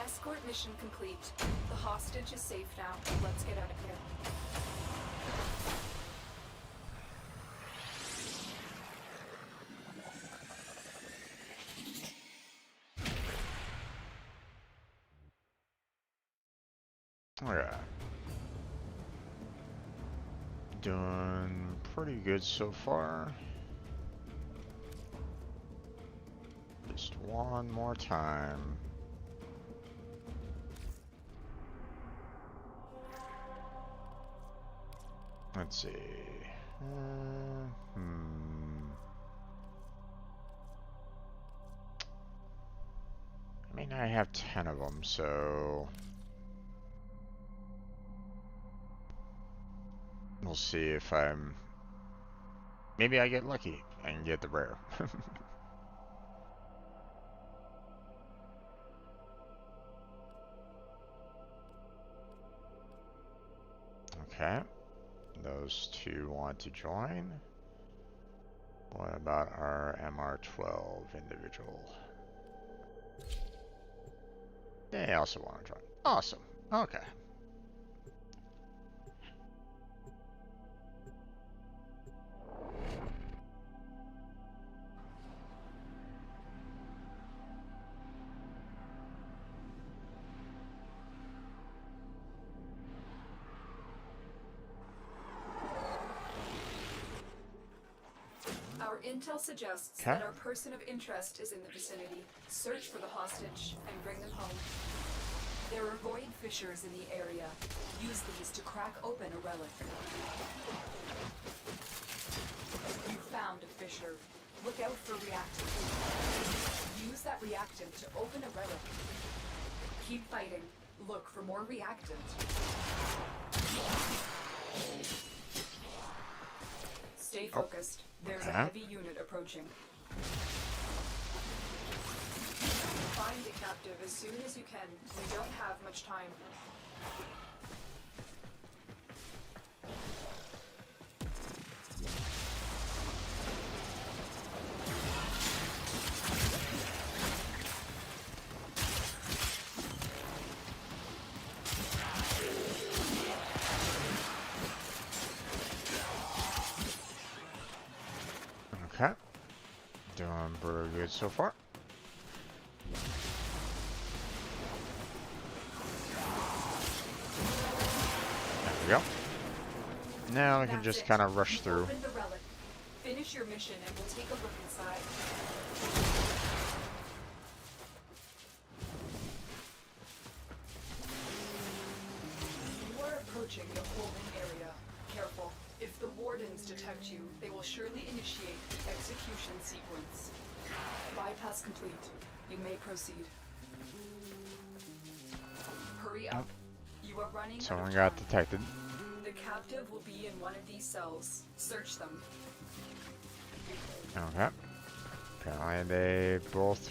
O: Escort mission complete. The hostage is safe now. Let's get out of here.
A: alright. Doing pretty good so far. Just one more time. Let's see. I mean, I have 10 of them, so we'll see if I'm... Maybe I get lucky and get the rare. Okay. Those two want to join. What about our MR12 individual? They also want to join. Awesome. Okay.
O: Our intel suggests that our person of interest is in the vicinity. Search for the hostage and bring them home. There are void fissures in the area. Use these to crack open a relic. You found a fissure. Look out for reactant. Use that reactant to open a relic. Keep fighting. Look for more reactant. Stay focused. There's a heavy unit approaching. Find the captive as soon as you can. We don't have much time.
A: Okay. Doing pretty good so far. There we go. Now we can just kind of rush through.
O: Open the relic. Finish your mission and we'll take a look inside. You are approaching the holding area. Careful. If the wardens detect you, they will surely initiate the execution sequence. Bypass complete. You may proceed. Hurry up. You are running out
A: Someone
O: of
A: got
O: time.
A: detected.
O: The captive will be in one of these cells. Search them.
A: Okay. Apparently they both...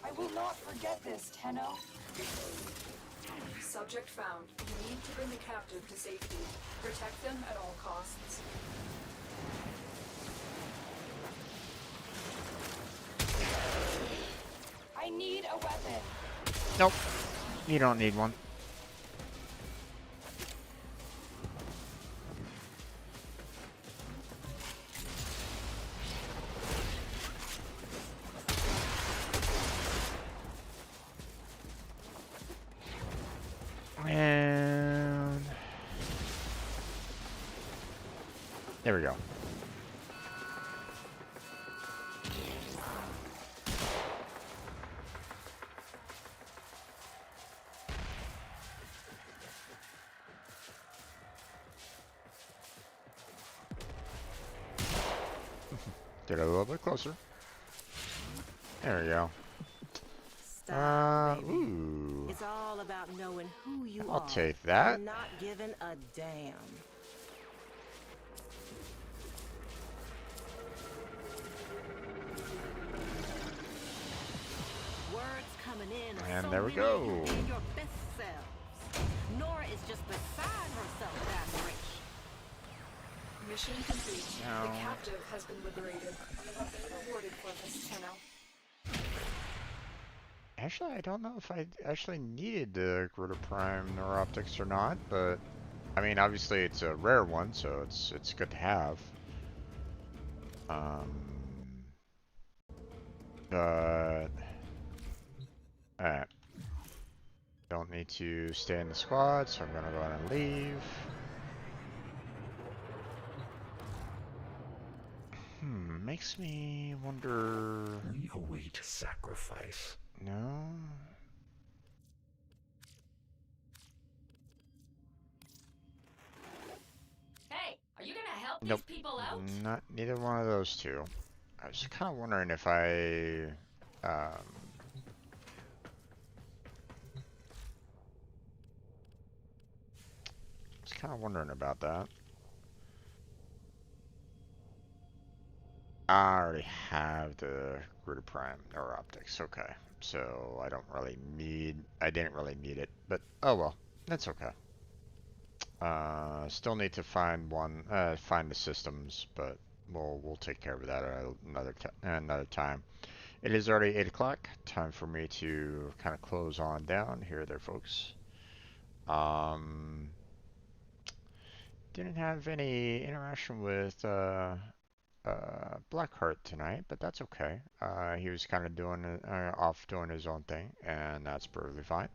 O: I will not forget this, Tenno. Subject found. You need to bring the captive to safety. Protect them at all costs.
C: I need a weapon.
A: Nope. You don't need one. And there we go. Get a little bit closer. There we go.
H: Stop, baby.
A: Ooh.
H: It's all about knowing who you are.
A: I'll take that.
H: And not giving a damn. Words coming in.
A: And
H: so
A: there we
H: many
A: go.
H: you can be your best selves. Nora is just beside herself with admiration.
O: Mission complete.
A: No.
O: The captive has been liberated. You have been rewarded for this, Tenno.
A: Actually, I don't know if I actually needed the Gruta Prime Neuroptics or not, but I mean, obviously it's a rare one, so it's good to have. But alright. Don't need to stay in the squad, so I'm gonna go ahead and leave. Makes me wonder.
F: We await sacrifice.
A: No.
C: Hey, are you gonna help
A: Nope.
C: these people out?
A: Not neither one of those two. I was kind of wondering if I was kind of wondering about that. I already have the Gruta Prime Neuroptics. Okay, so I didn't really need it, but oh well, that's okay. Still need to find find the systems, but we'll take care of that at another time. It is already 8 o'clock. Time for me to kind of close on down here, there, folks. Didn't have any interaction with Blackheart tonight, but that's okay. He was kind of off doing his own thing, and that's perfectly fine.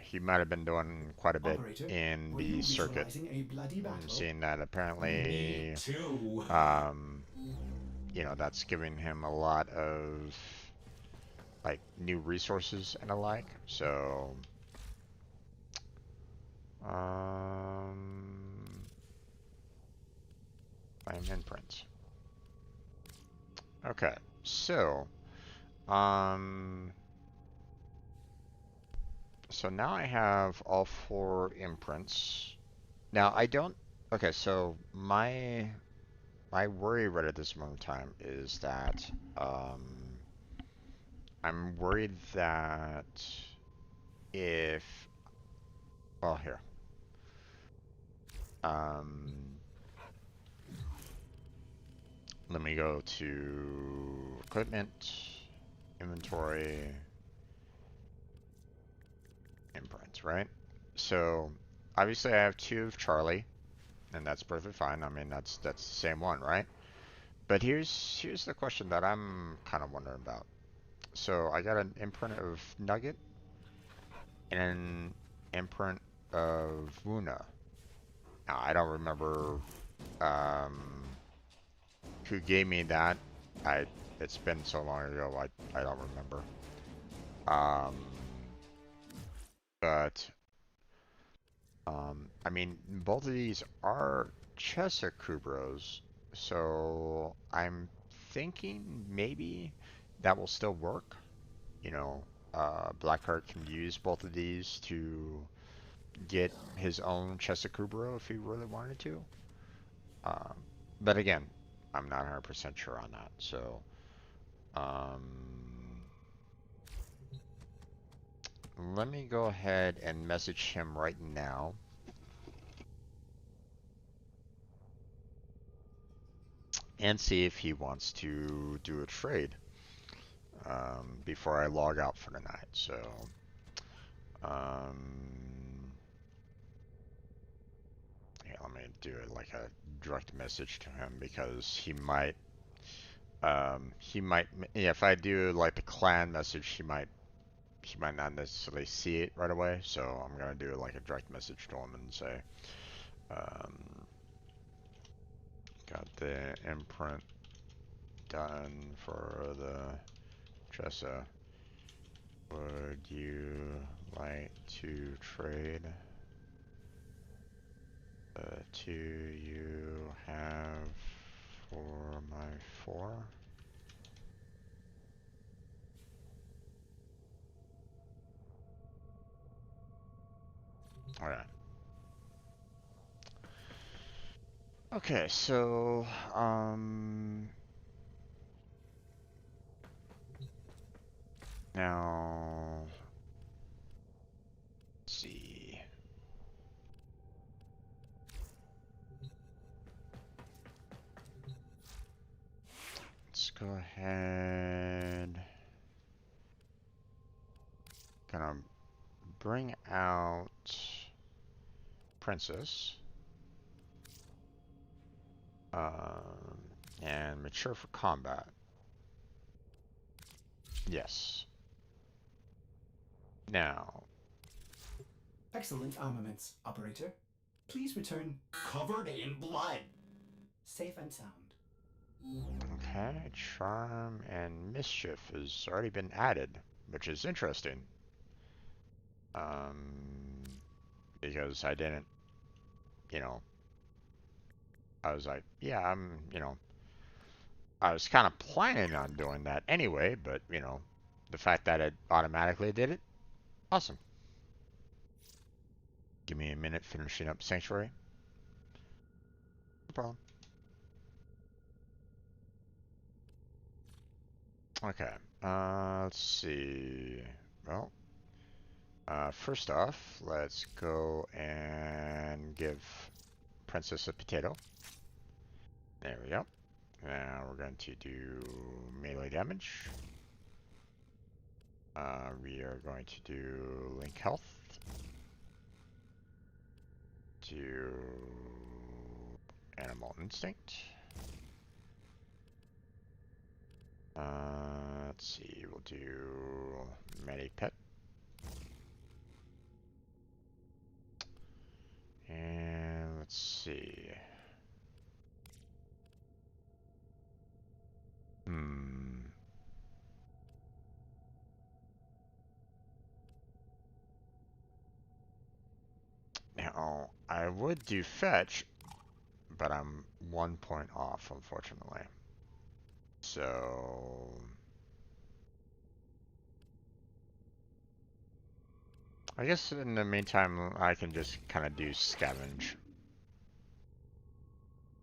A: He might have been doing quite a bit
B: Operator,
A: in
B: were
A: the
B: you
A: circuit.
B: visualizing a bloody battle?
A: I'm seeing that apparently,
B: Me too.
A: you know, that's giving him a lot of like new resources and the like. So, I'm imprints. Okay, so So now I have all 4 imprints. Now I don't. Okay, so my worry right at this moment in time is that I'm worried that if well here um let me go to equipment, inventory, imprints, right? So obviously I have 2 of Charlie, and that's perfectly fine. I mean that's the same one, right? But here's the question that I'm kind of wondering about. So I got an imprint of Nugget and an imprint of Wuna. Now I don't remember who gave me that. It's been so long ago I don't remember. Um, but I mean both of these are Chesakubros, so I'm thinking maybe that will still work. You know, Blackheart can use both of these to get his own Chesakubro if he really wanted to. Um, but again, I'm not 100% sure on that. So, um, let me go ahead and message him right now. And see if he wants to do a trade before I log out for the night. So, yeah, let me do it like a direct message to him because yeah, if I do like the clan message, he might not necessarily see it right away. So I'm gonna do like a direct message to him and say, got the imprint done for the Tressa. Would you like to trade the 2 you have for my 4? Alright. Okay, so, now, let's see. Let's go ahead. Gonna bring out Princess. And mature for combat. Yes. Now.
B: Excellent armaments, operator. Please return covered in blood. Safe and sound.
A: Okay, charm and mischief has already been added, which is interesting. Because I didn't, you know, I was like, yeah, I was kind of planning on doing that anyway, but, you know, the fact that it automatically did it, awesome. Give me a minute finishing up Sanctuary. No problem. Okay, let's see. Well, first off, let's go and give Princess a potato. There we go. Now we're going to do melee damage. We are going to do Link Health. Do Animal Instinct. Let's see, we'll do Medi-Pet. And let's see. Now, I would do Fetch, but I'm 1 point off, unfortunately. So, I guess in the meantime, I can just kind of do scavenge.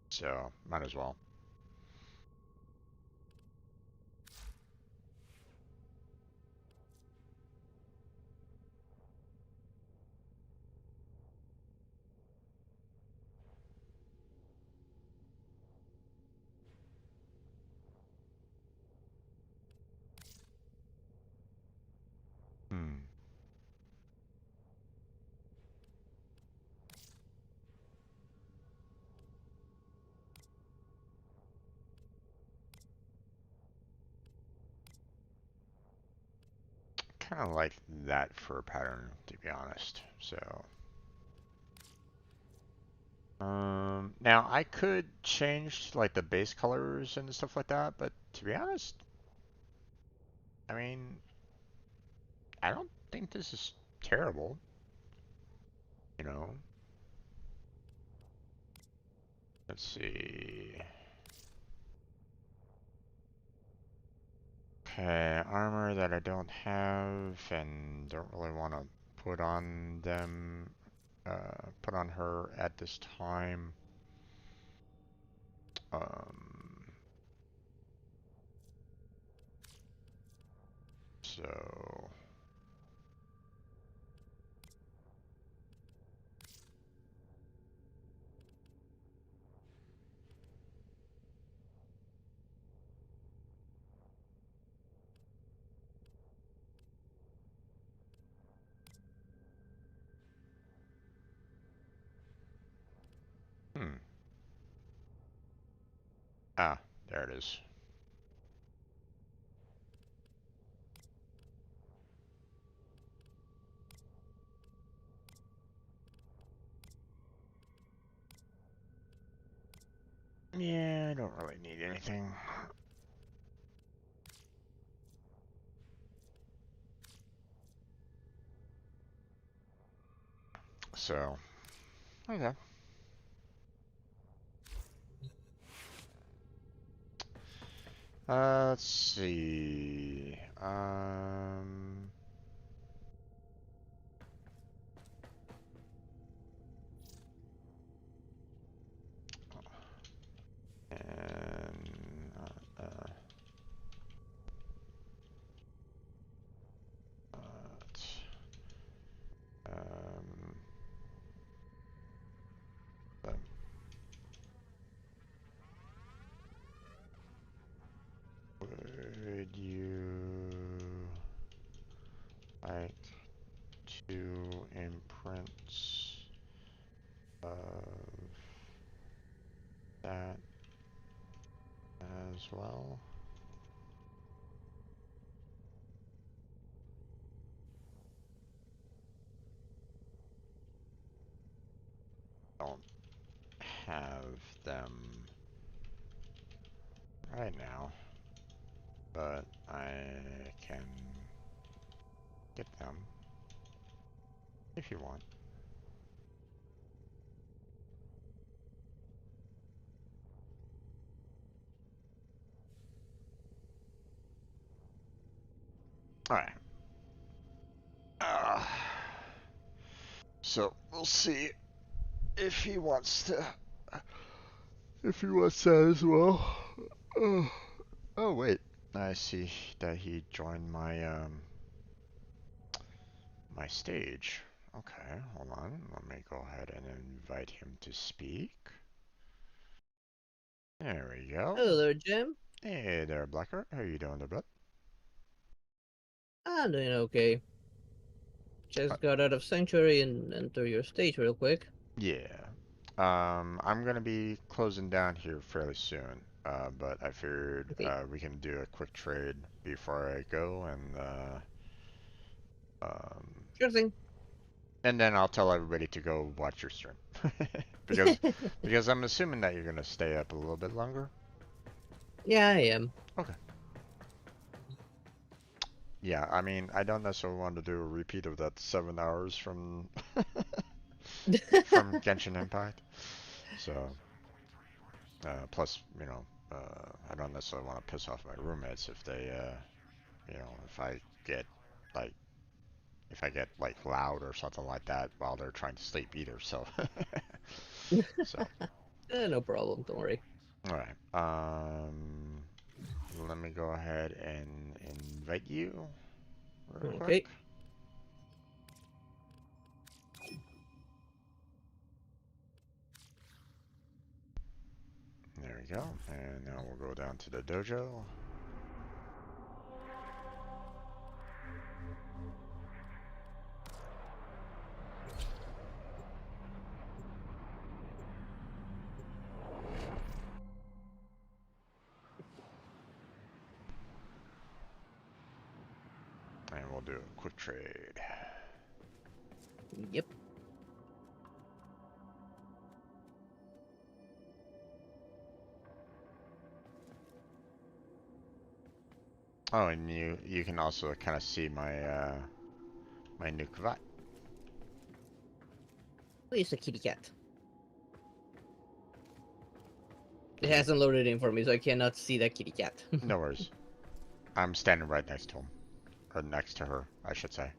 A: So, might as well. Hmm. Kind of like that fur pattern, to be honest. So, now I could change like the base colors and stuff like that, but to be honest, I mean, I don't think this is terrible. You know, let's see. Okay, armor that I don't have and don't really want to put on them, put on her at this time. So, hmm. Ah, there it is. Yeah, I don't really need anything. So, okay. Let's see. And um, um, would you like to imprint of that as well? Don't have them right now, but I can get them if you want. Alright. So we'll see if he wants to. If he wants that as well. Oh wait, I see that he joined my stage. Okay, hold on. Let me go ahead and invite him to speak. There we go.
R: Hello there, Jim.
A: Hey there, Blacker. How you doing there, bud?
R: I'm doing okay. Just got out of Sanctuary and enter your stage real quick.
A: Yeah. I'm gonna be closing down here fairly soon. But I figured we can do a quick trade before I go and
R: Sure thing.
A: and then I'll tell everybody to go watch your stream. because I'm assuming that you're gonna stay up a little bit longer.
R: Yeah, I am.
A: Okay. Yeah, I mean, I don't necessarily want to do a repeat of that 7 hours from from Genshin Impact. So, plus, you know, I don't necessarily want to piss off my roommates if they, you know, if I get like if I get like loud or something like that while they're trying to sleep either. So, so.
R: No problem. Don't worry.
A: All right. Let me go ahead and invite you real quick.
R: Okay.
A: There we go. And now we'll go down to the dojo. And we'll do a quick trade.
R: Yep.
A: Oh, and you can also kind of see my my new cravat.
R: Where's the kitty cat? It hasn't loaded in for me, so I cannot see that kitty cat.
A: No worries. I'm standing right next to him. Or next to her, I should say.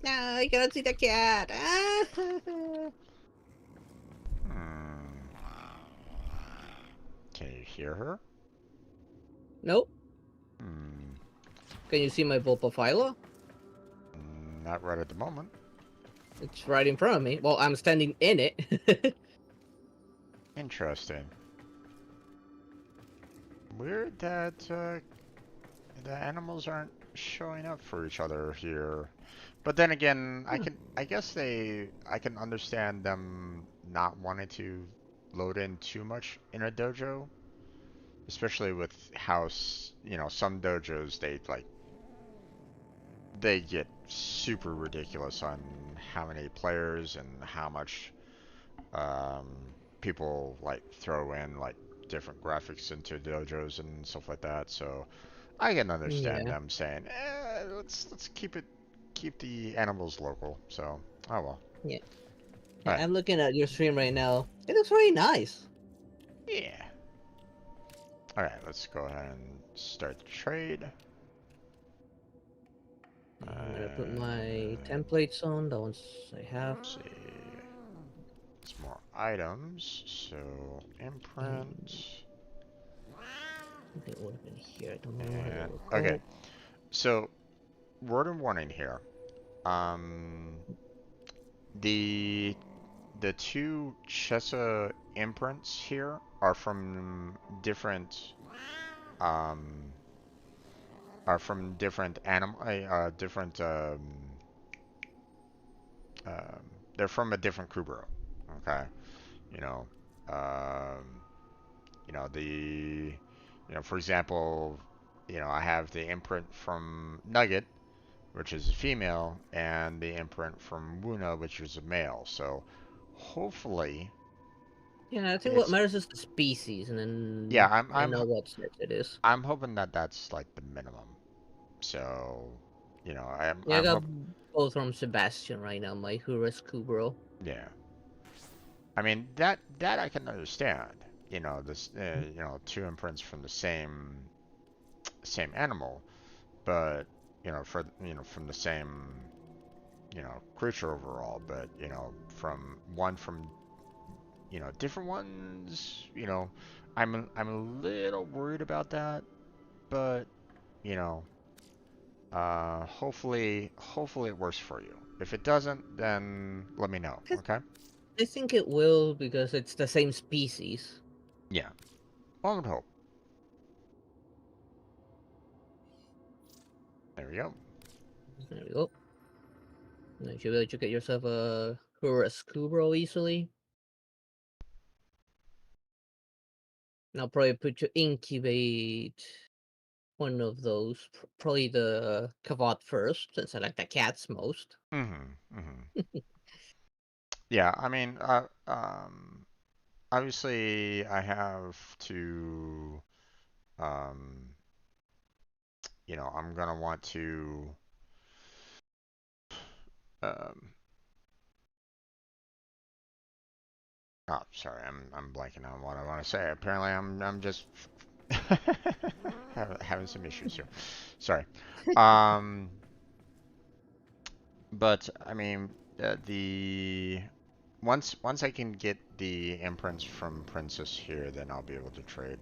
R: No, I cannot see the cat.
A: Can you hear her?
R: Nope. Can you see my Volpaphyla?
A: Not right at the moment.
R: It's right in front of me. Well, I'm standing in it.
A: Interesting. Weird that the animals aren't showing up for each other here. But then again, I can understand them not wanting to load in too much in a dojo, especially with how some dojos they get super ridiculous on how many players and how much people like throw in like different graphics into dojos and stuff like that. So I can understand them saying, let's keep the animals local. So oh well.
R: Yeah.
A: Right.
R: I'm looking at your stream right now. It looks very nice.
A: Yeah. All right, let's go ahead and start the trade.
R: I'm gonna put my templates on, the ones I have.
A: Let's see. It's more items, so imprint.
R: They would have been here. I don't know
A: And,
R: where they
A: okay, so word of warning here. The two Chessa imprints here are from different they're from a different Kubro. Okay, you know, um, for example, I have the imprint from Nugget, which is a female, and the imprint from Wuna, which is a male. So hopefully,
R: yeah, I think what matters is the species, and then
A: yeah,
R: I know what sex it is.
A: I'm hoping that that's like the minimum. So,
R: I got both from Sebastian right now, my Hurus Kubro.
A: Yeah. I mean that I can understand. This two imprints from the same animal, but from the same creature overall, but from different ones, I'm a little worried about that, but hopefully it works for you. If it doesn't, then let me know, okay?
R: I think it will, because it's the same species.
A: Yeah. One would hope. There we go.
R: There we go. Now you should be able to get yourself a Hurus Kubro easily. And I'll probably put to incubate one of those. Probably the Kavat first, since I like the cats most.
A: Yeah, I mean, obviously I have to, I'm gonna want to, oh, sorry, I'm blanking on what I want to say. Apparently, I'm just having some issues here. Sorry. But I mean, the once I can get the imprints from Princess here, then I'll be able to trade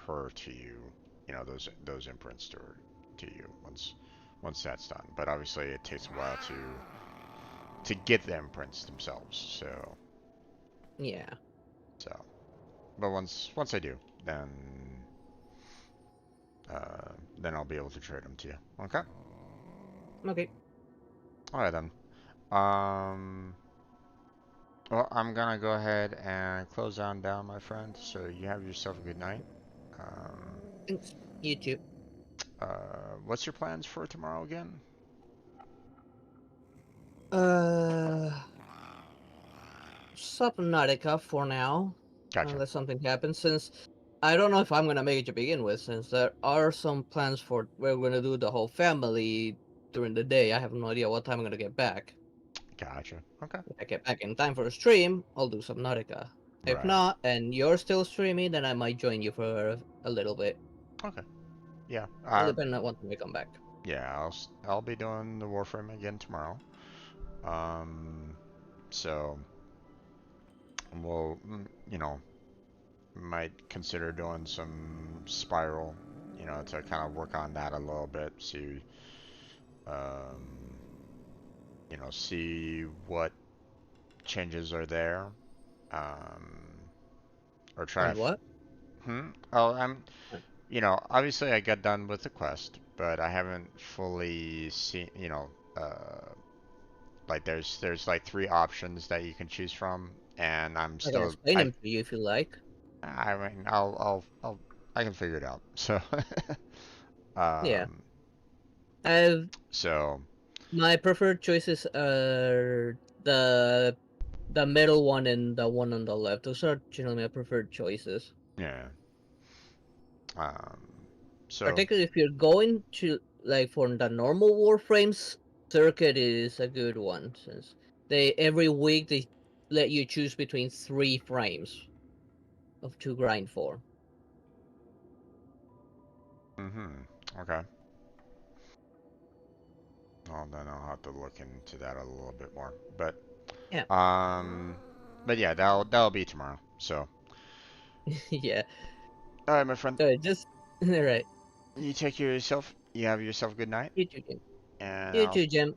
A: her to you. You know, those imprints to you once that's done. But obviously, it takes a while to get the imprints themselves.
R: Yeah.
A: But once I do, then I'll be able to trade them to you. Okay.
R: Okay.
A: All right then. Um. Well, I'm gonna go ahead and close on down, my friend. So you have yourself a good night. Um,
R: Thanks. You too.
A: what's your plans for tomorrow again?
R: Uh, Subnautica for now.
A: Gotcha.
R: Unless something happens, since I don't know if I'm gonna make it to begin with, since there are some plans for we're gonna do the whole family during the day. I have no idea what time I'm gonna get back.
A: Gotcha. Okay.
R: If I get back in time for a stream, I'll do Subnautica. If
A: Right.
R: not, and you're still streaming, then I might join you for a little bit.
A: Okay. Yeah.
R: It'll depend on what time I come back.
A: Yeah. I'll be doing the Warframe again tomorrow. So we'll you know might consider doing some Spiral. You know, to kind of work on that a little bit. Um, see what changes are there. Um, or try
R: On
A: to.
R: what?
A: Oh, obviously I got done with the quest, but I haven't fully seen, like there's like three options that you can choose from, and
R: I can explain them to you if you like.
A: I mean, I can figure it out. So,
R: Yeah.
A: um,
R: I've
A: so
R: My preferred choices are the middle one and the one on the left. Those are generally my preferred choices.
A: yeah. Um, so
R: Particularly if you're going to like for the normal Warframes, Circuit is a good one since they every week they let you choose between 3 frames to grind for.
A: okay. Well, then I'll have to look into that a little bit more.
R: Yeah.
A: But yeah, that'll be tomorrow. So,
R: Yeah.
A: all right, my friend.
R: Just all right.
A: You take care of yourself. You have yourself a good night.
R: You too, Jim.
A: And
R: You
A: I'll
R: too, Jim.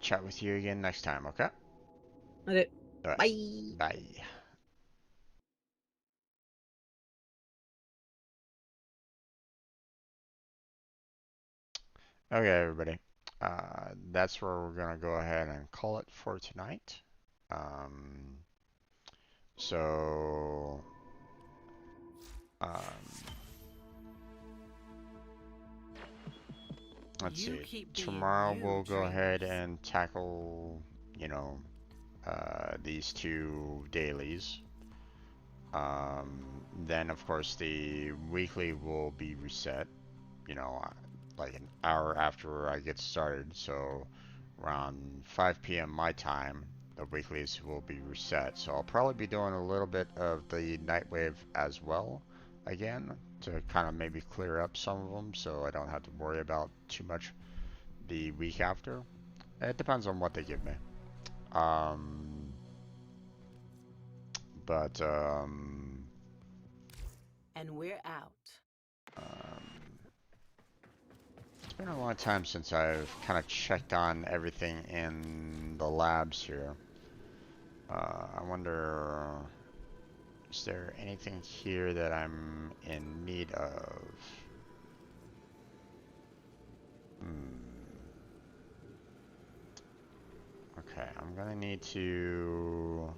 A: chat with you again next time, okay?
R: Okay.
A: All right.
R: Bye.
A: Bye. Okay, everybody. That's where we're gonna go ahead and call it for tonight. Um, so, um, let's see. Tomorrow we'll go ahead and tackle, you know, these two dailies. Then of course the weekly will be reset, like an hour after I get started. So around 5 p.m. my time, the weeklies will be reset. So I'll probably be doing a little bit of the Nightwave as well again to kind of maybe clear up some of them so I don't have to worry about too much the week after. It depends on what they give me. Um, but
M: And we're out.
A: It's been a long time since I've kind of checked on everything in the labs here. I wonder, is there anything here that I'm in need of? Okay, I'm gonna need to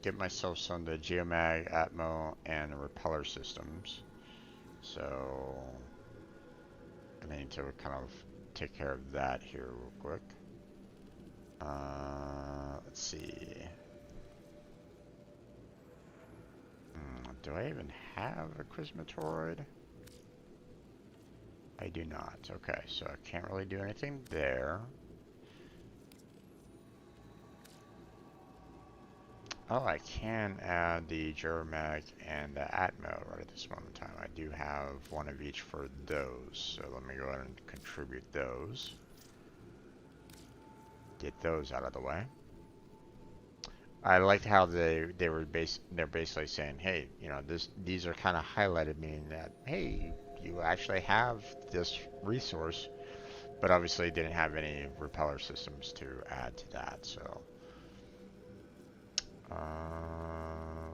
A: get myself some of the Geomag, Atmo, and Repeller systems. So, I need to kind of take care of that here real quick. Let's see. Do I even have a Chrismatoroid? I do not. Okay, so I can't really do anything there. Oh, I can add the Geromag and the Atmo right at this moment in time. I do have one of each for those, so let me go ahead and contribute those. get those out of the way. I liked how they're basically saying, hey, you know, these are kind of highlighted, meaning that, hey, you actually have this resource, but obviously didn't have any repeller systems to add to that. So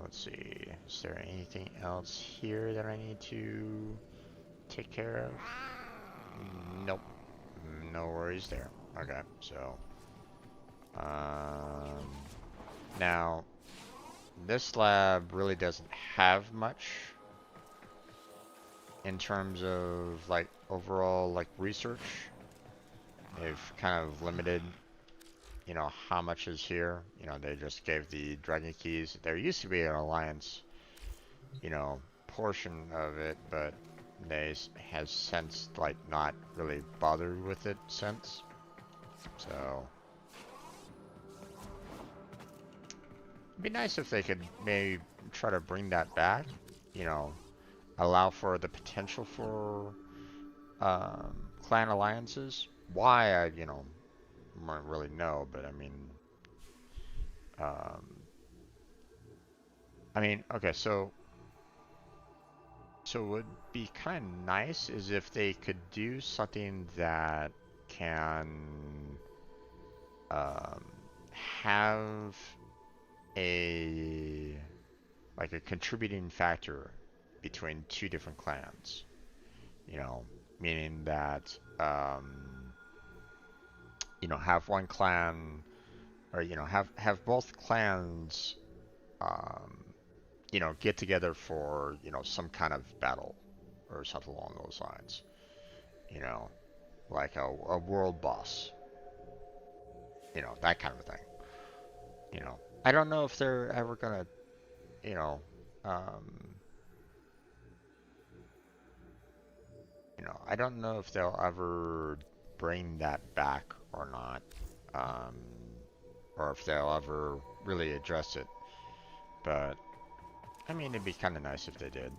A: let's see, is there anything else here that I need to take care of? Nope, no worries there. Okay, so now this lab really doesn't have much in terms of like overall like research. They've kind of limited, you know, how much is here. You know, they just gave the Dragon Keys. There used to be an Alliance, you know, portion of it, but they has since like not really bothered with it since. So it'd be nice if they could maybe try to bring that back, you know, allow for the potential for clan alliances. Why, you know, don't really know, but I mean, okay, so what would be kind of nice is if they could do something that can have a like a contributing factor between two different clans. You know, meaning that you know, have one clan, or you know, have both clans you know, get together for, you know, some kind of battle or something along those lines. You know, like a world boss. You know, that kind of thing. You know, I don't know if they're ever gonna, you know, I don't know if they'll ever bring that back or not, or if they'll ever really address it. But I mean, it'd be kind of nice if they did.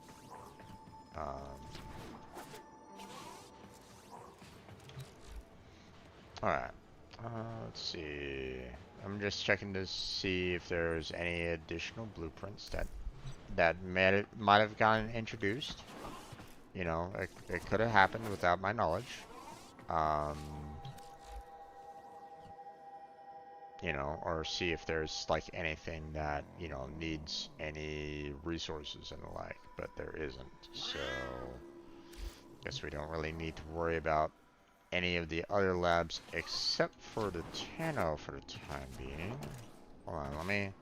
A: Alright. Let's see. I'm just checking to see if there's any additional blueprints that might have gotten introduced. You know, it could have happened without my knowledge. You know, or see if there's like anything that, you know, needs any resources and the like, but there isn't. So guess we don't really need to worry about any of the other labs except for the Tano for the time being. Hold on, let me.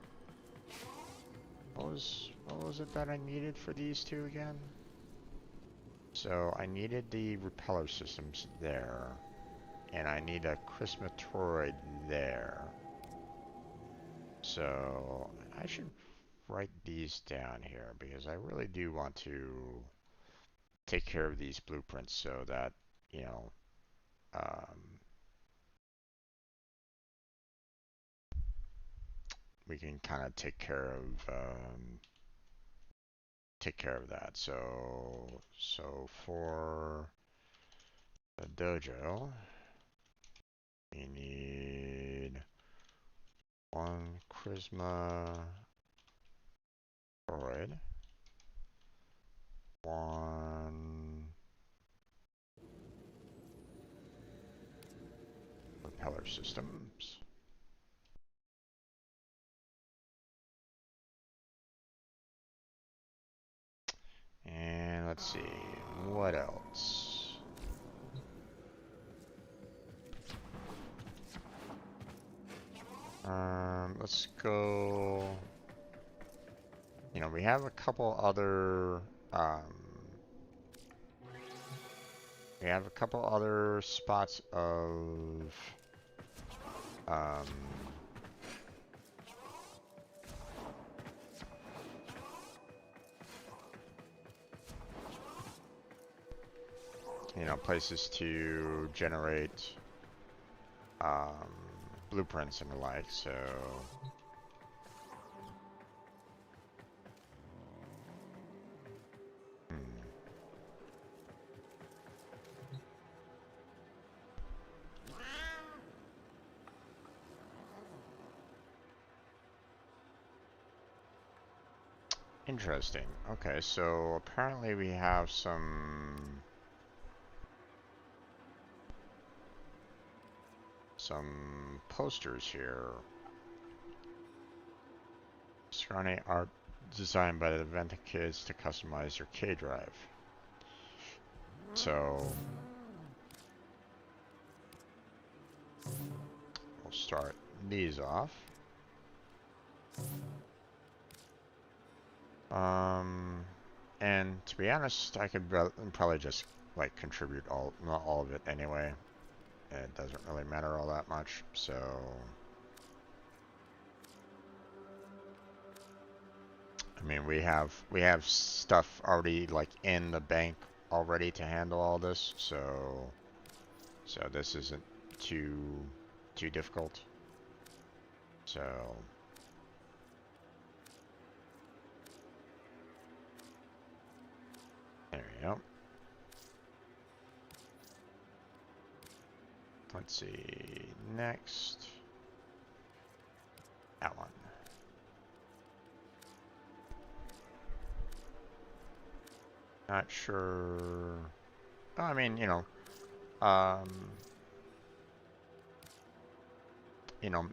A: What was it that I needed for these two again? So I needed the repeller systems there, and I need a Christmatoroid there. So I should write these down here because I really do want to take care of these blueprints so that, you know, we can kind of take care of that. So for the dojo, we need one Charisma droid, one repeller systems, and let's see, what else? Let's go. You know, we have a couple other spots of you know, places to generate blueprints and the like, so Interesting. Okay, so apparently we have some posters here. Surrounding art designed by the inventive kids to customize your K drive. So we'll start these off. And to be honest, I could probably just like contribute not all of it anyway. It doesn't really matter all that much, so I mean we have stuff already like in the bank already to handle all this, so this isn't too difficult. So there we go. Let's see, next, that one. Not sure, I mean, you know,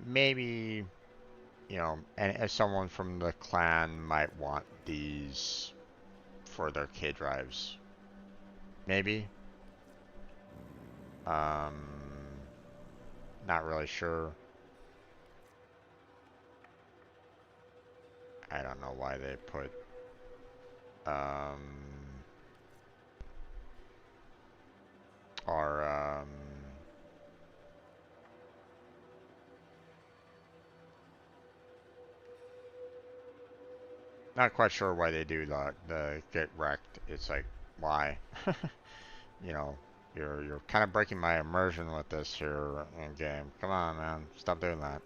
A: maybe, and if someone from the clan might want these for their K drives, maybe. Not really sure. I don't know why they put not quite sure why they do the get wrecked. It's like, why? You know, you're kind of breaking my immersion with this here in game. Come on, man, stop doing that.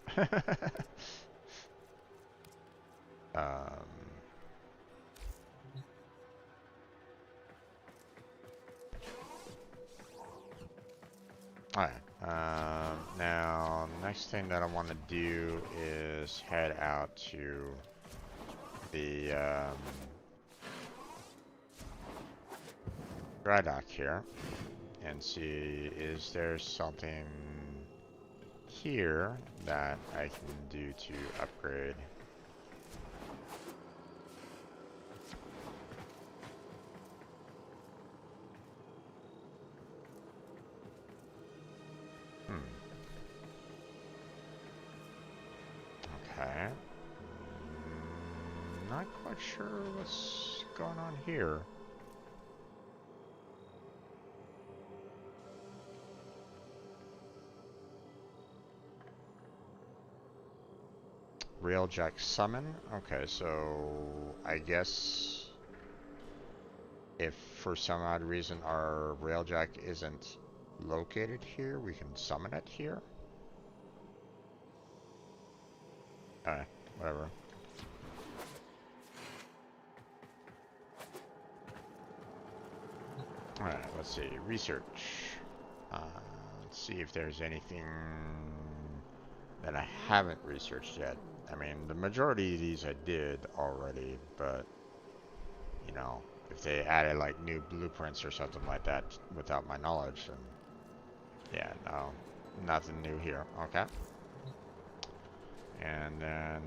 A: Alright, now next thing that I want to do is head out to the dry dock here and see, is there something here that I can do to upgrade? Okay. Not quite sure what's going on here. Railjack summon? Okay, so I guess if for some odd reason our Railjack isn't located here, we can summon it here? Alright, whatever. Alright, let's see. Research. Let's see if there's anything that I haven't researched yet. I mean, the majority of these I did already, but, you know, if they added, like, new blueprints or something like that without my knowledge, then, yeah, no, nothing new here. Okay. And then,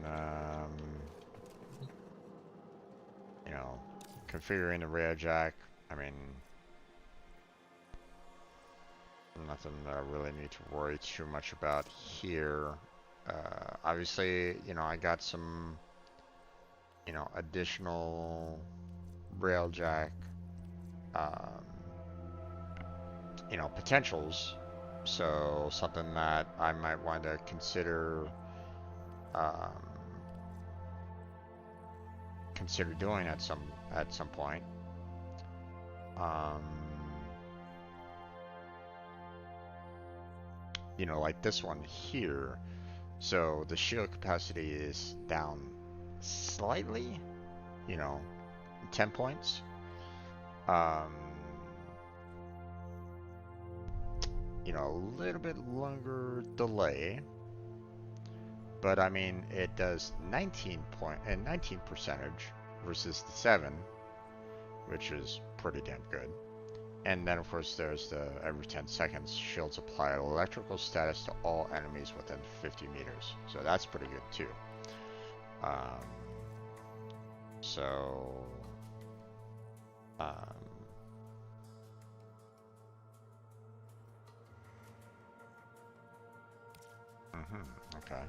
A: you know, configuring the Railjack, I mean, nothing that I really need to worry too much about here. Obviously, you know, I got some, you know, additional Railjack, you know, potentials. So something that I might want to consider, doing at some point. You know, like this one here. So the shield capacity is down slightly, you know, 10 points. You know, a little bit longer delay, but I mean, it does 19 percentage versus the 7, which is pretty damn good. And then of course there's the every 10 seconds shields apply electrical status to all enemies within 50 meters. So that's pretty good too. So okay.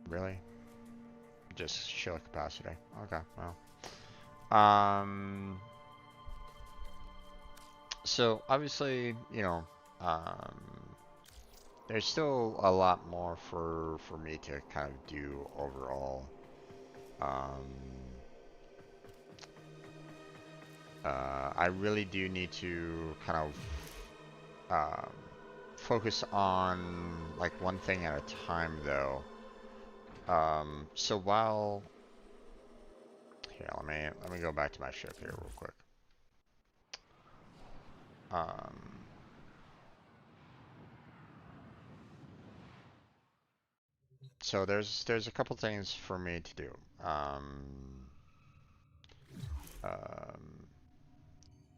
A: Really? Just shield capacity. Okay, well. So obviously, there's still a lot more for me to kind of do overall. I really do need to kind of focus on like one thing at a time, though. So while here, let me go back to my ship here real quick. So there's a couple things for me to do.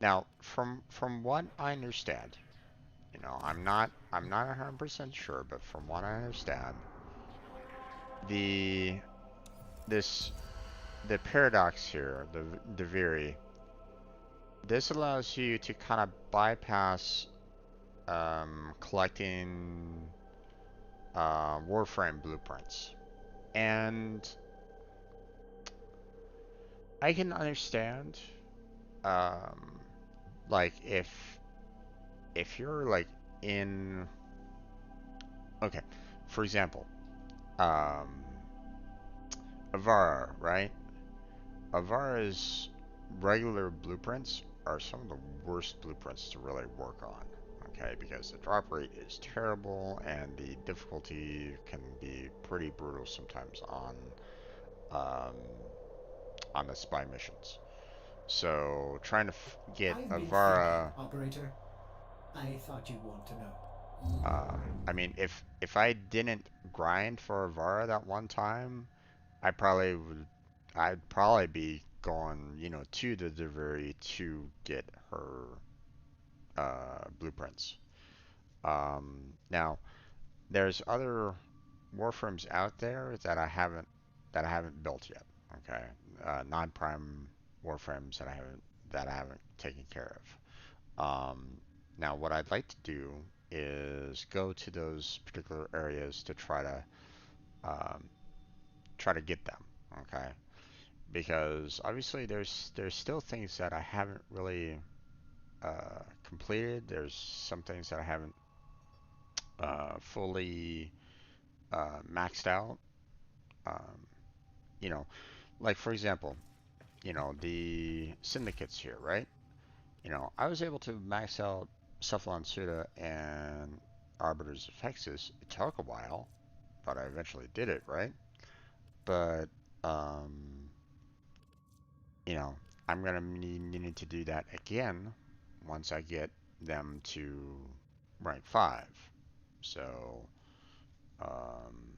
A: Now, from what I understand, I'm not 100% sure, but from what I understand, the paradox here, the Duviri, this allows you to kind of bypass collecting Warframe blueprints, and I can understand, like if you're like in, okay, for example, Avara, right? Avara's regular blueprints are some of the worst blueprints to really work on, okay? Because the drop rate is terrible and the difficulty can be pretty brutal sometimes on the spy missions. So trying to get
B: I've been
A: Avara,
B: thinking, operator. I thought you'd want to know.
A: I mean, if I didn't grind for Avara that one time, I'd probably be going, to the Duviri to get her blueprints. Now there's other Warframes out there that I haven't built yet. Okay, non-prime Warframes that I haven't taken care of. Now what I'd like to do is go to those particular areas to um, try to get them. Okay, because obviously there's still things that I haven't really completed. There's some things that I haven't fully maxed out. Um, you know, like for example, the syndicates here, right? I was able to max out Cephalon Suda and Arbiter's Effexus. It took a while, but I eventually did it, right? But um, you know, I'm gonna need to do that again once I get them to rank 5. So, um,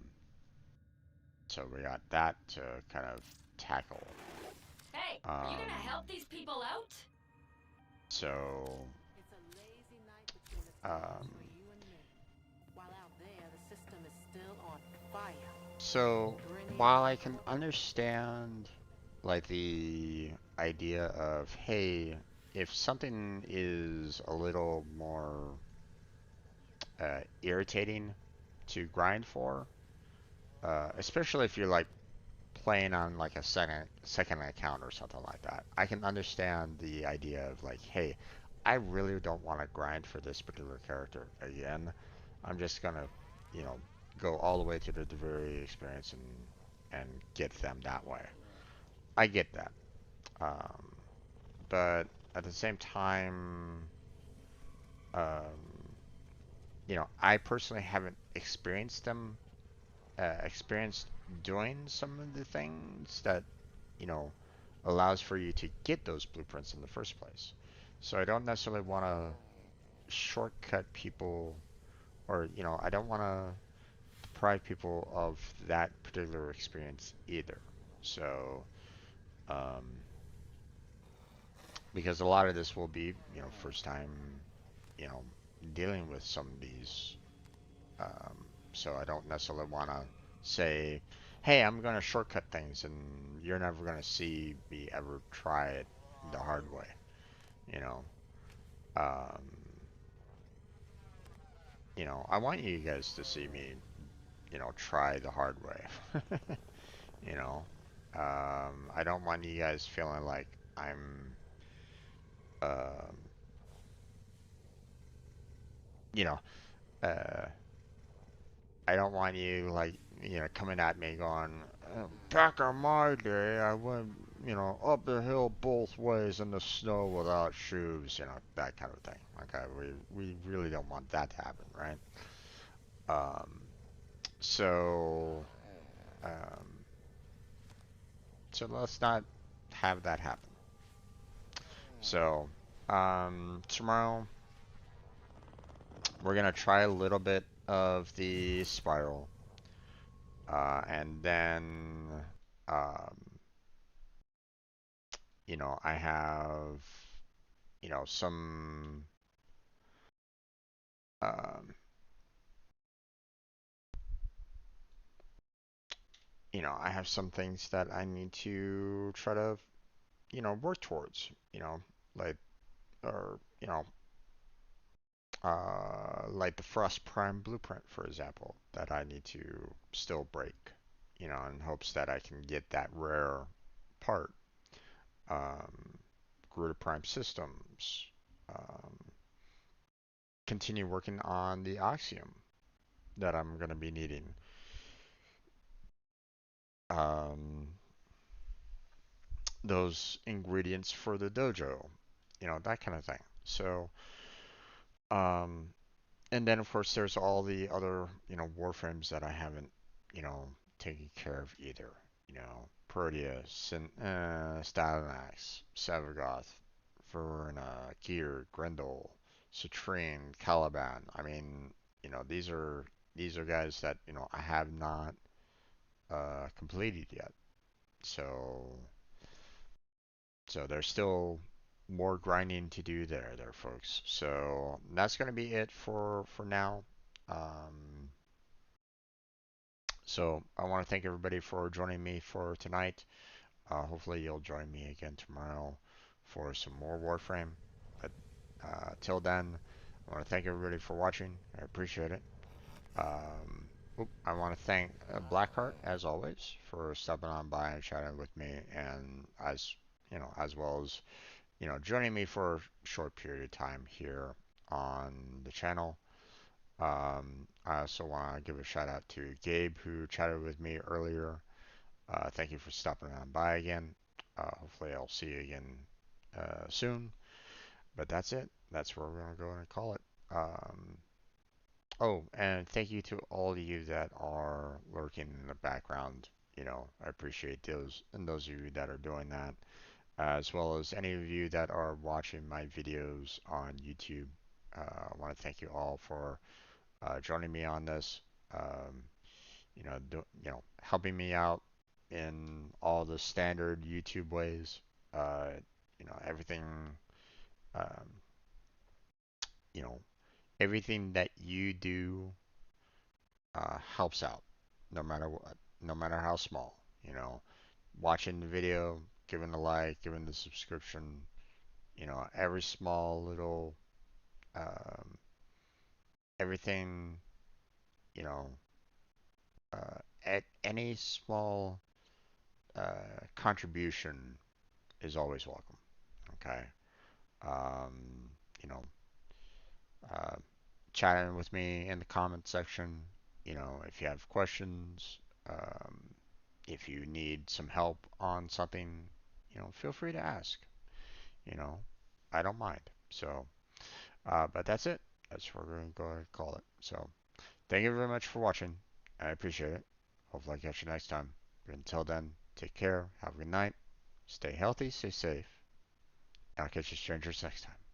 A: so we got that to kind of tackle.
C: Hey, are you gonna help these people out?
A: So,
N: It's a lazy night between the you and me. While out there, the system is still on fire.
A: so while I can understand like the idea of, hey, if something is a little more irritating to grind for, especially if you're like playing on like a second account or something like that, I can understand the idea of like, hey, I really don't want to grind for this particular character again. I'm just gonna, you know, go all the way to the Duviri experience and get them that way. I get that. Um, but at the same time, um, I personally haven't experienced doing some of the things that, you know, allows for you to get those blueprints in the first place. So I don't necessarily want to shortcut people or I don't want to deprive people of that particular experience either. So, um, because a lot of this will be, first time, you know, dealing with some of these. Um, so I don't necessarily want to say, hey, I'm going to shortcut things and you're never going to see me ever try it the hard way, you know. Um, I want you guys to see me, try the hard way. you know. I don't want you guys feeling like I'm, um, you know, uh, I don't want you like, coming at me going, back on my day, I went, up the hill both ways in the snow without shoes, that kind of thing. Okay, we really don't want that to happen, right? Um, so, um, so let's not have that happen. So, tomorrow we're gonna try a little bit of the spiral, and then, um, I have, some, um, I have some things that I need to try to, work towards, like, or, like the Frost Prime blueprint, for example, that I need to still break, in hopes that I can get that rare part. Um, Gruta Prime systems. Um, Continue working on the Axiom that I'm going to be needing. Um, those ingredients for the dojo, that kind of thing. So, um, and then of course there's all the other, warframes that I haven't, taken care of either. Proteus, Stalanax, Sevagoth, Verna, Gear, Grendel, Citrine, Caliban. I mean, these are guys that, I have not completed yet. So there's still more grinding to do there, folks. So that's gonna be it for now. Um, so I want to thank everybody for joining me for tonight. Hopefully you'll join me again tomorrow for some more Warframe. But till then, I want to thank everybody for watching. I appreciate it. I want to thank Blackheart as always for stopping on by and chatting with me, and as well as joining me for a short period of time here on the channel. I also want to give a shout out to Gabe who chatted with me earlier. Thank you for stopping on by again. Hopefully I'll see you again soon. But that's it. That's where we're going to go and call it. Oh, and thank you to all of you that are lurking in the background. I appreciate those and those of you that are doing that, as well as any of you that are watching my videos on YouTube. I want to thank you all for joining me on this. Um, helping me out in all the standard YouTube ways. Uh, everything. Um, you know, everything that you do helps out, no matter what, no matter how small. Watching the video, giving a like, giving the subscription. Every small little, um, everything. You know, at any small contribution is always welcome. Okay. Um, you know, uh, Chatting with me in the comment section. If you have questions, um, if you need some help on something, feel free to ask. You know, I don't mind. So, but that's it. That's what we're going to go ahead and call it. So, thank you very much for watching. I appreciate it. Hopefully, I catch you next time. But until then, take care. Have a good night. Stay healthy. Stay safe. I'll catch you strangers next time.